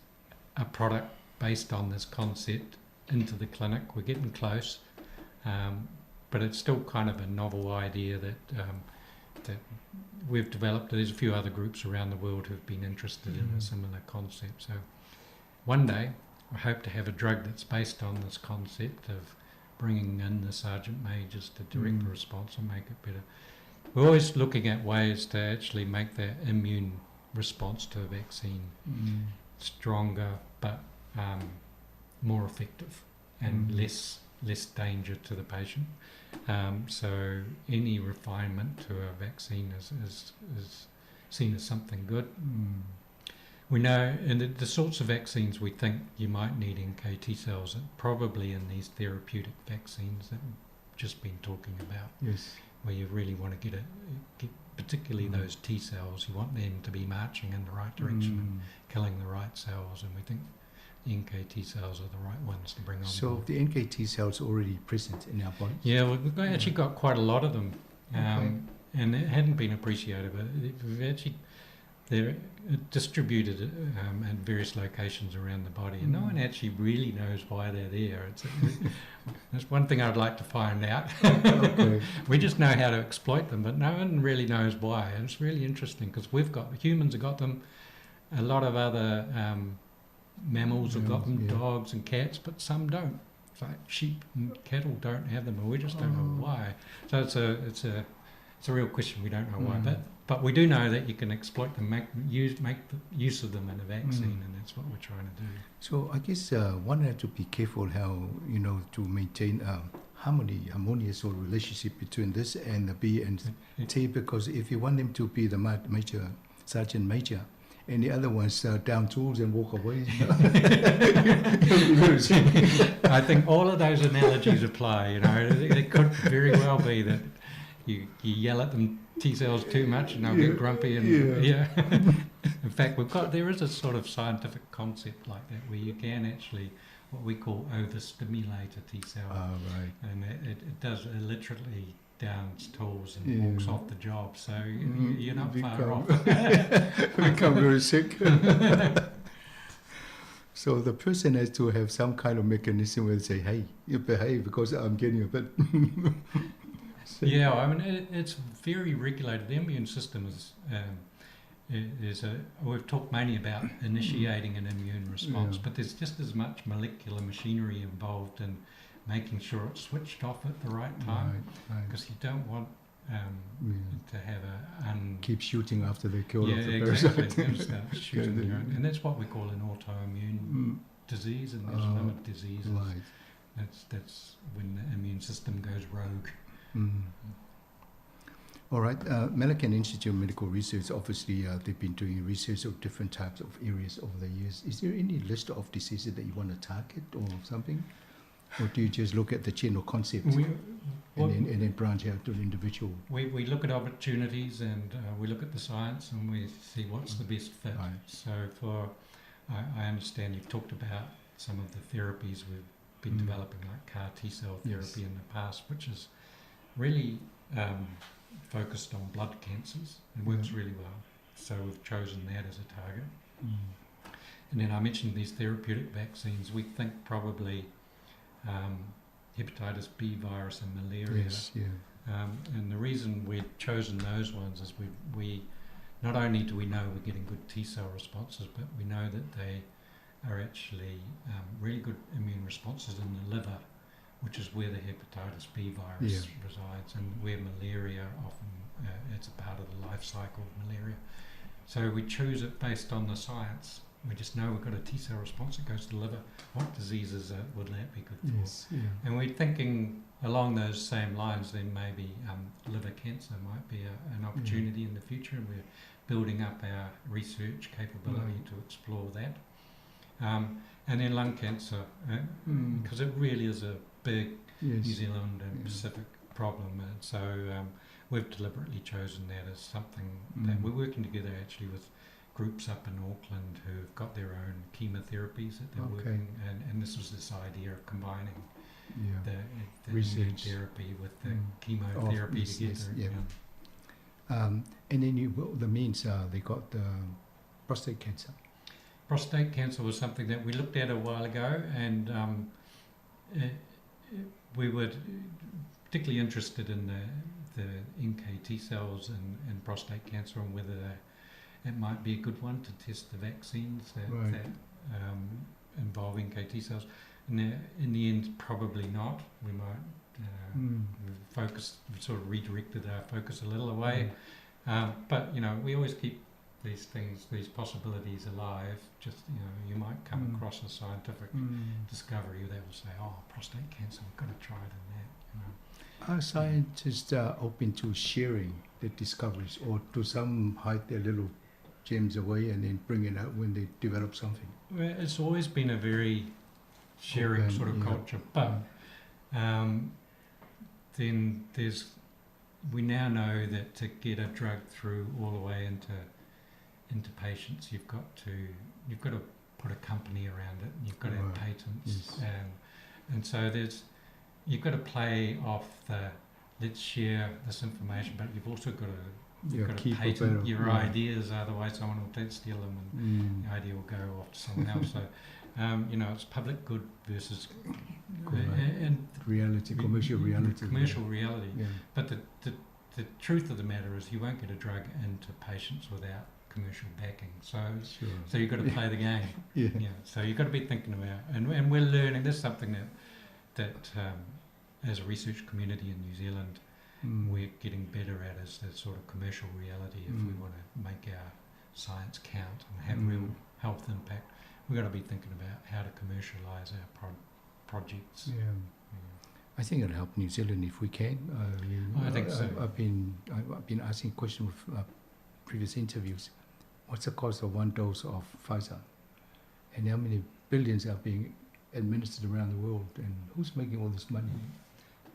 a product based on this concept into the clinic. We're getting close, but it's still kind of a novel idea that we've developed. There's a few other groups around the world who've been interested in a similar concept. So one day I hope to have a drug that's based on this concept of bringing in the sergeant majors to direct the response and make it better. We're always looking at ways to actually make that immune response to a vaccine stronger, but more effective and less danger to the patient. So any refinement to a vaccine is seen as something good. We know in the sorts of vaccines we think you might need NKT cells, probably in these therapeutic vaccines that we've just been talking about. Yes. Where you really want to get particularly those T cells, you want them to be marching in the right direction and killing the right cells, and we think NKT cells are the right ones to bring on. So board. the NKT cells are already present in our bodies? Yeah, we've actually got quite a lot of them, and it hadn't been appreciated, but they're distributed at various locations around the body, and no one actually really knows why they're there. That's one thing I'd like to find out. We just know how to exploit them, but no one really knows why, and it's really interesting because humans have got them, a lot of other mammals have got them, dogs and cats, but some don't. It's like sheep and cattle don't have them, and we just don't know why. So it's a real question. We don't know why, but we do know that you can exploit them, make use of them in a vaccine, and that's what we're trying to do. So I guess one has to be careful how to maintain harmonious or relationship between this and the B and T, because if you want them to be the major sergeant major, and the other ones down tools and walk away. I think all of those analogies apply. It could very well be that you yell at them T cells too much and they'll get grumpy and yeah. In fact, there is a sort of scientific concept like that where you can actually what we call overstimulate a T cell. Oh, right. And it does literally downs tools and walks off the job. So you're not far off. Become very sick. So the person has to have some kind of mechanism where they say, hey, you behave because I'm getting a bit... Yeah, I mean, it's very regulated. The immune system we've talked mainly about initiating an immune response, but there's just as much molecular machinery involved in making sure it's switched off at the right time, because you don't want to have keep shooting after they kill off the exactly. parasite. Start shooting your own. And that's what we call an autoimmune disease, and there's limit diseases. Right. That's when the immune system goes rogue. All right, Millikan Institute of Medical Research, obviously they've been doing research of different types of areas over the years. Is there any list of diseases that you want to target or something? Or do you just look at the general concept and then branch out to the individual? We look at opportunities and we look at the science and we see what's the best fit. Right. So I understand you've talked about some of the therapies we've been developing, like CAR T-cell therapy in the past, which is really focused on blood cancers and works really well. So we've chosen that as a target. And then I mentioned these therapeutic vaccines. We think probably hepatitis B virus and malaria. Yes, and the reason we've chosen those ones is we not only do we know we're getting good T-cell responses, but we know that they are actually really good immune responses in the liver, which is where the hepatitis B virus resides, and where malaria often it's a part of the life cycle of malaria. So we choose it based on the science. We just know we've got a T-cell response that goes to the liver. What diseases would that be good for? Yes, And we're thinking along those same lines, then maybe liver cancer might be an opportunity in the future, and we're building up our research capability to explore that. And then lung cancer, because it really is a big New Zealand and Pacific problem, and so we've deliberately chosen that as something that we're working together actually with groups up in Auckland who've got their own chemotherapies that they're working, and this was this idea of combining the immune therapy with the chemotherapy together. And then that means they got prostate cancer. Prostate cancer was something that we looked at a while ago, and we were particularly interested in the NKT cells and prostate cancer, and whether it might be a good one to test the vaccines that involve NKT cells. And in the end, probably not. We might we sort of redirected our focus a little away. But we always keep these possibilities alive. Just you might come across a scientific discovery that will say, "Oh, prostate cancer, we've got to try it in that." Are scientists open to sharing the discoveries, or do some hide their little gems away and then bring it out when they develop something? Well, it's always been a very sharing sort of culture, but then we now know that to get a drug through all the way into patients, you've got to put a company around it, and you've got to have patents, and so you've got to play off let's share this information, but you've also got to patent your ideas, otherwise someone will steal them and the idea will go off to someone else. So it's public good versus and reality, commercial reality. Commercial reality. Yeah. But the truth of the matter is you won't get a drug into patients without commercial backing. So you've got to play the game. So you've got to be thinking about, and we're learning. There's something that as a research community in New Zealand, we're getting better at is the sort of commercial reality. If we want to make our science count and have real health impact, we've got to be thinking about how to commercialise our projects. I think it'll help New Zealand if we can. I think so. I've been asking questions with previous interviews. What's the cost of one dose of Pfizer? And how many billions are being administered around the world? And who's making all this money?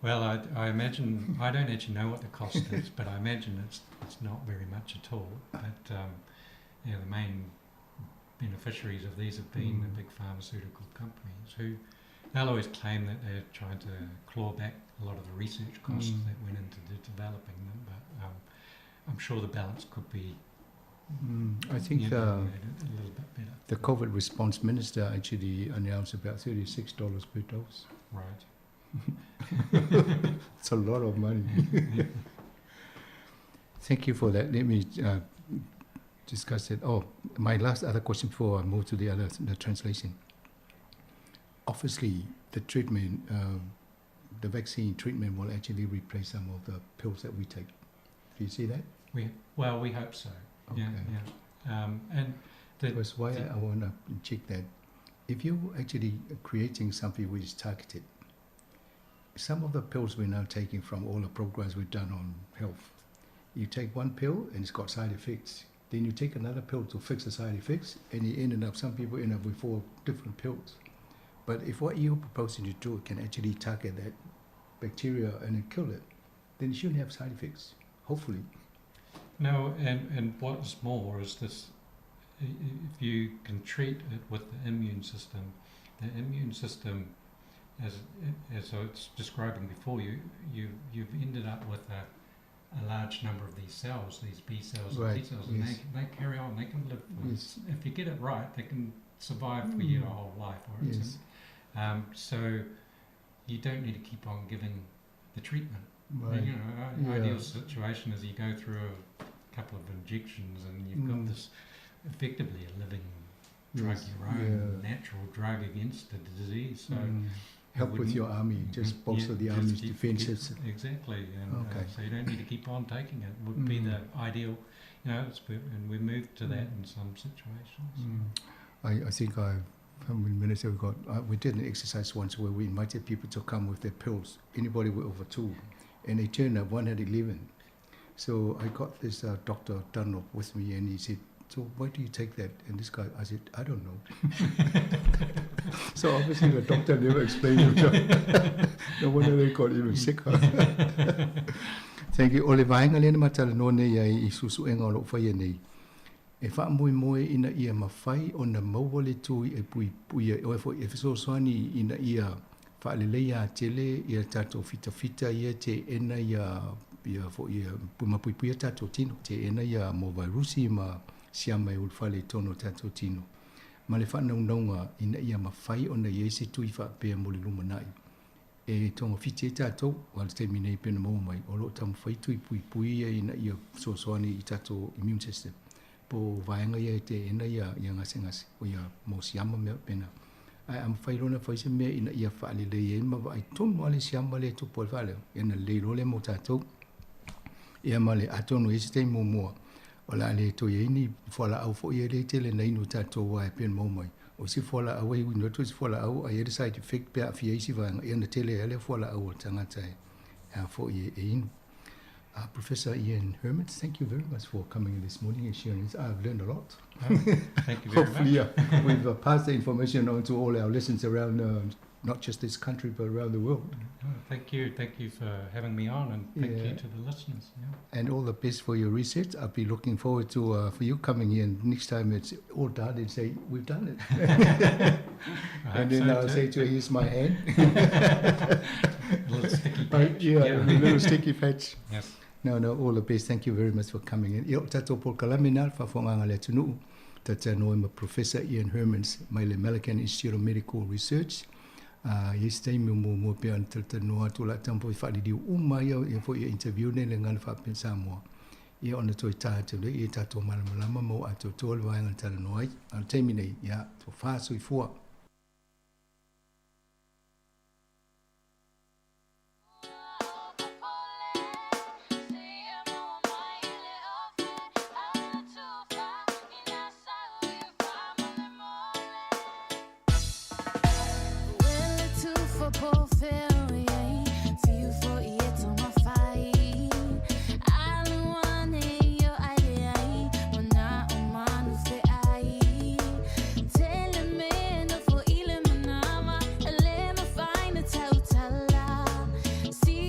Well, I imagine, I don't actually know what the cost is, but I imagine it's not very much at all. But the main beneficiaries of these have been the big pharmaceutical companies who they'll always claim that they're trying to claw back a lot of the research costs that went into developing them, but I'm sure the balance could be I think a little bit better. The COVID response minister actually announced about $36 per dose. Right. It's a lot of money. Thank you for that. Let me discuss it. Oh, my last other question before I move to the translation. Obviously, the treatment, the vaccine treatment will actually replace some of the pills that we take. Do you see that? We hope so. Okay. Yeah. Because why I want to check that, if you're actually creating something which is targeted, some of the pills we're now taking from all the programs we've done on health, you take one pill and it's got side effects. Then you take another pill to fix the side effects, and some people end up with 4 different pills. But if what you're proposing to do can actually target that bacteria and then kill it, then you shouldn't have side effects, hopefully. No, and what's more is this, if you can treat it with the immune system, as I was describing before, you've ended up with a large number of these cells, these B cells and T cells, and they carry on, they can live. If you get it right, they can survive for your whole life. So you don't need to keep on giving the treatment. Right. Ideal situation is you go through a couple of injections and you've got this effectively a living drug, your own natural drug against the disease. So help with your army, just bolster the army's defenses. Exactly, and so you don't need to keep on taking it. Would be the ideal, and we moved to that in some situations. I think how many minutes have we got? We did an exercise once where we invited people to come with their pills, anybody with over 2, and they turned up, one had 11. So I got this Dr. Dunlop with me, and he said, "So why do you take that?" And this guy, I said, "I don't know." So obviously the doctor never explained himself. No wonder they got even sicker. Thank you. Ole vaenga lena matala no nei ai I susu enga o lo fai nei. E wha moe ina ia mawhai o na mauwale tui e pui o e fo e fiso soani ina ia whaalelei a tele ia tato fita ia te ena ia fo ia pui tato tino te ena ia mo virusi ma siama e ulfale tono tato tino. Ma le whanaunga ina ia mawhai o na iese tui wha pēr mo le lumanai. E tonga fiti e tato, wala te minei pēna mau mai, o lo tamu whai tui pui ina ia soani I tato immune system. Po vaenga ia te ena ia ngase o ia mo siama mea pena. Ai am whairona whaise mea ina ia whaalelei e ma vai tonu ale siama le tupo al whaaleo. Ena leilo le mo tato. Ia ma le atono ese te mua. O la le to yeini fola au fo ye le tele nei no tato wa pen mo mai o si fola au we no to si fola au a ye side effect pe afia isi va e na tele ele fola au tanga tai fo ye in Professor Ian Hermans, thank you very much for coming this morning and sharing this. I've learned a lot. Thank you very much. We've passed the information on to all our listeners around not just this country but around the world. Thank you for having me on, and thank you to the listeners. And all the best for your research. I'll be looking forward to for you coming here, and next time it's all done and say we've done it. And then I'll say to you, here's my hand. A little sticky patch. A little sticky patch. Yes. No, all the best. Thank you very much for coming in. Io tato por kalaminal fa fonga le tunu. Tata no Professor Ian Hermans, my American Institute of Medical Research. Yesterday mo pe antel no atula tampo fa di umaya e fo interview ne le ngal fa pensa mo. Ia ona toi tato le e tato malama mo ato tol va ngal tala no ai. Al terminate ya to fa so ifua. See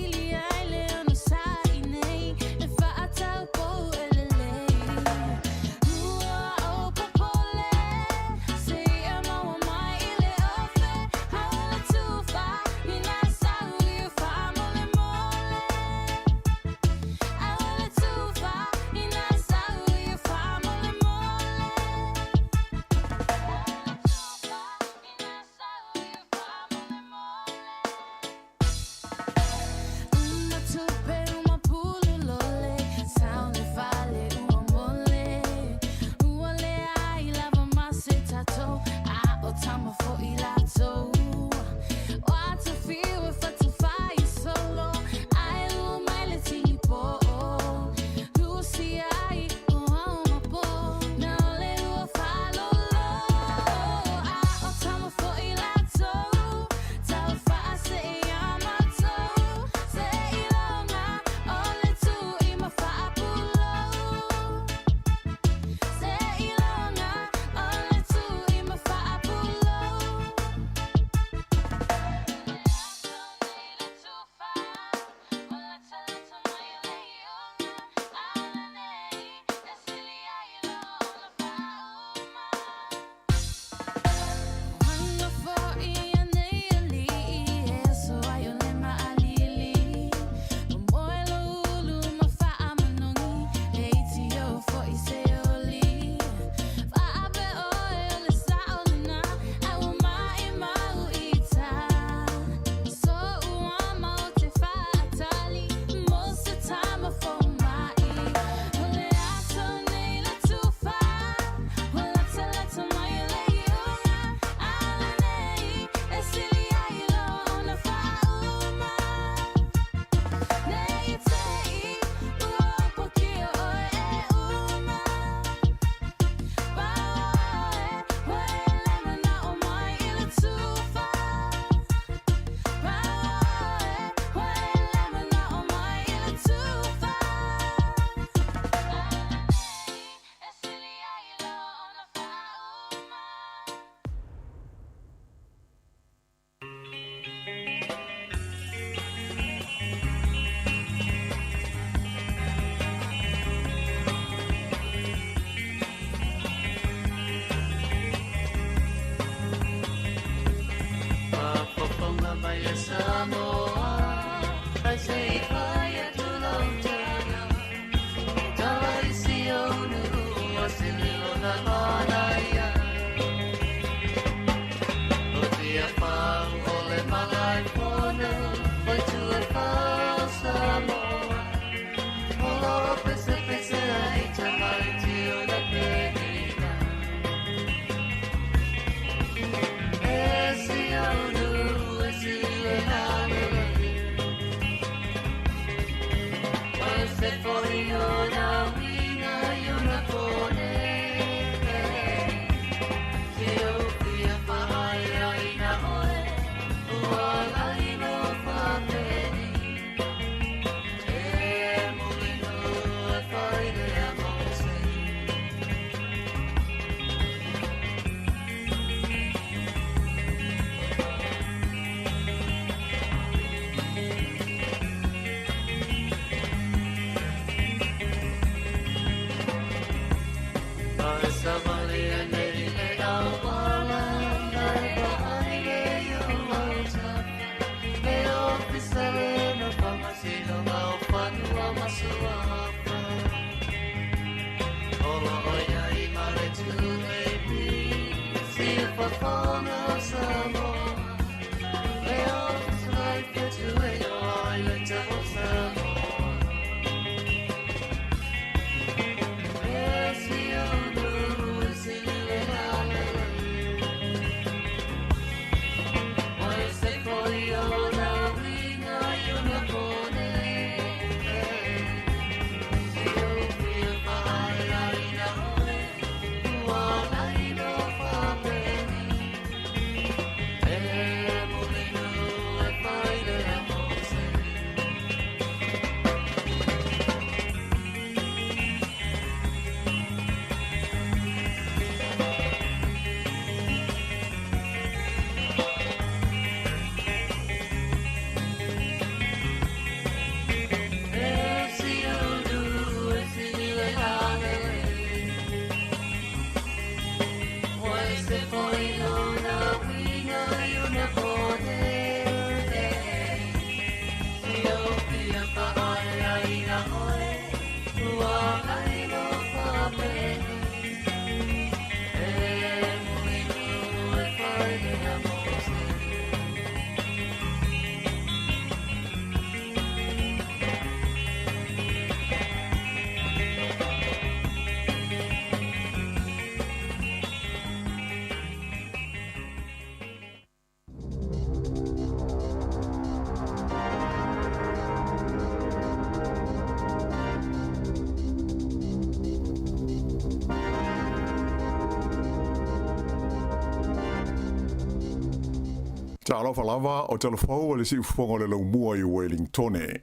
Talo falava o telefou o le si ufongo le lau mua i Wellingtone.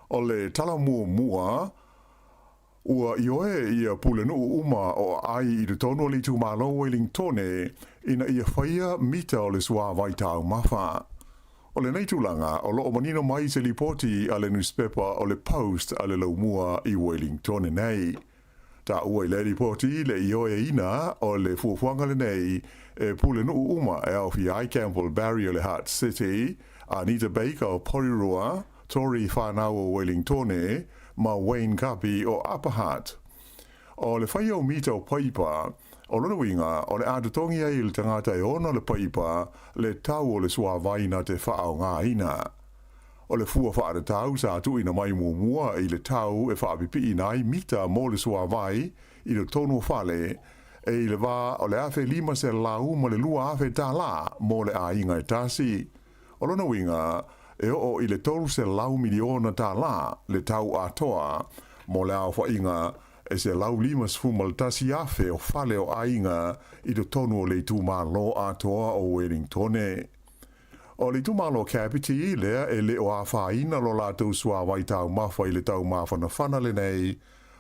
O le tala mua ua ioe ia pulenu uma o ai i le tono li tu malo Wellingtone ina ia whaia mita o le sua vaitau mafa. O le neitulanga o loo manino mai se lipoti a le newspaper o le Post a le lau mua i Wellingtone nei. Ta ua i le ripoti le ioe ina o le fuafuanga le nei e pule no uma e au fi I Campbell Barry o le Heart City, Anita Baker o Porirua, Tori Whanau o Wellingtone, ma Wayne Kapi o Upper Heart. O le whai o mita o paipa, o lona winga o le atutongi ai le tangata e ona le paipa le tau o le sua vaina te whaao ngā ina. O le fua whaare tau sa atu ina mai mua i le tau e whaapipi inai mita mo le sua vai i le tono whale e i le wā o le awhe lima se lau ma le lua awhe tā la mo le a inga e tasi. O lona winga e o i le tolu se lau miliona tā la le tau atoa mo le au inga e se lau lima sfuma le tasi awhe o whale o a inga i le tonu o le tu ma lo atoa o Wellingtone. O le tumalo capiti lea e le o a whaina lo la tau sua wai tau mawha i le tau mawha na whana le nei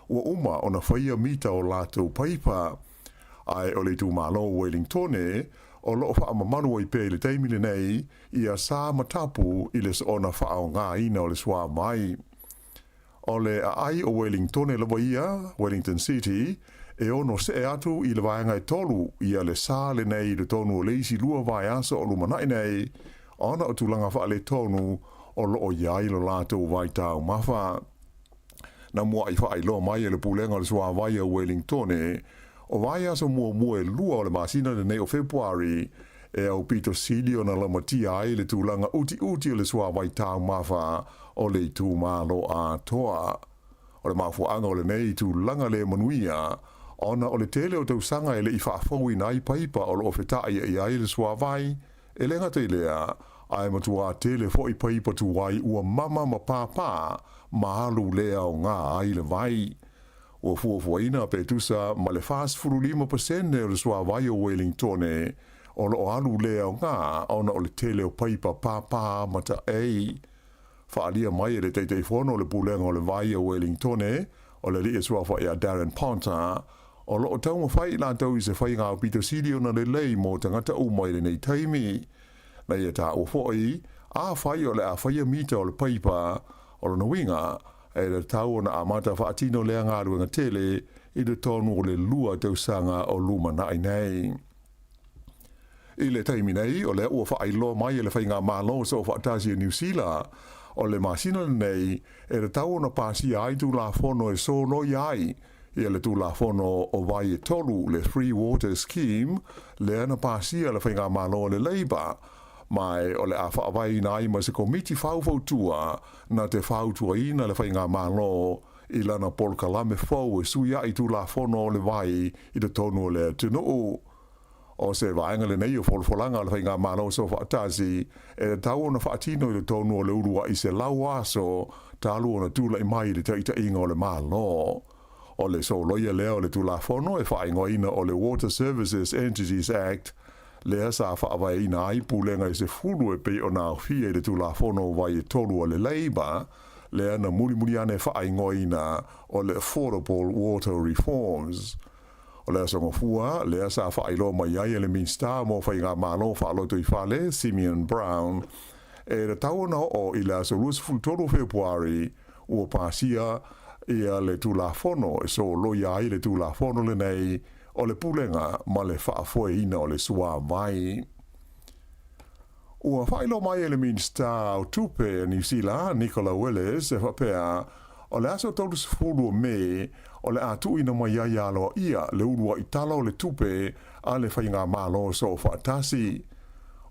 ua uma o na whaia mita o la tau paipa. Ai o le tumalo Wellingtone o lo wha amamanu i pe le teimile nei i a sa matapu i le ona wha o ngā ina o le sua mai. O le a ai o Wellingtone le waia, Wellington City, e ono se atu i le vaenga i tolu i a le sa le nei le tonu o leisi lua vai asa o lumanai nei ona o tulanga wha le tonu o lo o iai lo lato vai tau mawha. Na mua i wha i lo mai e le pulenga le sua vai a Wellingtone, o vai asa mua e lua o le masina le nei o Februari e au Pito Silio na la matia ai le tulanga uti o le sua vai tau mawha o le tu malo a toa. O le mafuanga o le nei tu langa le manuia, ona o le tele o tau sanga e le i whaafau i nai paipa o lo fetai e ai le sua vai, e lenga te lea, ai matua tele fo i paipa tu wai ua mama ma pāpā, mahalu lea o ngā ai le vai. Ua fuafuaina pe tusa ma le fast 5% e le sua vai o Wellingtone, o lo alu lea o ngā, ona o le tele o paipa pāpā mata ei. Whaalia mai e le teitei fono o le pulenga o le vai o Wellingtone, o le lia sua whai a Darren Ponta, o lo o tau ma whai la tau i se whai ngā o Pito Silio na le lei mō tangata umai le nei taimi. Nei e tā o whoi, a whai o le a whai a mita o le paipa, o le winga, e le tau o na amata whaatino lea ngā ruenga tele, i le tonu o le lua tau sanga o luma nai nei. I le taimi nei, o le ua whai lo mai e le whai ngā mālo so whaatasi New Zealand, o le masina nei, e le tau o na pāsi ai tu la whono e so no iai, ia le tula fono o vai e tolu le Free Water Scheme le ana pasia le whainga malo le Labour mai o le a whaavai na i ma se komiti whauwhautua na te whautua ina le whainga malo i lana polkalame fau e suia i tula fono o le vai i te tonu o le tunu o se vaenga le nei o folfolanga le whainga malo so whaatasi e tau ona whaatino i le tonu o le urua i se lau aso talu ona tula i mai le taita inga o le malo. O le so loia leo le tula fono e whaingo ina o le Water Services Entities Act lea sa whaavai ina ai pulenga i se furu e pe o nā whia i le tula fono vai e tolu o le Labour lea na muri ane whaingo ina o le Affordable Water Reforms. O lea songa fua, lea sa whailo mai ai le Minsta mo whainga malo whaaloto i whale, Simeon Brown, e re tauna o i lea so luas fultoro Februari ua pasia ia le tula fono e so loia ai le tula fono le nei o le pulenga ma le whaafoe ina o le sua mai. Ua whailo mai e le Minsta o tupe New Zealand, Nicola Willis, e whapea o le aso tolu sifuru o me o le atu ina mai ai alo ia le urua i tala o le tupe a le whainga malo so whaatasi.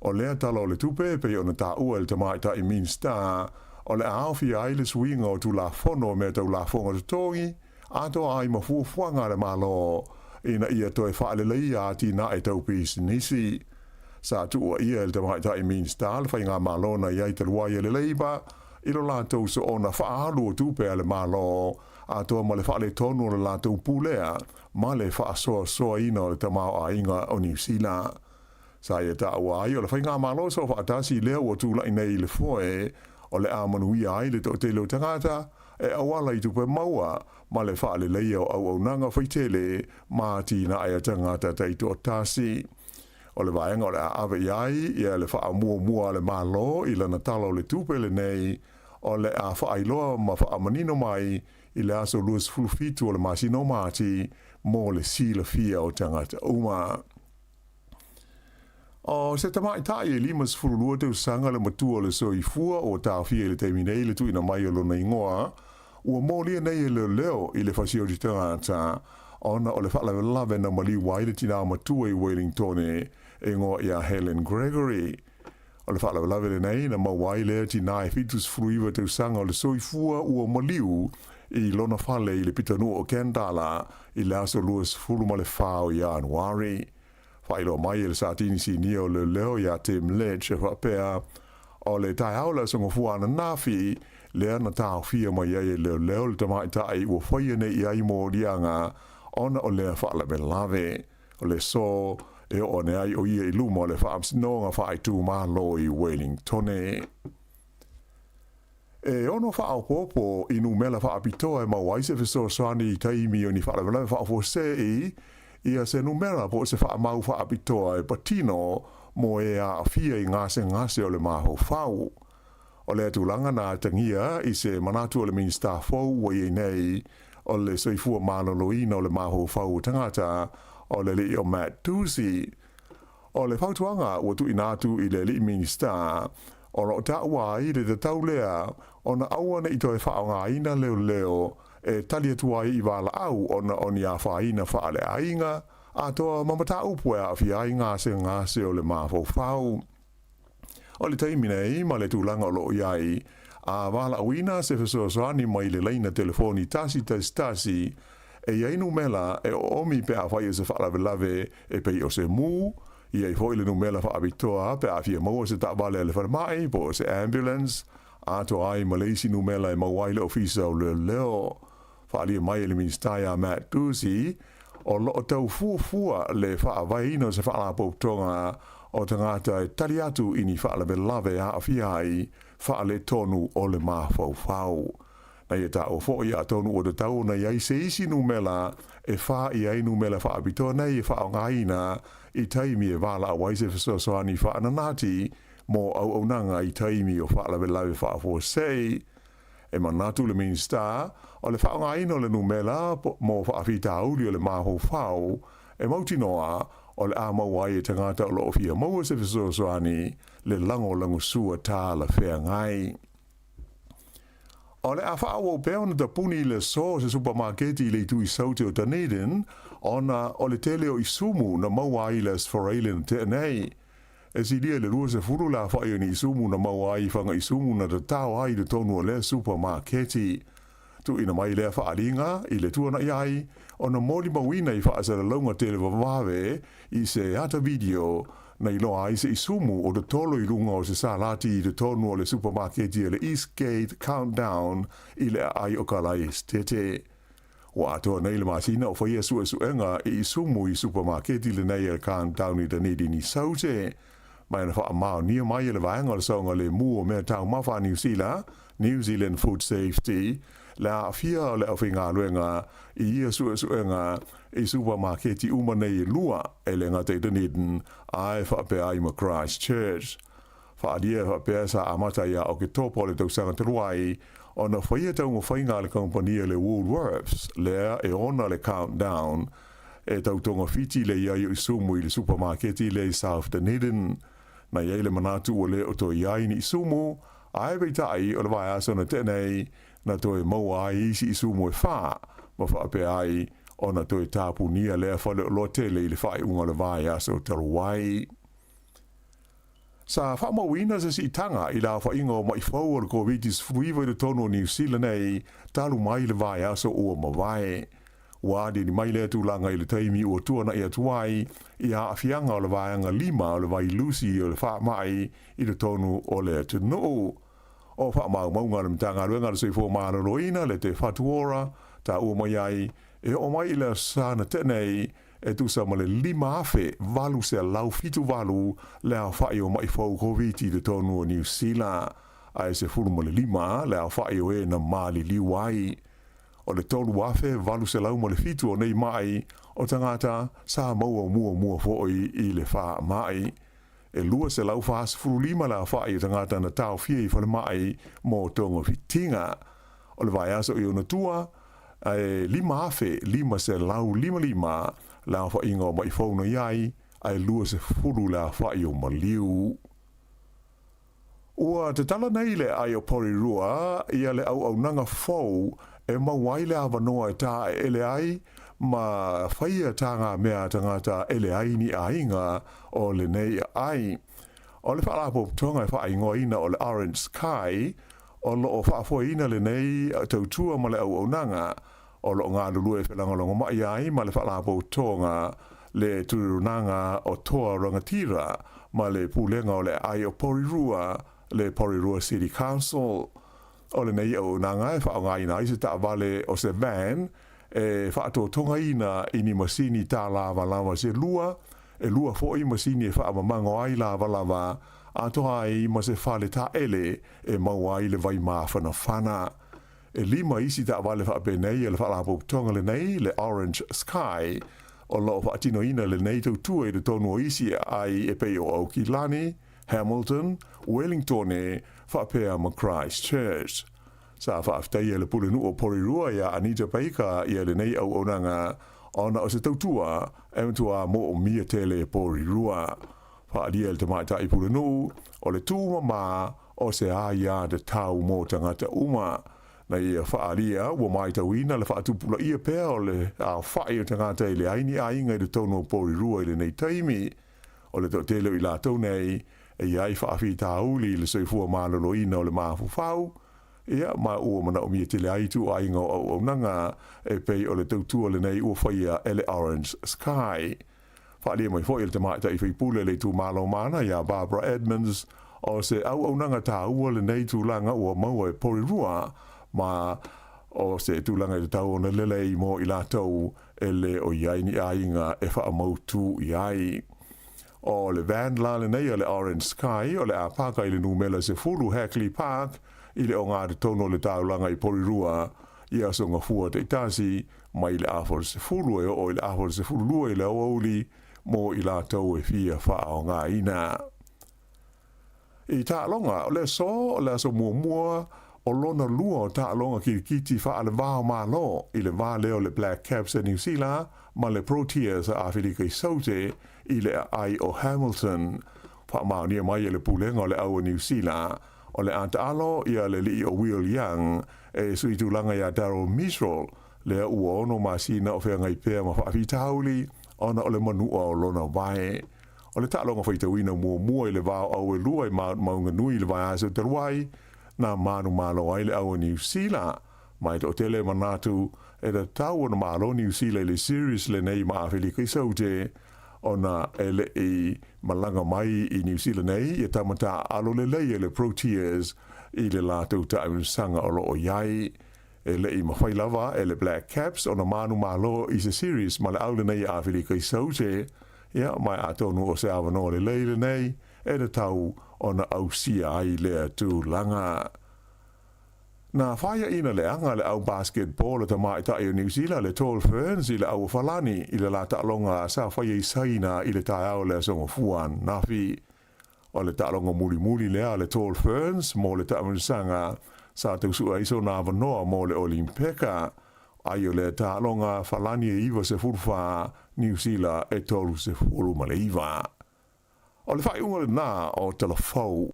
O lea tala o le tupe pe o na ta ua le tamaita i Minsta o le aofi ai le suinga o tu la fono me tau la fonga te tongi ato ai mafuafuanga le malo ina ia toe whaale leia ati na e tau pisi nisi. Sa tu ua ia le tamaita i Minsta le whainga malo na iai te luai le leiba ilo la tau so ona whaalu o tupe ale malo ato ma le whaale tonu o le la tau pulea ma le whaasoa ina o le tamao a inga o New Zealand. Sa ia ta ua ai o le whainga malo so whaatasi lea ua tula ina i le foe o le amanuia ai le to te leo tangata e awala i tupe maua ma le whaale leia o au nanga whaitele ma tina aia tangata teito o tasi. O le vaenga o le awe iai ia le wha mua le malo i lana tala o le tupe le nei o le a whaailoa ma wha amanino mai i le aso luas fulufitu o le masino mati mo le sila fia o tangata uma. O se tamai tai e limas furulua te usanga le matua le soifua o tawhia le teminei le tuina mai o lona ingoa ua molia nei e leo i le fasio di tangata ona o le whalawe na mali wai le tina matua i Wellington e ngoa ia Helen Gregory. O le whalawe le nei na mawai le tina e fitus fruiwa te usanga o le soifua ua maliu i lona whale i le pitanu o Kendala i le aso luas furuma le whao i Januari. Whailo mai e le satini si nio le leo ia Tim Ledge e whapea o le tai aula songa fuana nafi le ana tau fia mai e leo le tamai tai ua whaia nei i ai mō rianga ona o lea whaala me lave o le so e o ne ai o ia i luma o le whaamsinonga whaai tū malo i Wellington. E ono whao popo inu mela whaapitoa e mawaise fiso soani i taimi o ni whaala me lave whaafosei ia se numera po se wha mau wha apitoa e patino mo e a fia i ngase o le maho whau. O le atulanga na tangia i se manatu o le Minsta fau wa i nei o le soifua maloloina o le maho whau tangata o le li o Matt Ducey. O le whautuanga ua tu inatu i le li Minsta o ro ta wai le te taulea o na awana i toi whaonga ina leo e tali atuai i wala au ona oni a whaina whaale ainga a toa mamata upue a fi ainga se o le mafo whau. O le taiminei ma le tūlanga o lo iai a wala awina se fesoasoani mai le leina telefoni tasi e iainu mela e omi pe a whai se whaalawe e pei o se mu i ei foi le numela whaabitoa pe a fia maua se ta'wale le wharmai po se ambulance a to ai Malaysi numela e mawaile ofisa o le leo. Whaalia mai e le Minsta Matt Ducey o lo tau fuafua le whaavaina se whaalapoutonga o tangata e tali atu ini whaalawe lawe a awhiai whaale tonu o le mawhau. Na ia ta o fōi a tonu o te tau na iai se isi numela e wha i ai numela whaabitoa nei e whaongaina i taimi e wala a waise fisosoani whaananati mo au nanga i taimi o whaalawe lawe whaafosei. E manatu le Minsta o le whaongaina o le numela mo whaafita auli o le maho whau e mautinoa o le a mawai e tangata o lo ofia maua se fisosoani le lango sua tā la whea ngai. O le a whaau pēo na ta puni le so se supermarketi le tu I saute o Dunedin, ona o le tele o Isumu na maua I le sforeile na te nei. E si lia le rua se furu la whaio ni Isumu na maua I whanga Isumu na ta tau ai le tonu o le supermarketi. Tu ina mai lea whaalinga I le tuana I ai, ona moli mawina I whaasara launga tele wawawe I se hata video na ilo ai se Isumu o te tolo I lunga o se salati I te tonu o le supermarketi le Eastgate Countdown I le ai o kalai tete. Wa atoa nei le masina o whaia suenga I Isumu I supermarketi le nei le Countdown I Dunedin I saute. Mai na wha mao nia mai le vaenga le songa le mua mea tau mawha New Zealand Food Safety, la fia le awhinga luenga I ia suenga I supermarketi umanei lua e le ngate Dunedin ai whape ai ma Christchurch. Whaadia whape sa amata ia o ke tōpo le tausanga teruai o na whaia taunga whainga le kompania le Woolworths lea e ona le Countdown e tautonga fiti le ia I Isumu I le supermarketi le South Dunedin. Na iei le manatu o le o to iai ni Isumu ai veitai o le vai aso na tenei na toi maua ai isi Isumu e wha ma whape ai o na toi tāpu nia lea whale o loa tele I le whai unga le vai aso taruai. Sa whamawina sa si tanga I la whainga o mai whau o le COVID-19 fuiwa I le tono New Zealand nei talu mai le vai aso ua mawai. Wadi ni mai lea tūlanga I le taimi ua tuana I atuai I a afianga o le vaianga 5 o le vai Lucy o le wha mai I le tonu o le tunu. O wha maunga le mtanga luenga le soifo maana roina le te whatuora ta ua mai ai e o mai le sana tenei e tu sa male 5 afe valu se lau fitu valu le a whai o mai whau COVID le tonu o New Zealand ai se furu male 5 le a whai o e na mali liwai. O le tolu afe valu se lau male fitu o nei mai o tangata sa maua mua fo'i I le wha mai. E lua se lau whaas furu 5 la whai o tangata na tau fie I whale mai mō tonga fitinga. O le vai aso I ona tua, e 5 afe 5 se lau 5 la whai inga o mai whauna iai, ai lua se furu la whai o maliu. Ua te tala nei le ai o Porirua, ia le au nanga fau, e mawai le awanoa e tā e ele ai, ma whaia tanga mea tangata ele ai ni ainga o le nei ai. O le whaalapo tonga e wha ingoa ina o le Orange Sky, o lo o whaafua ina le nei tautua ma le au nanga, o lo ngā lulu e whelangalonga mai ai, ma le whaalapo tonga le turunanga o toa rangatira, ma le pūlenga o le ai o Porirua, le Porirua City Council. O le nei au nanga e whaonga ina I se ta vale o se van e whaato tonga ina ini masini ta lava se lua e lua fo I masini e whaamamango ai lava a toa ai ma se whale ta ele e mau ai le vai mawhana whana. E 5 isi ta vale whaape nei e le whaalapo tonga le nei le Orange Sky o lo whaatino ina le nei tautua I le tonu o isi ai e pei o Aukilani, Hamilton, Wellington e whaapea ma Christchurch. Sa whaaftai e le pulenu o Porirua ia Anita Baker ia le nei au onanga ona o se tautua e mtua mo o mia tele Porirua. Whaadia le tamaita I pulenu o le tūma ma o se aia de tau mo tangata uma. Na ia whaadia ua mai tauina le whaatupula ia pea o le a whae o tangata I le aini ainga I le tono Porirua I le nei taimi. O le tele I la tau nei e iai whaafi tāuli le soifua mālolo ina o le māwhawhau, ia ma ua mana o mia tele aitu a inga o nanga e pei o le tautua le nei ua whaia ele Orange Sky. Whaalia mai whoi le tamaita I whaipule le tū mālo mana ia Barbara Edmonds o se au nanga tā ua le nei tūlanga ua maua e Porirua ma o se tūlanga I tau o na lelei mo I la tau ele o iai ni a inga e wha amautu iai. O le van la le nei o le Orange Sky o le a paka I le numela se fulu Hackley Park I le o ngā te tono le taulanga I Porirua I aso ngā fua te itasi mai le afo se fulu e o le afo se fulu lua I le auli mo I la tau e fia wha o ngā ina. I ta longa o le so o le aso mua o lona lua o ta longa kiti wha ale vāo malo I le vā leo le Black Caps e New Zealand ma le Proteas a Awhirika I saute I le ai o Hamilton. Wha maonia mai e le pulenga o le au New Zealand o le alo ia le li o Will Young e sui tulanga ia Daryl Misrol le ua ono masina o whea ngai pēr ma whaafitauli ona o le manua o lona vai. O le tālonga whaitawina mua i le vāo au e lua i maunga nui le vai aso te ruai na manu malo ai le au New Zealand. Mai to tele manatu e le tau na malo New Zealand le series le nei maawhili kisaute ona ele i malanga mai i New Zealand nei i tamata alo le lei le Proteas i le lātou taimsanga o loo iai e le i mawhai lava e le Black Caps ona manu malo i se series ma le au le nei a whili kisaute ia mai atonu o se awano le lei le nei e le tau ona au sia ai lea tū langa. Na whaia ina le anga le au basketball o ta mai ta i New Zealand le Tall Ferns i le au whalani i le lata alonga sa whaia i saina i le tai au le songo fuan na fi o le ta alonga muli lea le Tall Ferns mo le ta amunsanga sa te usua iso na avanoa mo le Olimpeka ai o le ta alonga whalani e iwa se furfa New Zealand e tolu se furu ma le iwa. O le whai unga le nā o telefau.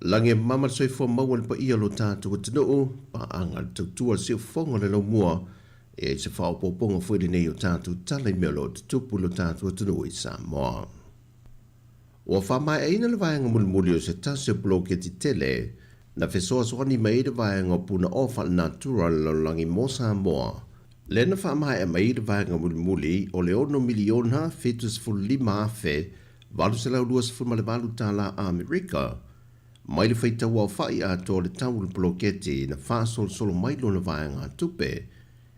Lange mama soi fo mawal pa ia lo tātou tino pa angal tautua se fonga le mua e se whao poponga fwere nei o tātou tala i mea lo tupu lo tātou tino i Samoa. Ua whamai eina le vaenga mulimuli o se tase bloke ti tele na whesoa soani mai le vaenga puna ofa natura lo langi mo Samoa. Le na whamai e mai le vaenga mulimuli o le 1 miliona fetus ful 5 afe valu se lau 2 ful male valu tala Amerika. Mai le whaita wau whai a tō le tau le bloketi na whāsol solo mai lo na vaenga tupe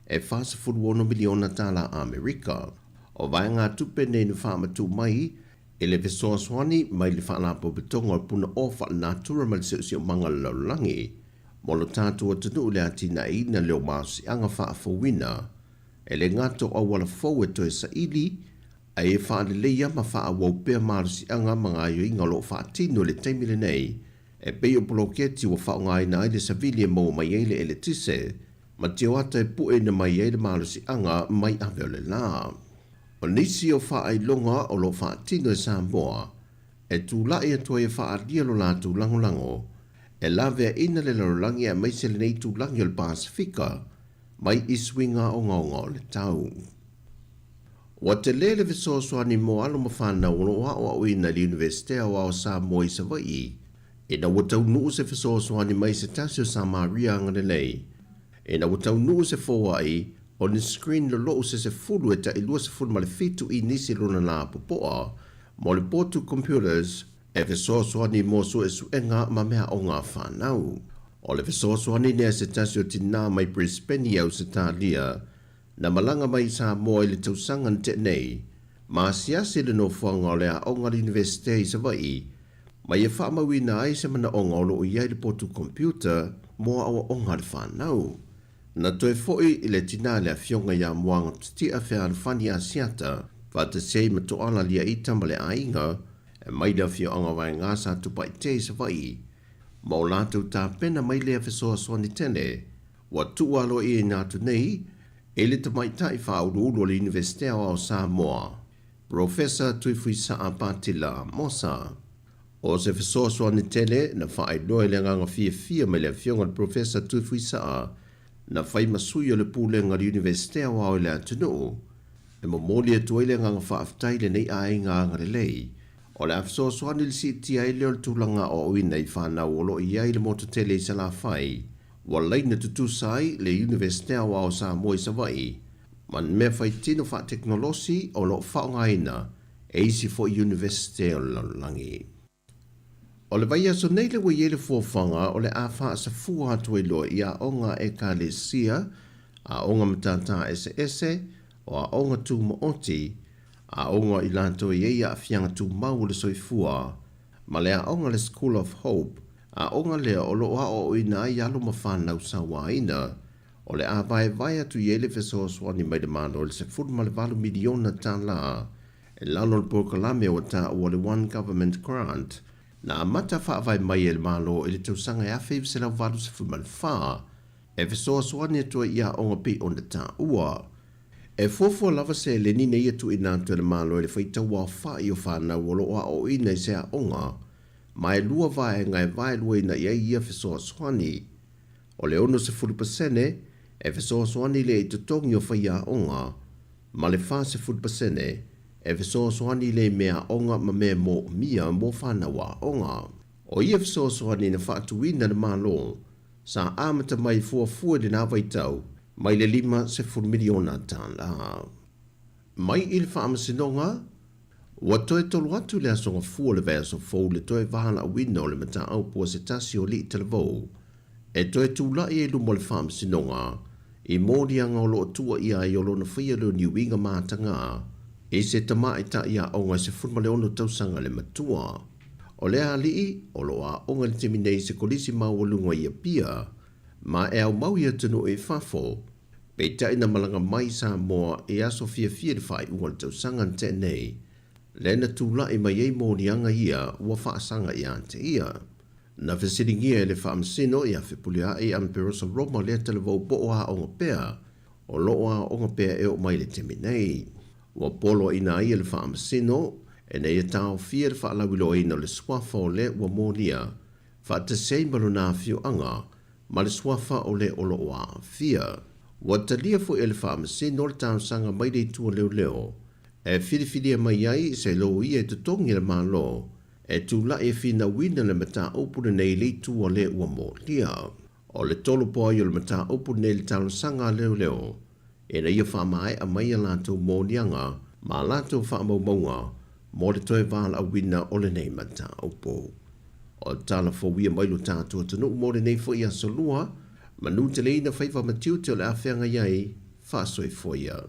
e whāsa furu 1 miliona tala Amerika. O vaenga tupe nei na whamatu mai e le vesoa swani mai le whaalapo betonga puna ofa natura mai se usio manga laulangi. Molo tātua tunu le atina i na leo mausi anga whaafowina e le ngato au wala fau e toe sa ili a e whaale leia ma wha wau pēr marusi anga mga ayo inga lo whaatino le teimile nei e peo bloketi wa whaonga ina i le savilia mo mai eile ele tise, ma teo ata e pue na mai eile malusi anga mai aweo le la. O nisi o wha ai longa o lo wha tino e Samoa, e tū lai atua e wha alia lo la tū langolango, e la vea ina le larolangi a mai se le nei tū langi o le Pasifika, mai iswinga o ngaonga o le tau. Wa te lele viso soani mo alo ma whana uno wa o ina li Universitea wa o Samoa i Savai, e na watau nuu se fiso soani mai se tasio sa Maria ngane lei. E na watau nuu se fōa ai, o ni screen lo loo se fulu e ta ilua se fulu ma le fitu i nisi lona la popoa, mo le portu computers, e fiso soani mo so e suenga ma mea o ngā whanau. O le fiso soani nea se tasio tina mai Brisbane au se tālia, na malanga mai sa moa i le tausangan te nei, ma siasi le no whanga o le a onga Universite i Savai, ma ia whaamawina ai se mana onga o loo iai le portu computer moa awa onga le whanau. Na toe foi i le tina le a fionga ia moanga titi a whea alfani a siata, whata sei ma toala lia ita ma le ainga, e mai le a fio anga vai ngā sa tupa i te Savai. Ma o lātou tā pena mai le a whesoa soani tene, wa tualo i nātu nei, e le tamaitai whauru ulo le Universitea o Samoa. Professor Tuifuisa Apatila Mosa. O se fesoasoa ni tele na whaai noe le nganga fia me le fionga le Professor Tuifuisa na whai masui o le pūlenga le Universitea o le atunu. E mo moli e tuai le nganga whaaftai le nei ai nganga le lei. O le afesoasoa ni le si tia i leo le tūlanga o oina i whanau o lo i ai le moto tele i sa la whai. Wa leina tutusai le Universitea o Samoa i Savai. Man me whai tino wha teknolosi o lo whaongaina e isi fo Universitea o langi. O le vai aso nei le wai ele fuafanga o le awha sa fua atu e loa i a onga e ka le sia, a onga matata ese, o a onga tu mooti, a onga i lanto e a fianga tu mau le soifua, ma le a onga le School of Hope, a onga lea o loa o ina i alo mawhanau sa waina, O le a vai atu i ele feso swani mai de malo le se furu ma le valu miliona tala e lalo le pokalame o ta o le One Government Grant na mata wha vai mai e le malo e le tausanga e awhi se lau valu se furu ma le wha e feso swani atua ia onga pi o le ta ua. E fofo lava se le nina ia tu ina atu le malo e le whaita ua wha i o whana wolo o a o ina i se a onga mai lua vai ngai vai lua ina ia feso swani. O le ono se furu pasene e feso swani le i tutongi o whaia onga, ma le wha se furu pasene e feso swani le mea onga ma mea mo mia mo whanawa onga. O ia feso swani na whaatuina na malo, sa amata mai fua le na waitau, mai le 5 miliona tala. Mai il whaamasinonga, wa toe tolu atu le asonga fua le vea so fau le toe wahala wina o le mata au pua se tasi o li televou, e toe tūla i elu mo le whaamasinonga, i mōri anga o lo tua ia i olo na whaia leo niwinga mātanga, e se tama i ta ia o ngai se furma le ono tausanga le matua. O lea alii, o lo a o ngai temi nei se kolisi mawalunga ia pia, ma e au mau ia tunu e fafo, pe ta ina malanga mai sa moa e aso fia le whai unga le tausanga te nei, le na tūla i mai ei mōri anga ia ua whaasanga ia te ia. Na fesiringia le whaamsino i a whipulia e amperosa Roma lea televau po o a onga pea, o lo a onga pea e o mai le temi nei. Wa polo ina ia le whaamsino, e nei e tau fia le whaalawilo ina le swafa o le ua mōlia, whaata seimbalo nā fiu anga, ma le swafa o le o lo a fia. Wa talia fo e le whaamsino le tau sanga mai le tua leo, e whiriwhiria mai ai se lo ia e tutongi le malo, e tūla e whina wina le mata opune nei le tua le ua mōlia. O le tolo poa i o le mata opune nei le talo sanga leo, e na ia whamai a mai a lātou mōlianga, ma lātou whamaumaunga, mō le toi wāla a wina o le nei mata opo. O tala fōwia mai lo tātua tanu mō le nei fo ia solua, manu te leina whaiva matiu te o le awhianga iai, whāsoi fōia.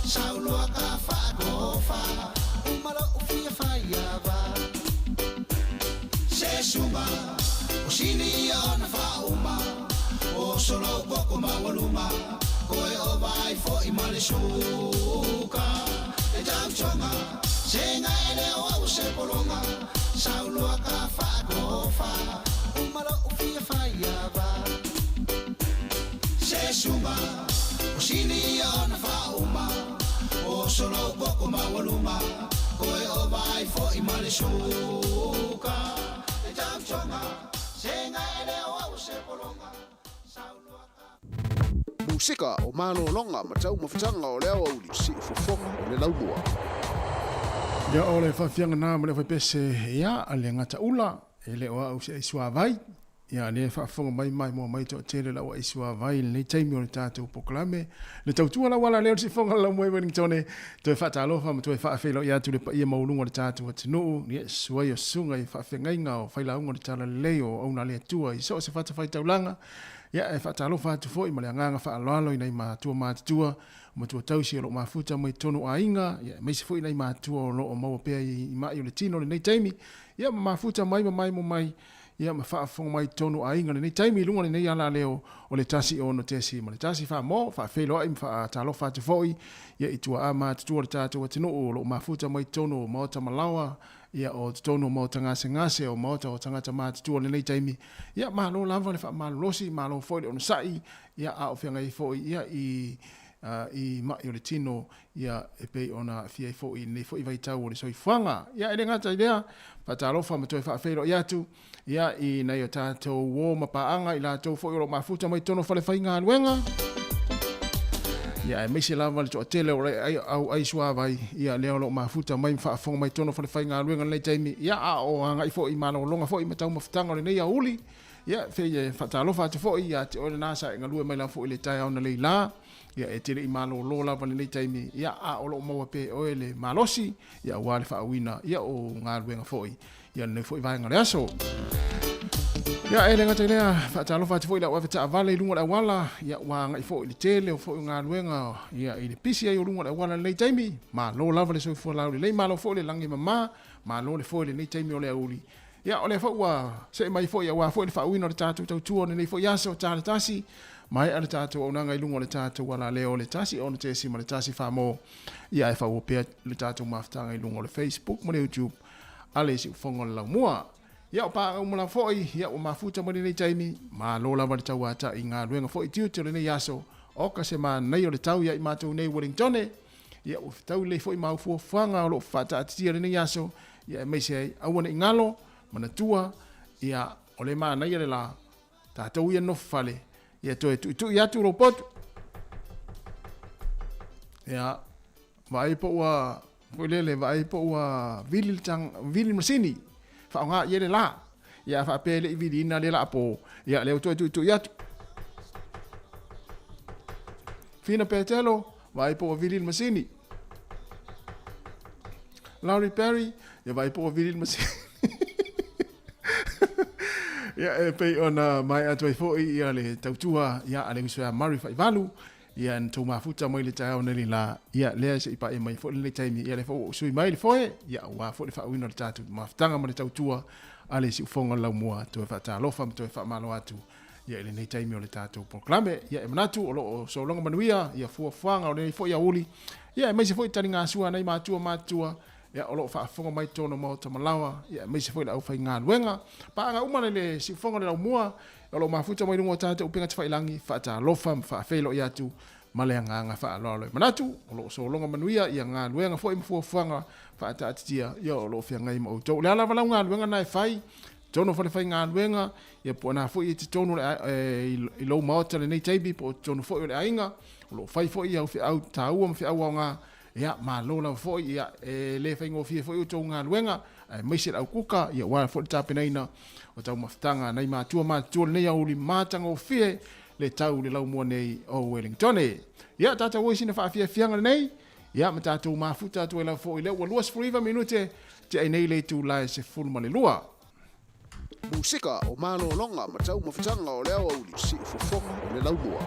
Saulo ka fa go fa umalo fia fa ya ba sunga o sini ona fauma o solo poko mawaluma koe o vai fo I male suka e jam chonga senga ele o se polonga saulo ka fa gofa umalo ufia faya ba se sunga o sini ona fauma o solo poko mawaluma koe o vai fo I male suka e jam chonga senga ele o se polonga saulo Musika o mano longa matau mafutanga o leo au si fofonga o le laumua. Ya ole fafianga na mo le fa pese ya ale ngata ula ele o au se sua vai ya le fa fonga mai mo to tele la o sua vai le taimi o tatu proclame le tautua la wala le si fonga la mo Wellington to fa talo fa mo to fa felo ya tu le pa ia maulunga le tatu o tinu ni sua yo sunga I fa fengainga o fa la unga le tala leo o na le tua I so se fa taulanga ya e fa talo fa tu foi ma le nganga fa alo ina ma tua mo tu tausi lo mafuta mo tonu ainga ya me se foi ina ma tua lo mo pe I ma yo le tino le nei taimi ya mafuta mai ya ma fa fong mai tonu ainga le nei taimi lunga le nei ala leo o le tasi o no tesi ma le tasi fa mo fa felo im fa talo fa tu foi ya I tua ama tua le tatu o tino lo mafuta mai tonu mo ta malawa ya o tono mo tanga ngase o mo o tanga tama tu le nei taimi ya ma lo lava le fa ma losi ma lo foi on sai ya a o fenga I foi ya I ma yo le tino ya e pe ona fia foi nei foi vai tau le soi fanga ya ele ngata idea pa talo fa mo to fa felo ya tu ya I na yo tato wo ma pa anga ila to foi lo mafuta mai tono fa le fainga luenga ya me se lava le tele o ai sua vai ia leo lo mafuta mai fa fonga mai tono fa le fainga luenga le taimi ya o anga I fo I mana longa fo I matau mafutanga le nei ya uli ya fe fa talo fa fo ia te o na sa nga lue mai la fo le tai ona le la ya e tele I mana lo la va le taimi ya o lo mo pe o le malosi ya wa le fa wina ya o nga luenga fo ya ne fo I vai nga le aso ya ele ngata lea fa talo fa foi la wa fa vale lunga la wala ya wa ngai fo I tele o fo nga luenga ya I le pisi ai lunga la wala le taimi ma lo lava le so fo la le ma lo fo le langi mama ma lo le fo le nei taimi o le uli ya ole fo wa se mai fo ya wa fo le fa wino le tatu tu nei fo ya so tale tasi mai ale tatu o nanga lunga le tatu wala le o le tasi on te si ma le tasi fa mo ya e fa wo pe le tatu maftanga I lunga le Facebook mo le YouTube ale si fongo la mua ya pa o mala foi ya o mafuta mo nei taimi ma lo la va tau ata inga luenga foi tiu te nei yaso o ka se ma nei o le tau ya I matou nei Wellington ya o tau le foi ma fu fanga o lo fata ati nei yaso ya me se a wona ingalo mana tua ya o le ma nei le la ta tau ya no fale ya to tu ya tu ro pot ya vai po wa le vai po wa vil masini fa nga ye la ya fa pele I vidina le la po ya le tu ya fina petelo vai po vilil masini Larry Perry ya vai po vilil masini ya e pe ona mai atoi fo ya le tautua ya ale so Murray fa valu ya nto mafuta mo le tau neli la ya le se pa e mai fo le taimi ya le fo sui mai le fo ya wa fo le fa wino le tatu maftanga mo le tautua ale si fonga la mua to fa ta lo fam to fa malo atu ya le nei taimi o le tatu proclame ya e manatu o lo so longa manuia ya fo fanga o le fo ya uli ya mai se fo taringa sua nei matua ya o lo fa fonga mai tono mo to malawa ya mai se fo la fa nga luenga pa nga umana le si fonga le mua o lo mafuta mai lungo tatu upinga tfa ilangi fa ta lo fam fa felo ya tu male nga fa lo manatu o lo so longa manuia ya nga luenga fo fanga fa ta tia yo lo fia ngai mo to le ala vala nga luenga nai fai tono fa fai nga luenga ya po na fo I tono I lo mota le nei taibi po tono fo le ainga o lo fai fo ya fi au ta u mo fi au nga ya ma lo la fo ya le fai ngo fi fo to nga luenga mai se au kuka ya wa fo ta penaina o tau maftanga nei ma tu nei au li matanga o fi le tau le lau mo nei o Wellington ya tata wo sina fa fi fianga nei ya mata tu mafuta tu la fo ile wa luas forever minute te nei le tu la se full male lua Musika o mano longa matau mafutanga o leo au si fofonga o le laumua.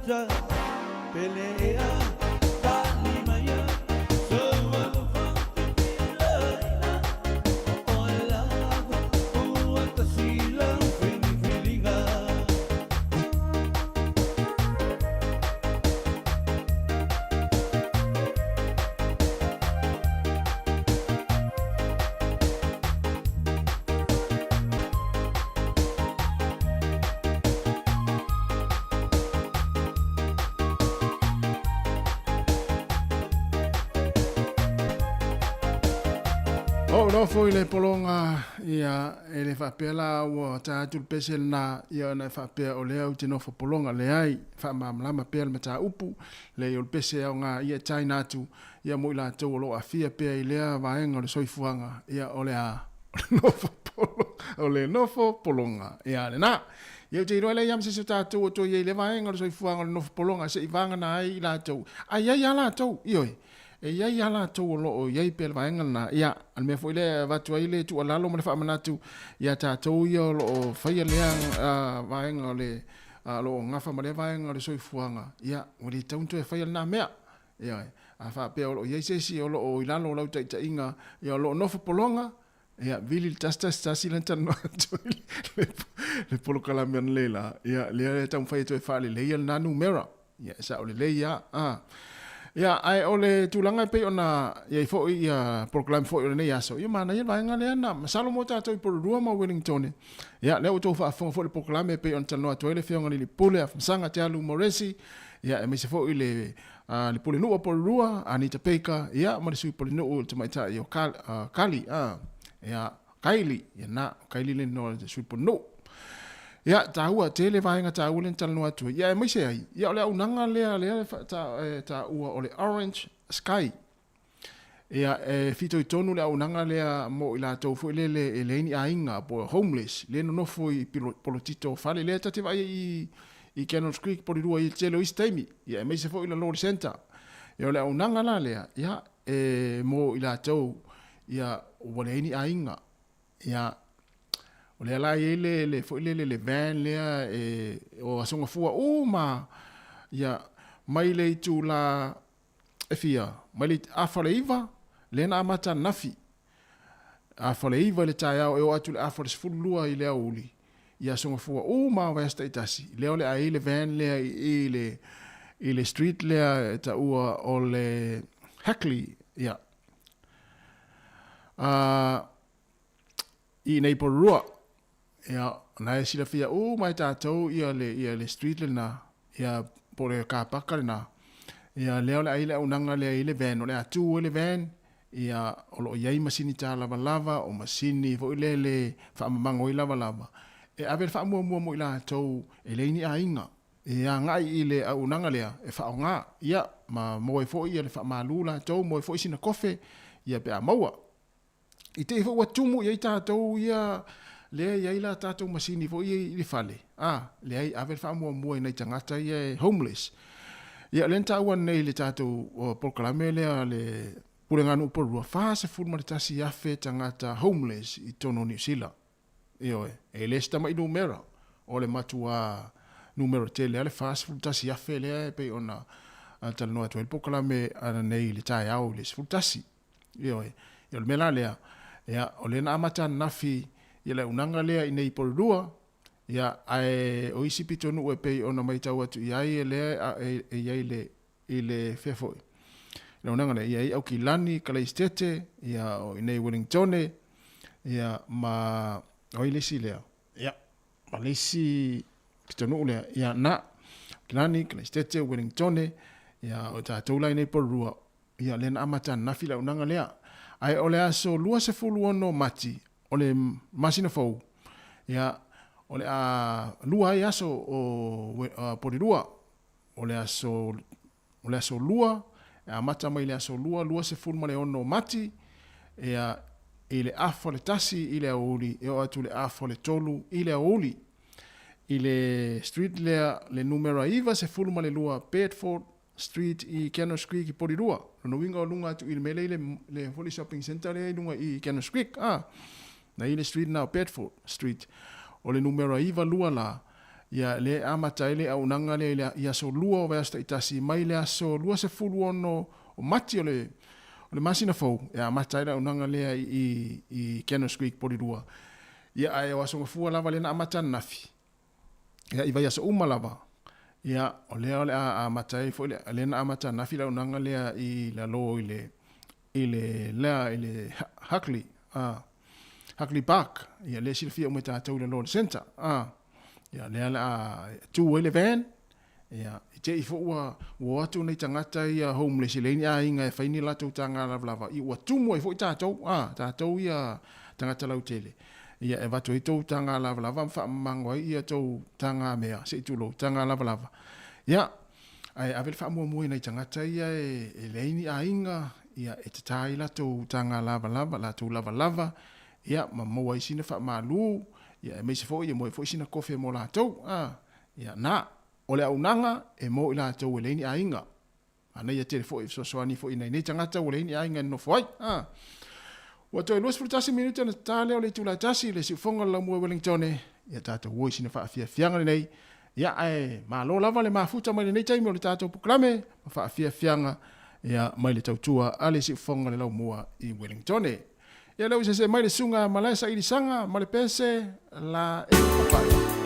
ta pelea tani maya soa fa pila ola o tasila feelinga no foi le polonga ia ele fa pela o ta tu pesel na ia na fa pe o le au tino fa polonga le ai fa mamlama pel mata upu le o pese o nga ia China tu ia mo la to lo afia pe ile va en o soifuanga ia o le a no fa polonga o le no fo polonga ia le na ia te ro le yam se ta tu to ia le va en o soifuanga no fa polonga se ivanga na ai la to ai ia la to ioi e ia ia la tau lo o ia pel vaenga na ia al me foi le vatu ai le tu ala lo me fa manatu ia ta tau ia lo o fai le vaenga le lo ngafa ma le vaenga le soifuanga ia o le tau tu fai na mea ia a fa pe o ia se si o lo o ila lo lau ta inga ia lo no fa polonga ia vili tasta silenta no le polo kala men lela ia le tau fai tu fa le ia na numera ia sa o le ia ia ai ole tulanga pe ona ia fo ia proclaim fo ona ia so ia mana ia vai ngale na masalo mota to por rua ma Wellington ia le o to fa fo le proclaim pe on tano to le fianga li pule af sanga te alu moresi ia me se fo ile le pule no por rua anita peka ia ma su pule no to mai ta io kali ia kaili ia na kaili le no su por no ia taua tele vaenga taua le talo atu ia mai se ai ia ole unanga le ta ua ole Orange Sky ia fito tonu le unanga le mo ila to fu le ni ainga po homeless le no foi polotito fale le ta te vai i Cannon Creek por rua i telo istemi ia mai se foi la Lord Center ia ole unanga la le ia mo ila to ia ole ni ainga ia o le ala le foi le van le o asonga fua ma ia mai le tu la efia mai le afaleiva le na mata nafi afaleiva le tai o atu le afale fulua i le auli ia asonga fua ma va sta itasi le ole ai le van le le street le ta ua o le Hackley ia i nei porua ia na sila fia mai tatou ia le street le na ia pore ka pakale na ia le ole ai le unanga le ile van ole atu le van ia olo ia masini ta lava o masini fo le fa mamango lava e ave fa mo ila tou ele ni ainga ia ngai ile unanga le e fa nga ia ma mo fo ia le fa malula tou mo fo sina kofe ia pe amaua ite fo watumu ia tatou ia le ia ila tatou masini fo ia i fale le ai ave fa mo nei tangata ia homeless ia lenta wan nei le tatou o proclame le pulenganu por rua fa se fu martasi afe tangata homeless i tono New Zealand io e le sta mai numero o le matua numero tele ale fa se fu tasi afe le pe ona tal no atu el proclame ana nei le tai au le fu tasi io le melale ia o le na mata nafi ia le unanga lea i nei porua ia ai o isi pitonu e pe ona mai tau atu ia le fefo le unanga le ia au ki lani kala istete ia o i nei Wellington ia ma o i lesi lea ia ma lesi pitonu lea ia na lani kala istete Wellington ia o tatou lai nei porua ia le na amata nafi le unanga lea ai o le aso lua se fulu ono mati o le masina fou ia o le lua ai aso o porirua o le aso lua mata mai le aso lua se fulu male ono mati ia i le afo le tasi i le auli e o atu le afo le tolu i le auli i le street le numero iva se fulu male lua Bedford Street i Cannon Creek i porirua no winga o lunga atu i le mele le Foley Shopping Center le lunga i Cannon Creek na ile street na Bedford Street o le numero iva lua la ia le amatai le au nanga le ia so lua o vesta itasi mai le so lua se fulu ono o mati o le masina fou ia amatai le au nanga le i Cannon Creek Porirua ia ai o asonga fua lava le na amatan nafi ia i vai aso uma lava ia o le amatai fo le na amatan nafi le au nanga le i la lo i le Huckley Park ia le silfia mo tātou le lo center ia le tu ele van ia te i fo wa atu nei tangata ia homeless le ni ainga e faini la tu tanga lava i wa tu mo i fo tātou ia tangata lau tele ia e watu i tau tanga lava fa mango ia tau tanga mea se tu lo tanga lava ia ai avel fa mo nei tangata ia e le ni ainga ia e te tai la tu tanga lava la tu lava ia ma mo ai sina fa malu ia me se fo ia mo fo sina kofe mo la tau ia na o le aunanga e mo ila tau le ni ainga ana ia te fo so ani fo ina ni tangata o le ni ainga no foi wa to los frutasi minuto na tale o le tu la tasi le si fonga la mo Wellington ia tata wo sina fa afia fianga nei ia ai ma lo lava le mafuta mai nei tai mo le tata proklame fa afia fianga ia mai le tautua ale si fonga le la mo i Wellington ia lau se mai le sunga malasa i sanga ma le pese la e papai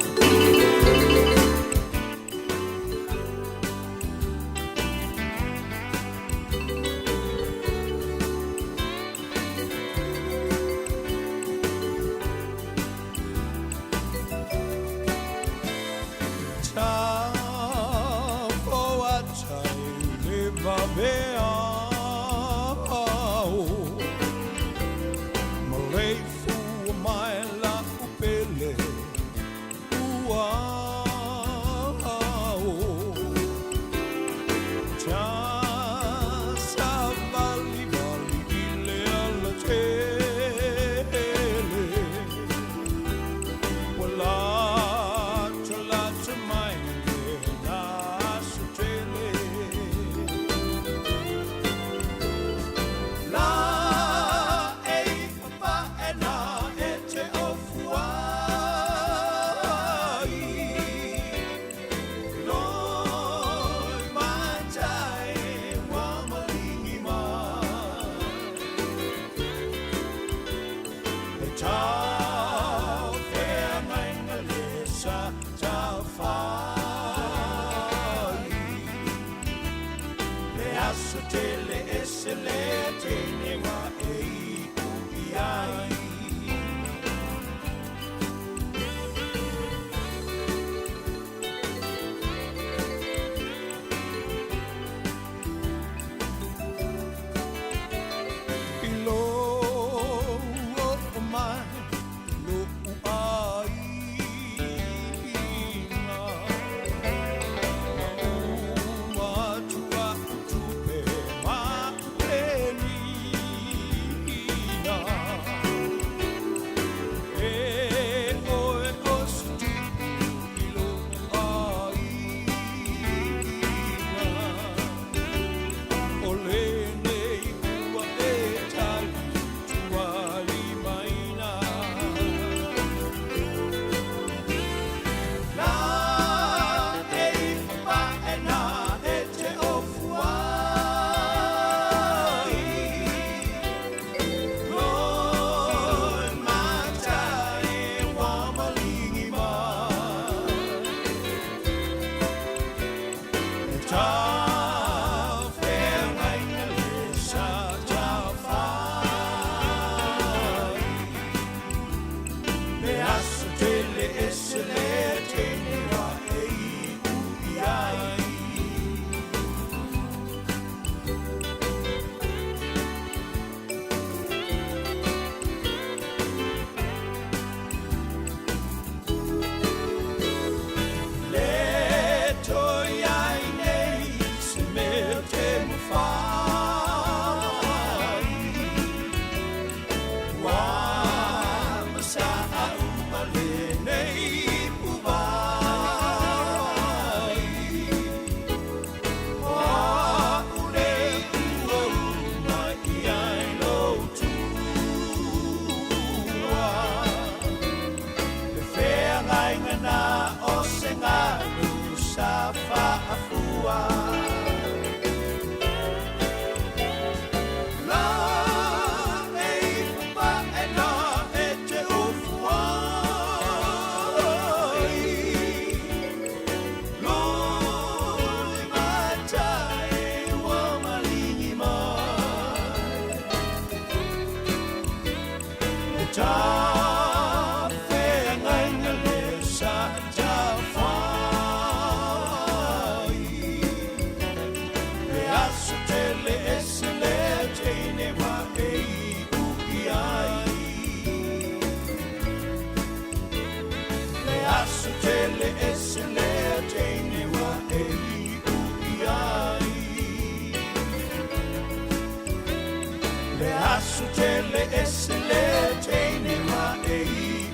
Yesu tele esile teine ma e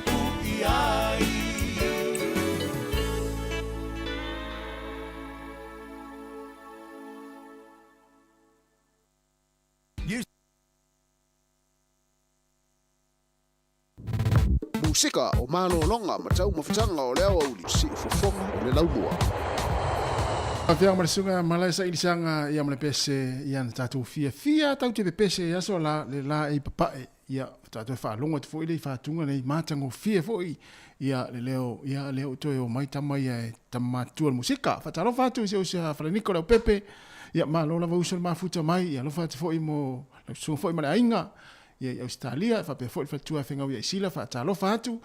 u iai. Musika o mano longa matau mafutanga o leo au si fofonga o le laumua. Afia marasunga malai sa ilisanga ia male pese ia na tatu fia tau te pese ia so la le la e papae ia tatu fa longa te foi le fa tunga nei matango fia foi ia le leo toi o mai tamai e tamatua musika fa talo fa tu se o fa Nicola Pepe ia ma lo la vausa ma futa mai ia lo fa te foi mo la so foi ma ainga ia Australia fa pe foi fa tua fenga ia sila fa talo fa tu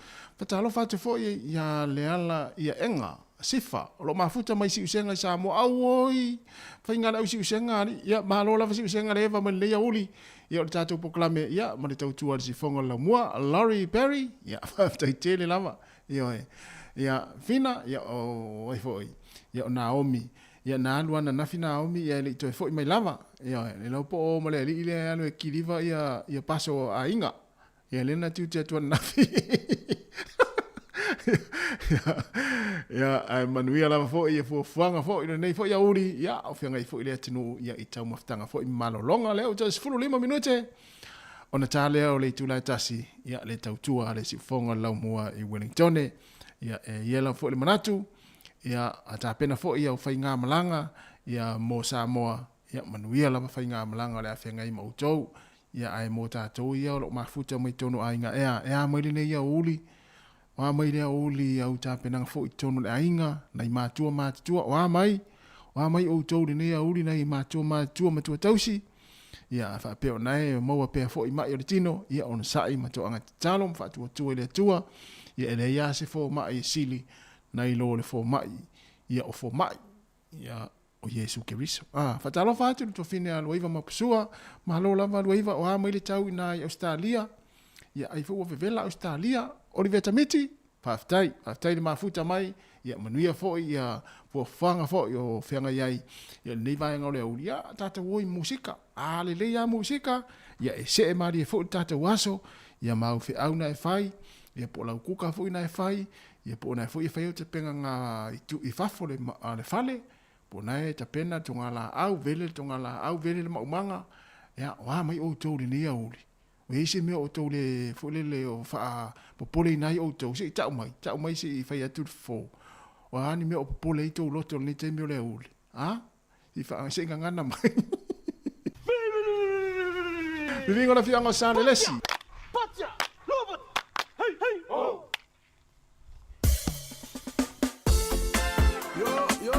foi ia le ala ia enga sifa lo mafuta mai si usenga sa mo awoi fa inga la si usenga ya malo la si usenga leva me le yauli ya tatu proclame ya mo le tautua si fonga la mua Laurie Perry ya fa tele lava ya fina ya o ai foi ya Naomi ya na luana na fina Naomi ya le to foi mai lava ya le lo po mo le ile anu kiliva ya paso a inga ya le na tu tu na ya ai manuia lava fo ia fo fanga fo ina nei fo ia uri ya o fenga i fo ile tinu ia i tau maftanga fo i malolonga leo just fulu 5 minute ona tale o le tula tasi ya le tautua le si fonga lau mua i Wellington ya yela fo le manatu ya ata pena fo ia o fainga malanga ya mo Samoa ya manuia lava fainga malanga le afenga i mautou ya ai mo tatou ia lo mafuta mai tono ainga ea mai le ia uli wa mai le uli au tapena fo itono le ainga nai matua wa mai o tole ne uli nai matua matua tausi ya fa pe nai mo pe fo i mai o tino ya on sai matua anga talom fa tu le tua ya ele ya se fo mai sili nai lo le fo mai ya o fo mai ya o Yesu Keriso fa talo fa tu to fine al waiva mapsua ma lo lava waiva wa mai le tau na Australia ya ai fo vela Australia Oliver Tamiti paftai le mafuta mai ya manuia fo ya po fanga fo yo fenga yai ya nei vai ngole ulia tata woi musika le ya musika ya ese mari fo tata waso ya mau fe au na fai ya po la kuka fo na fai ya po na fo i fai te penga nga i fafo le fale po na te pena tongala au vele le maumanga ya wa mai o to ni ya uli we se me o to le fo le o fa popole nai o to se tau mai se fai atu fo wa ni me o popole to loto ni te me le uli i fa se ngana mai vingo la fianga sa le lesi Patia, Robert, hey, oh. Yo,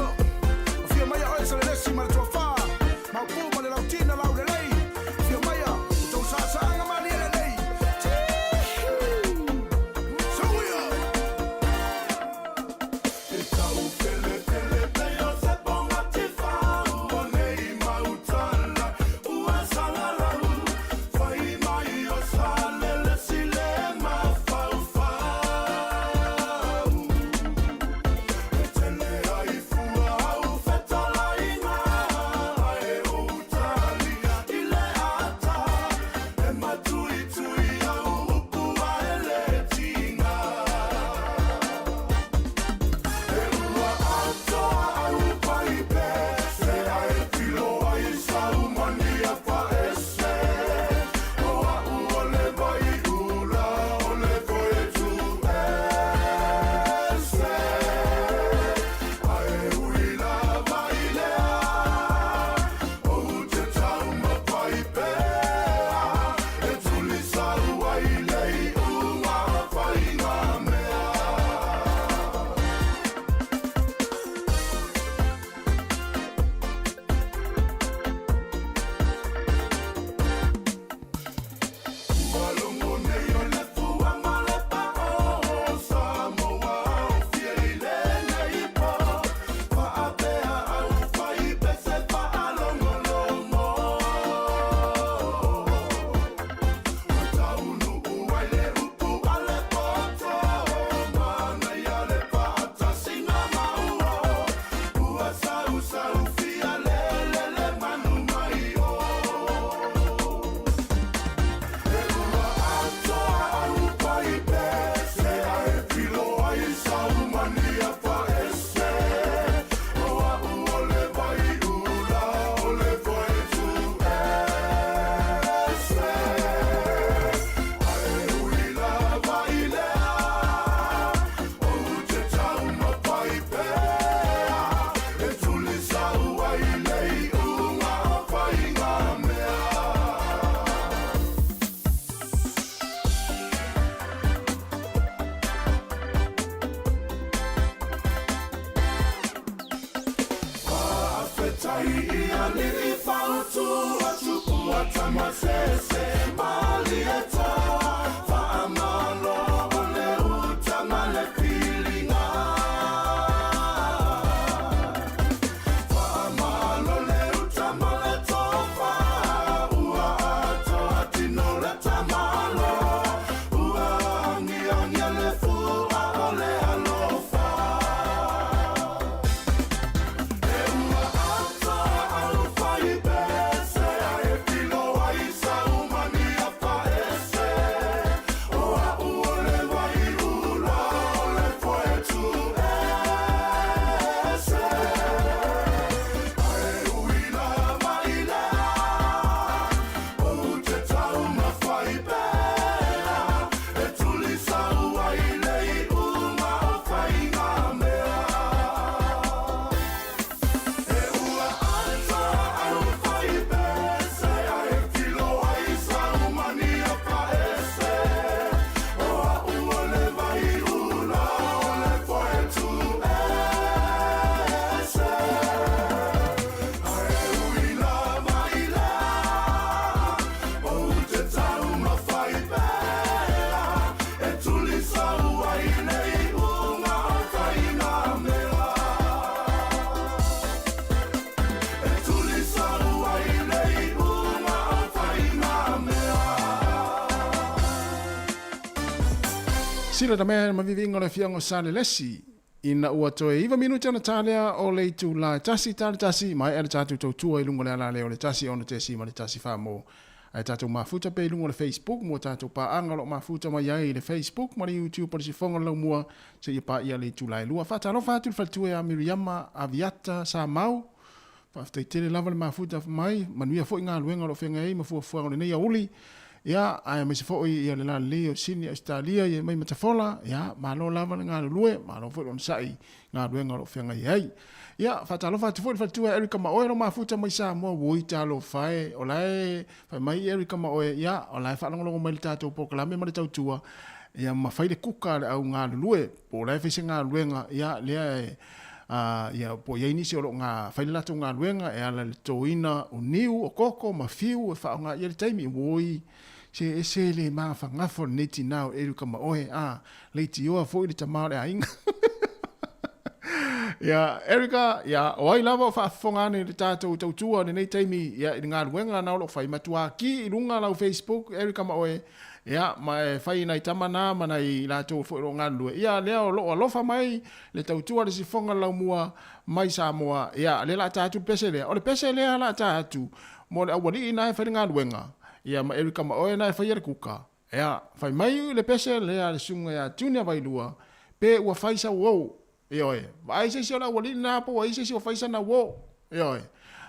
fia mai oi sa le lesi ma to fa, ma pu ma le lautina lau le lei, fia mai to sa nga ma le lei. So yo. E tau pele pe yo se ponga ti fa, o nei mautala, o sala la. Fai mai o sale le sile ma fa. Tele ai fua au feta la ina. tai ia ni fautu atu kuata masese malieta faamalo ole utamale pilinga faamalo le utamale tofa ua ato atino le tamalo ua ngia le fua ole alofa Sila da mea mavivinga le fiango sale lesi. Ina ua toe iwa minuta na talea o le tu la tasi tali tasi. Mai ele tatu tau tua ilungo le ala leo le tasi ona te si ma le tasi wha mo. Ai tatu mafuta pe ilungo le Facebook. Mua tatu pa angalo mafuta mai ai le Facebook. Ma le YouTube pa le sifonga lau mua. Se ia pa ia le tu la ilua. Fata alo fatu le fatue a Miriama Aviata sa mau. Fafta i tele lava le mafuta mai. Manuia fo inga luenga lo fenga ei. Mafua fuanga le neia uli. Ya, ai mai se foi ia le la leo sini Australia ia mai matafola, ya, malo lava nga lue, malo foi on sai, nga lue nga lo fenga ai. Ya, fatalo fatu foi fatu Erika Maoe lo mafuta mai sa mo woi talo fai, olai, fai mai Erika Maoe, ya, olai fa longo mai tato proklame mai tau tua. Ya ma fai le kuka le au nga lue, po lai fese nga lue nga, ya, le ya po ia inisi o nga fai lato nga lue nga, e ala le toina o niu, o koko, ma fiu, e fa nga ia le taimi woi. Se le ma fa ngafo neti now Erika Maoe leiti oa foi le tamare ainga ya Erika ya oi lava fa fongane le tato tautua nei taimi ya nga luenga na lo fai matua ki lunga la Facebook Erika Maoe ya mai fai nai tamana mana i lato foi lo nga lue ya leo lo fa mai le tautua le sifonga la mua mai Samoa ya le la tatu pesele o le pesele la tatu mo le awali ina fai nga luenga ia ma Erika Maoe na fai kuka. Ia, fai mai le pese le a le sunga ia tunia vai lua. Pe ua faisa wo. Ioe. Vai se siola wali na po vai se sio faisa na wo. Ioe.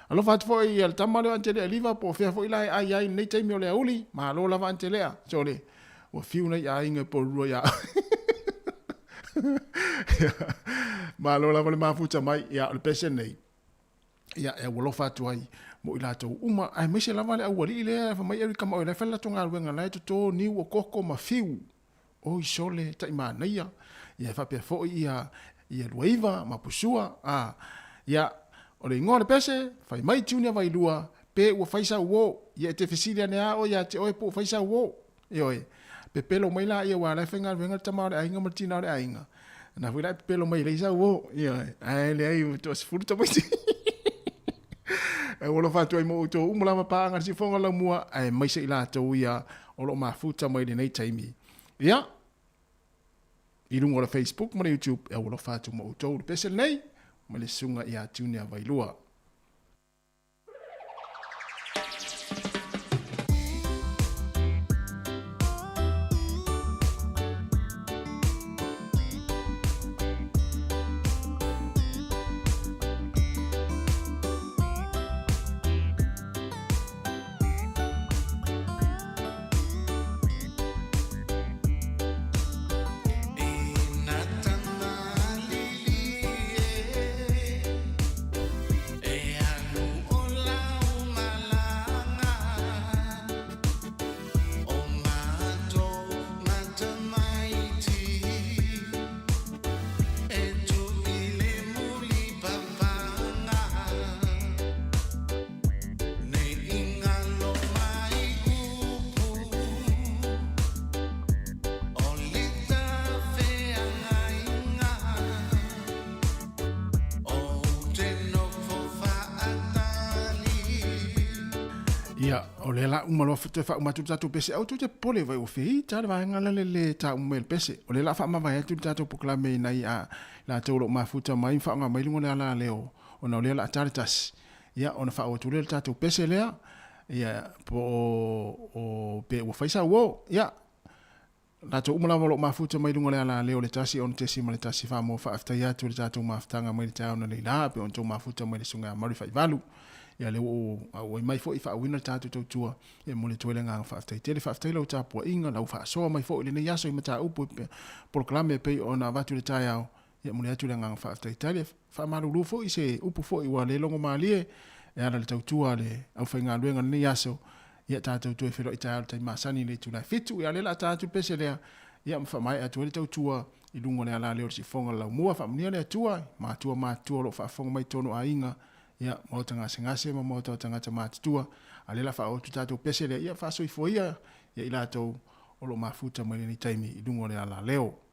Alo fat foi il tamale antele aliva po fe foi lai ai nei taimi o le uli, ma lo lava antelea. So le. Ua fiu nei ai nge po rua ia. Ma lo lava le mafuta mai ia le pese nei. Ia e wo lo fatu ai. Mo ilato uma ai mese lava le awali le fa mai Erika Maoe le fela tonga luenga lai to ni wo koko ma fiu o isole ta imana ia fa pe fo ia luiva ma pusua ia o le ngore pese fa mai tunia vai lua pe wo faisa wo ia te fesilia ne o ia te o po faisa wo oi pe pelo mai la ia wa le fenga luenga tamare ainga martina le ainga na foi la pelo mai le sa wo ia ai le ai to sfurta mai e wala fatu ai mo to umala pa nga si fonga la mua ai mai se ila to ia o lo mafuta mai nei taimi ia i lungo la Facebook ma YouTube e wala fatu mo to pese nei ma le sunga ia tunia vai lua Ia, o le la umalo fa te fa umatu tatu pese au tu te pole vai o fei ta le vanga le ta umel pese o le la fa ma vai tu tatu proklame nai a la te lo mafuta mai fa nga mai lingo le ala leo o na le la taritas ia ona fa o tu le tatu pese le ia po o pe o faisa wo ia la te umala lo mafuta mai lingo le ala leo le tasi on te si ma le tasi fa mo fa afta ia tu le tatu mafutanga mai le ta ona le la pe on tu mafuta mai le sunga mari fa valu ia le o mai fo i fa wina tatu to tua e mo le toile nga fa aftai tele fa aftai lo tapu inga la fa so mai fo le ne yaso i mata upu proclame pe ona vatu le tai au ia mo le atu le nga fa aftai tele fa malu lu fo i se upu fo i wa le longo malie e ana le tua le au fa nga luenga ne yaso ia tatu to e fero i tai tai masani le tu la fitu ia le la tatu pese le ia fa mai atu le tua i lungo le ala le si fonga la mua fa mnia le tua ma tua lo fa fonga mai tono a inga ia mo tanga singase mo tanga tamatua ale la fa o tatu pese le ia fa so i foia ia ila to o lo mafuta mai ni taimi i dungo le ala leo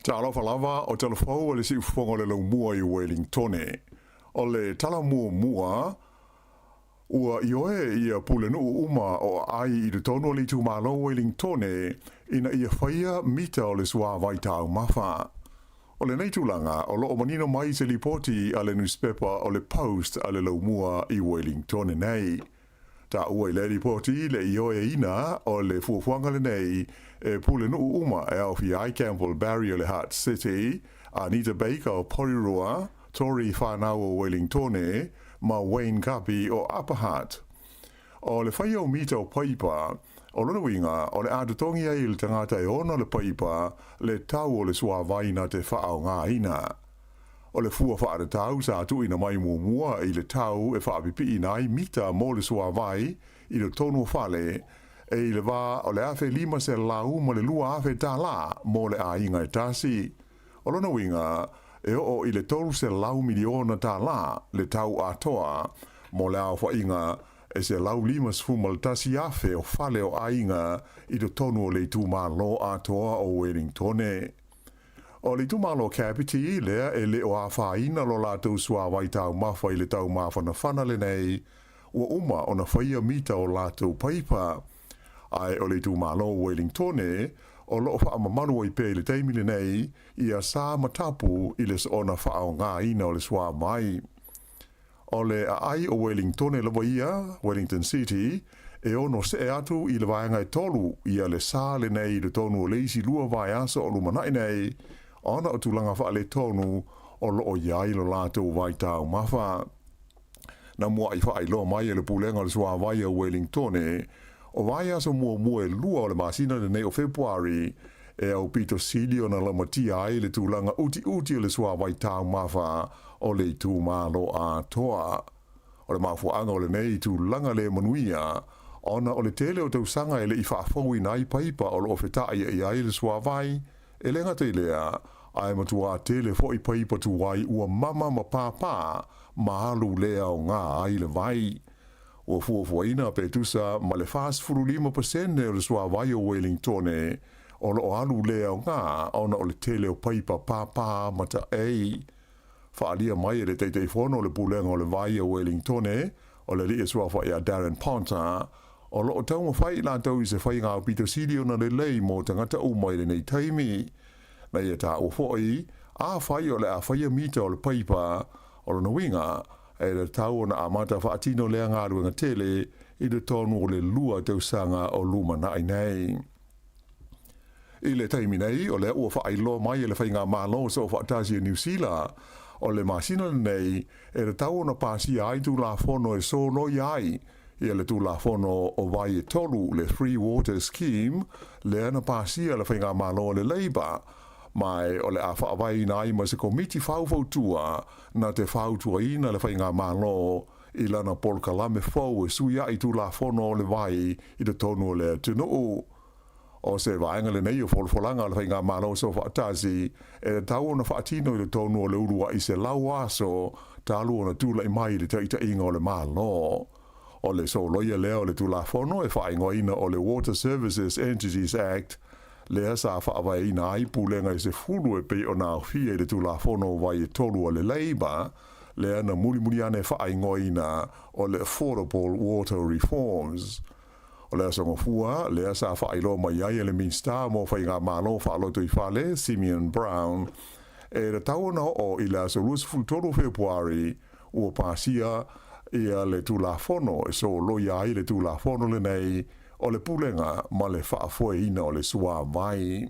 Ta alofa lava o telefou o le si ufonga le lau mua i Wellington. O le tala mua ua ioe ia pulenu uma o ai i le tono li tu malo Wellington ina ia whaia mita o le sua vai tau mafa. O le neitulanga o loo manino mai se lipoti a le newspaper o le Post a le lau mua i Wellington nei. Ta ua i le ripoti le ioe ina o le fuafuanga le nei e pulenu uma e au fi I Campbell Barry o le Hart City, Anita Baker o Porirua, Tori Whanau o Wellington, ma Wayne Kapi o Upper Hutt. O le whai o mita o paipa, o lona winga o le atutongi ai le tangata e ona le paipa le tau o le sua vaina te whaao ngā ina. O le fua whaare tau sa atu ina mai mua i le tau e whaapipi ina ai mita mo le sua vai i le tonu whale e i le wā o le afe lima se lau mo le lua afe tā la mo le a inga e tasi. O lona winga e o i le tolu se lau miliona tā la le tau atoa mo le au whainga e se lau lima sfuma le tasi afe o whale o a inga i le tonu o le tu lo atoa o Wellington. O le tumalo capiti lea e le o a whaina lo la tau sua wai tau mawha i le tau mawha na whana le nei ua uma o na whaia mita o la tau paipa. Ai o le tumalo Wellington o lo wha amamanu i pe le teimile nei i a sa matapu i le ona whao ngā ina o le sua mai. O le a ai o Wellington le waia, Wellington City, e ono se atu i le vaenga i tolu i a le sa le nei le tonu o leisi lua vai aso o lumanai nei ona o tulanga wha le tonu o lo o iai lo lātou vai tau mawha. Na mua i wha i lo mai e le pulenga le sua vai o Wellington o vai aso mua e lua o le masina le nei o Februari e au pito silio na la matia ai le tulanga uti o le sua vai tau mawha o le tu malo a toa. O le mafuanga o le nei tu langa le manuia ona o le tele o tau sanga e le i whaafongi nai paipa o lo fetai e ai le sua vai e lenga te lea ai matua tele fo i paipa tu wai ua mama ma papa mahalu lea o ngā ai le vai. Ua fuafuaina pe tusa ma le fast 45% o le sua vai o Wellington o lo alu lea o ngā ona o le tele o paipa papa mata ei. Whaalia mai e le teitei fono o le pulenga o le vai o Wellington o le li e sua whai a Darren Ponta o lo o taunga whai la tau i se whai ngā Peter Silio na le lei mō tangata umai le nei taimi. Na ia tā o whoi, a whai o le a whai a mita o le paipa o le winga e le tau o na amata whaatino lea ngā ruenga tele i le tonu o le lua tausanga o luma nai nei. I le taimi nei o le ua whai lo mai e le whai ngā mālo so whaatasi New Zealand o le masina nei e le tau o na pāsi ai tu la fono e so no iai ia le tula fono o vai e tolu le Free Water Scheme le ana pasia le whainga malo le Labour mai o le a whaavai nai ma se komiti whaufautua na te whautua ina le whainga malo i lana polkalame fau e suia i tula fono o le vai i le tonu o le tunu o se vaenga le nei o folfolanga le whainga malo so whaatasi e tau o na whaatino i le tonu o le urua i se lau aso talu o na tula i mai le taita inga o le malo. O le so loia lea o le tulafono e whaingoina o le Water Services Entities Act lea sa whaavaina ai pulenga i se fulu e pe o nā whia i le tulafono vai e tolu o le Labour lea na muri ane whaingoina o le Affordable Water Reforms. O lea songa fua lea sa whailo mai ai e le Minsta mo whainga malo whaaloto i whale Simeon Brown e le tauna o i la solus fultoro Februari ua pasia ia le tulafono e so loia ai le tulafono le nei o le pulenga ma le whaafoeina o le sua vai.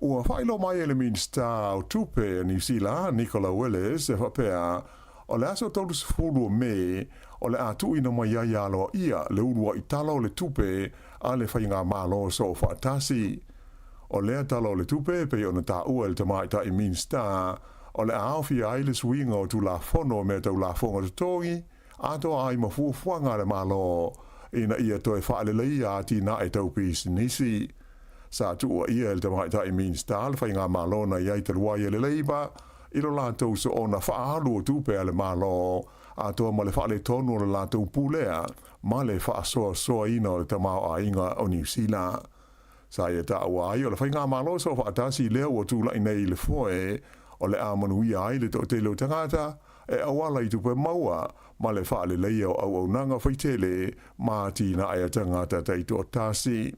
Ua whailo mai e le Minsta o tupe New Zealand, Nicola Willis, e whapea o le aso taurus fulu me o le atu ina mai ai aloa ia le urua i tala o le tupe a le whainga malo so whaatasi. O lea tala o le tupe pe o na ta ua le tamaita i Minsta o le aofi ai le suinga o tu la fono me tau la fonga te tongi, ato ai mafuafuanga le malo ina ia toi whaalelei a tina e tau pisi nisi. Sa tua ia el tamaita i Minsta le whainga malo na iai te luai le leiba, ilo la tau so ona whaalu o tupe ale malo, ato ma le whaale tonu o le la tau pulea, ma le whaasoa soa ina o le tamao a inga o New Zealand. Sa ia ta wa ai o le whainga malo so fa atasi lea o tu lai nei le foe o le amanuia ai le to te lo tangata e awala i tupe maua ma le wha le leia o au nanga whaitele ma tina ai tangata te i to tasi.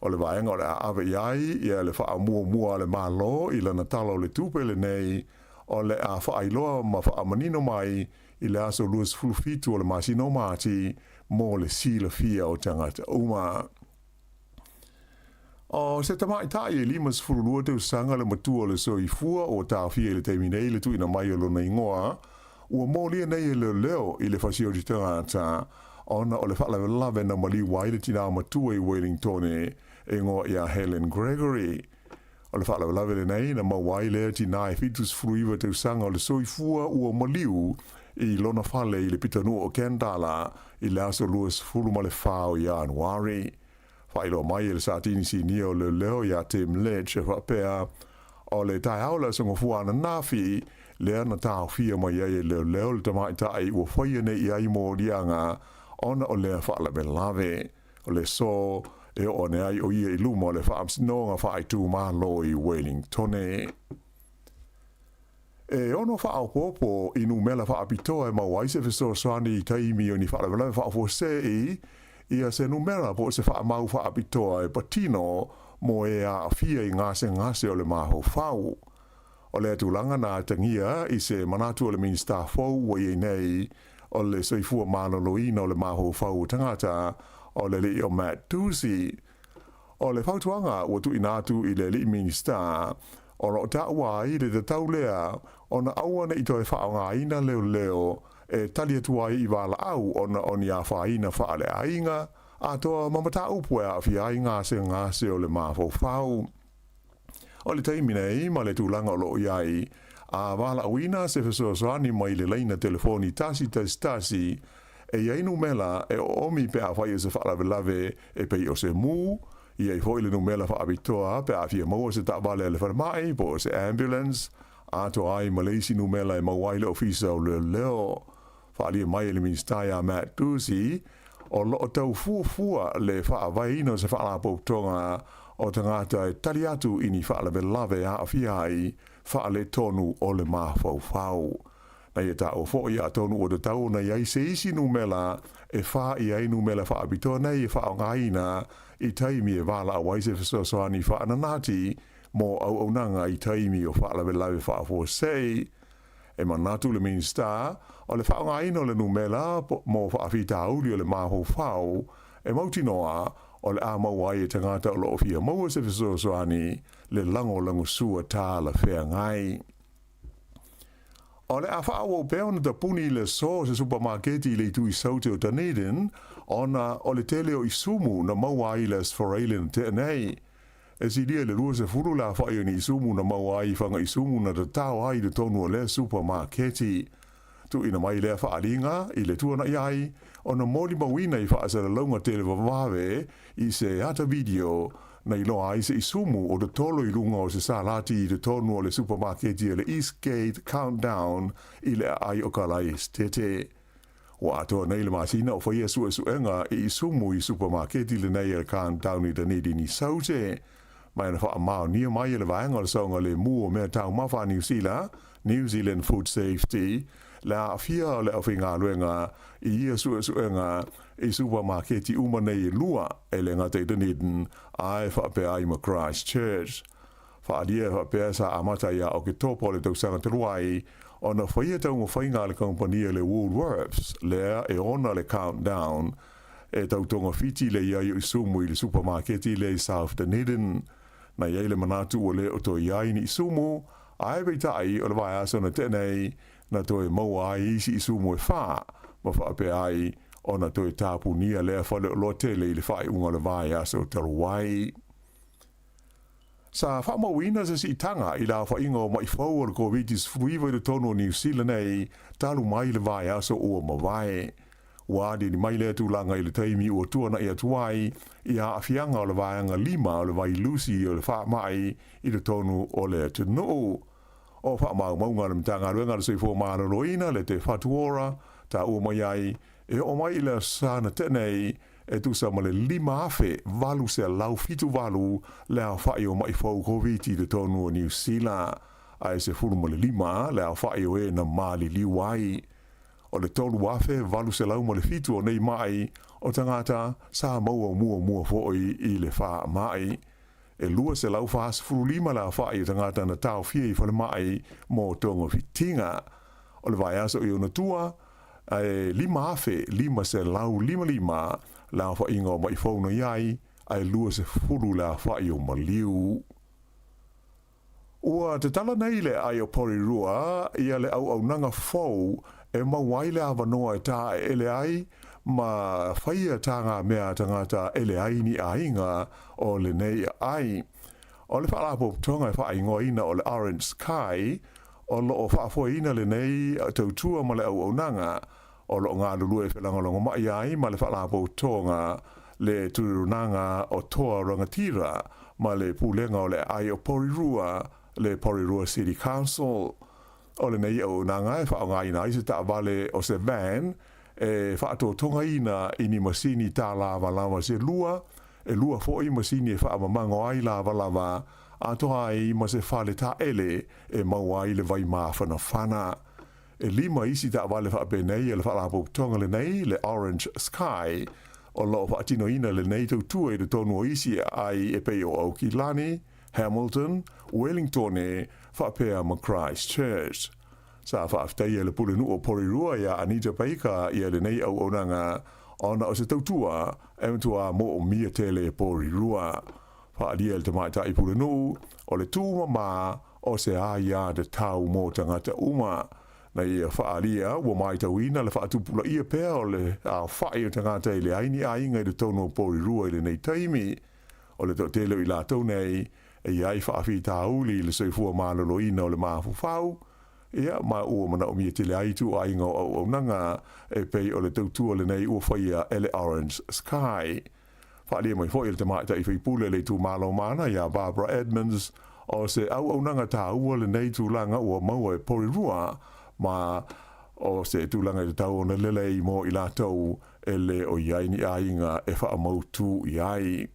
O le vaenga o le awe iai ia le wha mua le malo i lana talo le tupe le nei o le a wha ailoa ma wha manino mai i le aso luas fulufitu o le masino mati mo le sila fia o tangata uma. O se tamai tai e limas furulua te usanga le matua le soifua o tawhia le teiminei le tuina mai o lona ingoa, ua molia nei e leo i le fasio di tangata, ona o le whalawe na mali wai le tina matua i Wellington e ngoa ia Helen Gregory. O le whalawe le nei na mawai le tina e fitus fruiwa te usanga o le soifua ua maliu i lona fale i le pitanu o Kendala i le aso luas fuluma le whao i Januari. Whailo mai e le satini si nio le leo ia te mlech e whapea o le tai aula songo fuana nafi le ana tau fia mai e le leo le tamai tai ua whaia ne i ai mō rianga ona o le whaala me lave o le so e o ne ai o ia i luma o le whaamsinonga whai tū malo i Wellington. E ono whao popo inu mela whaapitoa e mawaise fiso soani i taimi o ni whaala me lave whaafosei ia se numera po se wha mau wha apitoa e patino mo e a fia i ngase o le maho whau. O le tūlanga nā tangia i se manatu o le minsta fau wa i nei o le soifua manoloina o le maho whau tangata o le li o Matt Ducey. O le whautuanga ua tu inatu i le li minsta o ro taua i le te taulea o na awana i toi whaonga ina leo e tali atua i wala au ona oni a whaina whaale ainga, a toa mamata upue a fi ainga se o le mafo whau. O le teiminei ma le tūlanga o lo iai, a wala uina se fesoasoani mai le leina telefoni tasi, e iainu mela e omi pe a whai se whaalawe lave e pei o se mū, i ai fwoi le numela wha abitoa pe a fia maua se ta'wale le wharmai po se ambulance, a toa ai Malaysi numela e mawaile ofisa o le leo. Whaalia mai e le ministaia Matt Ducey, o loo tau fuafua le whaavaino se whaalapou tonga o tangata e tali atu ini whaalawe lave a awhiai whaale tonu o le mawhau. Na ia ta o fo ia tonu o te tau na iai se isi numela e wha iai numela whaabitoa nei e whaongaina i taimi e wala a waise fisosoani whaananati mo au nanga i taimi o whaalawe lave whaafua sei. E manatu le minsta o le whaongaina o le numela mo whaafita auli o le maho whau e mautinoa o le a mawai e tangata o lo ofia maua se fisosoani le lango sua tā la whea ngai. O le a whaau peo na ta puni le so se supermarketi le tui saute o Dunedin ona o le tele o isumu na mawai les forailen te nei. E si lia le rua se furu la whaio ni isumu na mawai whanga isumu na ta tau ai le tonu o le supermarketi. Tu ina mai lea whaaringa i le tuana iai o na mori mawina i whaasara launga tele wawawe i se ata video na ilo ai se isumu o te tolo i lunga o se salati i te tonu o le supermarketi le Eastgate Countdown i le ai o kalai tete. Wa atoa nei le masina o whaia suenga i isumu i supermarketi le nei le Countdown i Dunedin i saute. Mai na wha mao nia mai le vaenga le saunga le mua mea tau mawha New Zealand Food Safety la fia le awhinga luenga i ia suenga i supermarketi uma nei lua e le ngata i Dunedin ai whape ai ma Christchurch. Whaadia whape sa amata ia o ke topo le tausanga te ruai o na whaia taunga whainga le kompania le Woolworths lea e ona le Countdown e tautonga fiti le ia i sumu i le supermarketi le South Dunedin na iai le manatu o le o to iai ni sumu ai beitai o le vai aso na tenei na toi maua ai isi isumu e wha ma whape ai o na toi tāpu nia lea whale o loa tele i le whai unga le vai aso te ruai. Sa whamawina se si tanga i la whainga o mai whau o le COVID-19 fruiwa i le tono o New Zealand nei talu mai le vai aso ua mawai. Wadi ni mai lea tūlanga i le taimi ua tuana i atuai i a awhianga o le vaianga 5 o le vai Lucy o le wha mai i le tonu o le tunu. O wha maunga le mtanga ruenga le soifo maana roina le te whatuora ta ua mai ai e o mai le sana tenei e tu sa male lima afe valu se lau fitu valu le a whai o mai fau koviti le tonu o New Zealand ai se furu male lima le a whai o e na mali liwai. O le tolu afe valu se lau male fitu o nei mai o tangata sa maua mua foi i le wha mai. E lua se lau whaas furu lima la whai o tangata na tau fie i whale mai mo tonga fitinga. O le vai aso i ona tua ai lima afe lima se lau lima la fa ingo mai fona yai ai lua se furu la fa i o maliu. Ua te tala nei le ai o Porirua ia le au nanga fau e mawai le avanoa e ta ele ai ma whaia tanga mea tangata ele ai ni ainga o le nei ai. O le whaalapo tonga e wha ingo ina o le Orange Sky o lo o whaafo ina le nei tautua ma le au nanga o lo ngā lulu e whelangolongo mai ai ma le whaalapo tonga le turunanga o toa rangatira ma le pūlenga o le ai o Porirua le Porirua City Council. O le nei au nanga e whaonga ina i se ta vale o se van e whaato tonga ina ini masini tā lava lava se lua e lua fo i masini e whaamamango ai lava lava a toa ai ma se whale ta ele e mau ai le vai mawhana whana. E lima isi ta wale whaape nei e le whaalapo tonga le nei le Orange Sky o lo whaatino ina le nei tau tua i le tonu o isi ai e pei o Aukilani, Hamilton, Wellington e whaapea ma Christchurch. Sa whaaftai e le pulenu o Porirua ia Anita Baker ia le nei au onanga ona o se tautua e mtua mo o mia tele e Porirua. Whaalia le tamaita i pulenu o le tūma ma o se aia de tau mo tangata uma. Na ia whaalia ua mai tauina le whaatupula ia pēr o le a whae o tangata i le aini ainga i le tono o Porirua i le nei taimi. O le tōtelo i la tau nei e iai whaafi tāuli i le soifua māloloina o le māwhawhau. Ia ma ua mana o mia tele aitu a inga o nanga e pei o le tautua le nei ua whaia ele Orange Sky. Whaalia mai fwoi le tamaita i whaipule le tū mālo mana ia Barbara Edmonds o se au nanga tā ua le nei tūlanga ua maua e Porirua ma o se tūlanga i tau na lele i mo i la tau e le o iai ni ainga e wha amautu iai.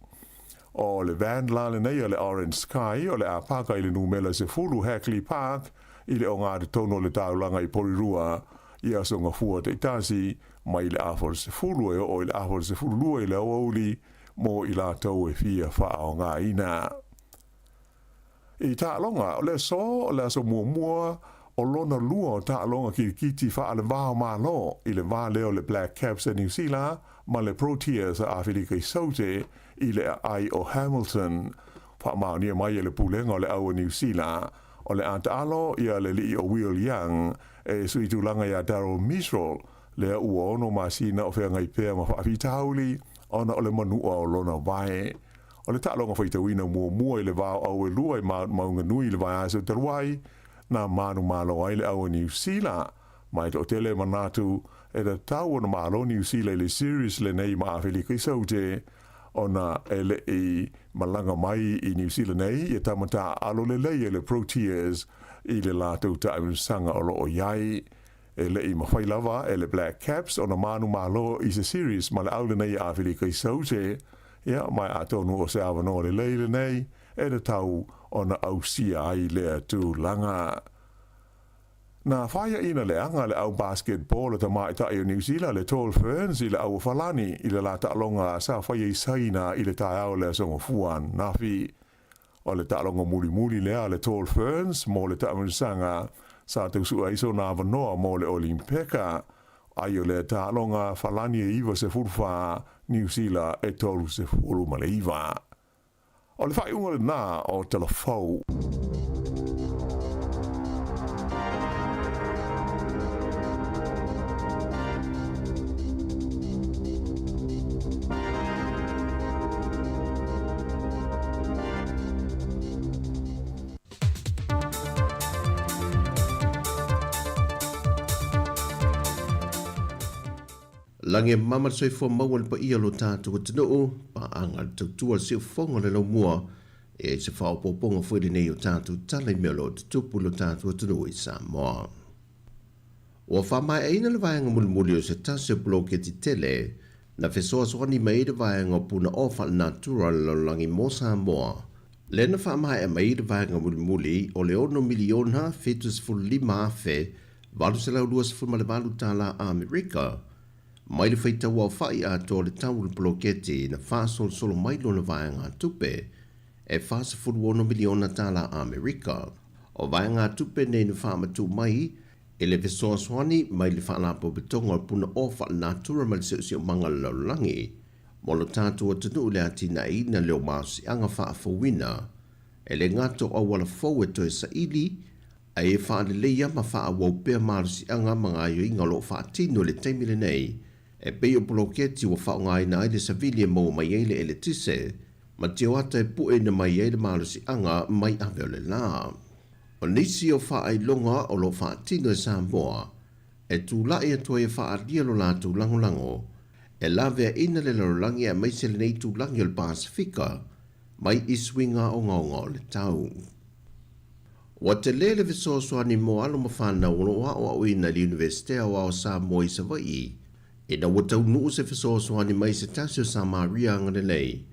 O le van la le nei o le Orange Sky o le a paka i le numela se fulu Hackley Park i le o ngā te tono le taulanga i Porirua i aso ngā fua te itasi mai i le afor se fulu e o i le afor se fulu lua i le auli mo i la tau e fia wha o ngā ina. I ta longa o le so o le aso mua o lona lua o ta longa ki kiti wha ale vāo mālo i le vā leo le Black Caps e New Zealand ma le Proteas a Awhirika i Saute i le ai o Hamilton. Wha maonia mai e le pulenga o le au New Zealand o le anta alo ia le li o Will Young e suitu langa ia Darryl Misrol le ua ono masina o whea ngai pēr ma whaafitauli ona o le manua o lona vai. O le tālonga whaitawina mua i le vāo au e lua i maunga nui le vai aso taruai na manu malo ai le au New Zealand. Mai to tele manatu e da tau ona malo New Zealand le series le nei ma Awhirika i Saute ona ele i malanga mai i New Zealand nei e tamata alo le lei le Proteas i le lātou taimsanga o loo iai e le i mawhai lava e le Black Caps ona manu malo i se series ma le au le nei a Awhirika i Saute ia mai atonu o se awano le lei le nei e le tau ona au sia ai le tu langa. Na whaia ina le anga le au basketball o tamaita i o New Zealand le Tall Ferns i le au whalani i le lata alonga sa whaia i saina i le tai au le songo fuan nafi. O le ta alonga muli lea le Tall Ferns mo le ta amunsanga sa tausua iso na avanoa mo le Olimpeka. Ai o le ta alonga whalani e iwa se furfa New Zealand e tolu se furu ma le iwa. O le whai unga le nā o telefou. Lange mama soi fo mawal pa ia lo tātou tino pa angal tautua se fonga le mua e se whao poponga fwere nei o tātou tala i mea lo tupu lo tātou tino i Samoa. O whamai eina le vaenga muli o se tase bloke ti tele na fesoa soani mai de vaenga puna ofa natural lo langi mo Samoa. Lena whaamai e mai de vaenga muli o le ono miliona fetus fulima fe valu se lau luas fulma le valu tala Amerika. Mai le whaita wau whai a to le tau le bloketi na whaasol solo mai lo na vaenga tupe e whaasa fulu ono miliona tala Amerika. O vaenga tupe ne na whaamatu mai e le fesoa soani mai le whaalapo betonga puna ofa natura mai le seo manga laulangi. Molo tātua tunu le atina i na leo maasi anga whaafawina. E le ngato o wala fau e toe sa ili, a e whaale leia ma wha wau pēr marusi anga mga yo inga lo whaatino le teimile nei, e peo bloketi wa wha ngai na aile savilia mo mai eile ele tise, ma teo ata e pue na mai eile marusi anga mai aweo le la. O nisi o wha ai longa o lo whaatino e Samoa, e tū lai e toi e wha alia lo la tū langolango, e lawea ina le larolangi a mai se le nei tū langi o le Pasifika, mai i swinga o ngaonga le tau. Wa te lele visosoani mo alo mawhana uno wa o uina li Universitea wa o Samoa i Savai, e na watau nuu se visosoani mai se tasio Samaria angane lei,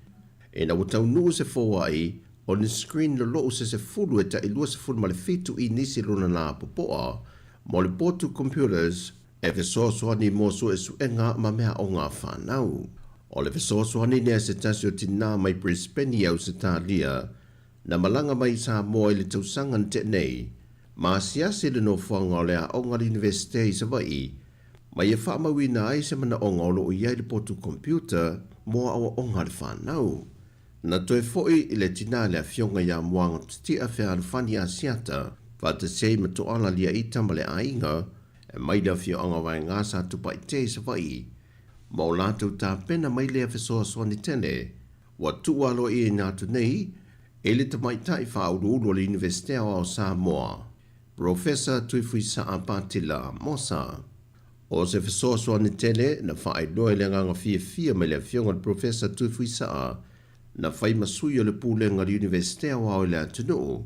e na watau nuu se fowai, o ni screen lo loo se fulu e ta ilua se fulu ma le fitu i nisi luna la popoa, mo le portu computers, e visosoani mo so e suenga ma mea o ngā whanau. O le fesoasoani nea se tasio tina mai Brisbane au se tālia, na malanga mai Samoa i le tausanga te nei, ma siasi le no whanga o le a onga Universite i Savai, mai e whaamawina ai se mana onga o lo iai le portu computer, moa awa onga le whanau. Na toe foi i le tina le a fionga ia moanga pstia whea alfani a siata, whata sei ma toala lia i tamale a inga, e mai le a fionga vai ngasa tupa i te i Savai, ma o lātou tā pena mai lea fesoasoani tene, wa tualo i nātu nei, e le tamaitai whaurulu le Universitea o Samoa, Professor Tuifuisaa Patila Mosa. O se fesoasoani tene, na whae noe le nganga fia mai le fionga Professor Tuifuisaa, na whai masui o le pūlenga le Universitea o le atunu,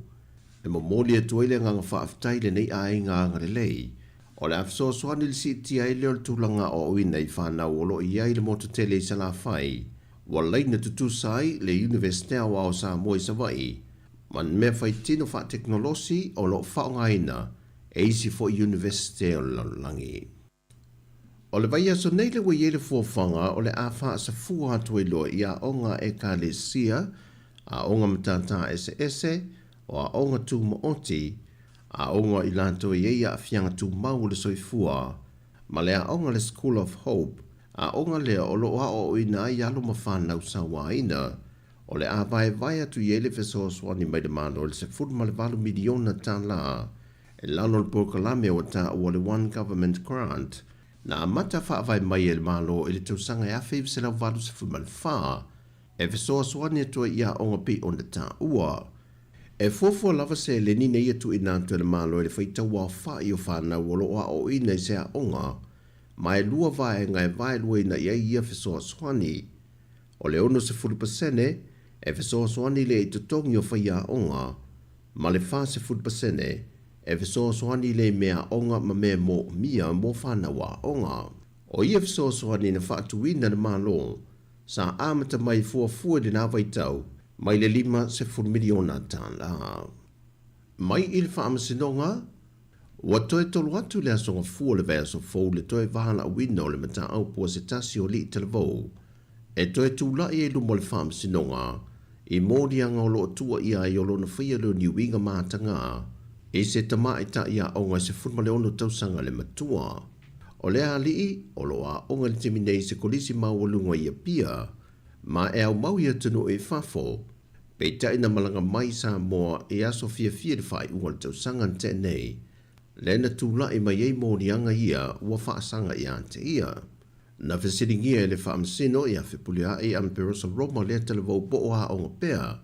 e momoli e tuai le nganga whaaftai le nei a inga anga le lei, o le afsoasoani le siti ai leo le tūlanga o uina i whanau o lo i ai le moto tele i sala whai, wa leina tutusai le Universitea o Samoa i Savai, man mea whai tino wha teknolosi o lo whaongaina e isi fo Universitea o Lalangi. O le vai aso nei le wai ele fuafanga o le awha sa fua atu e loa i a onga e ka le sia, a onga matata ese, o a onga tu maoti, a onga i lanto e ia a fianga tu mau le soifua, ma le a onga le School of Hope, a onga lea o loa o ina i alo mawhanau sa waina, o le a vai atu i ele fesoasoani mai de mano le se fudu ma le valu miliona tā la, e lano le pokalame o ta o le One Government Grant, na amata wha vai mai e le malo e le tausanga e awhi se lau valu se fudu ma le wha, e fesoasoani atua i a onga pi o le tā ua, e fofo lava se le nina ia tu ina tu le malo e le whaita wā whai o whanau o loa o ina i se a onga, ma e lua vai ngai vai lua ina ia ia fesoasoani. O le ono se 40%, e fesoasoani le i tutongi o whai a onga, ma le wha se 40%, e fesoasoani le mea onga ma mea mo mia mo whanau a onga. O ia fesoasoani na whaatuina na malo, sa amata mai fuafua le na vaitau, mai le 5 miliona tāla. Mai il whaamasinonga, wa toe tolu atu le asonga fua le vea so fau le toe vahala wina o le mata au pua se tasi o li televou. E toe tūla i e lumo le whaamasinonga, i mōri anga o lo tua ia i o lo na whaia leo niwinga mātanga, e se tama i ta ia onga se funma le ono tausanga le matua. O le alii, o lo a onga le timinei se kolisi mawalunga ia pia, ma e au mau ia tunu e whafo, pe tai na malanga mai Samoa e aso fia le whai unga le tausanga te nei, le na tūla i mai ei mōni anga ia ua whaasanga i ante ia. Na whasiringia e le whaamsino i a whipulia e Amperosa Roma le televou po o a onga pea,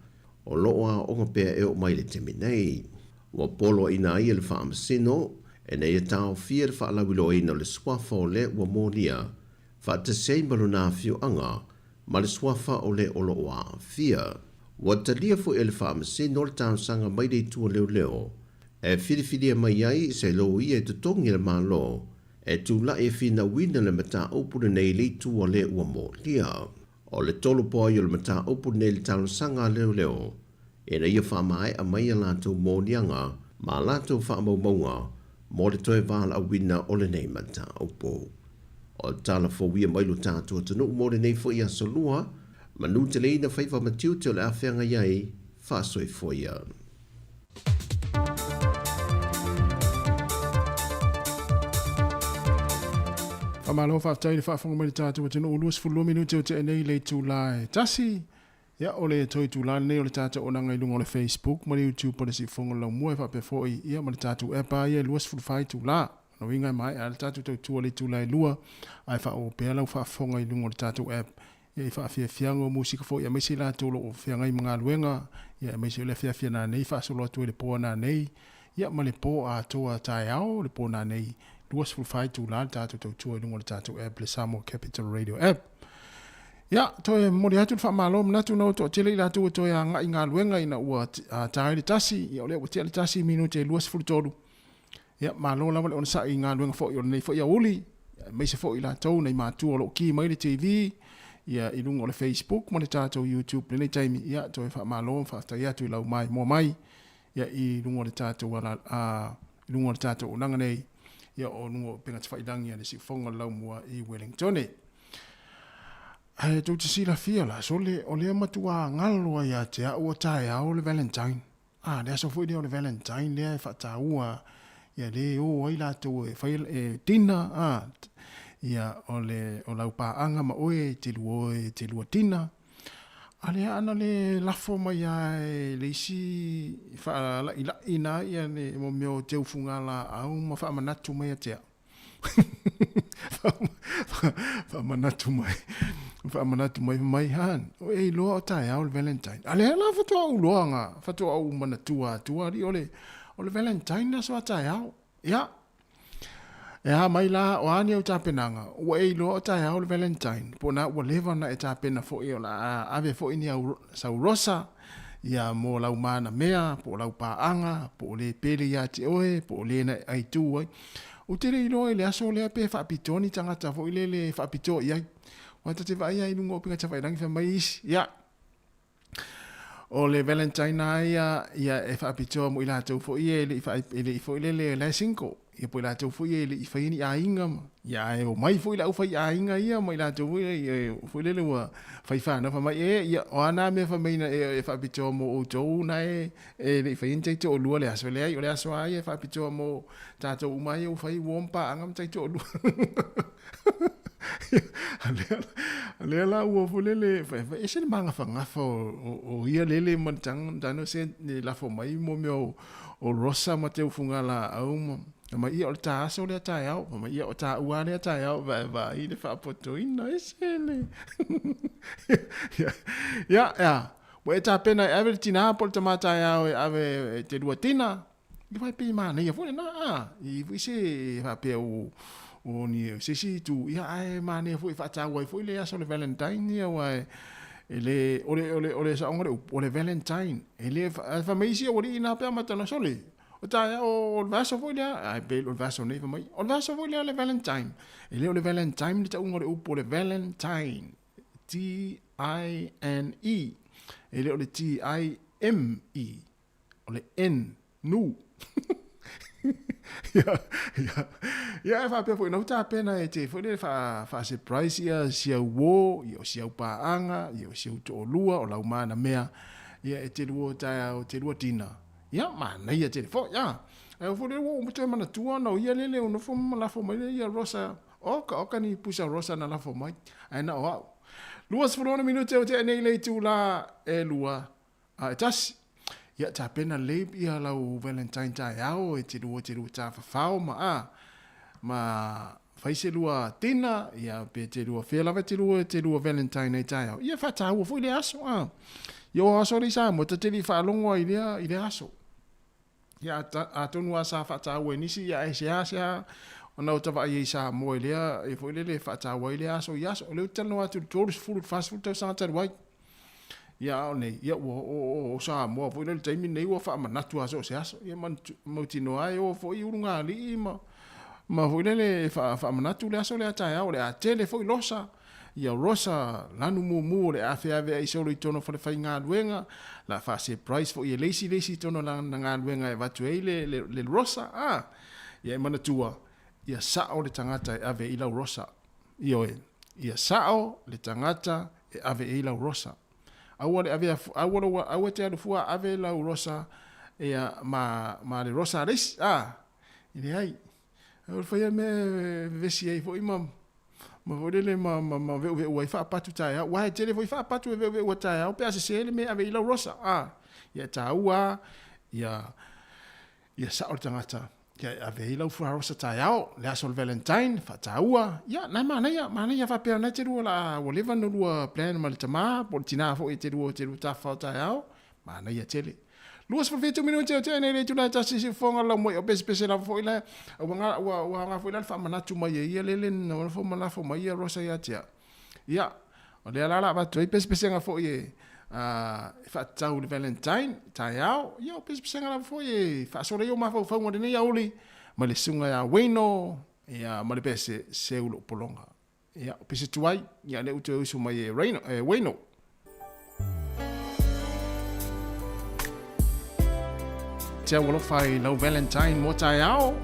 o loo a onga pea e o mai le temi nei. Ua polo ina ia le whaamsino, e nei e tau fia le whaalawilo ina le swafa o le ua mōnia, whaatesei malu nā fio anga, ma le swafa o le olo o a fia. Ua talia fo e le whaamsino le tau sanga mai dei tua leo leo, e whiriwhiria mai ai se lo ia e tutongi le malo, e tula e fina wina le mata opu nei le tua le ua mo lia. O le tolo po i le mata opu nei le talo sanga leo leo. E na ia wha mai a mai a lato mo nianga, ma lato wha maunga, mo le toe vala a wina o le nei mata opu. O tala fo wia mai lo tātua tanu mo le nei fo ia solua, manu te leina whaiva matiu te o le awhianga iai, wha soi fo ia. Amalo fa tai fa fonga mai tatu te no lus fulu minuto te nei le tu lai tasi ya ole toi tu lai nei ole tatu ona ngai lungo le Facebook mai YouTube po si fonga lo mo fa pe foi ya mai tatu e pa ya lus fulu fai tu la no winga mai al tatu tu ole tu lai lua ai fa o pe la fa fonga i lungo le tatu app ya fa fia fiango musika fo ya mai sila tu lo fianga i mga luenga ya mai sila fia na nei fa so lo tu le po na nei ya mai le po a to a tai au le po na nei Luas fulfai tu la tatu tu lungo tatu app le Samoa Capital Radio app. Ya, to mori hatu fa malo na tu no to tele la tu to ya nga luenga ina ua tai tasi ya ole o tele tasi minute luas ful tolu. Ya malo la on sa nga luenga fo yo nei fo ya uli. Me se fo ila to nei ma tu o ki mai le TV ya i lungo le Facebook mo le tatu YouTube le time ya to fa malo fa ta ya tu la mai mo mai ya i lungo le tatu wala lungo le tatu unanga nei ya o nungo penga te whaidangi ane si whonga lau mua i Wellington. Ai tau te sila fia la, so le o lea matua ngaloa ia te a ua tae a o le Valentine. Lea so fwede o le Valentine, lea e whata ua, ia le o ai la tau e whail e tina, ia o lau paanga ma oe te lua tina. Alea ana le lafo mai ai le isi fa la ina ia ne mo meo te ufunga la au ma fa manatu mai atea. Fa manatu mai han. O e lo tai au Valentine. Alea la foto au loanga, foto au manatua tua ri ole Valentine na so tai au. Ya. E ha mai la o ani o tapenanga. O e lo o tai au le Valentine. Po na ua leva na e tapena fo i o la ave fo ini au sau rosa. Ia mo lau mana mea, po lau paanga, po le pele ia te oe, po le na ai tu ai. O te rei loe le aso le ape whaapitoni tangata fo i le whaapito iai. Wata te vai ai nungo pinga te whairangi wha mai isi. Ia. O le Valentine ia e whaapito mo i la tau fo i ele fo i le sinko. Ia po i la tau fo i ele i whaini a inga ma. Ia e o mai fo i la ufai a inga ia mo i la tau fo i le ua whai whana wha mai ia o ana me wha meina e whaapito mo o tau na le i whaini teito o lua le aso le ai o le aso ai e whaapito mo tātou umai o whai wompa angam teito o lua. Alea la ua fulele e se le manga whangafa o ia lele mantang dano se le lafo mai mo meo o rosa ma te ufunga la au ma ia o le tāasa o le atai au ma ia o tā ua le atai au va i le whaapoto ina e se le ia wa e tā pena e ave tina po le tamatai au e ave te lua tina i vai pi mana ia fune na i vise whapea o ni sisi tu ia ai mane foi fata wai foi le aso le Valentine ia wai ele ole sa ngore o le Valentine ele fa meisi o ina pe mata na sole o ta o vaso foi le ai pe o vaso nei fa mai o vaso foi le Valentine ele o le Valentine le ta ngore o le Valentine TINE ele o le TIME o le N nu ia fa pe foi no ta pena e te foi le fa surprise ia sia wo io sia paanga io sia to lua o la umana mea ia e te lua ta o te lua tina ia mana ia te fo ia e foi le wo mo te mana tua no ia lele no fo la fo mai ia rosa o ka ni pusa rosa na la fo mai ai na o lua se fo minuto o te nei le tu la e lua a tas ia ta pena leip ia lau Valentine tai au e te lua ta fafao ma faise lua tina ia pe te lua whelava te lua Valentine tai au ia fata ua fui le aso ia aso le sa mo te li whaalongo i le aso ia atonu asa fata ua nisi ia e se asa ona o tawa i sa mo i lea e fui le fata ua i le aso ia aso leo tano atu tourist food fast food tau sa taruai ia nei ia o sa mo foi le taimi nei o fa manatu aso se aso ia man mo tino ai o foi urunga li ma Ma fo le fa manatu le aso le ata o le atele fo losa. Ia rosa lanu mu le afe ave ai solo i tono fa le fai ngā luenga. La fa se price fo ia leisi tono la ngā luenga e watu e le rosa. Ia manatua. Ia sao le tangata e ave i lau rosa. Ia sao le tangata e ave i lau rosa. Aua te alufua ave lau rosa. Ia ma le rosa res. Ile ai. Aua fai me vesi ai fo imam. Ma vodele ma ve wai fa patu tai wa tele voi fa patu ve wa tai o pe se le me ave ila rosa ia taua ia sa o tangata ia ave ila fu rosa tai o le asol valentine fa taua ia na mana ia fa pe na te la o leva no lua plan ma le tama politina fo te ta fa tai o mana ia tele Luas for 2 minutos te ne le tuna ta si fonga la mo o pese la fo ila o nga fo ila fa mana tu mai ia le no fo mana fo mai rosa ia tia ia o le ala ba tu pese nga fo ye fa tau le valentine taiao ia pese nga fo ye fa so le yo ma fo ngo de ia oli ma le sunga ya weno ia ma le pese se ulo polonga ia pese tuai ia le uto usu mai weno Tia wala fai lau Valentine mo tai ao.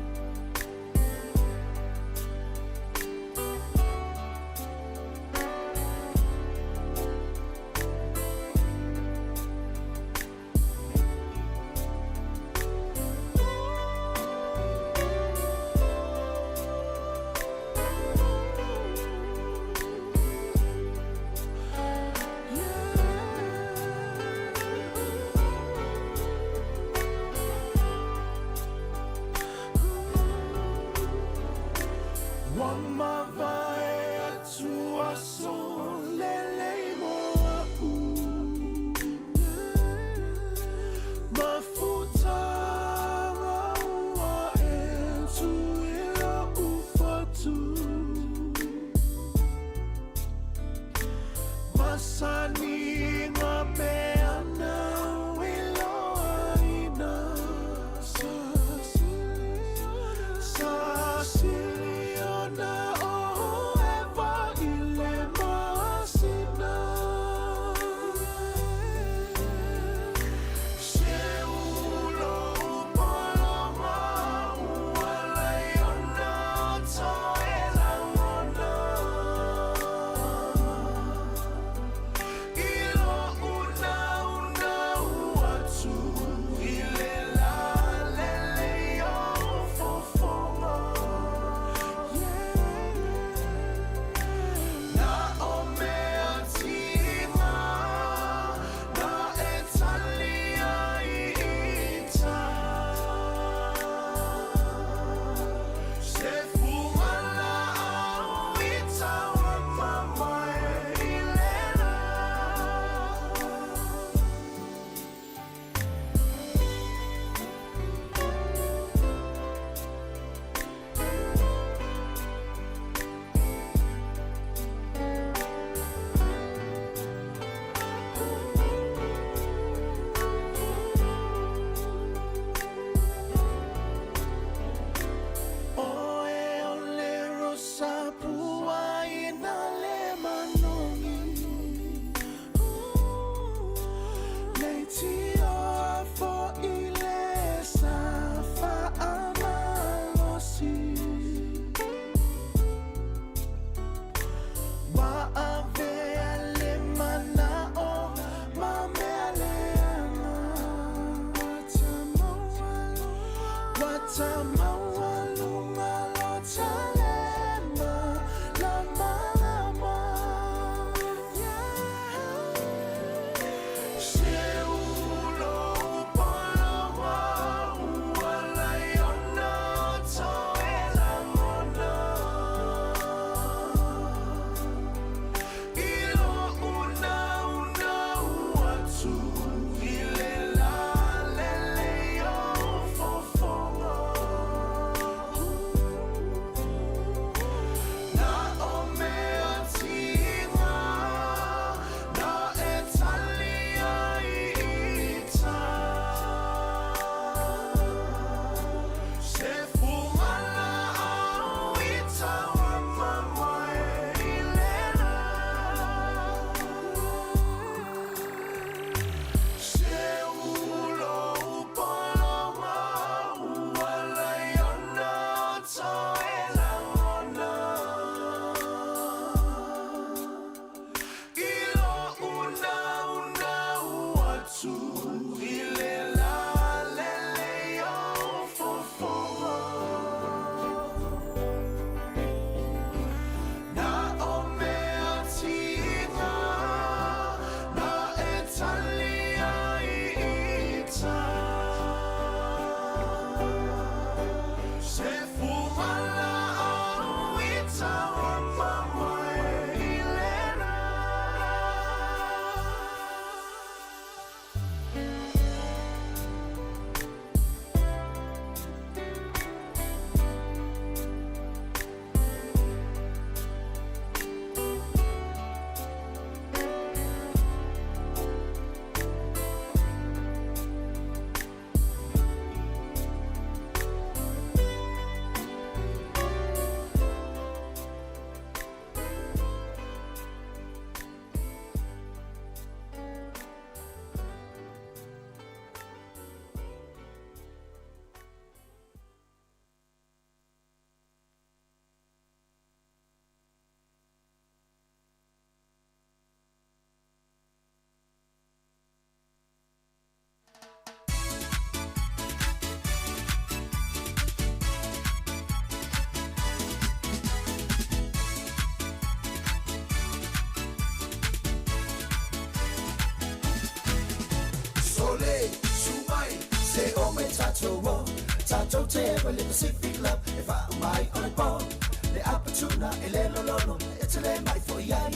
Road. Tato Table, the Pacific Club, if I my on the board. The Apatuna, Elelo Lolo, it's a land by for Yai.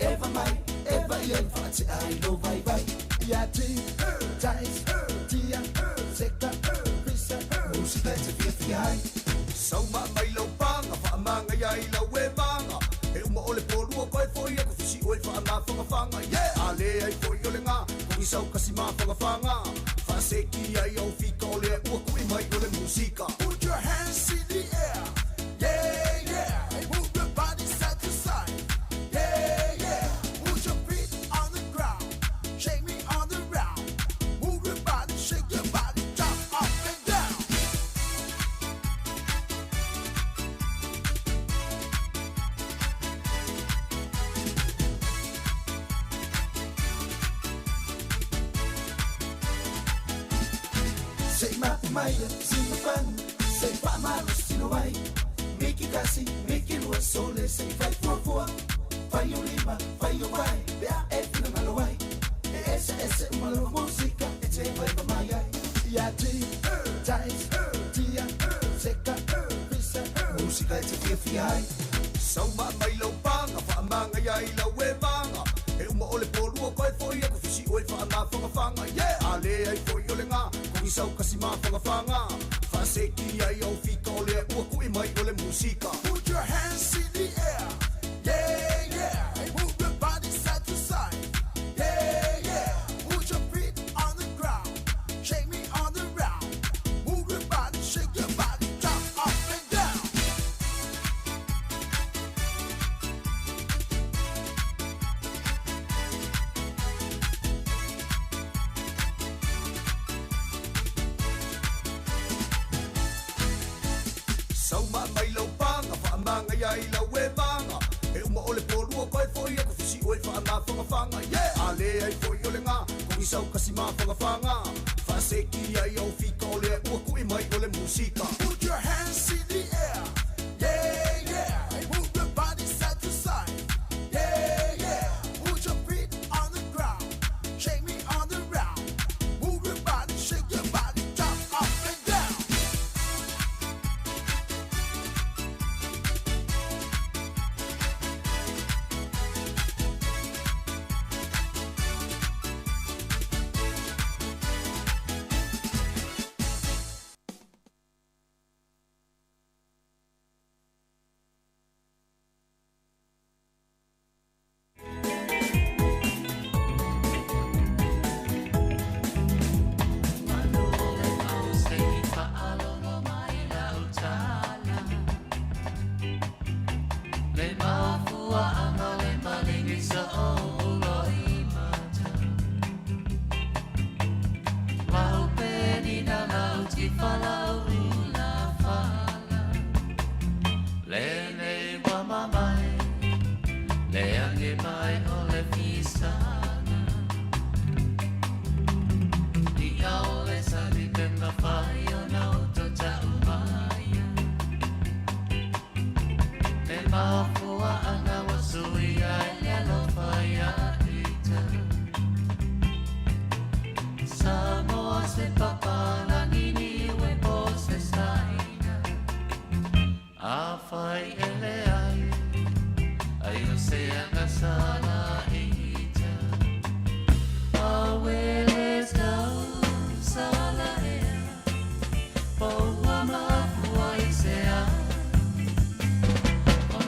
Ever young fancy, I know bye bye. Yati, Ties, Tia, Sector, Visa, Music, let's be high. So my lopang, a famanga, Yaila, Webanga. Ole Polu, quite for you, if she wait for a mouth from a fanga. Yeah, I'll lay for Yolinga, we saw Casima from a fanga. Faseki, I owe Fico, walk with my good musica. Put your hands in the air. Yeah, yeah. Move your body side to side. Yeah, yeah. Put your feet on the ground. Shake me on the round. Move your body, shake your body, jump up and down. Say my Maya, sing the fun. Say Pama, Sinaway. Make it gassy, make it was so let's say 544. Fire Lima, fire why, they are every Malaway. SS Malo Musica, it's a vibe Maya. Yati, Ties, Tia, Seka, Visa, Musica, it's a FI. So my Lopanga, Famanga, Yaila, Webanga. Elma Ole Polu, quite for you, if she wait for a mouth from a fanga. Yeah, I'll lay for Yolinga, we saw Casima from a fanga. Faseki, I owe Fico, walk with my ole musica. Put your hands in the air. Yeah, yeah. Move your body side to side. Yeah, yeah. Put your feet on the ground. Shake me on the round. Move your body, shake your body, jump up and down. So my lopanga, famanga, Yaila, Webanga. Elma Ole Polu, quite for you, if she wait for a mouth from a fanga. Yeah, I'll lay for Yolinga, we saw Casima from a fanga. Faseki, I owe Fico, walk with my ole musica. Put your hands in the air. Yeah, yeah. Move your body side to side. Yeah, yeah. Put your feet on the ground. Shake me on the round. Move your body, shake your body, jump up and down.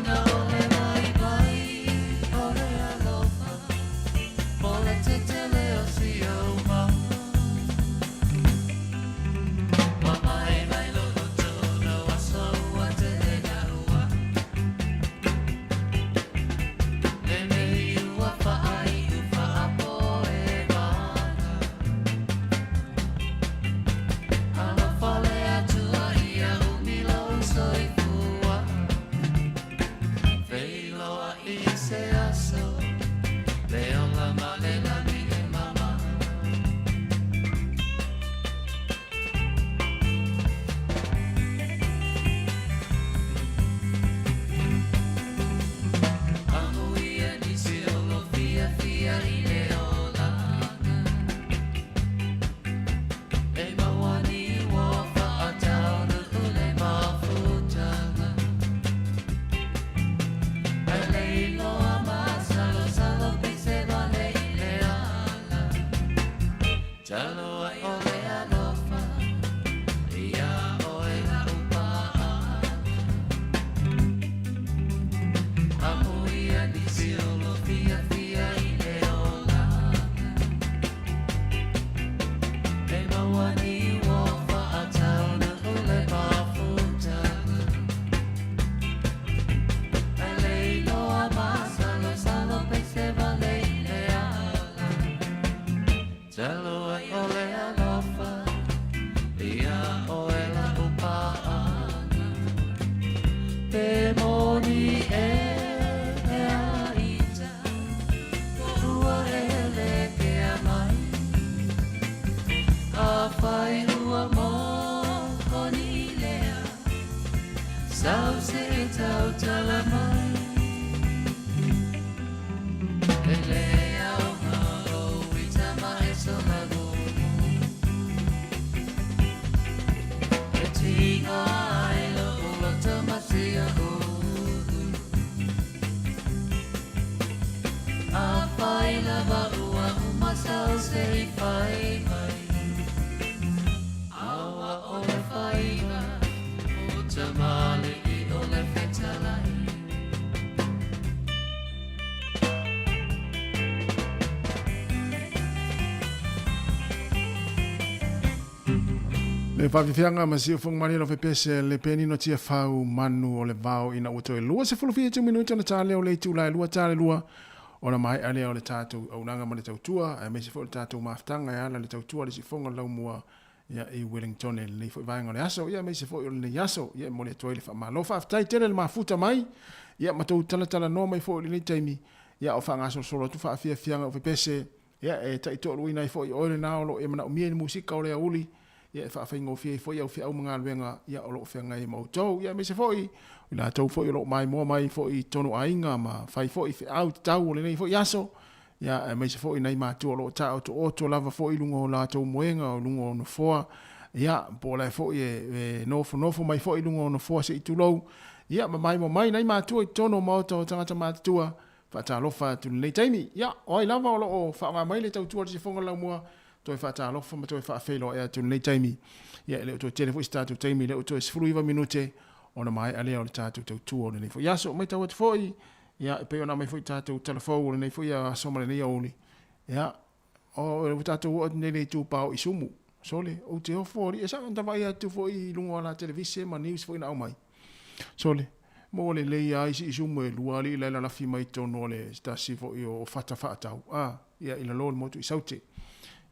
Oh, Sau se tau talamai Ele au halo Itama e somago E tinga ai lo Ula tamasia o A pai la barua Uma sau se fai mai Awa o le faiga O tamale I o le fetalai Le whawhiwhianga ma sio whong mani lo pese le peni no tia whau manu o le vau ina ua lua se fulufia 2 minuta na tāle o le tūlai lua tāle lua o na mai ale o le tātou au nanga ma le tautua e me se fo le tātou maftanga e ala le tautua le si whonga lau mua ia i Wellington e le fo i vaenga le aso ia me se fo i le yaso ia mo le toi le whamalo whaftai tele le mafuta mai ia matou tala no mai fo i le taimi ia o whanga solo tu whawhiwhianga o pese ia e taito ruina i fo i oile naolo e mana o mia ni musika o le auli ia fa fa ngofie fo ia fia mga luenga ia o lo fia ngai mo tau ia me se foi ila tau fo lo mai mo mai fo i tonu ainga ma fai fo i au tau le nei fo yaso ia me se foi nei ma tu lo tau to lava fo i lungo la tau moenga o lungo no fo ia po la fo i no fo mai fo i lungo no fo se i tu lo ia ma mai mo mai nei ma tu i tonu mo to tanga ma tua fa ta lo fa tu le taimi ia o i lava o lo fa mai le tau tu se fonga la mo toi fa ta lofa ma toi fa felo e tu nei taimi ia le to telefo statu taimi le to 5 minute ona mai ale o tatu tu o nei fo ia so mai tawat foi ia pe ona mai foi tatu telefo nei fo ia so ma nei oli ia o le tatu o nei tu pau i sumu sole o te ofori e sa anda vai tu foi lungo la televisione ma news foi na mai sole mo le ia i sumu e luali le la fi mai tono le sta si fo io fata ia ila lo mo tu sauti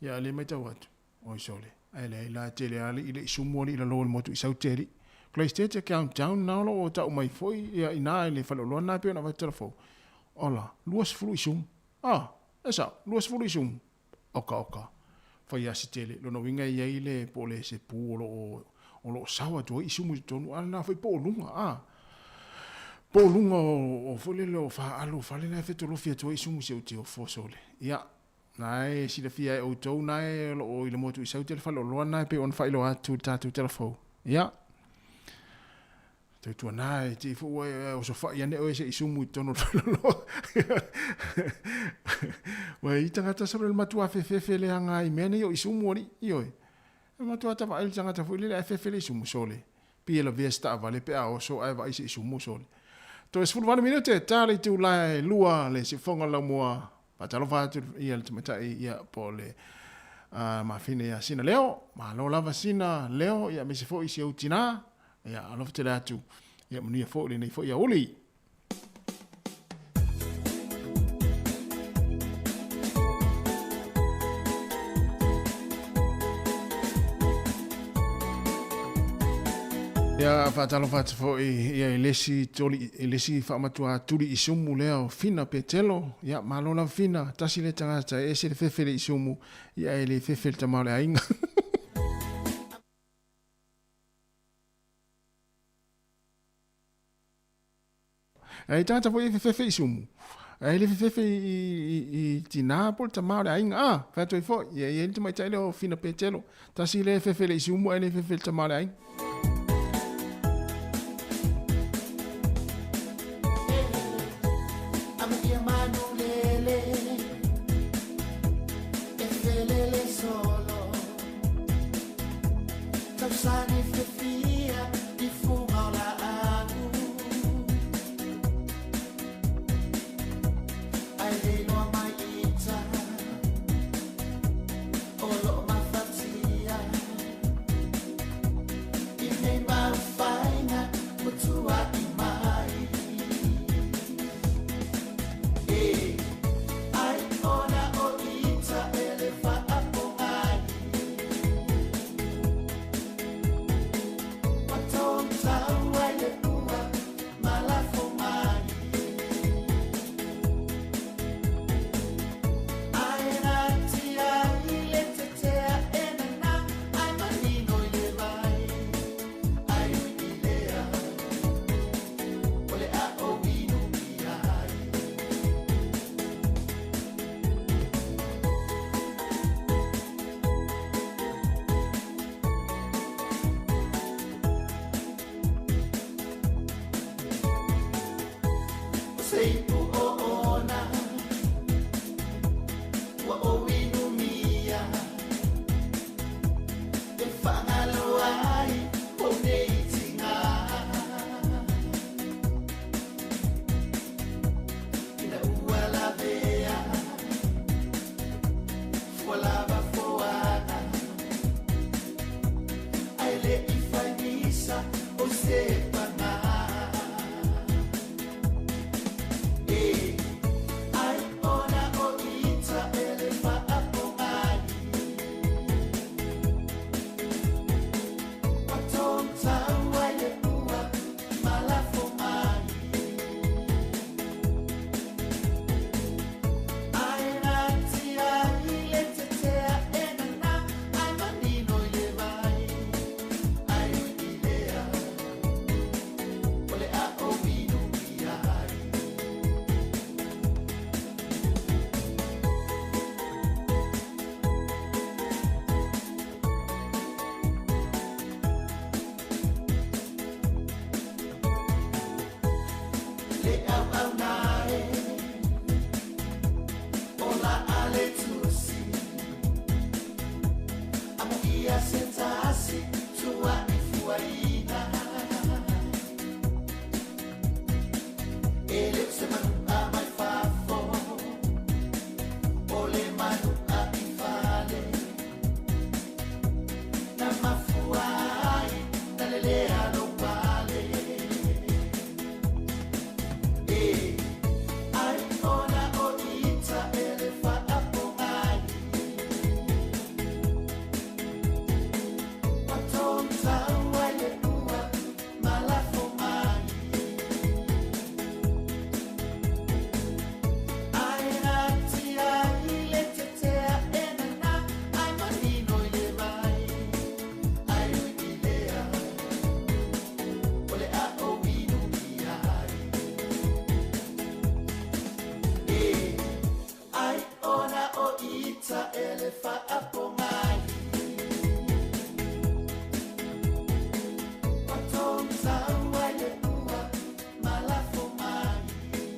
ia le mai tau atu o sole ai le la tele ali ile sumo li la lo mo tu sauteri PlayStation countdown na lo o tau mai foi ia ina le falo lo na pe na vai telefo ola luas fruisum esa luas fruisum oka foi ia si tele lo no winga ia ile po le se pu o lo sawa tu i sumu tonu ana foi po lunga o foi le fa alo fa le na feto lo fia tu i sumu se o te o fo sole ia nai si le fia o tou nai o ile motu i sau te falo lo nai pe on fa ilo atu tatu telefo ia te tu nai ti fu o so fa ia ne o se isumu tono lo wa i tanga ta sobre le matu a fe le anga i mene yo isumu ni io e matu ata va il tanga ta fu le fe le isumu sole pi la vesta vale pe o so ai va i se isumu sole to es fu 1 minute tali tu lai lua le si fonga la moa patalo fatu ia le tamatai ia pole ma fine ia sina leo ma lo lava sina leo ia me se fo isi utina ia alof te atu ia muni fo le nei fo ia oli ia fatalo fatu fo ia elesi toli elesi fa matua tuli isumu leo fina petelo ia malola fina tasile tangata ese le fefele isumu ia ele fefele tamale ainga ai tata fo fefele isumu ai le fefele i tina por tamale ainga fatu fo ia ele mai tele fina petelo tasile fefele isumu ele fefele tamale ainga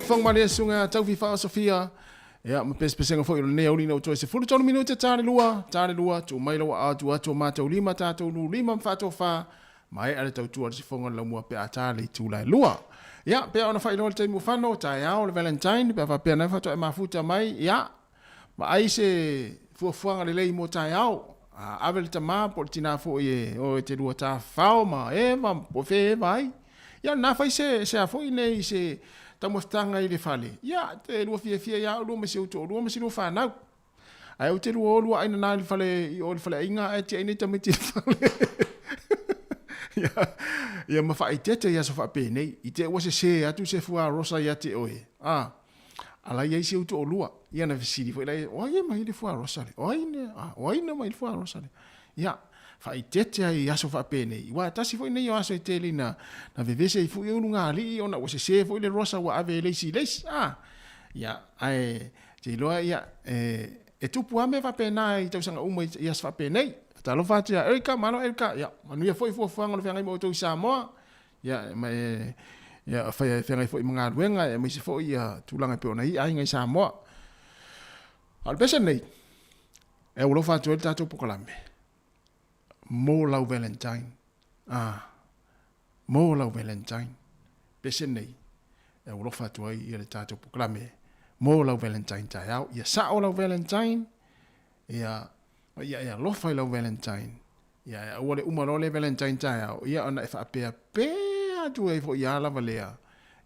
Fong Maria sunga tau fifa Sofia. Ya, ma pes-pesenga fo ilo ne oli no to se fulu tonu minuta tare lua tu mai lo a tu ma tau lima tatu nu lima fa to fa mai ale tau tu se fonga la mua pe atale tu lai lua. Ya, pe ona fa ilo te mu fano ta ya o Valentine pe fa pe na fa to e mafuta mai ya. Ma ai se fuanga le lei mo ta ya o. Avel ta ma por tina fo ye o te lua ta fa ma e ma po fe vai. Ya na fa se a fo nei se tamostanga i le fale. Ya, te lua fia ya lua me se uto, lua me se lua whanau. Ai o te lua lua aina nā le fale, i o le fale inga, e te aina tamiti le fale. Ya ma wha i tete ya so wha pēnei, i te ua se atu se fua rosa ya te oe. Ala ia i se uto o lua, ia na visiri fo ilai, oai mai le fua rosa le, oai na mai le fua rosa le. Ya, fa i tete ai aso fa pene wa tasi foi nei aso tele na vevese i fu eu nga ali ona o se foi le rosa wa ave le si ya ai te loa ya e tu pu ame fa pena i tau sanga uma i as fa pene ta lo fa tia Erika mano Erika ya manu ya foi fu anga le mo to Samoa ya ma ya fa foi mga ruenga e mi se foi ya tulanga pe ona i ai ngai Samoa al pesa nei e lo fa tu ta to pokalame mo lau Valentine. Mo lau Valentine. Pese nei. E urofa tu ai i le tātou puklame. Mo lau Valentine tai au. Ia sao lau Valentine. Ia lofa i lau Valentine. Ia ua le umarole Valentine tai au. Ia ona e whaapea pēa tu e fo i ala valea.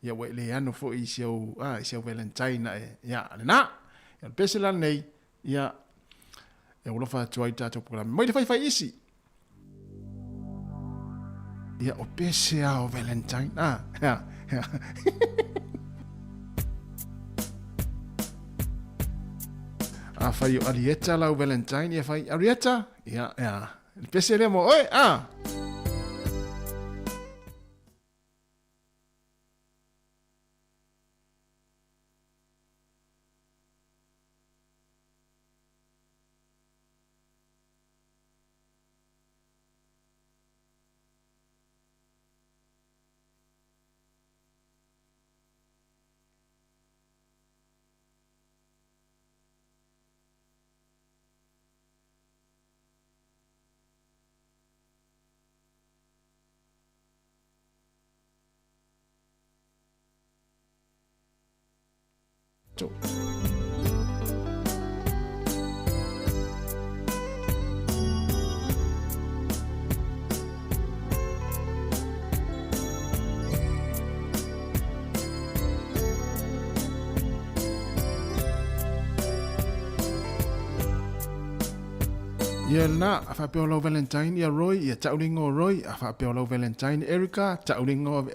Ia wai le anu fo i siau Valentine na e. Ia na. Ia pese la nei. Ia e urofa tu ai tātou puklame. Mai le fai isi. Ia o pese ao Valentine. Ya. Fai o Arieta lau Valentine. Ia fai Arieta. Ya. Pese le mo. Oi, Ia na fa peolo Valentine ia Roy ia taulingo Roy fa peolo Valentine Erica taulingo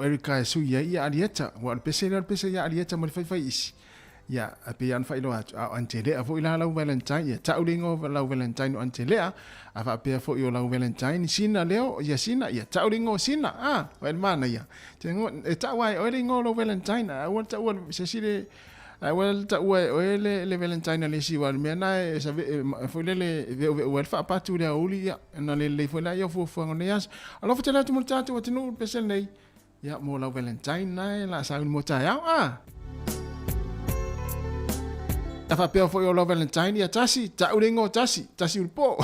Erica su ia alieta wa pese ia alieta mo fai isi ia ape an fai lo antele avo ila la Valentine ia taulingo la Valentine antele fa pe fo io la Valentine sina leo ia sina ia taulingo sina wa mana ia tengo tawai olingo la Valentine wa tawa sesile well ta le Valentine le si wal mena sa foi le wel fa patu le uli ya na le foi la yo fo ngone yas alo fa tela tu multatu wa tinu pesel nei ya mo la Valentine na la sa mo ta ya fa pe foi la Valentine ya tasi ta ulingo tasi ulpo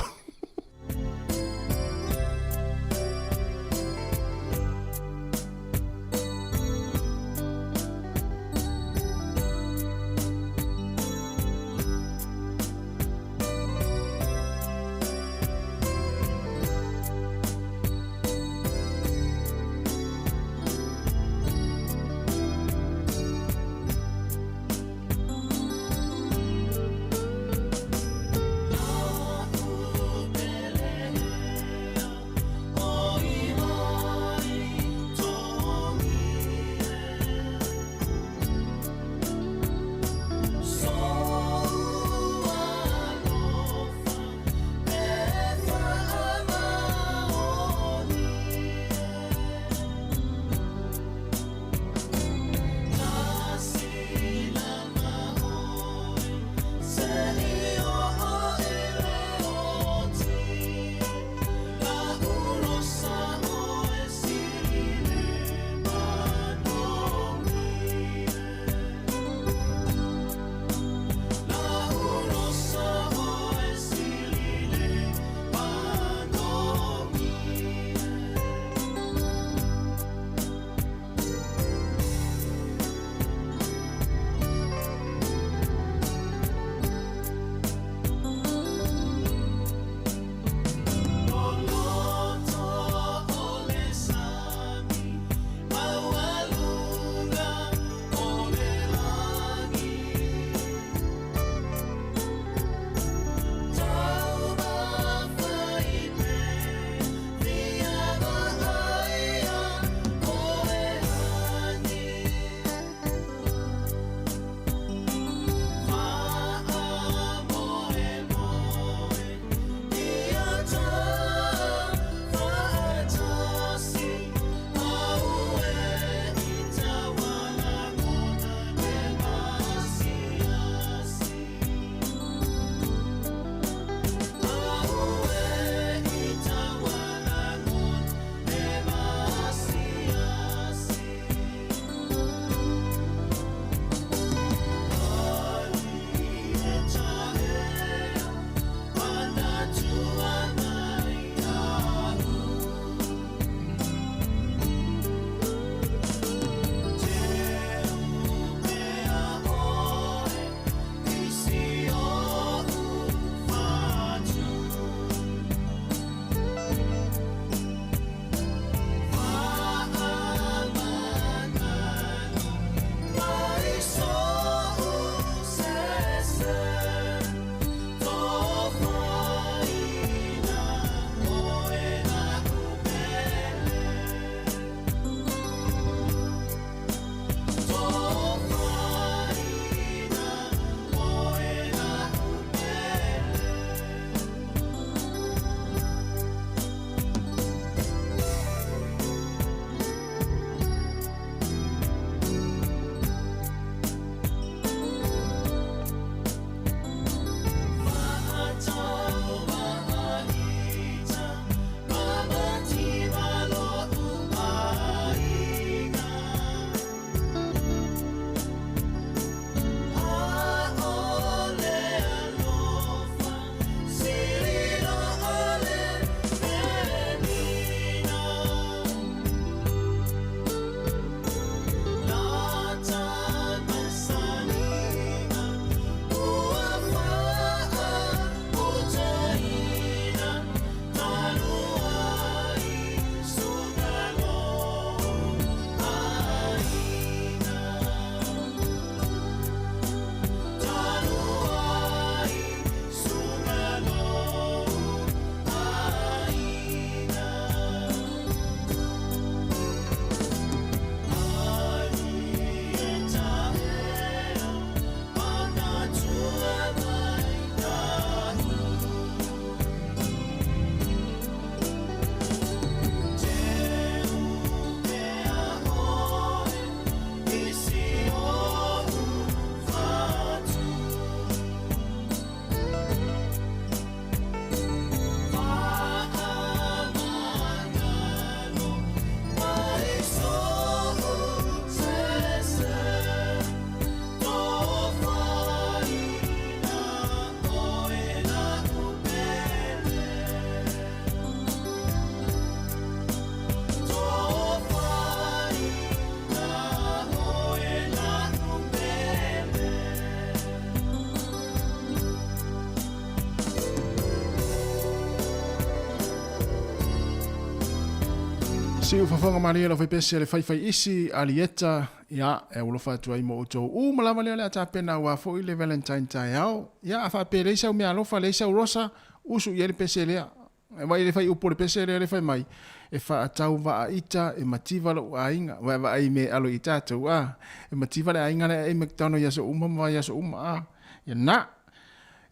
Si ufafonga maria lo pese le fai isi alieta ya e ulo fatu ai mo to u malama le ata pena wa fo ile Valentine tai au ya fa pele sa me alo fa le sa rosa usu ye le pese le e vai le fai u por pese le fai mai e fa tau va ita e mativa lo ainga va ai me alo ita to a e mativa le ainga le e mctono ya so umma ya so umma ya na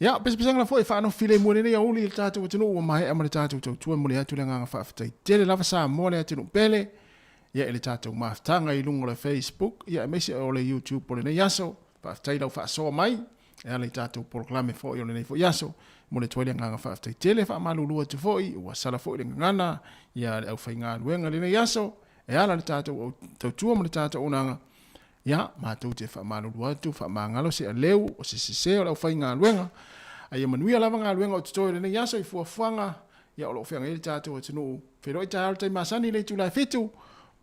ya pese ngala foi fa no file mo ne ya uli tatu tunu o mai amale tatu tu mo le atu nga fa fa tele lava sa mo le atu pele ya ele tatu ma tanga i lungo le Facebook ya me se o le YouTube por le yaso fa tele fa so mai ya le tatu proclame fo yo le fo yaso mo le tole nga fa tele fa malu lu atu foi wa sala fo le ngana ya au fa nga wenga le yaso ya le tatu tu mo le tatu ona ya ma tu te fa malu lu atu fa mangalo se leu o se o fa nga wenga ai manuia lava nga luenga o tutoe le yaso i fuafuanga ya o lo fenga ele tato o tunu pero i taal te masani le tu la fitu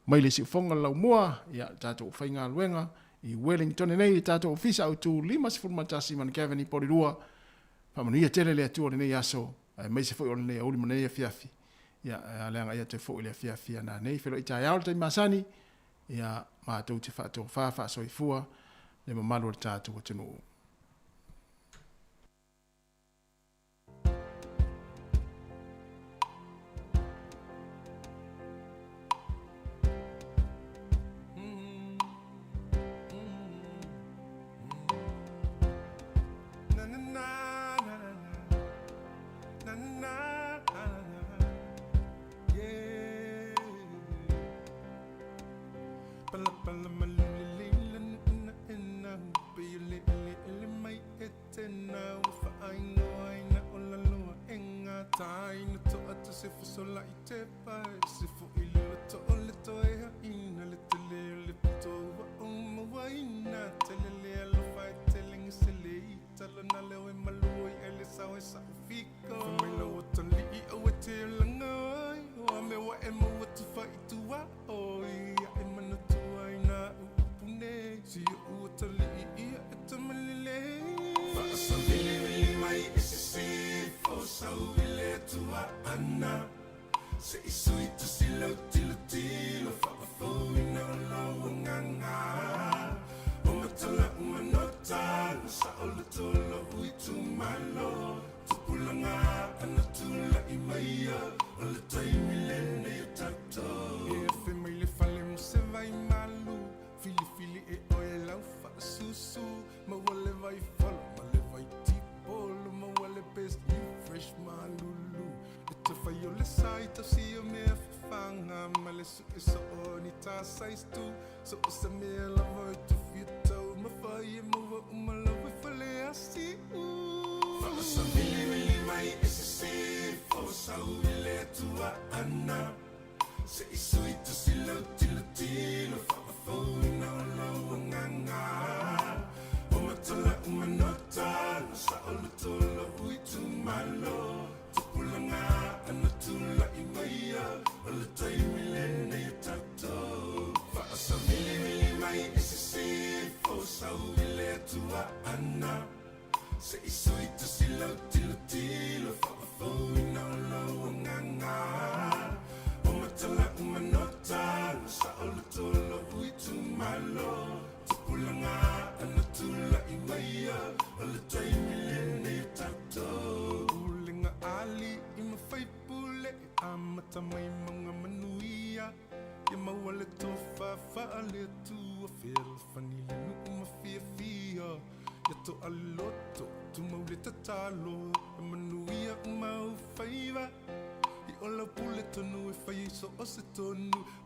mai le si fonga lau mua ya tato o fainga luenga i Wellington nei tato ofisa au tu limas fulmatasi man Kevin i porirua pa manuia tele le atu o le yaso mai se foi o le uli manei fiafi ya aleanga ia te foi le fiafi na nei pero i taal te masani ya ma tu te fato fa so i fua le mamalu tato o tunu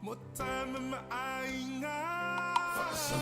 More time in my eye.